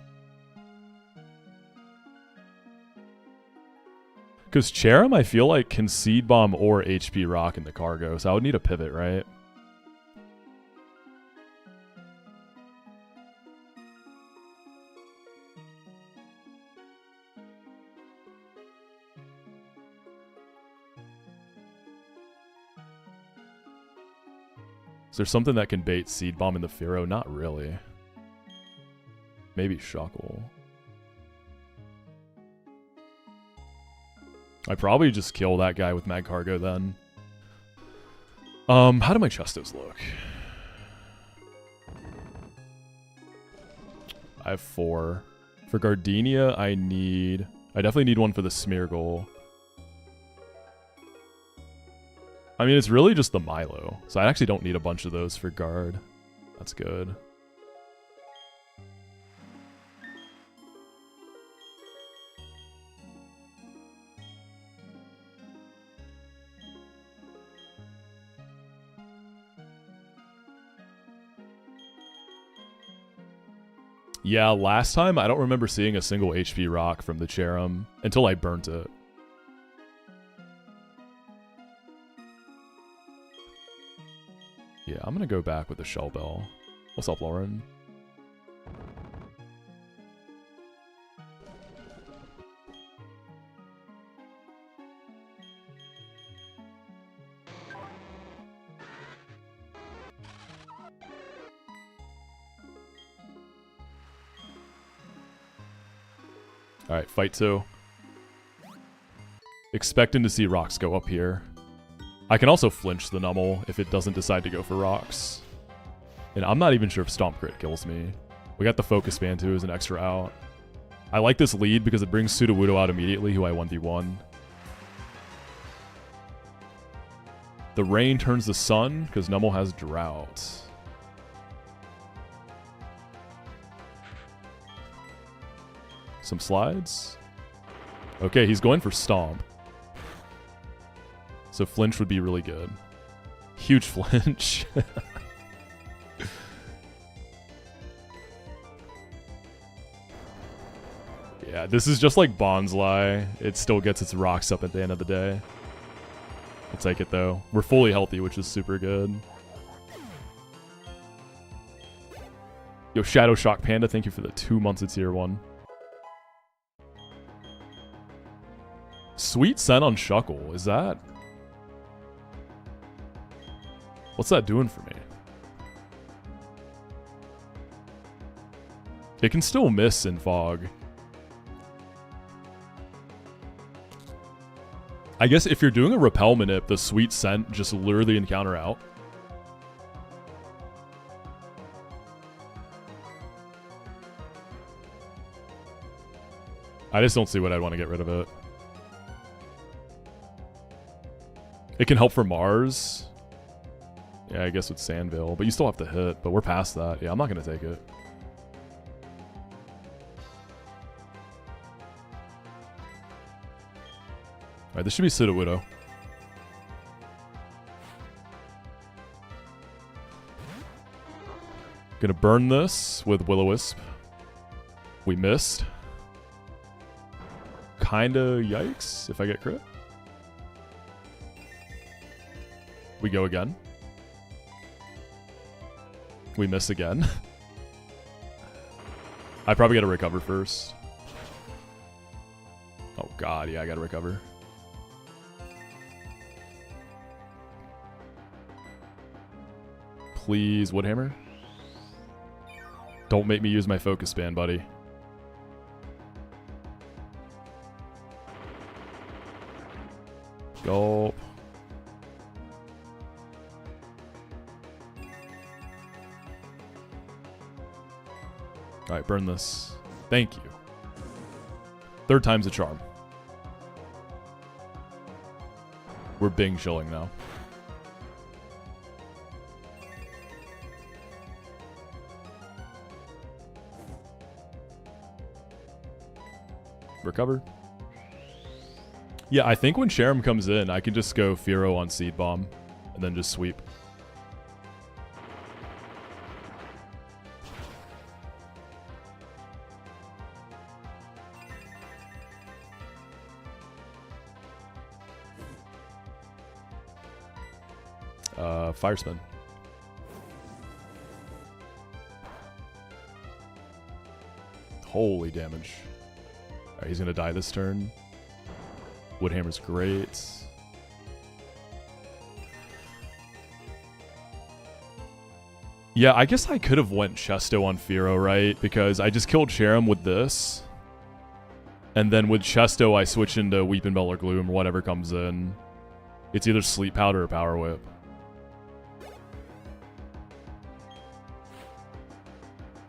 Speaker 1: Because Cherum, I feel like, can Seed Bomb or HP Rock in the cargo, so I would need a pivot, right? Is there something that can bait Seed Bomb in the Fearow? Not really. Maybe Shuckle. I probably just kill that guy with Mag Cargo then. How do my Chestos look? I have 4. For Gardenia, I definitely need one for the Smeargle. I mean, it's really just the Milo. So I actually don't need a bunch of those for guard. That's good. Yeah, last time, I don't remember seeing a single HP rock from the Cherum until I burnt it. Yeah, I'm gonna go back with the Shell Bell. What's up, Lauren? Alright, fight 2. Expecting to see rocks go up here. I can also flinch the Nummel if it doesn't decide to go for rocks. And I'm not even sure if Stomp Crit kills me. We got the Focus Band too as an extra out. I like this lead because it brings Sudowoodo out immediately, who I 1v1. The rain turns the sun because Nummel has Drought. Some slides. Okay, he's going for Stomp. So flinch would be really good. Huge flinch. Yeah, this is just like Bonsly. It still gets its rocks up at the end of the day. I'll take it though. We're fully healthy, which is super good. Yo, Shadow Shock Panda, thank you for the 2 months of tier 1. Sweet Scent on Shuckle, is that... What's that doing for me? It can still miss in Fog. I guess if you're doing a Repel Manip, the Sweet Scent just lure the encounter out. I just don't see what I'd want to get rid of it. It can help for Mars. Yeah, I guess with Sandville, but you still have to hit, but we're past that. Yeah, I'm not going to take it. Alright, this should be Sudowoodo. Gonna burn this with Will-O-Wisp. We missed. Kinda yikes if I get crit. We go again. We miss again. I probably gotta recover first. Oh god, yeah, I gotta recover. Please, Woodhammer. Don't make me use my Focus Band, buddy. Gulp. Alright, burn this. Thank you. Third time's a charm. We're Bing chilling now. Recover. Yeah, I think when Cherem comes in, I can just go Firo on Seed Bomb and then just sweep. Fire Spin. Holy damage. Alright, he's gonna die this turn. Woodhammer's great. Yeah, I guess I could have went Chesto on Firo, right? Because I just killed Cherem with this. And then with Chesto, I switch into Weeping Bell or Gloom or whatever comes in. It's either Sleep Powder or Power Whip.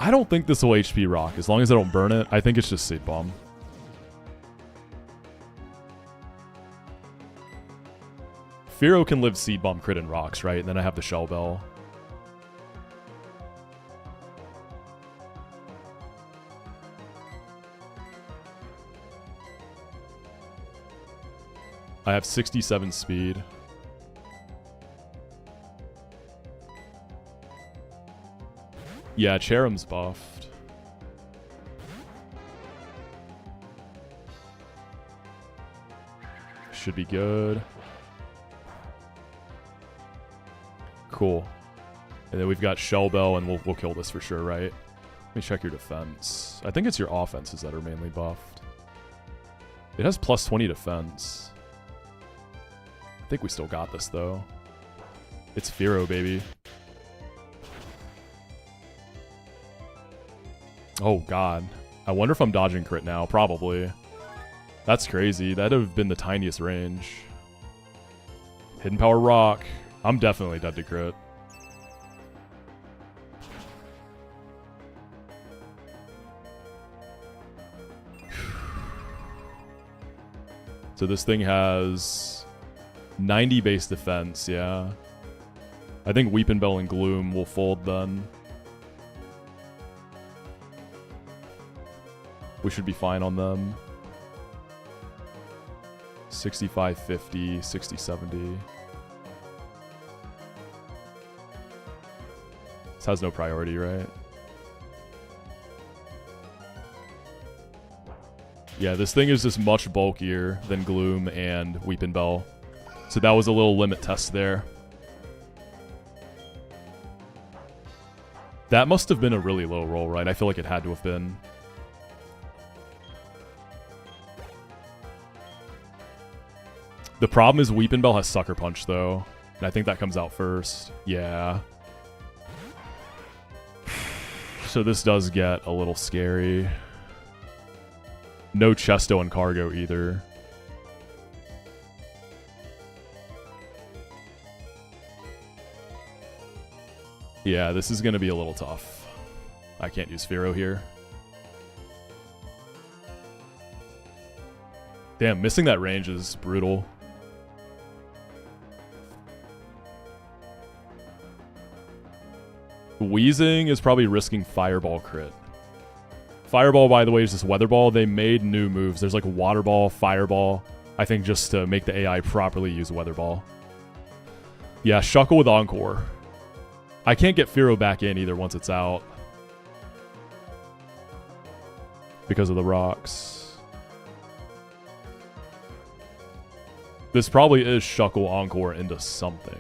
Speaker 1: I don't think this will HP rock. As long as I don't burn it, I think it's just Seed Bomb. Firo can live Seed Bomb, crit, and rocks, right? And then I have the Shell Bell. I have 67 speed. Yeah, Cherem's buffed. Should be good. Cool. And then we've got Shell Bell, and we'll kill this for sure, right? Let me check your defense. I think it's your offenses that are mainly buffed. It has plus 20 defense. I think we still got this, though. It's Firo, baby. Oh, God. I wonder if I'm dodging crit now. Probably. That's crazy. That'd have been the tiniest range. Hidden Power Rock. I'm definitely dead to crit. So this thing has 90 base defense, yeah. I think Weeping Bell and Gloom will fold then. We should be fine on them. 65, 50, 60, 70. This has no priority, right? Yeah, this thing is just much bulkier than Gloom and Weeping Bell. So that was a little limit test there. That must have been a really low roll, right? I feel like it had to have been. The problem is Weeping Bell has Sucker Punch, though. And I think that comes out first. Yeah. So this does get a little scary. No Chesto and Cargo either. Yeah, this is going to be a little tough. I can't use Firo here. Damn, missing that range is brutal. Wheezing is probably risking Fireball crit. Fireball, by the way, is just Weather Ball. They made new moves. There's like Water Ball, Fireball. I think just to make the AI properly use Weather Ball. Yeah, Shuckle with Encore. I can't get Firo back in either once it's out. Because of the rocks. This probably is Shuckle Encore into something.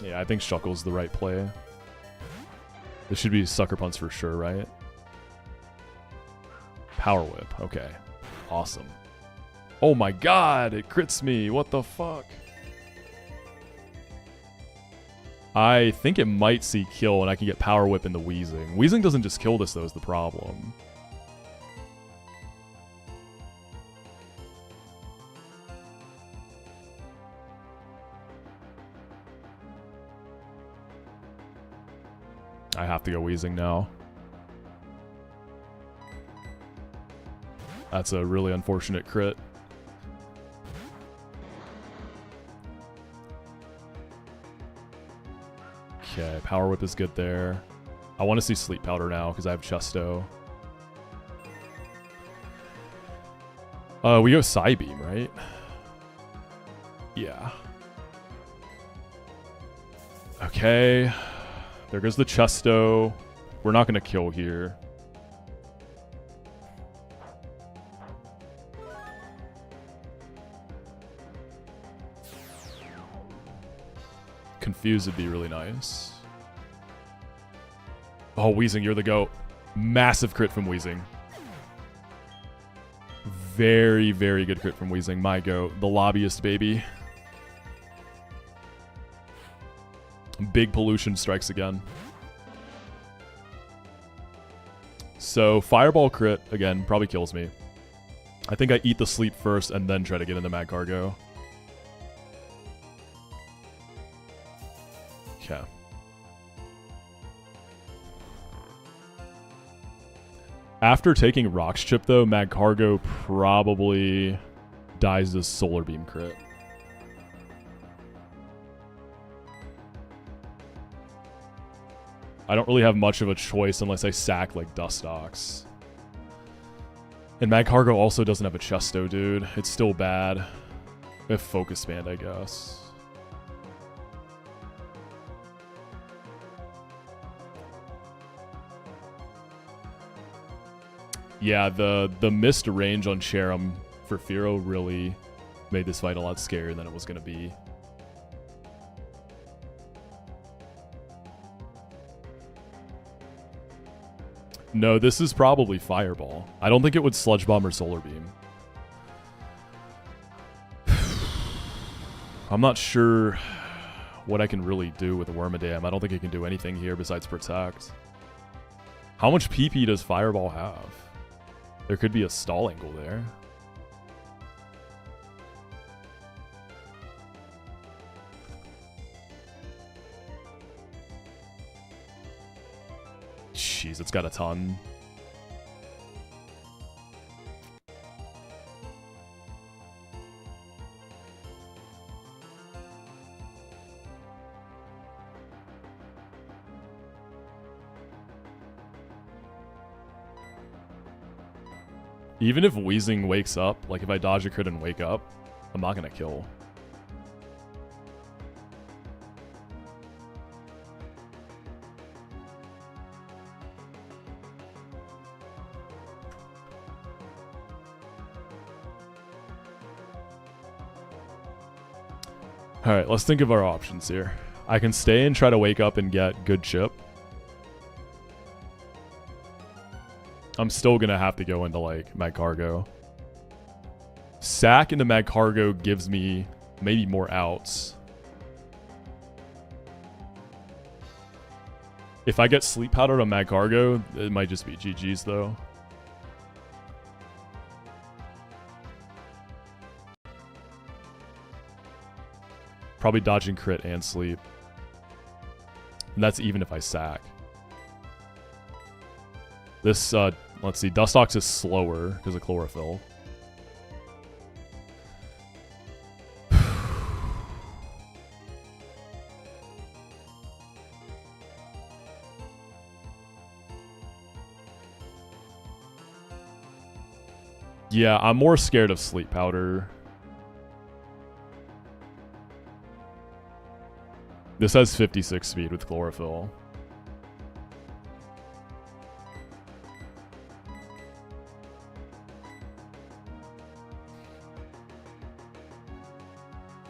Speaker 1: Yeah, I think Shuckle's the right play. This should be Sucker Punch for sure, right? Power Whip. Okay. Awesome. Oh my god, it crits me. What the fuck? I think it might see kill and I can get Power Whip into Wheezing. Wheezing doesn't just kill this though is the problem. I have to go Wheezing now. That's a really unfortunate crit. Okay, Power Whip is good there. I want to see Sleep Powder now because I have Chesto. We go Psybeam, right? Yeah. Okay. There goes the Chesto. We're not going to kill here. Confused would be really nice. Oh, Wheezing, you're the GOAT. Massive crit from Wheezing. Very, very good crit from Wheezing. My GOAT. The lobbyist, baby. Big pollution strikes again. So, Fireball crit, again, probably kills me. I think I eat the sleep first and then try to get into Mad Cargo. Okay. After taking Rock's Chip, though, Mad Cargo probably dies to Solar Beam crit. I don't really have much of a choice unless I sack, like, Dustox. And Mad Cargo also doesn't have a Chesto, dude. It's still bad. If Focus Band, I guess. Yeah, the missed range on Cherim for Fearow really made this fight a lot scarier than it was going to be. No, this is probably Fireball. I don't think it would Sludge Bomb or Solar Beam. I'm not sure what I can really do with Wormadam. I don't think it can do anything here besides Protect. How much PP does Fireball have? There could be a stall angle there. Jeez, it's got a ton. Even if Wheezing wakes up, like if I dodge a crit and wake up, I'm not gonna kill. Alright, let's think of our options here. I can stay and try to wake up and get good chip. I'm still going to have to go into, like, Mad Cargo. Sack into Mad Cargo gives me maybe more outs. If I get Sleep Powder on Mad Cargo, it might just be GG's, though. Probably dodging crit and sleep. And that's even if I sack. This, let's see, Dustox is slower because of Chlorophyll. Yeah, I'm more scared of Sleep Powder. This has 56 speed with Chlorophyll.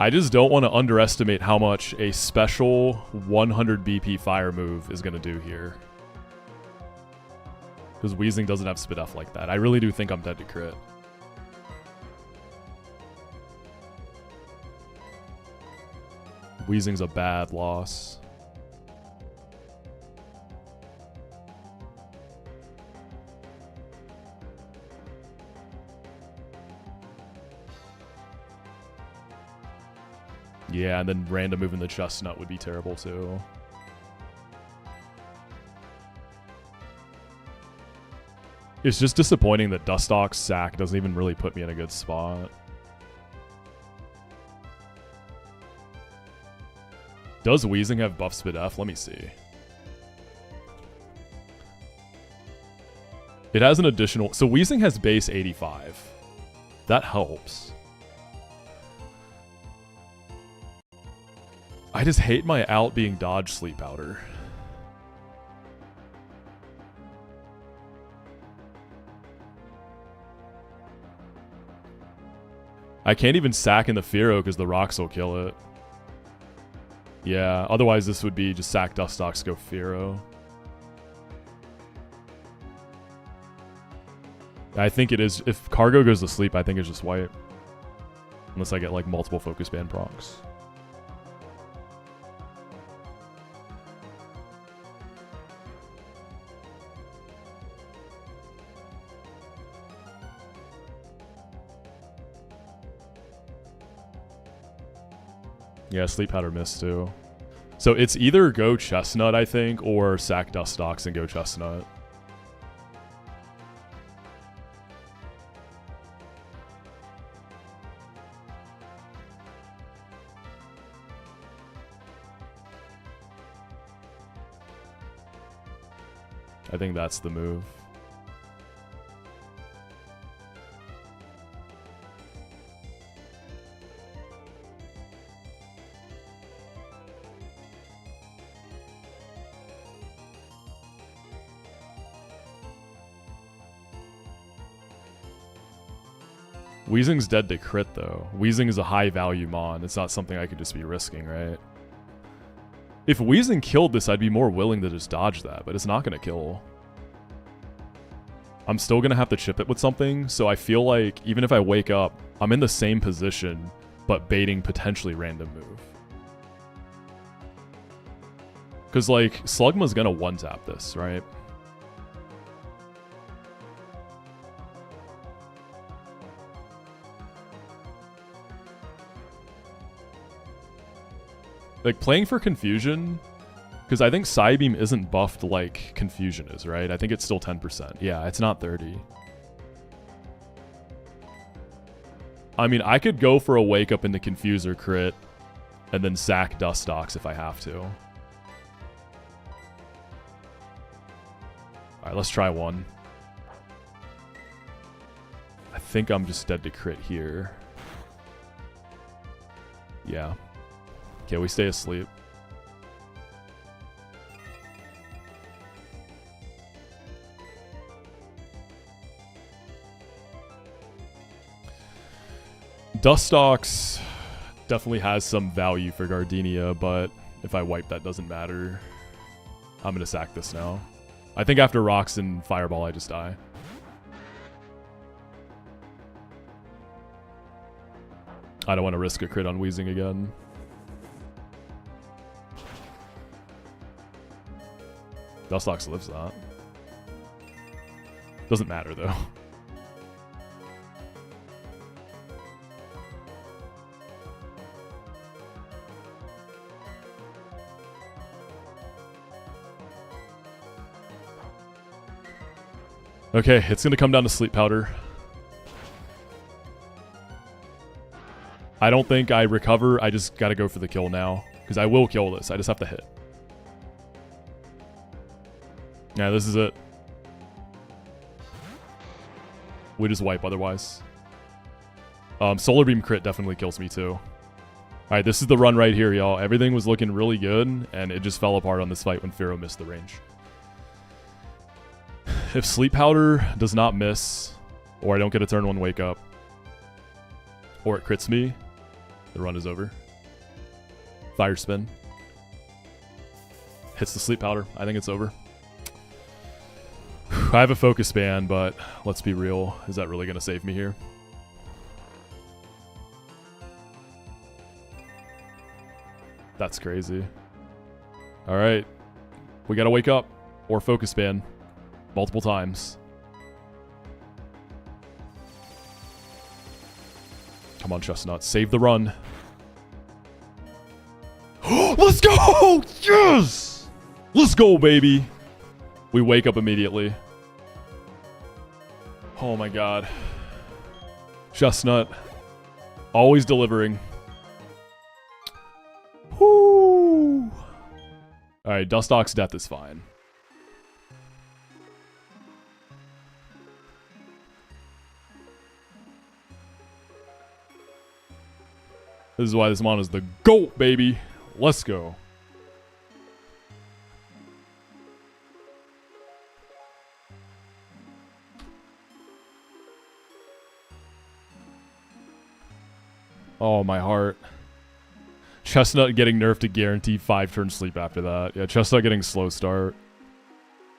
Speaker 1: I just don't want to underestimate how much a special 100 BP fire move is going to do here. Because Wheezing doesn't have Spit F like that. I really do think I'm dead to crit. Wheezing's a bad loss. Yeah, and then random moving the chestnut would be terrible too. It's just disappointing that Dustox sack doesn't even really put me in a good spot. Does Weezing have buff spit F? Let me see. It has an additional... So Weezing has base 85. That helps. I just hate my out being dodge sleep powder. I can't even sack in the Fearow because the rocks will kill it. Yeah, otherwise this would be just sack Dustox, go Fearow. I think it is. If Cargo goes to sleep, I think it's just white. Unless I get like multiple focus band procs. Yeah, sleep powder miss too. So it's either go Chestnut, I think, or sack Dustox and go Chestnut. I think that's the move. Weezing's dead to crit, though. Weezing is a high-value mon. It's not something I could just be risking, right? If Weezing killed this, I'd be more willing to just dodge that, but it's not going to kill. I'm still going to have to chip it with something, so I feel like even if I wake up, I'm in the same position, but baiting potentially random move. Because, like, Slugma's going to one-tap this, right? Like, playing for Confusion, because I think Psybeam isn't buffed like Confusion is, right? I think it's still 10%. Yeah, it's not 30. I mean, I could go for a Wake Up into Confuser crit, and then sack Dustox if I have to. Alright, let's try one. I think I'm just dead to crit here. Yeah. Okay, we stay asleep. Dustox definitely has some value for Gardenia, but if I wipe, that doesn't matter. I'm going to sack this now. I think after Rocks and Fireball, I just die. I don't want to risk a crit on Weezing again. Dustox lives that. Doesn't matter, though. Okay, it's going to come down to sleep powder. I don't think I recover. I just got to go for the kill now. Because I will kill this. I just have to hit. Yeah, this is it. We just wipe otherwise. Solar Beam crit definitely kills me too. Alright, this is the run right here, y'all. Everything was looking really good, and it just fell apart on this fight when Fearow missed the range. If Sleep Powder does not miss, or I don't get a turn 1 wake up, or it crits me, the run is over. Fire Spin. Hits the Sleep Powder. I think it's over. I have a focus band, but let's be real. Is that really going to save me here? That's crazy. All right. We got to wake up or focus band multiple times. Come on, Chestnut. Save the run. Let's go! Yes! Let's go, baby. We wake up immediately. Oh my god. Chestnut. Always delivering. Whoo! Alright, Dustox's death is fine. This is why this mon is the GOAT, baby. Let's go. Oh, my heart. Chestnut getting nerfed to guarantee 5 turn sleep after that. Yeah, Chestnut getting slow start.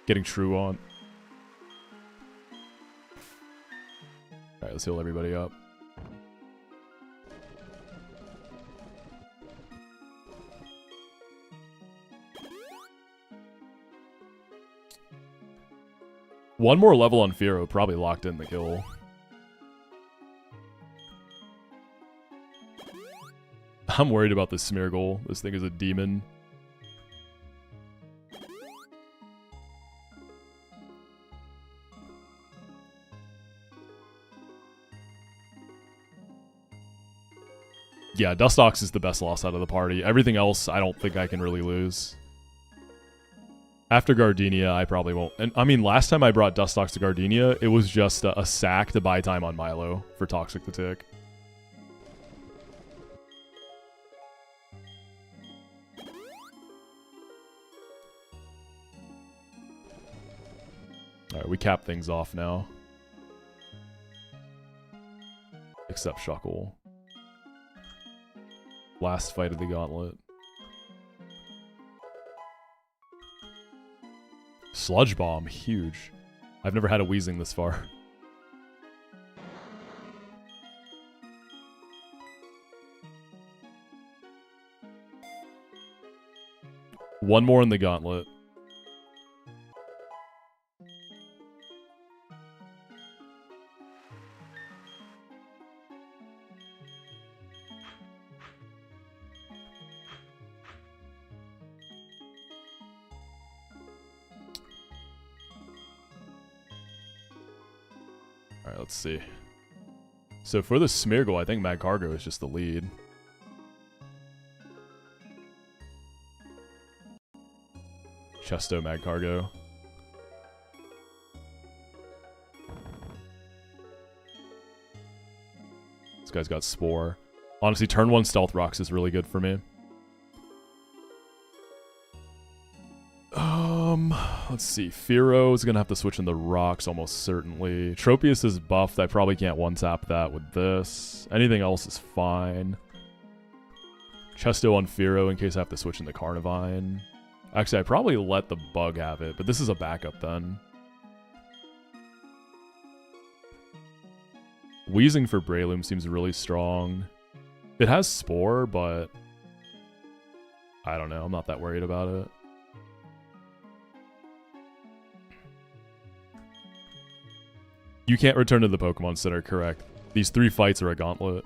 Speaker 1: Getting true on. Alright, let's heal everybody up. One more level on Firo probably locked in the kill. I'm worried about this Smeargle. This thing is a demon. Yeah, Dustox is the best loss out of the party. Everything else, I don't think I can really lose. After Gardenia, I probably won't. And I mean, last time I brought Dustox to Gardenia, it was just a sack to buy time on Milo for Toxic the Tick. Alright, we cap things off now. Except Shuckle. Last fight of the gauntlet. Sludge Bomb, huge. I've never had a Weezing this far. One more in the gauntlet. Alright, let's see. So for the Smeargle, I think Magcargo is just the lead. Chesto Magcargo. This guy's got Spore. Honestly, turn 1 Stealth Rocks is really good for me. Let's see. Firo is going to have to switch in the rocks almost certainly. Tropius is buffed. I probably can't one-tap that with this. Anything else is fine. Chesto on Firo in case I have to switch into Carnivine. Actually, I probably let the bug have it, but this is a backup then. Weezing for Breloom seems really strong. It has Spore, but I don't know. I'm not that worried about it. You can't return to the Pokemon Center, correct. These 3 fights are a gauntlet.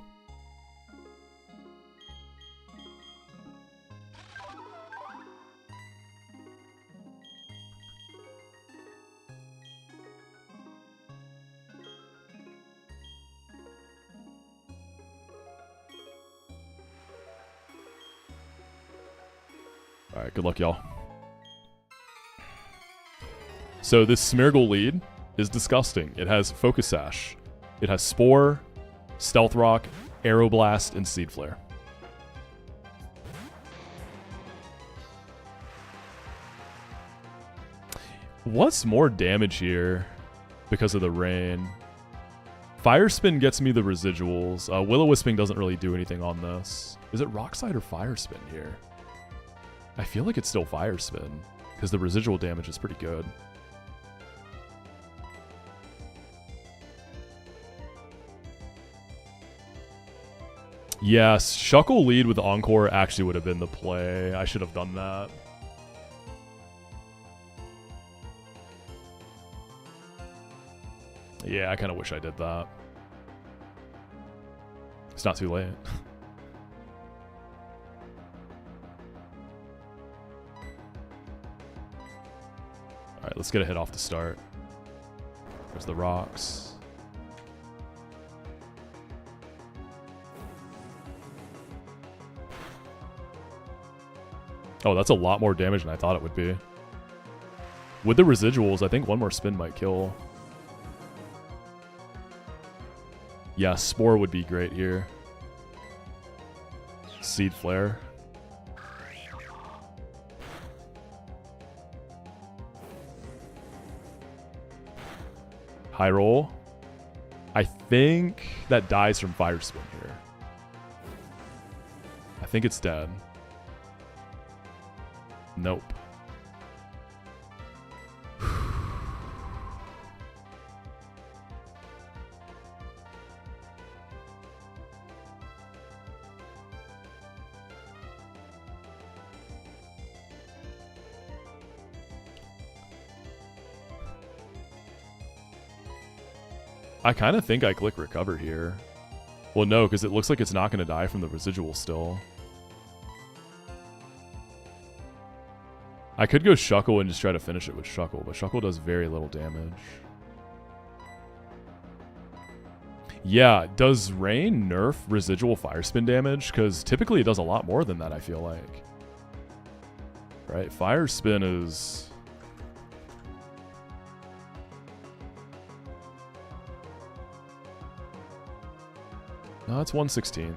Speaker 1: Alright, good luck, y'all. So this Smeargle lead is disgusting. It has Focus Sash. It has Spore, Stealth Rock, Aeroblast, and Seed Flare. What's more damage here because of the rain? Fire Spin gets me the residuals. Will-O-Wisping doesn't really do anything on this. Is it Rock Slide or Fire Spin here? I feel like it's still Fire Spin because the residual damage is pretty good. Yes, Shuckle lead with Encore actually would have been the play. I should have done that. Yeah, I kind of wish I did that. It's not too late. Alright, let's get a hit off the start. There's the rocks. Oh, that's a lot more damage than I thought it would be. With the residuals, I think one more spin might kill. Yeah, Spore would be great here. Seed Flare. High roll. I think that dies from Fire Spin here. I think it's dead. Nope. I kind of think I click recover here. Well, no, because it looks like it's not going to die from the residual still. I could go Shuckle and just try to finish it with Shuckle, but Shuckle does very little damage. Yeah, does Rain nerf residual Fire Spin damage? Because typically it does a lot more than that, I feel like. Right, Fire Spin is... No, it's 1/16.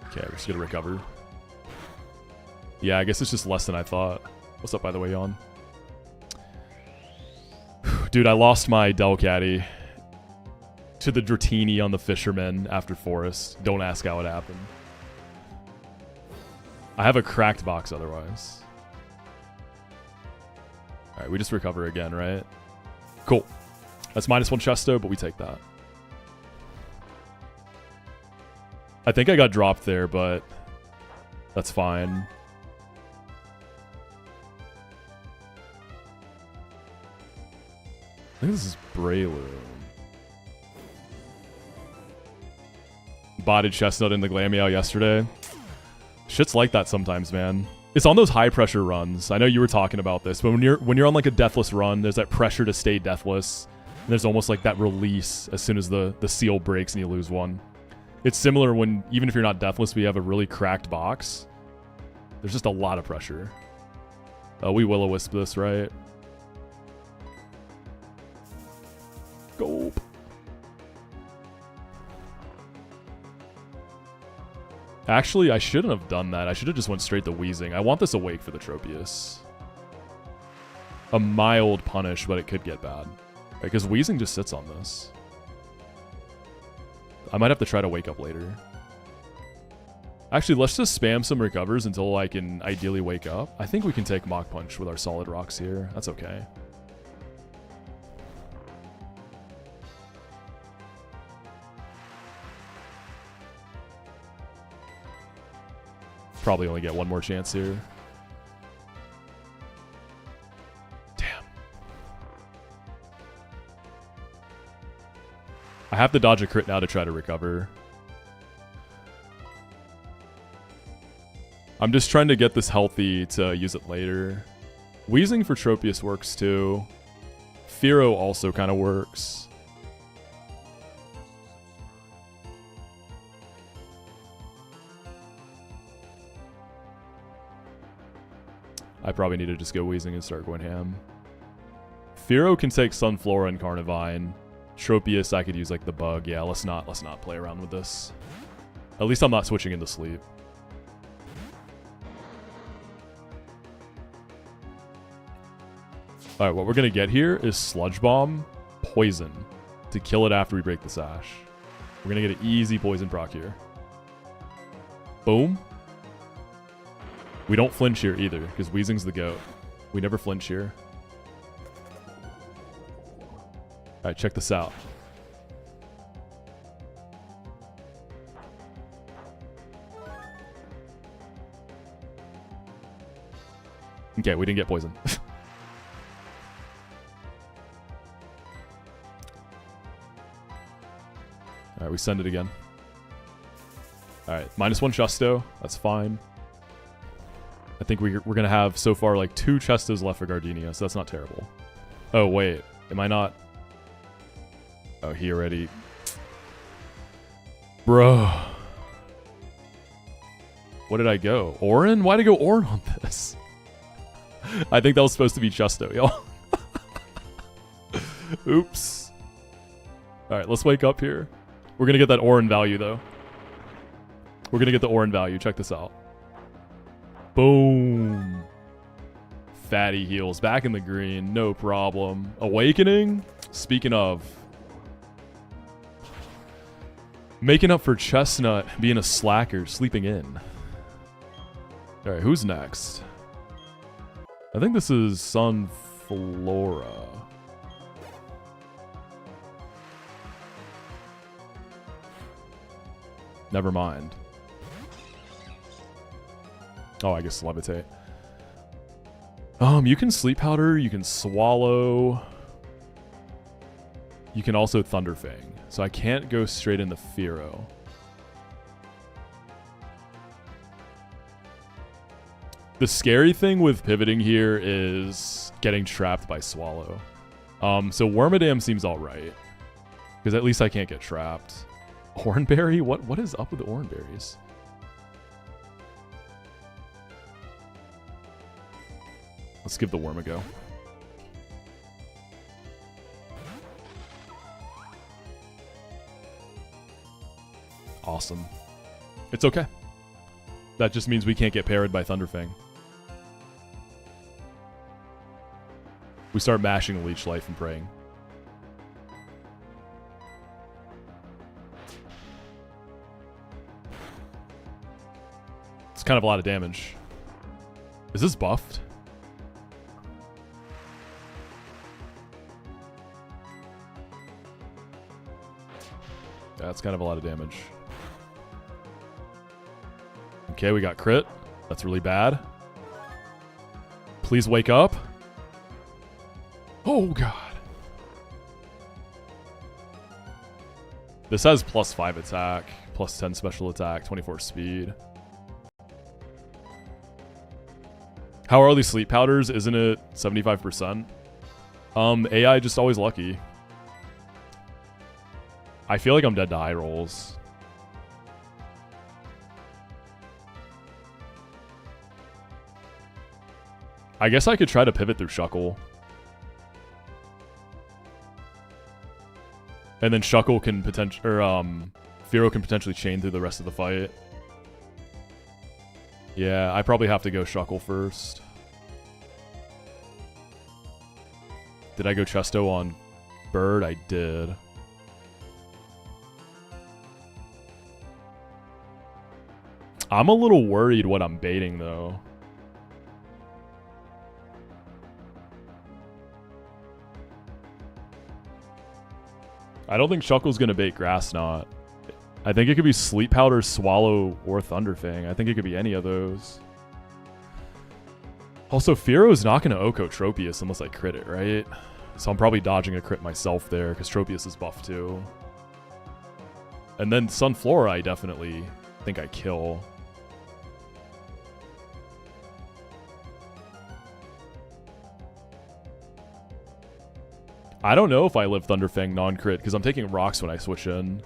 Speaker 1: Okay, we're just gonna recover. Yeah, I guess it's just less than I thought. What's up, by the way, Yon? Dude, I lost my Delcatty to the Dratini on the Fisherman after Forest. Don't ask how it happened. I have a cracked box otherwise. Alright, we just recover again, right? Cool. That's -1 Chesto, but we take that. I think I got dropped there, but that's fine. I think this is Breloom. Botted Chestnut in the Glameow yesterday. Shit's like that sometimes, man. It's on those high pressure runs. I know you were talking about this, but when you're on like a deathless run, there's that pressure to stay deathless. And there's almost like that release as soon as the seal breaks and you lose one. It's similar when, even if you're not deathless, we have a really cracked box. There's just a lot of pressure. We Will-O-Wisp this, right? Gulp. Actually, I shouldn't have done that. I should have just went straight to Wheezing. I want this Awake for the Tropius. A mild punish, but it could get bad. Because Wheezing just sits on this. I might have to try to wake up later. Actually, let's just spam some recovers until I can ideally wake up. I think we can take Mach Punch with our solid rocks here. That's okay. Probably only get one more chance here. I have to dodge a crit now to try to recover. I'm just trying to get this healthy to use it later. Wheezing for Tropius works too. Fearow also kind of works. I probably need to just go Wheezing and start going ham. Fearow can take Sunflora and Carnivine. Tropius, I could use like the bug. Yeah, let's not play around with this. At least I'm not switching into sleep. Alright, what we're gonna get here is Sludge Bomb, Poison, to kill it after we break the Sash. We're gonna get an easy poison proc here. Boom. We don't flinch here either, because Wheezing's the GOAT. We never flinch here. Alright, check this out. Okay, we didn't get poison. Alright, we send it again. Alright, -1 Chesto. That's fine. think we're going to have so far like 2 Chestos left for Gardenia, so that's not terrible. Oh, wait. Am I not? Oh, he already... Bro. What did I go? Orin? Why'd I go Orin on this? I think that was supposed to be Chesto, y'all. Oops. Alright, let's wake up here. We're going to get that Orin value, though. We're going to get the Orin value. Check this out. Boom. Fatty heals. Back in the green. No problem. Awakening? Speaking of. Making up for Chestnut being a slacker, sleeping in. Alright, who's next? I think this is Sunflora. Never mind. Oh, I guess levitate. You can sleep powder, you can swallow. You can also Thunderfang. So I can't go straight into Fearow. The scary thing with pivoting here is getting trapped by Swallow. So Wormadam seems alright. Because at least I can't get trapped. Oranberry? What is up with the Oranberries? Let's give the worm a go. Awesome. It's okay. That just means we can't get parried by Thunderfang. We start mashing Leech Life and praying. It's kind of a lot of damage. Is this buffed? That's kind of a lot of damage. Okay, we got crit. That's really bad. Please wake up. Oh, God. This has +5 attack, +10 special attack, 24 speed. How are all these sleep powders? Isn't it 75%? AI just always lucky. I feel like I'm dead to high rolls. I guess I could try to pivot through Shuckle. And then Shuckle can potentially, or Fearow can potentially chain through the rest of the fight. Yeah, I probably have to go Shuckle first. Did I go Chesto on Bird? I did. I'm a little worried what I'm baiting, though. I don't think Shuckle's going to bait Grass Knot. I think it could be Sleep Powder, Swallow, or Thunderfang. I think it could be any of those. Also, Fearow's not going to Oko Tropius unless I crit it, right? So I'm probably dodging a crit myself there because Tropius is buffed too. And then Sunflora I definitely think I kill. I don't know if I live Thunderfang non-crit because I'm taking rocks when I switch in.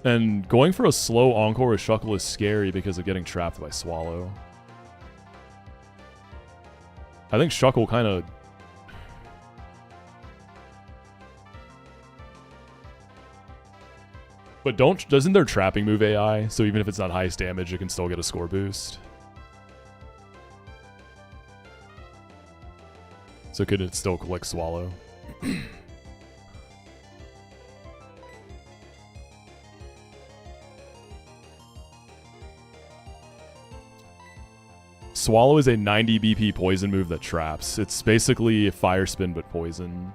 Speaker 1: And going for a slow Encore with Shuckle is scary because of getting trapped by Swallow. I think Shuckle kind of... But doesn't their trapping move AI? So even if it's not highest damage, it can still get a score boost. So could it still collect Swallow? Swallow is a 90 BP poison move that traps. It's basically a Fire Spin but poison.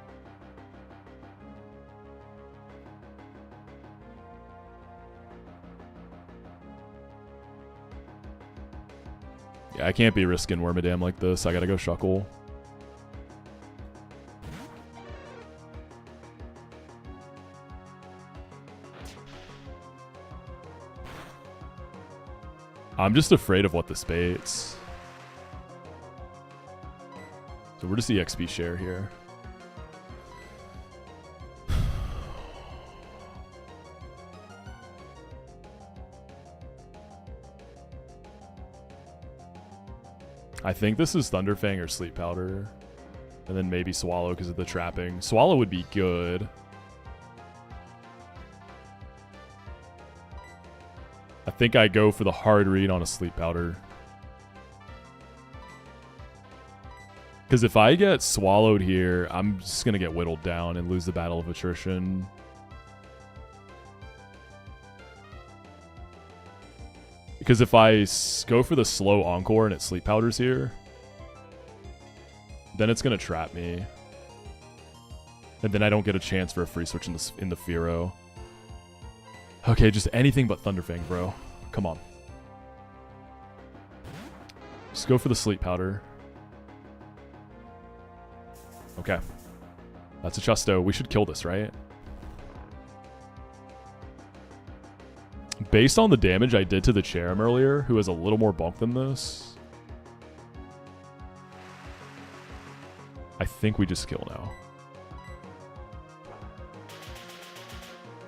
Speaker 1: Yeah, I can't be risking Wormadam like this. I gotta go Shuckle. I'm just afraid of what this baits. So we're just EXP share here. I think this is Thunderfang or Sleep Powder. And then maybe Swallow because of the trapping. Swallow would be good. I think I go for the hard read on a Sleep Powder. Because if I get swallowed here, I'm just going to get whittled down and lose the Battle of Attrition. Because if I go for the slow Encore and it Sleep Powders here, then it's going to trap me. And then I don't get a chance for a free switch in the Fearow. Okay, just anything but Thunderfang, bro. Come on. Just go for the Sleep Powder. Okay. That's a Chusto. We should kill this, right? Based on the damage I did to the Cherrim earlier, who has a little more bulk than this, I think we just kill now.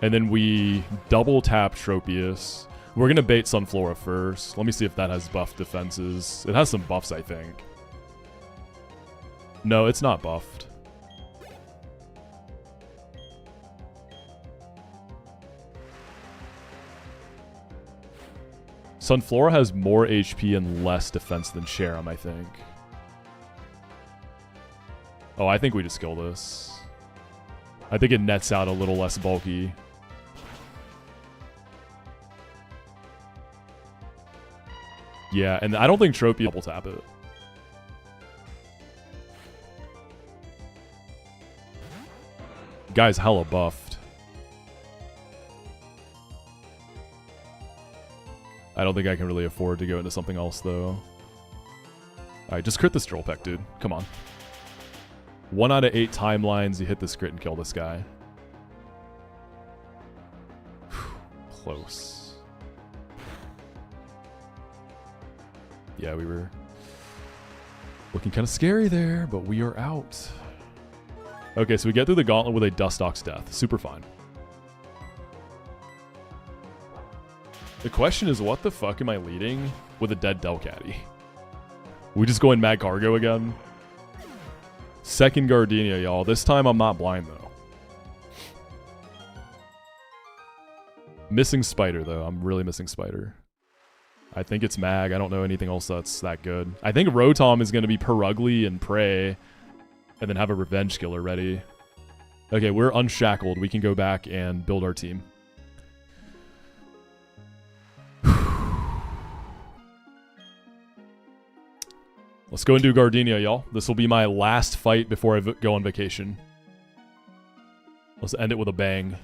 Speaker 1: And then we double tap Tropius. We're going to bait Sunflora first. Let me see if that has buffed defenses. It has some buffs, I think. No, it's not buffed. Sunflora has more HP and less defense than Cherrim, I think. Oh, I think we just kill this. I think it nets out a little less bulky. Yeah, and I don't think Tropius double tap it. Guy's hella buffed. I don't think I can really afford to go into something else, though. Alright, just crit this Droll Peck, dude. Come on. 1 out of 8 timelines, you hit this crit and kill this guy. Close. Yeah, we were looking kind of scary there, but we are out. Okay, so we get through the gauntlet with a Dustox death. Super fine. The question is, what the fuck am I leading with a dead Delcatty? We just go in Mad Cargo again? Second Gardenia, y'all. This time I'm not blind, though. Missing Spider, though. I'm really missing Spider. I think it's Mag. I don't know anything else that's that good. I think Rotom is going to be Perugly and Prey, and then have a Revenge Killer ready. Okay, we're unshackled. We can go back and build our team. Let's go and do Gardenia, y'all. This will be my last fight before I go on vacation. Let's end it with a bang.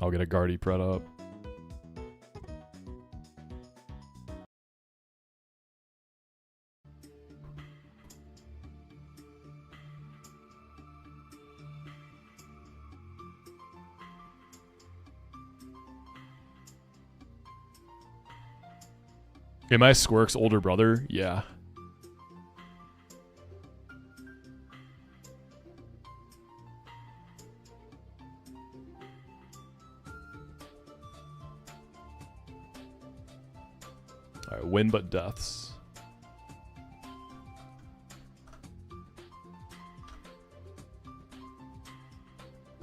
Speaker 1: I'll get a Guardy Pred up. Am I Squirk's older brother? Yeah. Alright, win but deaths.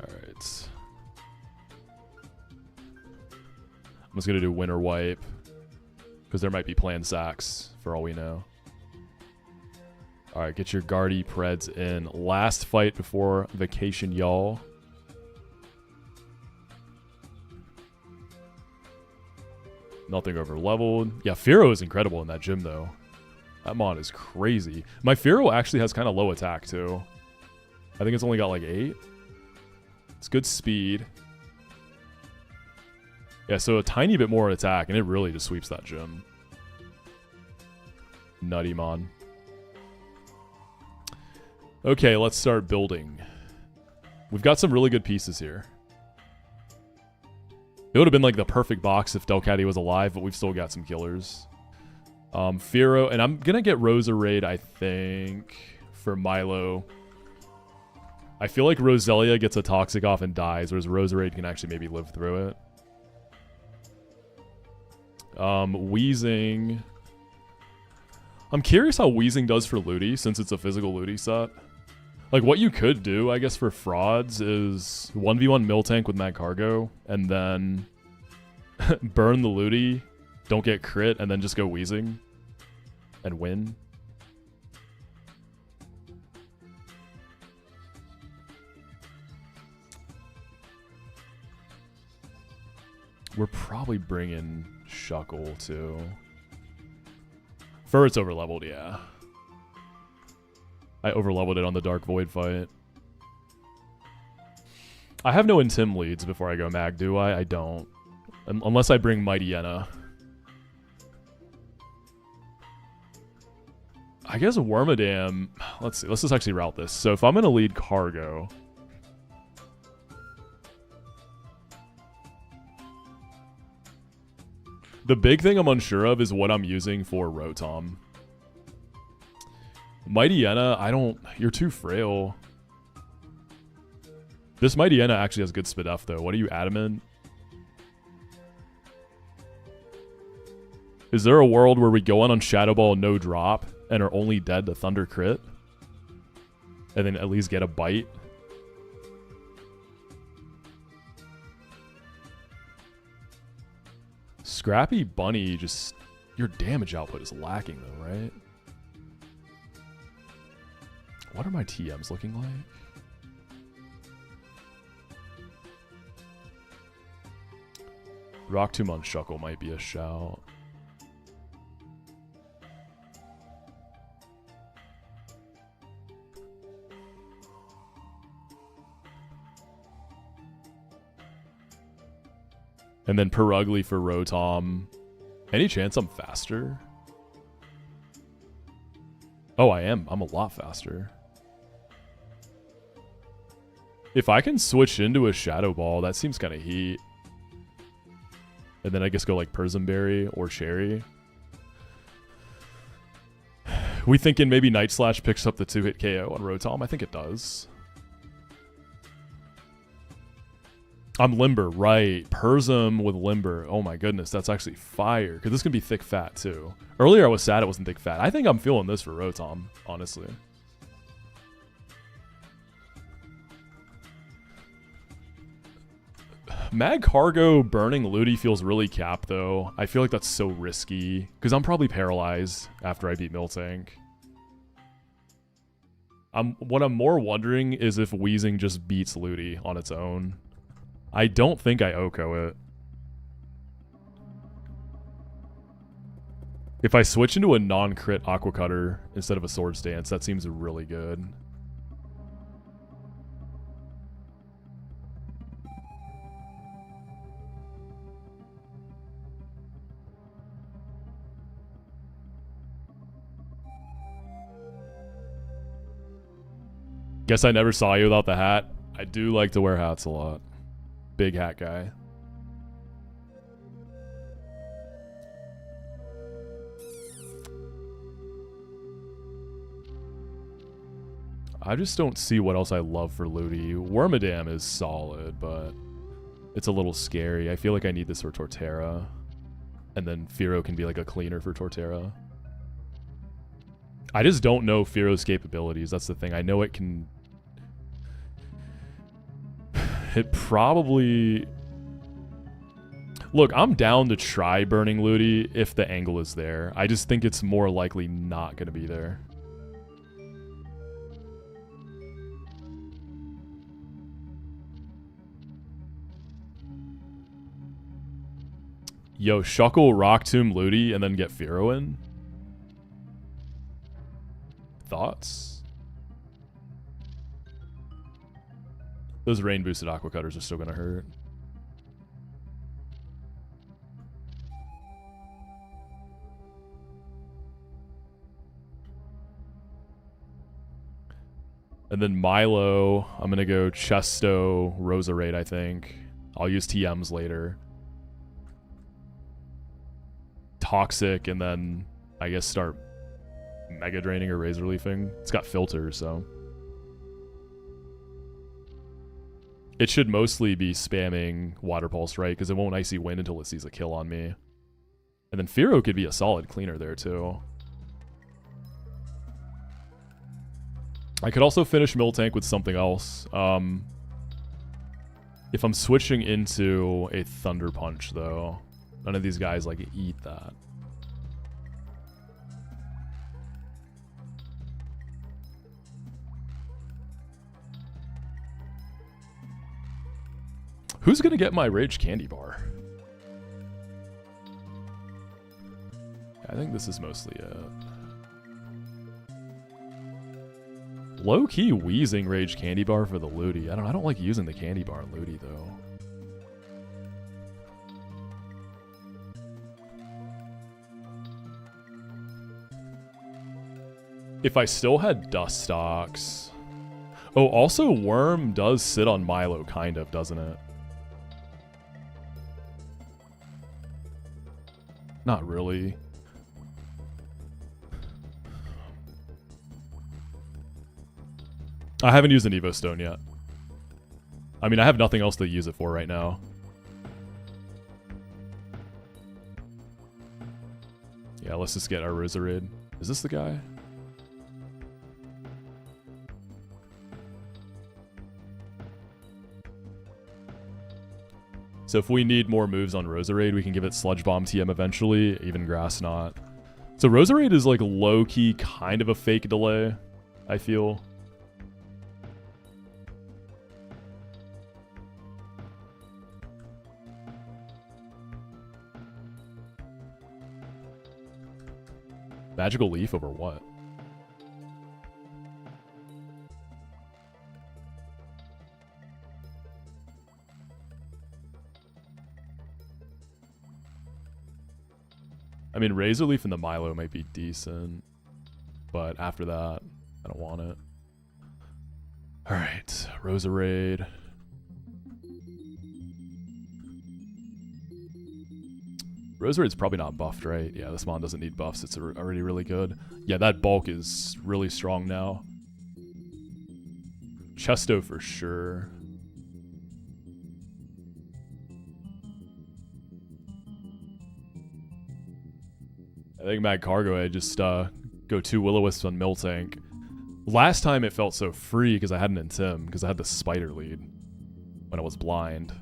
Speaker 1: Alright. I'm just gonna do Winter Wipe. Because there might be planned sacks, for all we know. Alright, get your Guardy Preds in. Last fight before vacation, y'all. Nothing over leveled. Yeah, Fearow is incredible in that gym, though. That mod is crazy. My Fearow actually has kind of low attack, too. I think it's only got like 8. It's good speed. Yeah, so a tiny bit more attack, and it really just sweeps that gym. Nutty mon. Okay, let's start building. We've got some really good pieces here. It would have been like the perfect box if Delcatty was alive, but we've still got some killers. Firo, and I'm gonna get Roserade, I think, for Milo. I feel like Roselia gets a Toxic off and dies, whereas Roserade can actually maybe live through it. Wheezing. I'm curious how Wheezing does for Looty, since it's a physical Looty set. Like, what you could do, I guess, for frauds is 1v1 Miltank with Mad Cargo, and then burn the Looty, don't get crit, and then just go Wheezing and win. We're probably bringing Shuckle, too. Furret's overleveled, yeah. I overleveled it on the Dark Void fight. I have no Intim leads before I go Mag, do I? I don't. Unless I bring Mighty Yenna. I guess Wormadam... Let's see. Let's just actually route this. So if I'm going to lead Cargo... The big thing I'm unsure of is what I'm using for Rotom. Mighty Yenna, I don't... You're too frail. This Mighty Yenna actually has good Spadef, though. What are you, Adamant? Is there a world where we go on Shadow Ball no drop and are only dead to Thunder Crit? And then at least get a bite? Scrappy Bunny just... Your damage output is lacking, though, right? What are my TMs looking like? Rock Tomb on Shuckle might be a shout. And then Perugly for Rotom. Any chance I'm faster? Oh, I am. I'm a lot faster. If I can switch into a Shadow Ball, that seems kind of heat. And then I guess go like Persimberry or Cherry. We thinking maybe Night Slash picks up the 2-hit KO on Rotom? I think it does. I'm Limber, right. Persim with Limber. Oh my goodness, that's actually fire. Because this can be thick fat too. Earlier I was sad it wasn't thick fat. I think I'm feeling this for Rotom, honestly. Mag Cargo burning Looty feels really capped though. I feel like that's so risky. Because I'm probably paralyzed after I beat Miltank. What I'm more wondering is if Wheezing just beats Looty on its own. I don't think I Oko it. If I switch into a non-crit Aqua Cutter instead of a Swords Dance, that seems really good. Guess I never saw you without the hat. I do like to wear hats a lot. Big hat guy. I just don't see what else I love for Looty. Wormadam is solid, but it's a little scary. I feel like I need this for Torterra. And then Firo can be like a cleaner for Torterra. I just don't know Firo's capabilities. That's the thing. I know it can... It probably... Look, I'm down to try burning Looty if the angle is there. I just think it's more likely not going to be there. Yo, Shuckle, Rock Tomb, Looty, and then get Firo in? Thoughts? Those rain boosted Aqua Cutters are still going to hurt. And then Milo, I'm going to go Chesto, Roserade, I think. I'll use TMs later. toxic and then I guess start mega draining or razor leafing. It's got filters, so it should mostly be spamming Water Pulse, right? Because it won't Icy Wind until it sees a kill on me. And then Fearow could be a solid cleaner there too. I could also finish Miltank with something else. If I'm switching into a Thunder Punch, though, none of these guys like eat that. Who's gonna get my Rage Candy Bar? I think this is mostly it. Low-key wheezing Rage Candy Bar for the Ludi. I don't like using the Candy Bar in Ludi, though. If I still had Dustox... Oh, also Worm does sit on Milo, kind of, doesn't it? Not really. I haven't used an Evo Stone yet. I mean, I have nothing else to use it for right now. Yeah, let's just get our Roserade. Is this the guy? So if we need more moves on Roserade, we can give it Sludge Bomb TM eventually, even Grass Knot. So Roserade is like low-key kind of a fake delay, I feel. Magical Leaf over what? I mean, Razor Leaf and the Milo might be decent, but after that, I don't want it. Alright, Roserade. Roserade's probably not buffed, right? Yeah, this mon doesn't need buffs. It's already really good. Yeah, that bulk is really strong now. Chesto for sure. I think Mad Cargo, I just go 2 Will-O-Wisps on Miltank. Last time it felt so free because I had an Intim, because I had the Spider lead when I was blind.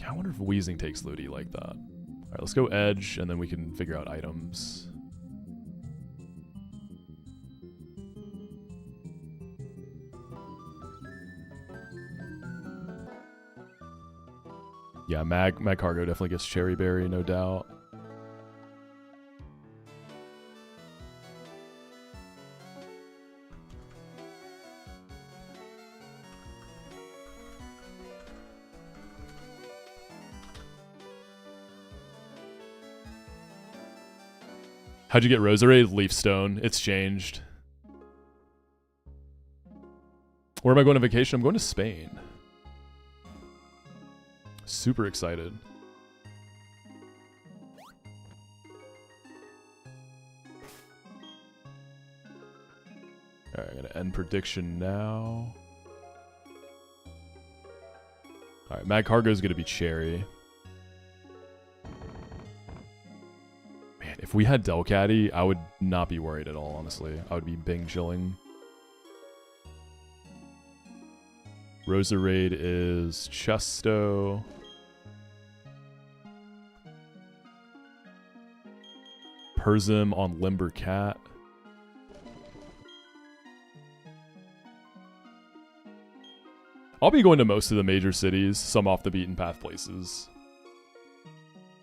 Speaker 1: I wonder if Wheezing takes Ludi like that. Alright, let's go Edge, and then we can figure out items. Yeah, Mag Cargo definitely gets Cherry Berry, no doubt. How'd you get Roserade? Leaf Stone. It's changed. Where am I going on vacation? I'm going to Spain. Super excited. Alright, I'm gonna end prediction now. Alright, Mad Cargo is gonna be Cherry. Man, if we had Delcatty, I would not be worried at all, honestly. I would be Bing chilling. Roserade is Chesto. Persim on Limber Cat. I'll be going to most of the major cities, some off the beaten path places.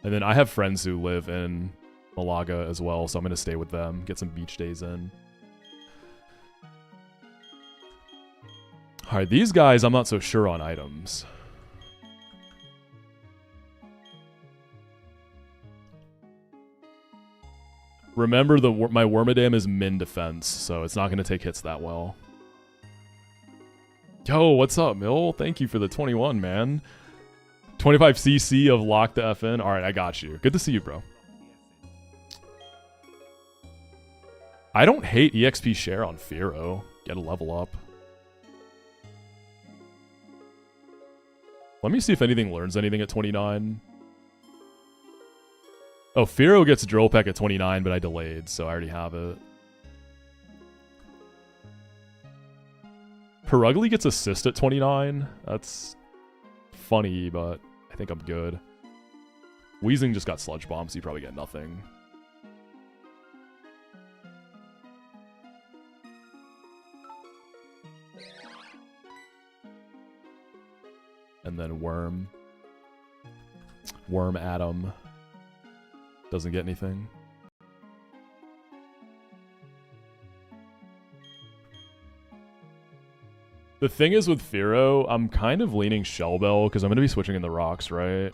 Speaker 1: And then I have friends who live in Malaga as well, so I'm going to stay with them, get some beach days in. Alright, these guys, I'm not so sure on items. Remember, my Wormadam is min defense, so it's not going to take hits that well. Yo, what's up, Mill? Thank you for the 21, man. 25 CC of Lock the F in. All right, I got you. Good to see you, bro. I don't hate EXP share on Firo. Get a level up. Let me see if anything learns anything at 29. Oh, Firo gets Drill Peck at 29, but I delayed, so I already have it. Perugly gets Assist at 29. That's funny, but I think I'm good. Weezing just got Sludge Bomb, so you probably get nothing. And then Worm. Worm Atom. Doesn't get anything. The thing is with Firo, I'm kind of leaning Shell Bell because I'm going to be switching in the rocks, right?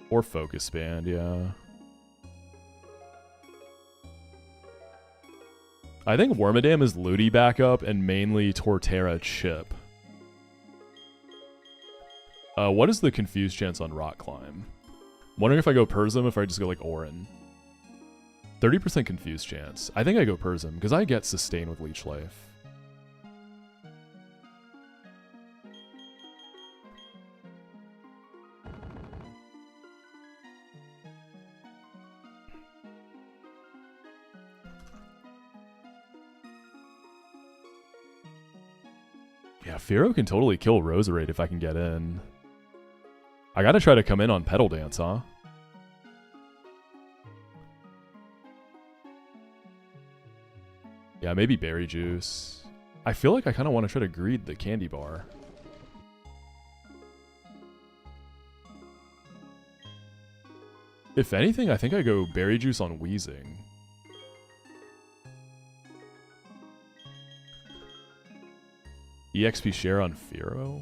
Speaker 1: Or Focus Band, yeah. I think Wormadam is Ludi backup and mainly Torterra chip. What is the confused chance on Rock Climb? Wondering if I go Persim, if I just go like Orin. 30% confused chance. I think I go Persim because I get Sustain with Leech Life. Yeah, Firo can totally kill Roserade if I can get in. I gotta try to come in on Petal Dance, huh? Yeah, maybe Berry Juice. I feel like I kind of want to try to greed the Candy Bar. If anything, I think I go Berry Juice on Weezing. EXP share on Firo?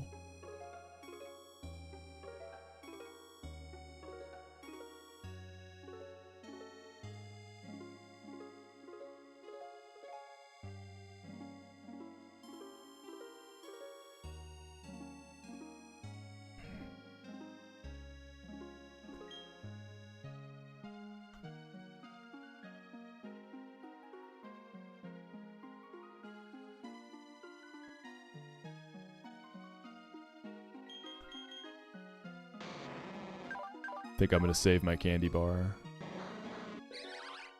Speaker 1: I think I'm going to save my Candy Bar.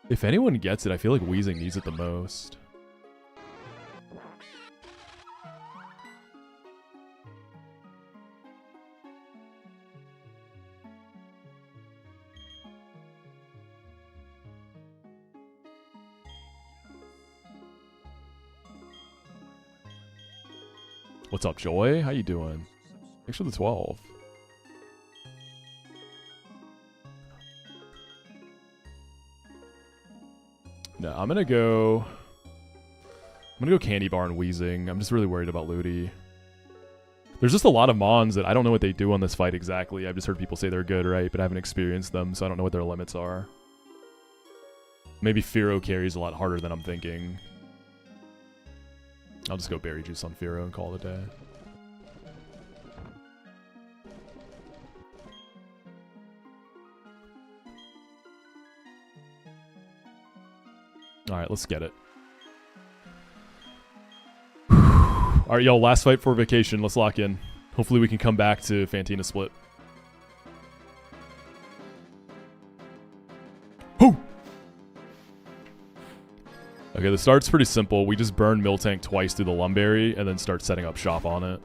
Speaker 1: If anyone gets it, I feel like Weezing needs it the most. What's up, Joy? How you doing? Thanks for the 12. No, I'm gonna go Candy Bar and Weezing. I'm just really worried about Ludi. There's just a lot of Mons that I don't know what they do on this fight exactly. I've just heard people say they're good, right? But I haven't experienced them, so I don't know what their limits are. Maybe Firo carries a lot harder than I'm thinking. I'll just go Berry Juice on Firo and call it a day. Alright, let's get it. Alright, y'all, last fight for vacation. Let's lock in. Hopefully we can come back to Fantina Split. Whoo! Okay, the start's pretty simple. We just burn Miltank twice through the Lumberry and then start setting up shop on it.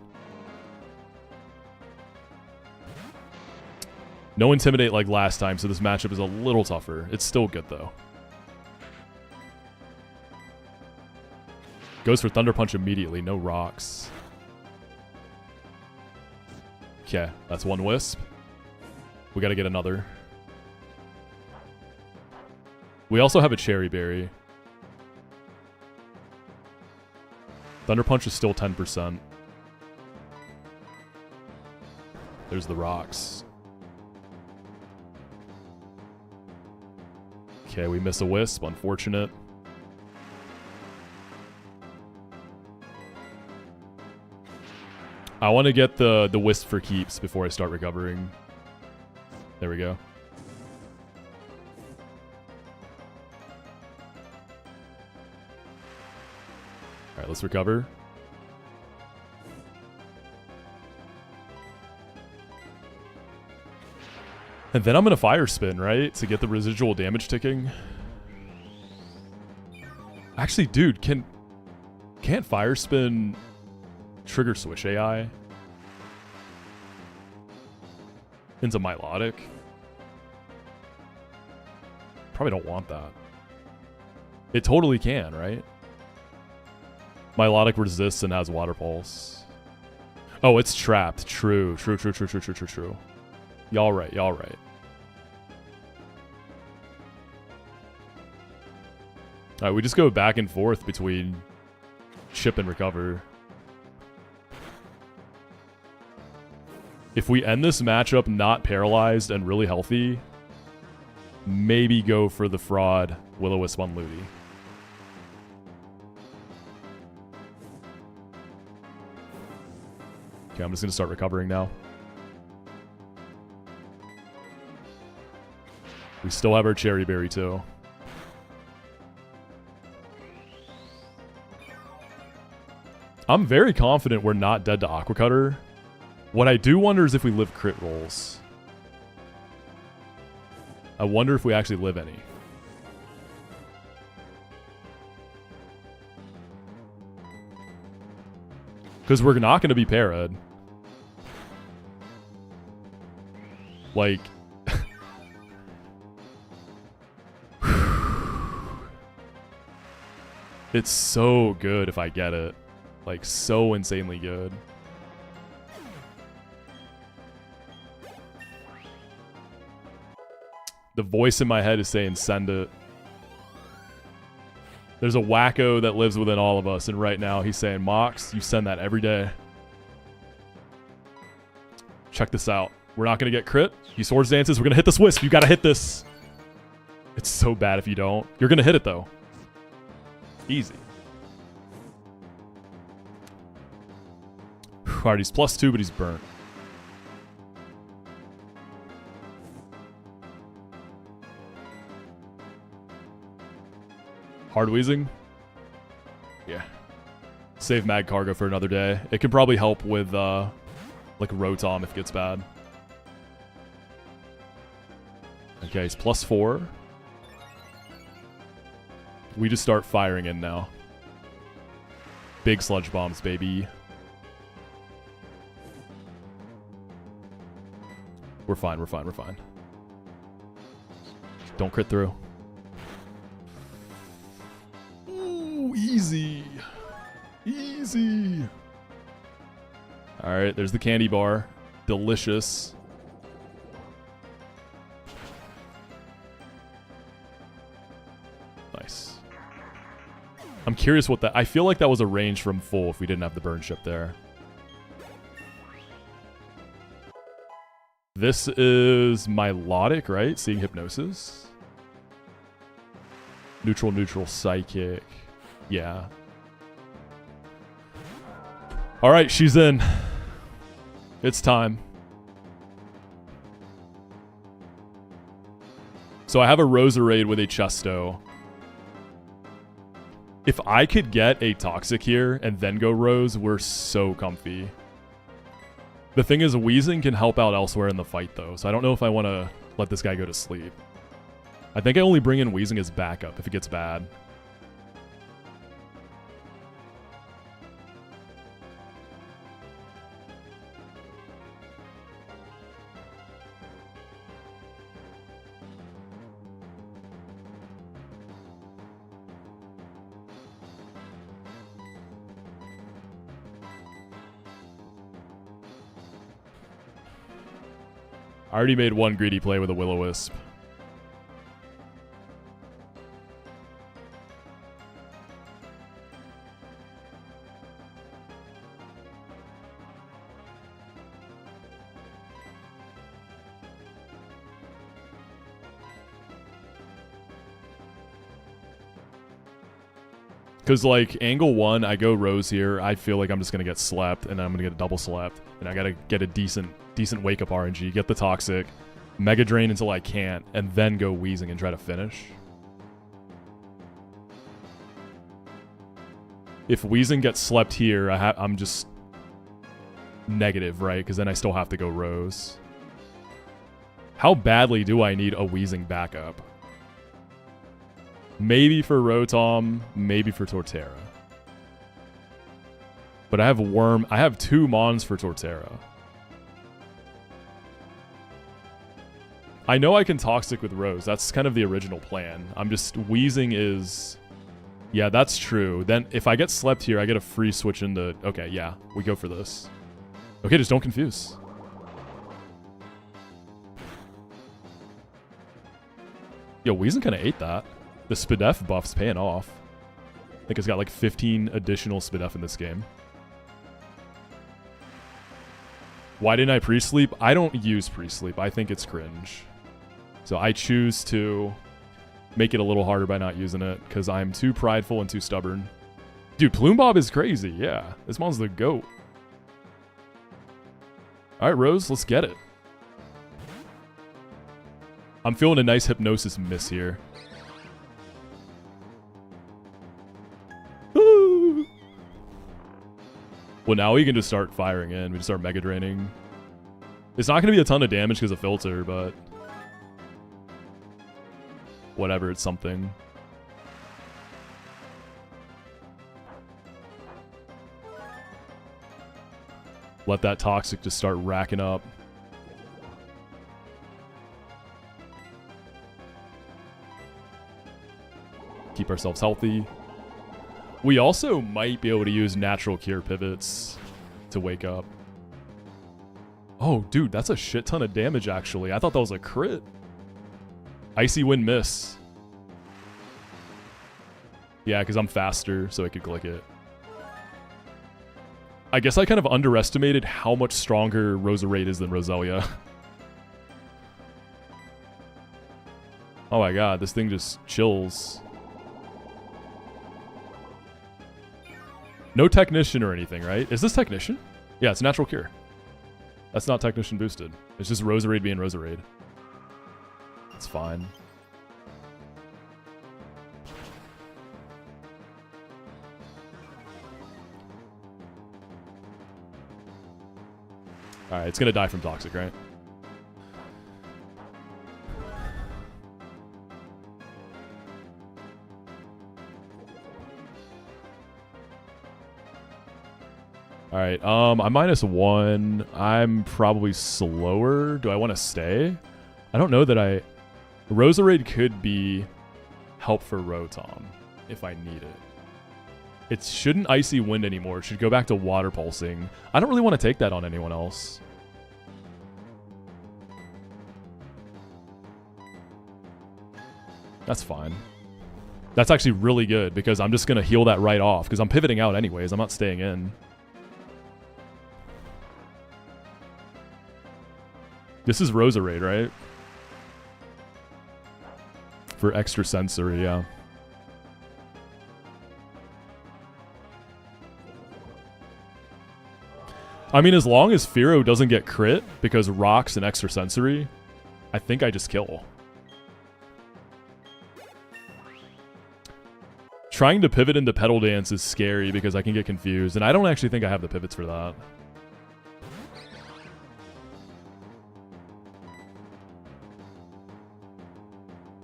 Speaker 1: No Intimidate like last time, so this matchup is a little tougher. It's still good, though. Goes for Thunder Punch immediately, no rocks. Okay, that's one Wisp. We gotta get another. We also have a Cherry Berry. Thunder Punch is still 10%. There's the rocks. Okay, we miss a wisp. Unfortunate. I want to get the wisp for keeps before I start recovering. There we go. Alright, let's recover. And then I'm going to fire spin, right? To get the residual damage ticking. Actually, dude, can't fire spin trigger switch AI into Milotic? Probably don't want that. It totally can, right? Milotic resists and has water pulse. Oh, it's trapped. True. Y'all right. Alright, we just go back and forth between chip and recover. If we end this matchup not paralyzed and really healthy, maybe go for the fraud Will-O-Wisp on Ludi. Okay, I'm just going to start recovering now. We still have our Cherry Berry too. I'm very confident we're not dead to Aqua Cutter. What I do wonder is if we live crit rolls. I wonder if we actually live any. Because we're not going to be parried. Like... It's so good if I get it. Like, so insanely good. The voice in my head is saying, send it. There's a wacko that lives within all of us, and right now he's saying, Mox, you send that every day. Check this out. We're not going to get crit. He swords dances. We're going to hit this wisp. You got to hit this. It's so bad if you don't. You're going to hit it, though. Easy. Alright, he's +2, but he's burnt. Hard wheezing? Yeah. Save mag cargo for another day. It can probably help with, like, Rotom if it gets bad. Okay, he's +4. We just start firing in now. Big sludge bombs, baby. We're fine. Don't crit through. Ooh, easy. Easy. Alright, there's the candy bar. Delicious. Nice. I'm curious what that... I feel like that was a range from full if we didn't have the burn ship there. This is Milotic, right? Seeing Hypnosis. Neutral, Psychic. Yeah. Alright, she's in. It's time. So I have a Roserade with a Chesto. If I could get a Toxic here and then go Rose, we're so comfy. The thing is, Wheezing can help out elsewhere in the fight, though, so I don't know if I want to let this guy go to sleep. I think I only bring in Wheezing as backup if it gets bad. I already made one greedy play with a Will-O-Wisp. Because, like, angle 1, I go Rose here. I feel like I'm just going to get slept, and then I'm going to get a double slept. And I got to get a decent wake-up RNG, get the Toxic, Mega Drain until I can't, and then go Wheezing and try to finish. If Wheezing gets slept here, I'm just negative, right? Because then I still have to go Rose. How badly do I need a Wheezing backup? Maybe for Rotom, maybe for Torterra. But I have Worm. I have 2 Mons for Torterra. I know I can Toxic with Rose. That's kind of the original plan. I'm just... Wheezing is... Yeah, that's true. Then if I get slept here, I get a free switch into... Okay, yeah. We go for this. Okay, just don't confuse. Yo, Wheezing kind of ate that. The Spadef buff's paying off. I think it's got like 15 additional Spadef in this game. Why didn't I pre-sleep? I don't use pre-sleep. I think it's cringe. So I choose to make it a little harder by not using it because I'm too prideful and too stubborn. Dude, Plume Bob is crazy. Yeah, this mon's the GOAT. All right, Rose, let's get it. I'm feeling a nice Hypnosis miss here. Well, now we can just start firing in. We just start Mega Draining. It's not going to be a ton of damage because of Filter, but... whatever, it's something. Let that Toxic just start racking up. Keep ourselves healthy. We also might be able to use Natural Cure pivots to wake up. Oh, dude, that's a shit ton of damage, actually. I thought that was a crit. Icy Wind miss. Yeah, because I'm faster, so I could click it. I guess I kind of underestimated how much stronger Roserade is than Roselia. Oh my god, this thing just chills. No Technician or anything, right? Is this Technician? Yeah, it's Natural Cure. That's not Technician boosted. It's just Roserade being Roserade. It's fine. Alright, it's gonna die from Toxic, right? Alright, I'm -1. I'm probably slower. Do I want to stay? I don't know that I... Roserade could be help for Rotom if I need it. It shouldn't Icy Wind anymore. It should go back to Water Pulsing. I don't really want to take that on anyone else. That's fine. That's actually really good because I'm just going to heal that right off because I'm pivoting out anyways. I'm not staying in. This is Roserade, right? For extra sensory, yeah. I mean, as long as Fearow doesn't get crit because rocks and extra sensory, I think I just kill. Trying to pivot into Petal Dance is scary because I can get confused, and I don't actually think I have the pivots for that.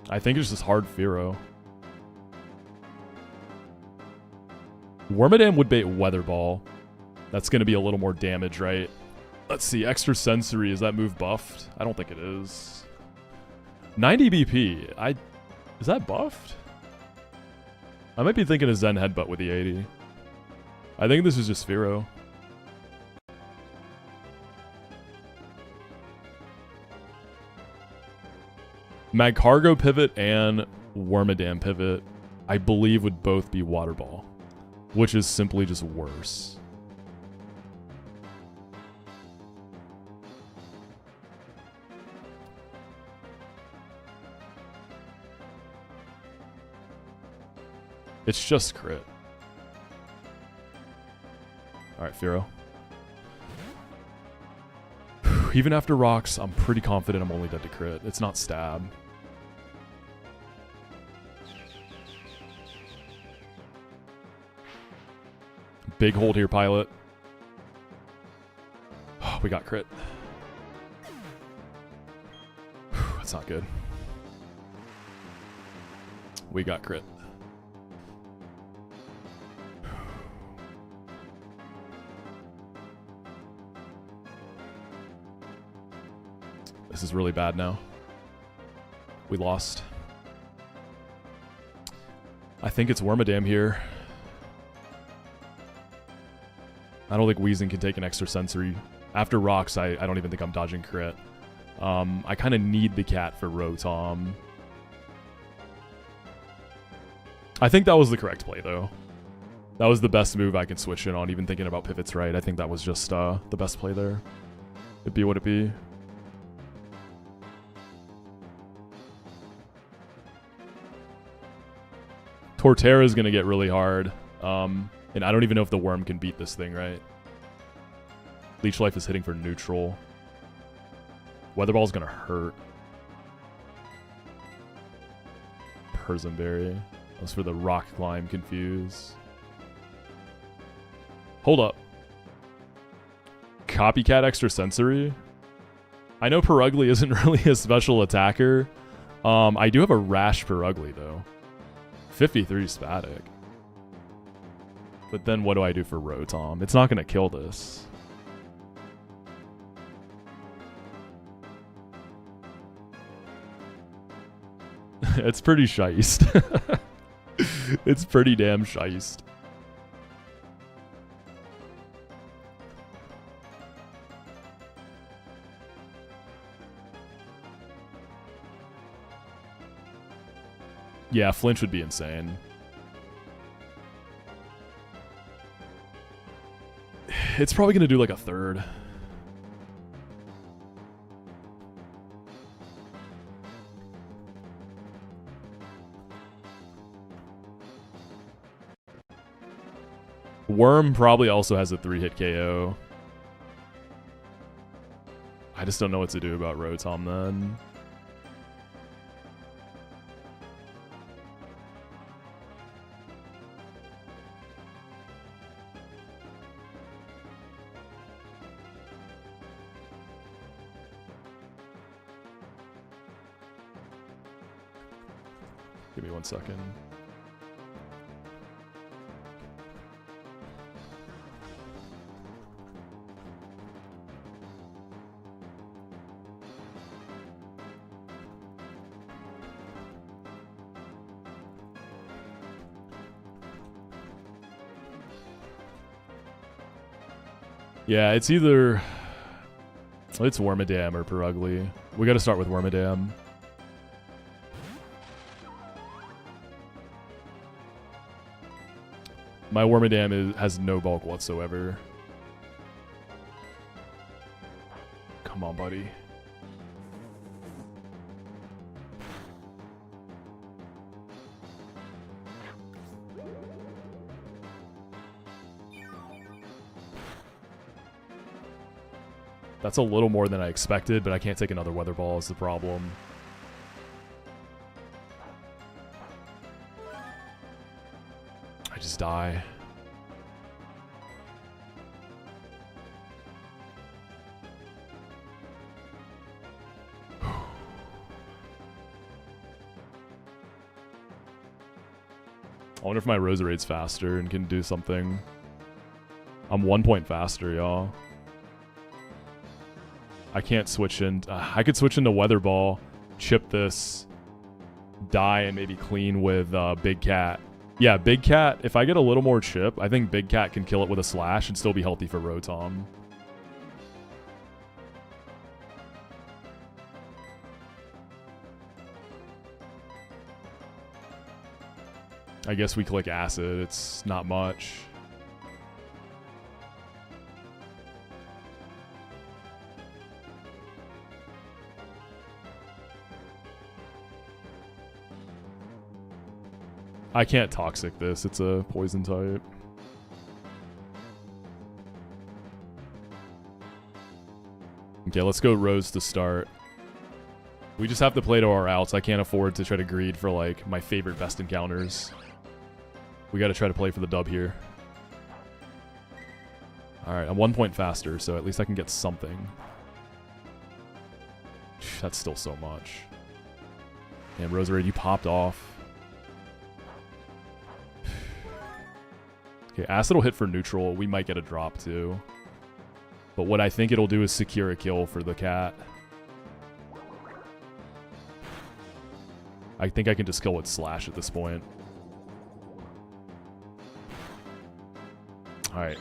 Speaker 1: I think it's just hard Fearow. Wormadam would bait Weather Ball. That's going to be a little more damage, right? Let's see. Extra Sensory. Is that move buffed? I don't think it is. 90 BP. Is that buffed? I might be thinking of Zen Headbutt with the 80. I think this is just Fearow. Magcargo pivot and Wormadam pivot, I believe, would both be Water Ball, which is simply just worse. It's just crit. Alright, Firo. Even after rocks, I'm pretty confident I'm only dead to crit. It's not stab. Big hold here, pilot. Oh, we got crit. That's not good. We got crit. This is really bad now. We lost. I think it's Wormadam here. I don't think Weezing can take an extra sensory. After rocks, I don't even think I'm dodging crit. I kind of need the cat for Rotom. I think that was the correct play, though. That was the best move I can switch in on, even thinking about pivots right. I think that was just the best play there. It'd be what it be. Torterra is going to get really hard. And I don't even know if the worm can beat this thing, right? Leech Life is hitting for neutral. Weather Ball is going to hurt. Persimberry. That was for the Rock Climb Confuse. Hold up. Copycat Extra Sensory? I know Perugly isn't really a special attacker. I do have a Rash Perugly, though. 53 Spatic. But then what do I do for Rotom? It's not going to kill this. It's pretty shiced. It's pretty damn shiced. Yeah, flinch would be insane. It's probably going to do like a third. Worm probably also has a 3-hit KO. I just don't know what to do about Rotom then. Give me 1 second. Yeah, it's either... It's Wormadam or Perugly. We gotta start with Wormadam. My Wormadam has no bulk whatsoever. Come on, buddy. That's a little more than I expected, but I can't take another Weather Ball is the problem. I just die. I wonder if my Roserade's faster and can do something. I'm 1 point faster, y'all. I can't switch in. I could switch into Weather Ball, chip this, die, and maybe clean with Big Cat. Yeah, Big Cat, if I get a little more chip, I think Big Cat can kill it with a slash and still be healthy for Rotom. I guess we click Acid. It's not much. I can't Toxic this. It's a poison type. Okay, let's go Rose to start. We just have to play to our outs. I can't afford to try to greed for, like, my favorite best encounters. We got to try to play for the dub here. Alright, I'm 1 point faster, so at least I can get something. That's still so much. Damn, Roserade, you popped off. Okay, Acid will hit for neutral. We might get a drop, too. But what I think it'll do is secure a kill for the cat. I think I can just kill with Slash at this point. Alright.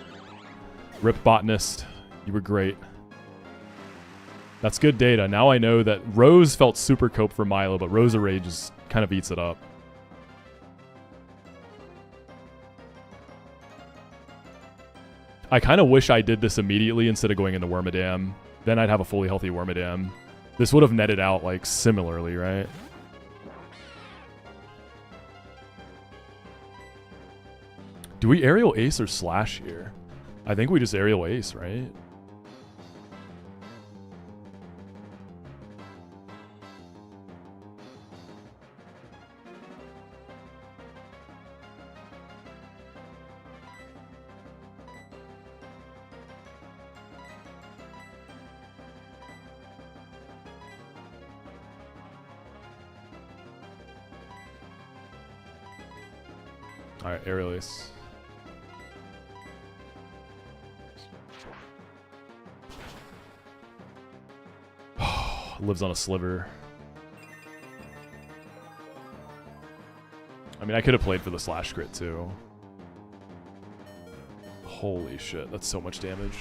Speaker 1: Rip Botanist. You were great. That's good data. Now I know that Rose felt super cope for Milo, but Roserade just kind of eats it up. I kind of wish I did this immediately instead of going into Wormadam. Then I'd have a fully healthy Wormadam. This would have netted out, like, similarly, right? Do we aerial ace or Slash here? I think we just aerial ace, right? Alright, aerial ace. Lives on a sliver. I mean, I could have played for the Slash crit too. Holy shit, that's so much damage.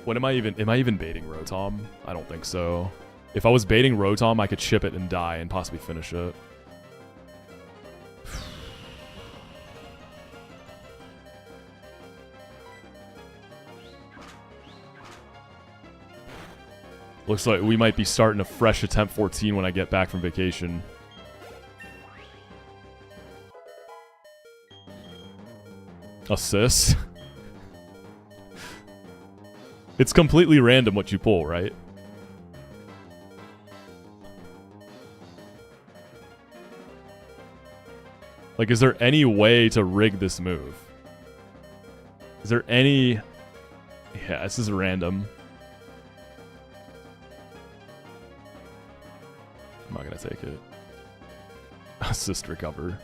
Speaker 1: What am I even baiting Rotom? I don't think so. If I was baiting Rotom, I could chip it and die and possibly finish it. Looks like we might be starting a fresh attempt 14 when I get back from vacation. Assist? It's completely random what you pull, right? Like, is there any way to rig this move? Is there any... Yeah, this is random. I'm not gonna take it. Assist recover.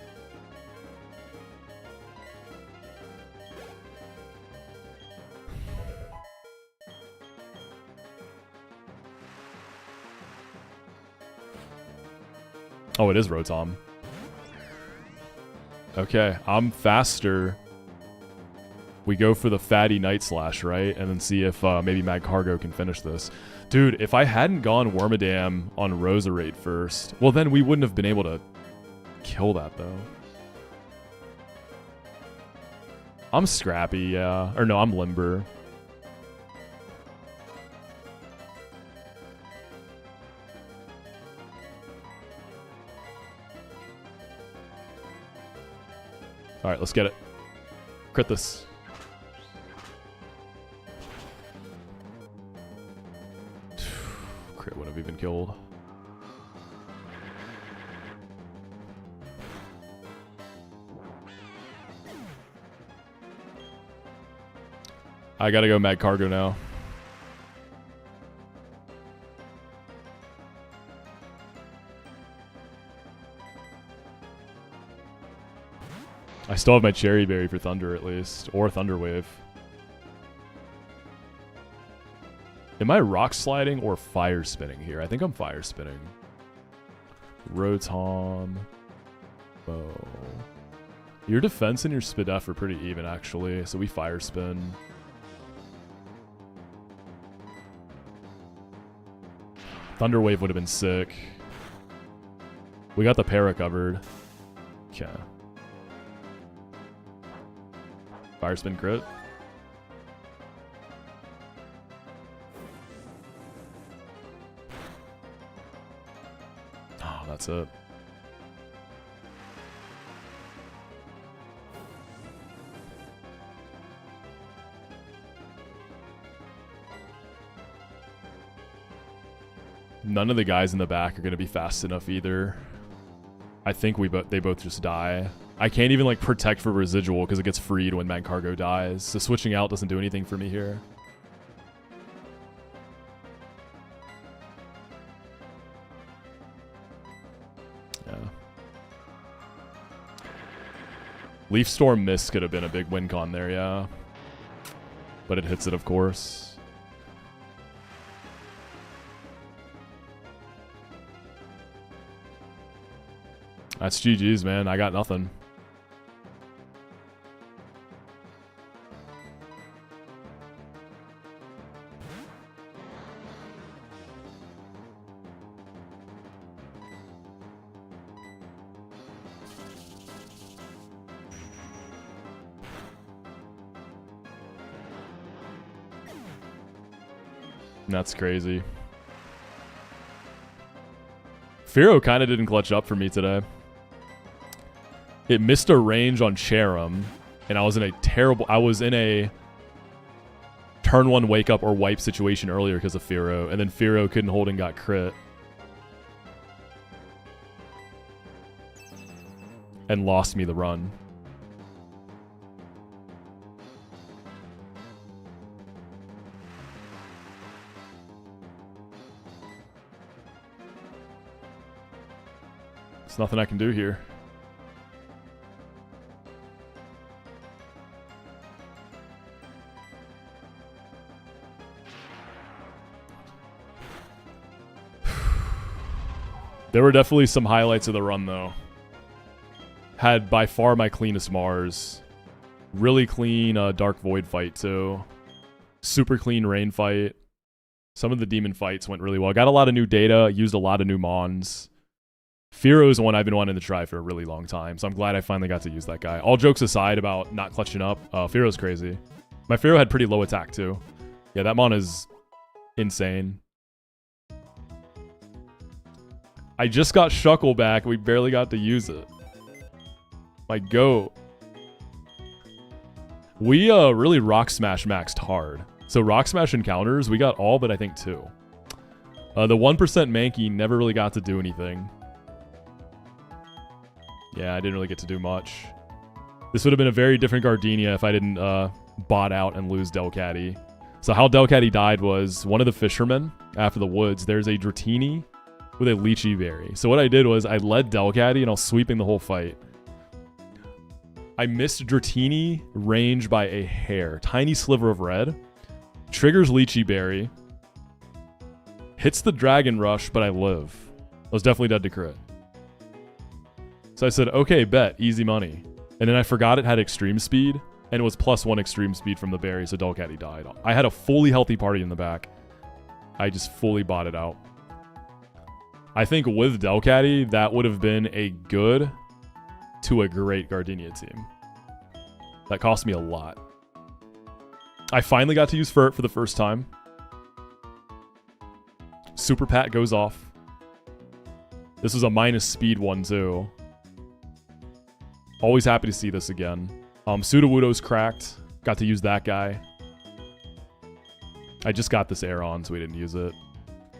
Speaker 1: Oh, it is Rotom. Okay, I'm faster. We go for the fatty Night Slash, right? And then see if maybe Magcargo can finish this. Dude, if I hadn't gone Wormadam on Roserade first, well then we wouldn't have been able to kill that though. I'm scrappy, yeah. Or no, I'm limber. Alright, let's get it. Crit this. Crit would have even killed. I gotta go Magcargo now. I still have my Cherry Berry for Thunder at least, or Thunder Wave. Am I rock sliding or fire spinning here? I think I'm fire spinning. Rotom. Oh. Your defense and your Spidef are pretty even actually, so we fire spin. Thunder Wave would have been sick. We got the para covered. Okay. Fire spin crit. Oh, that's it. None of the guys in the back are going to be fast enough either. I think they both just die. I can't even like protect for residual because it gets freed when Magcargo dies. So switching out doesn't do anything for me here. Yeah. Leaf Storm Mist could have been a big win con there, yeah. But it hits it, of course. That's GG's, man. I got nothing. That's crazy. Firo kind of didn't clutch up for me today. It missed a range on Cherim, and I was in a turn 1 wake up or wipe situation earlier because of Firo, and then Firo couldn't hold and got crit. And lost me the run. There's nothing I can do here. There were definitely some highlights of the run, though. Had by far my cleanest Mars. Really clean Dark Void fight, too. Super clean Rain fight. Some of the demon fights went really well. Got a lot of new data, used a lot of new Mons. Firo is one I've been wanting to try for a really long time, so I'm glad I finally got to use that guy. All jokes aside about not clutching up, Firo's crazy. My Firo had pretty low attack, too. Yeah, that Mon is insane. I just got Shuckle back. We barely got to use it. My goat. We really Rock Smash maxed hard. So Rock Smash encounters, we got all but I think 2. The 1% Mankey never really got to do anything. Yeah, I didn't really get to do much. This would have been a very different Gardenia if I didn't bot out and lose Delcatty. So how Delcatty died was one of the fishermen after the woods. There's a Dratini with a Lychee Berry. So what I did was I led Delcatty and I was sweeping the whole fight. I missed Dratini range by a hair. Tiny sliver of red. Triggers Lychee Berry. Hits the Dragon Rush, but I live. I was definitely dead to crit. So I said, okay, bet. Easy money. And then I forgot it had extreme speed. And it was +1 extreme speed from the berry, so Delcatty died. I had a fully healthy party in the back. I just fully bought it out. I think with Delcatty, that would have been a good to a great Gardenia team. That cost me a lot. I finally got to use Furt for the first time. Super Pat goes off. This was a minus speed one too. Always happy to see this again. Sudowoodo's cracked. Got to use that guy. I just got this air on, so we didn't use it.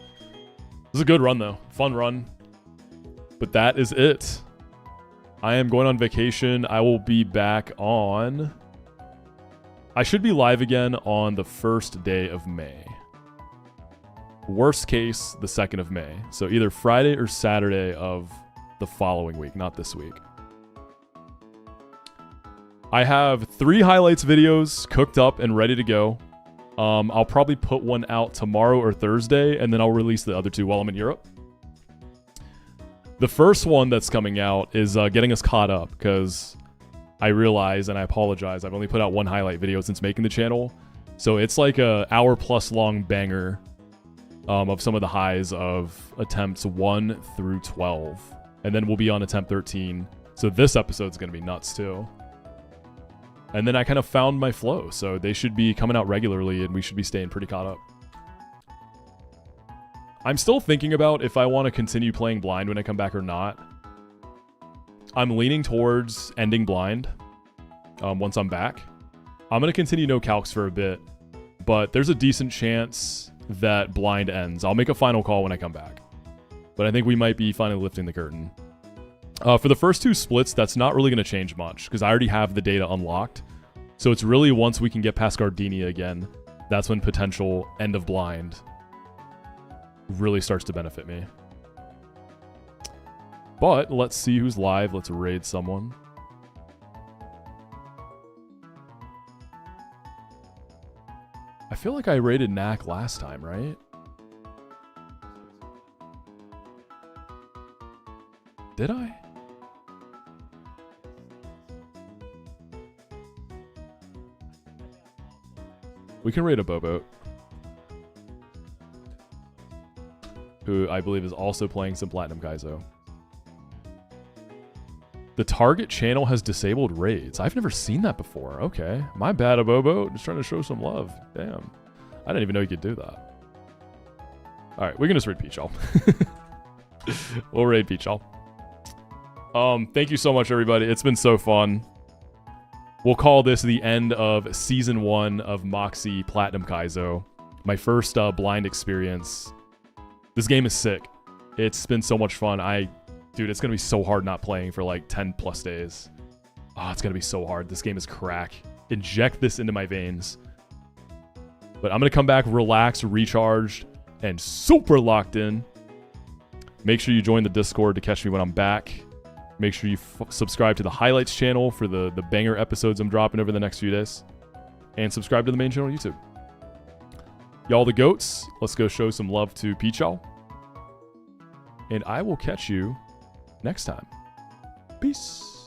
Speaker 1: It was a good run, though. Fun run. But that is it. I am going on vacation. I will be back on... I should be live again on the 1st day of May. Worst case, the 2nd of May. So either Friday or Saturday of the following week, not this week. I have 3 highlights videos cooked up and ready to go. I'll probably put one out tomorrow or Thursday, and then I'll release the other 2 while I'm in Europe. The first one that's coming out is getting us caught up, because I realize, and I apologize, I've only put out 1 highlight video since making the channel. So it's like a hour-plus long banger of some of the highs of attempts 1 through 12. And then we'll be on attempt 13. So this episode's going to be nuts, too. And then I kind of found my flow, so they should be coming out regularly and we should be staying pretty caught up. I'm still thinking about if I want to continue playing blind when I come back or not. I'm leaning towards ending blind once I'm back. I'm going to continue no calcs for a bit, but there's a decent chance that blind ends. I'll make a final call when I come back. But I think we might be finally lifting the curtain. For the first 2 splits, that's not really going to change much because I already have the data unlocked. So it's really once we can get past Gardenia again, that's when potential end of blind really starts to benefit me. But let's see who's live. Let's raid someone. I feel like I raided Knack last time, right? Did I? We can raid a Bobo, who I believe is also playing some Platinum Kaizo. The target channel has disabled raids. I've never seen that before. Okay. My bad, Abobo. Just trying to show some love. Damn. I didn't even know you could do that. Alright, we can just raid Peachall. We'll raid Peachall. Thank you so much, everybody. It's been so fun. We'll call this the end of Season 1 of Moxi Platinum Kaizo. My first blind experience. This game is sick. It's been so much fun. Dude, it's going to be so hard not playing for like 10 plus days. Oh, it's going to be so hard. This game is crack. Inject this into my veins. But I'm going to come back relaxed, recharged, and super locked in. Make sure you join the Discord to catch me when I'm back. Make sure you subscribe to the highlights channel for the banger episodes I'm dropping over the next few days. And subscribe to the main channel on YouTube. Y'all the goats, let's go show some love to Peachall. And I will catch you next time. Peace.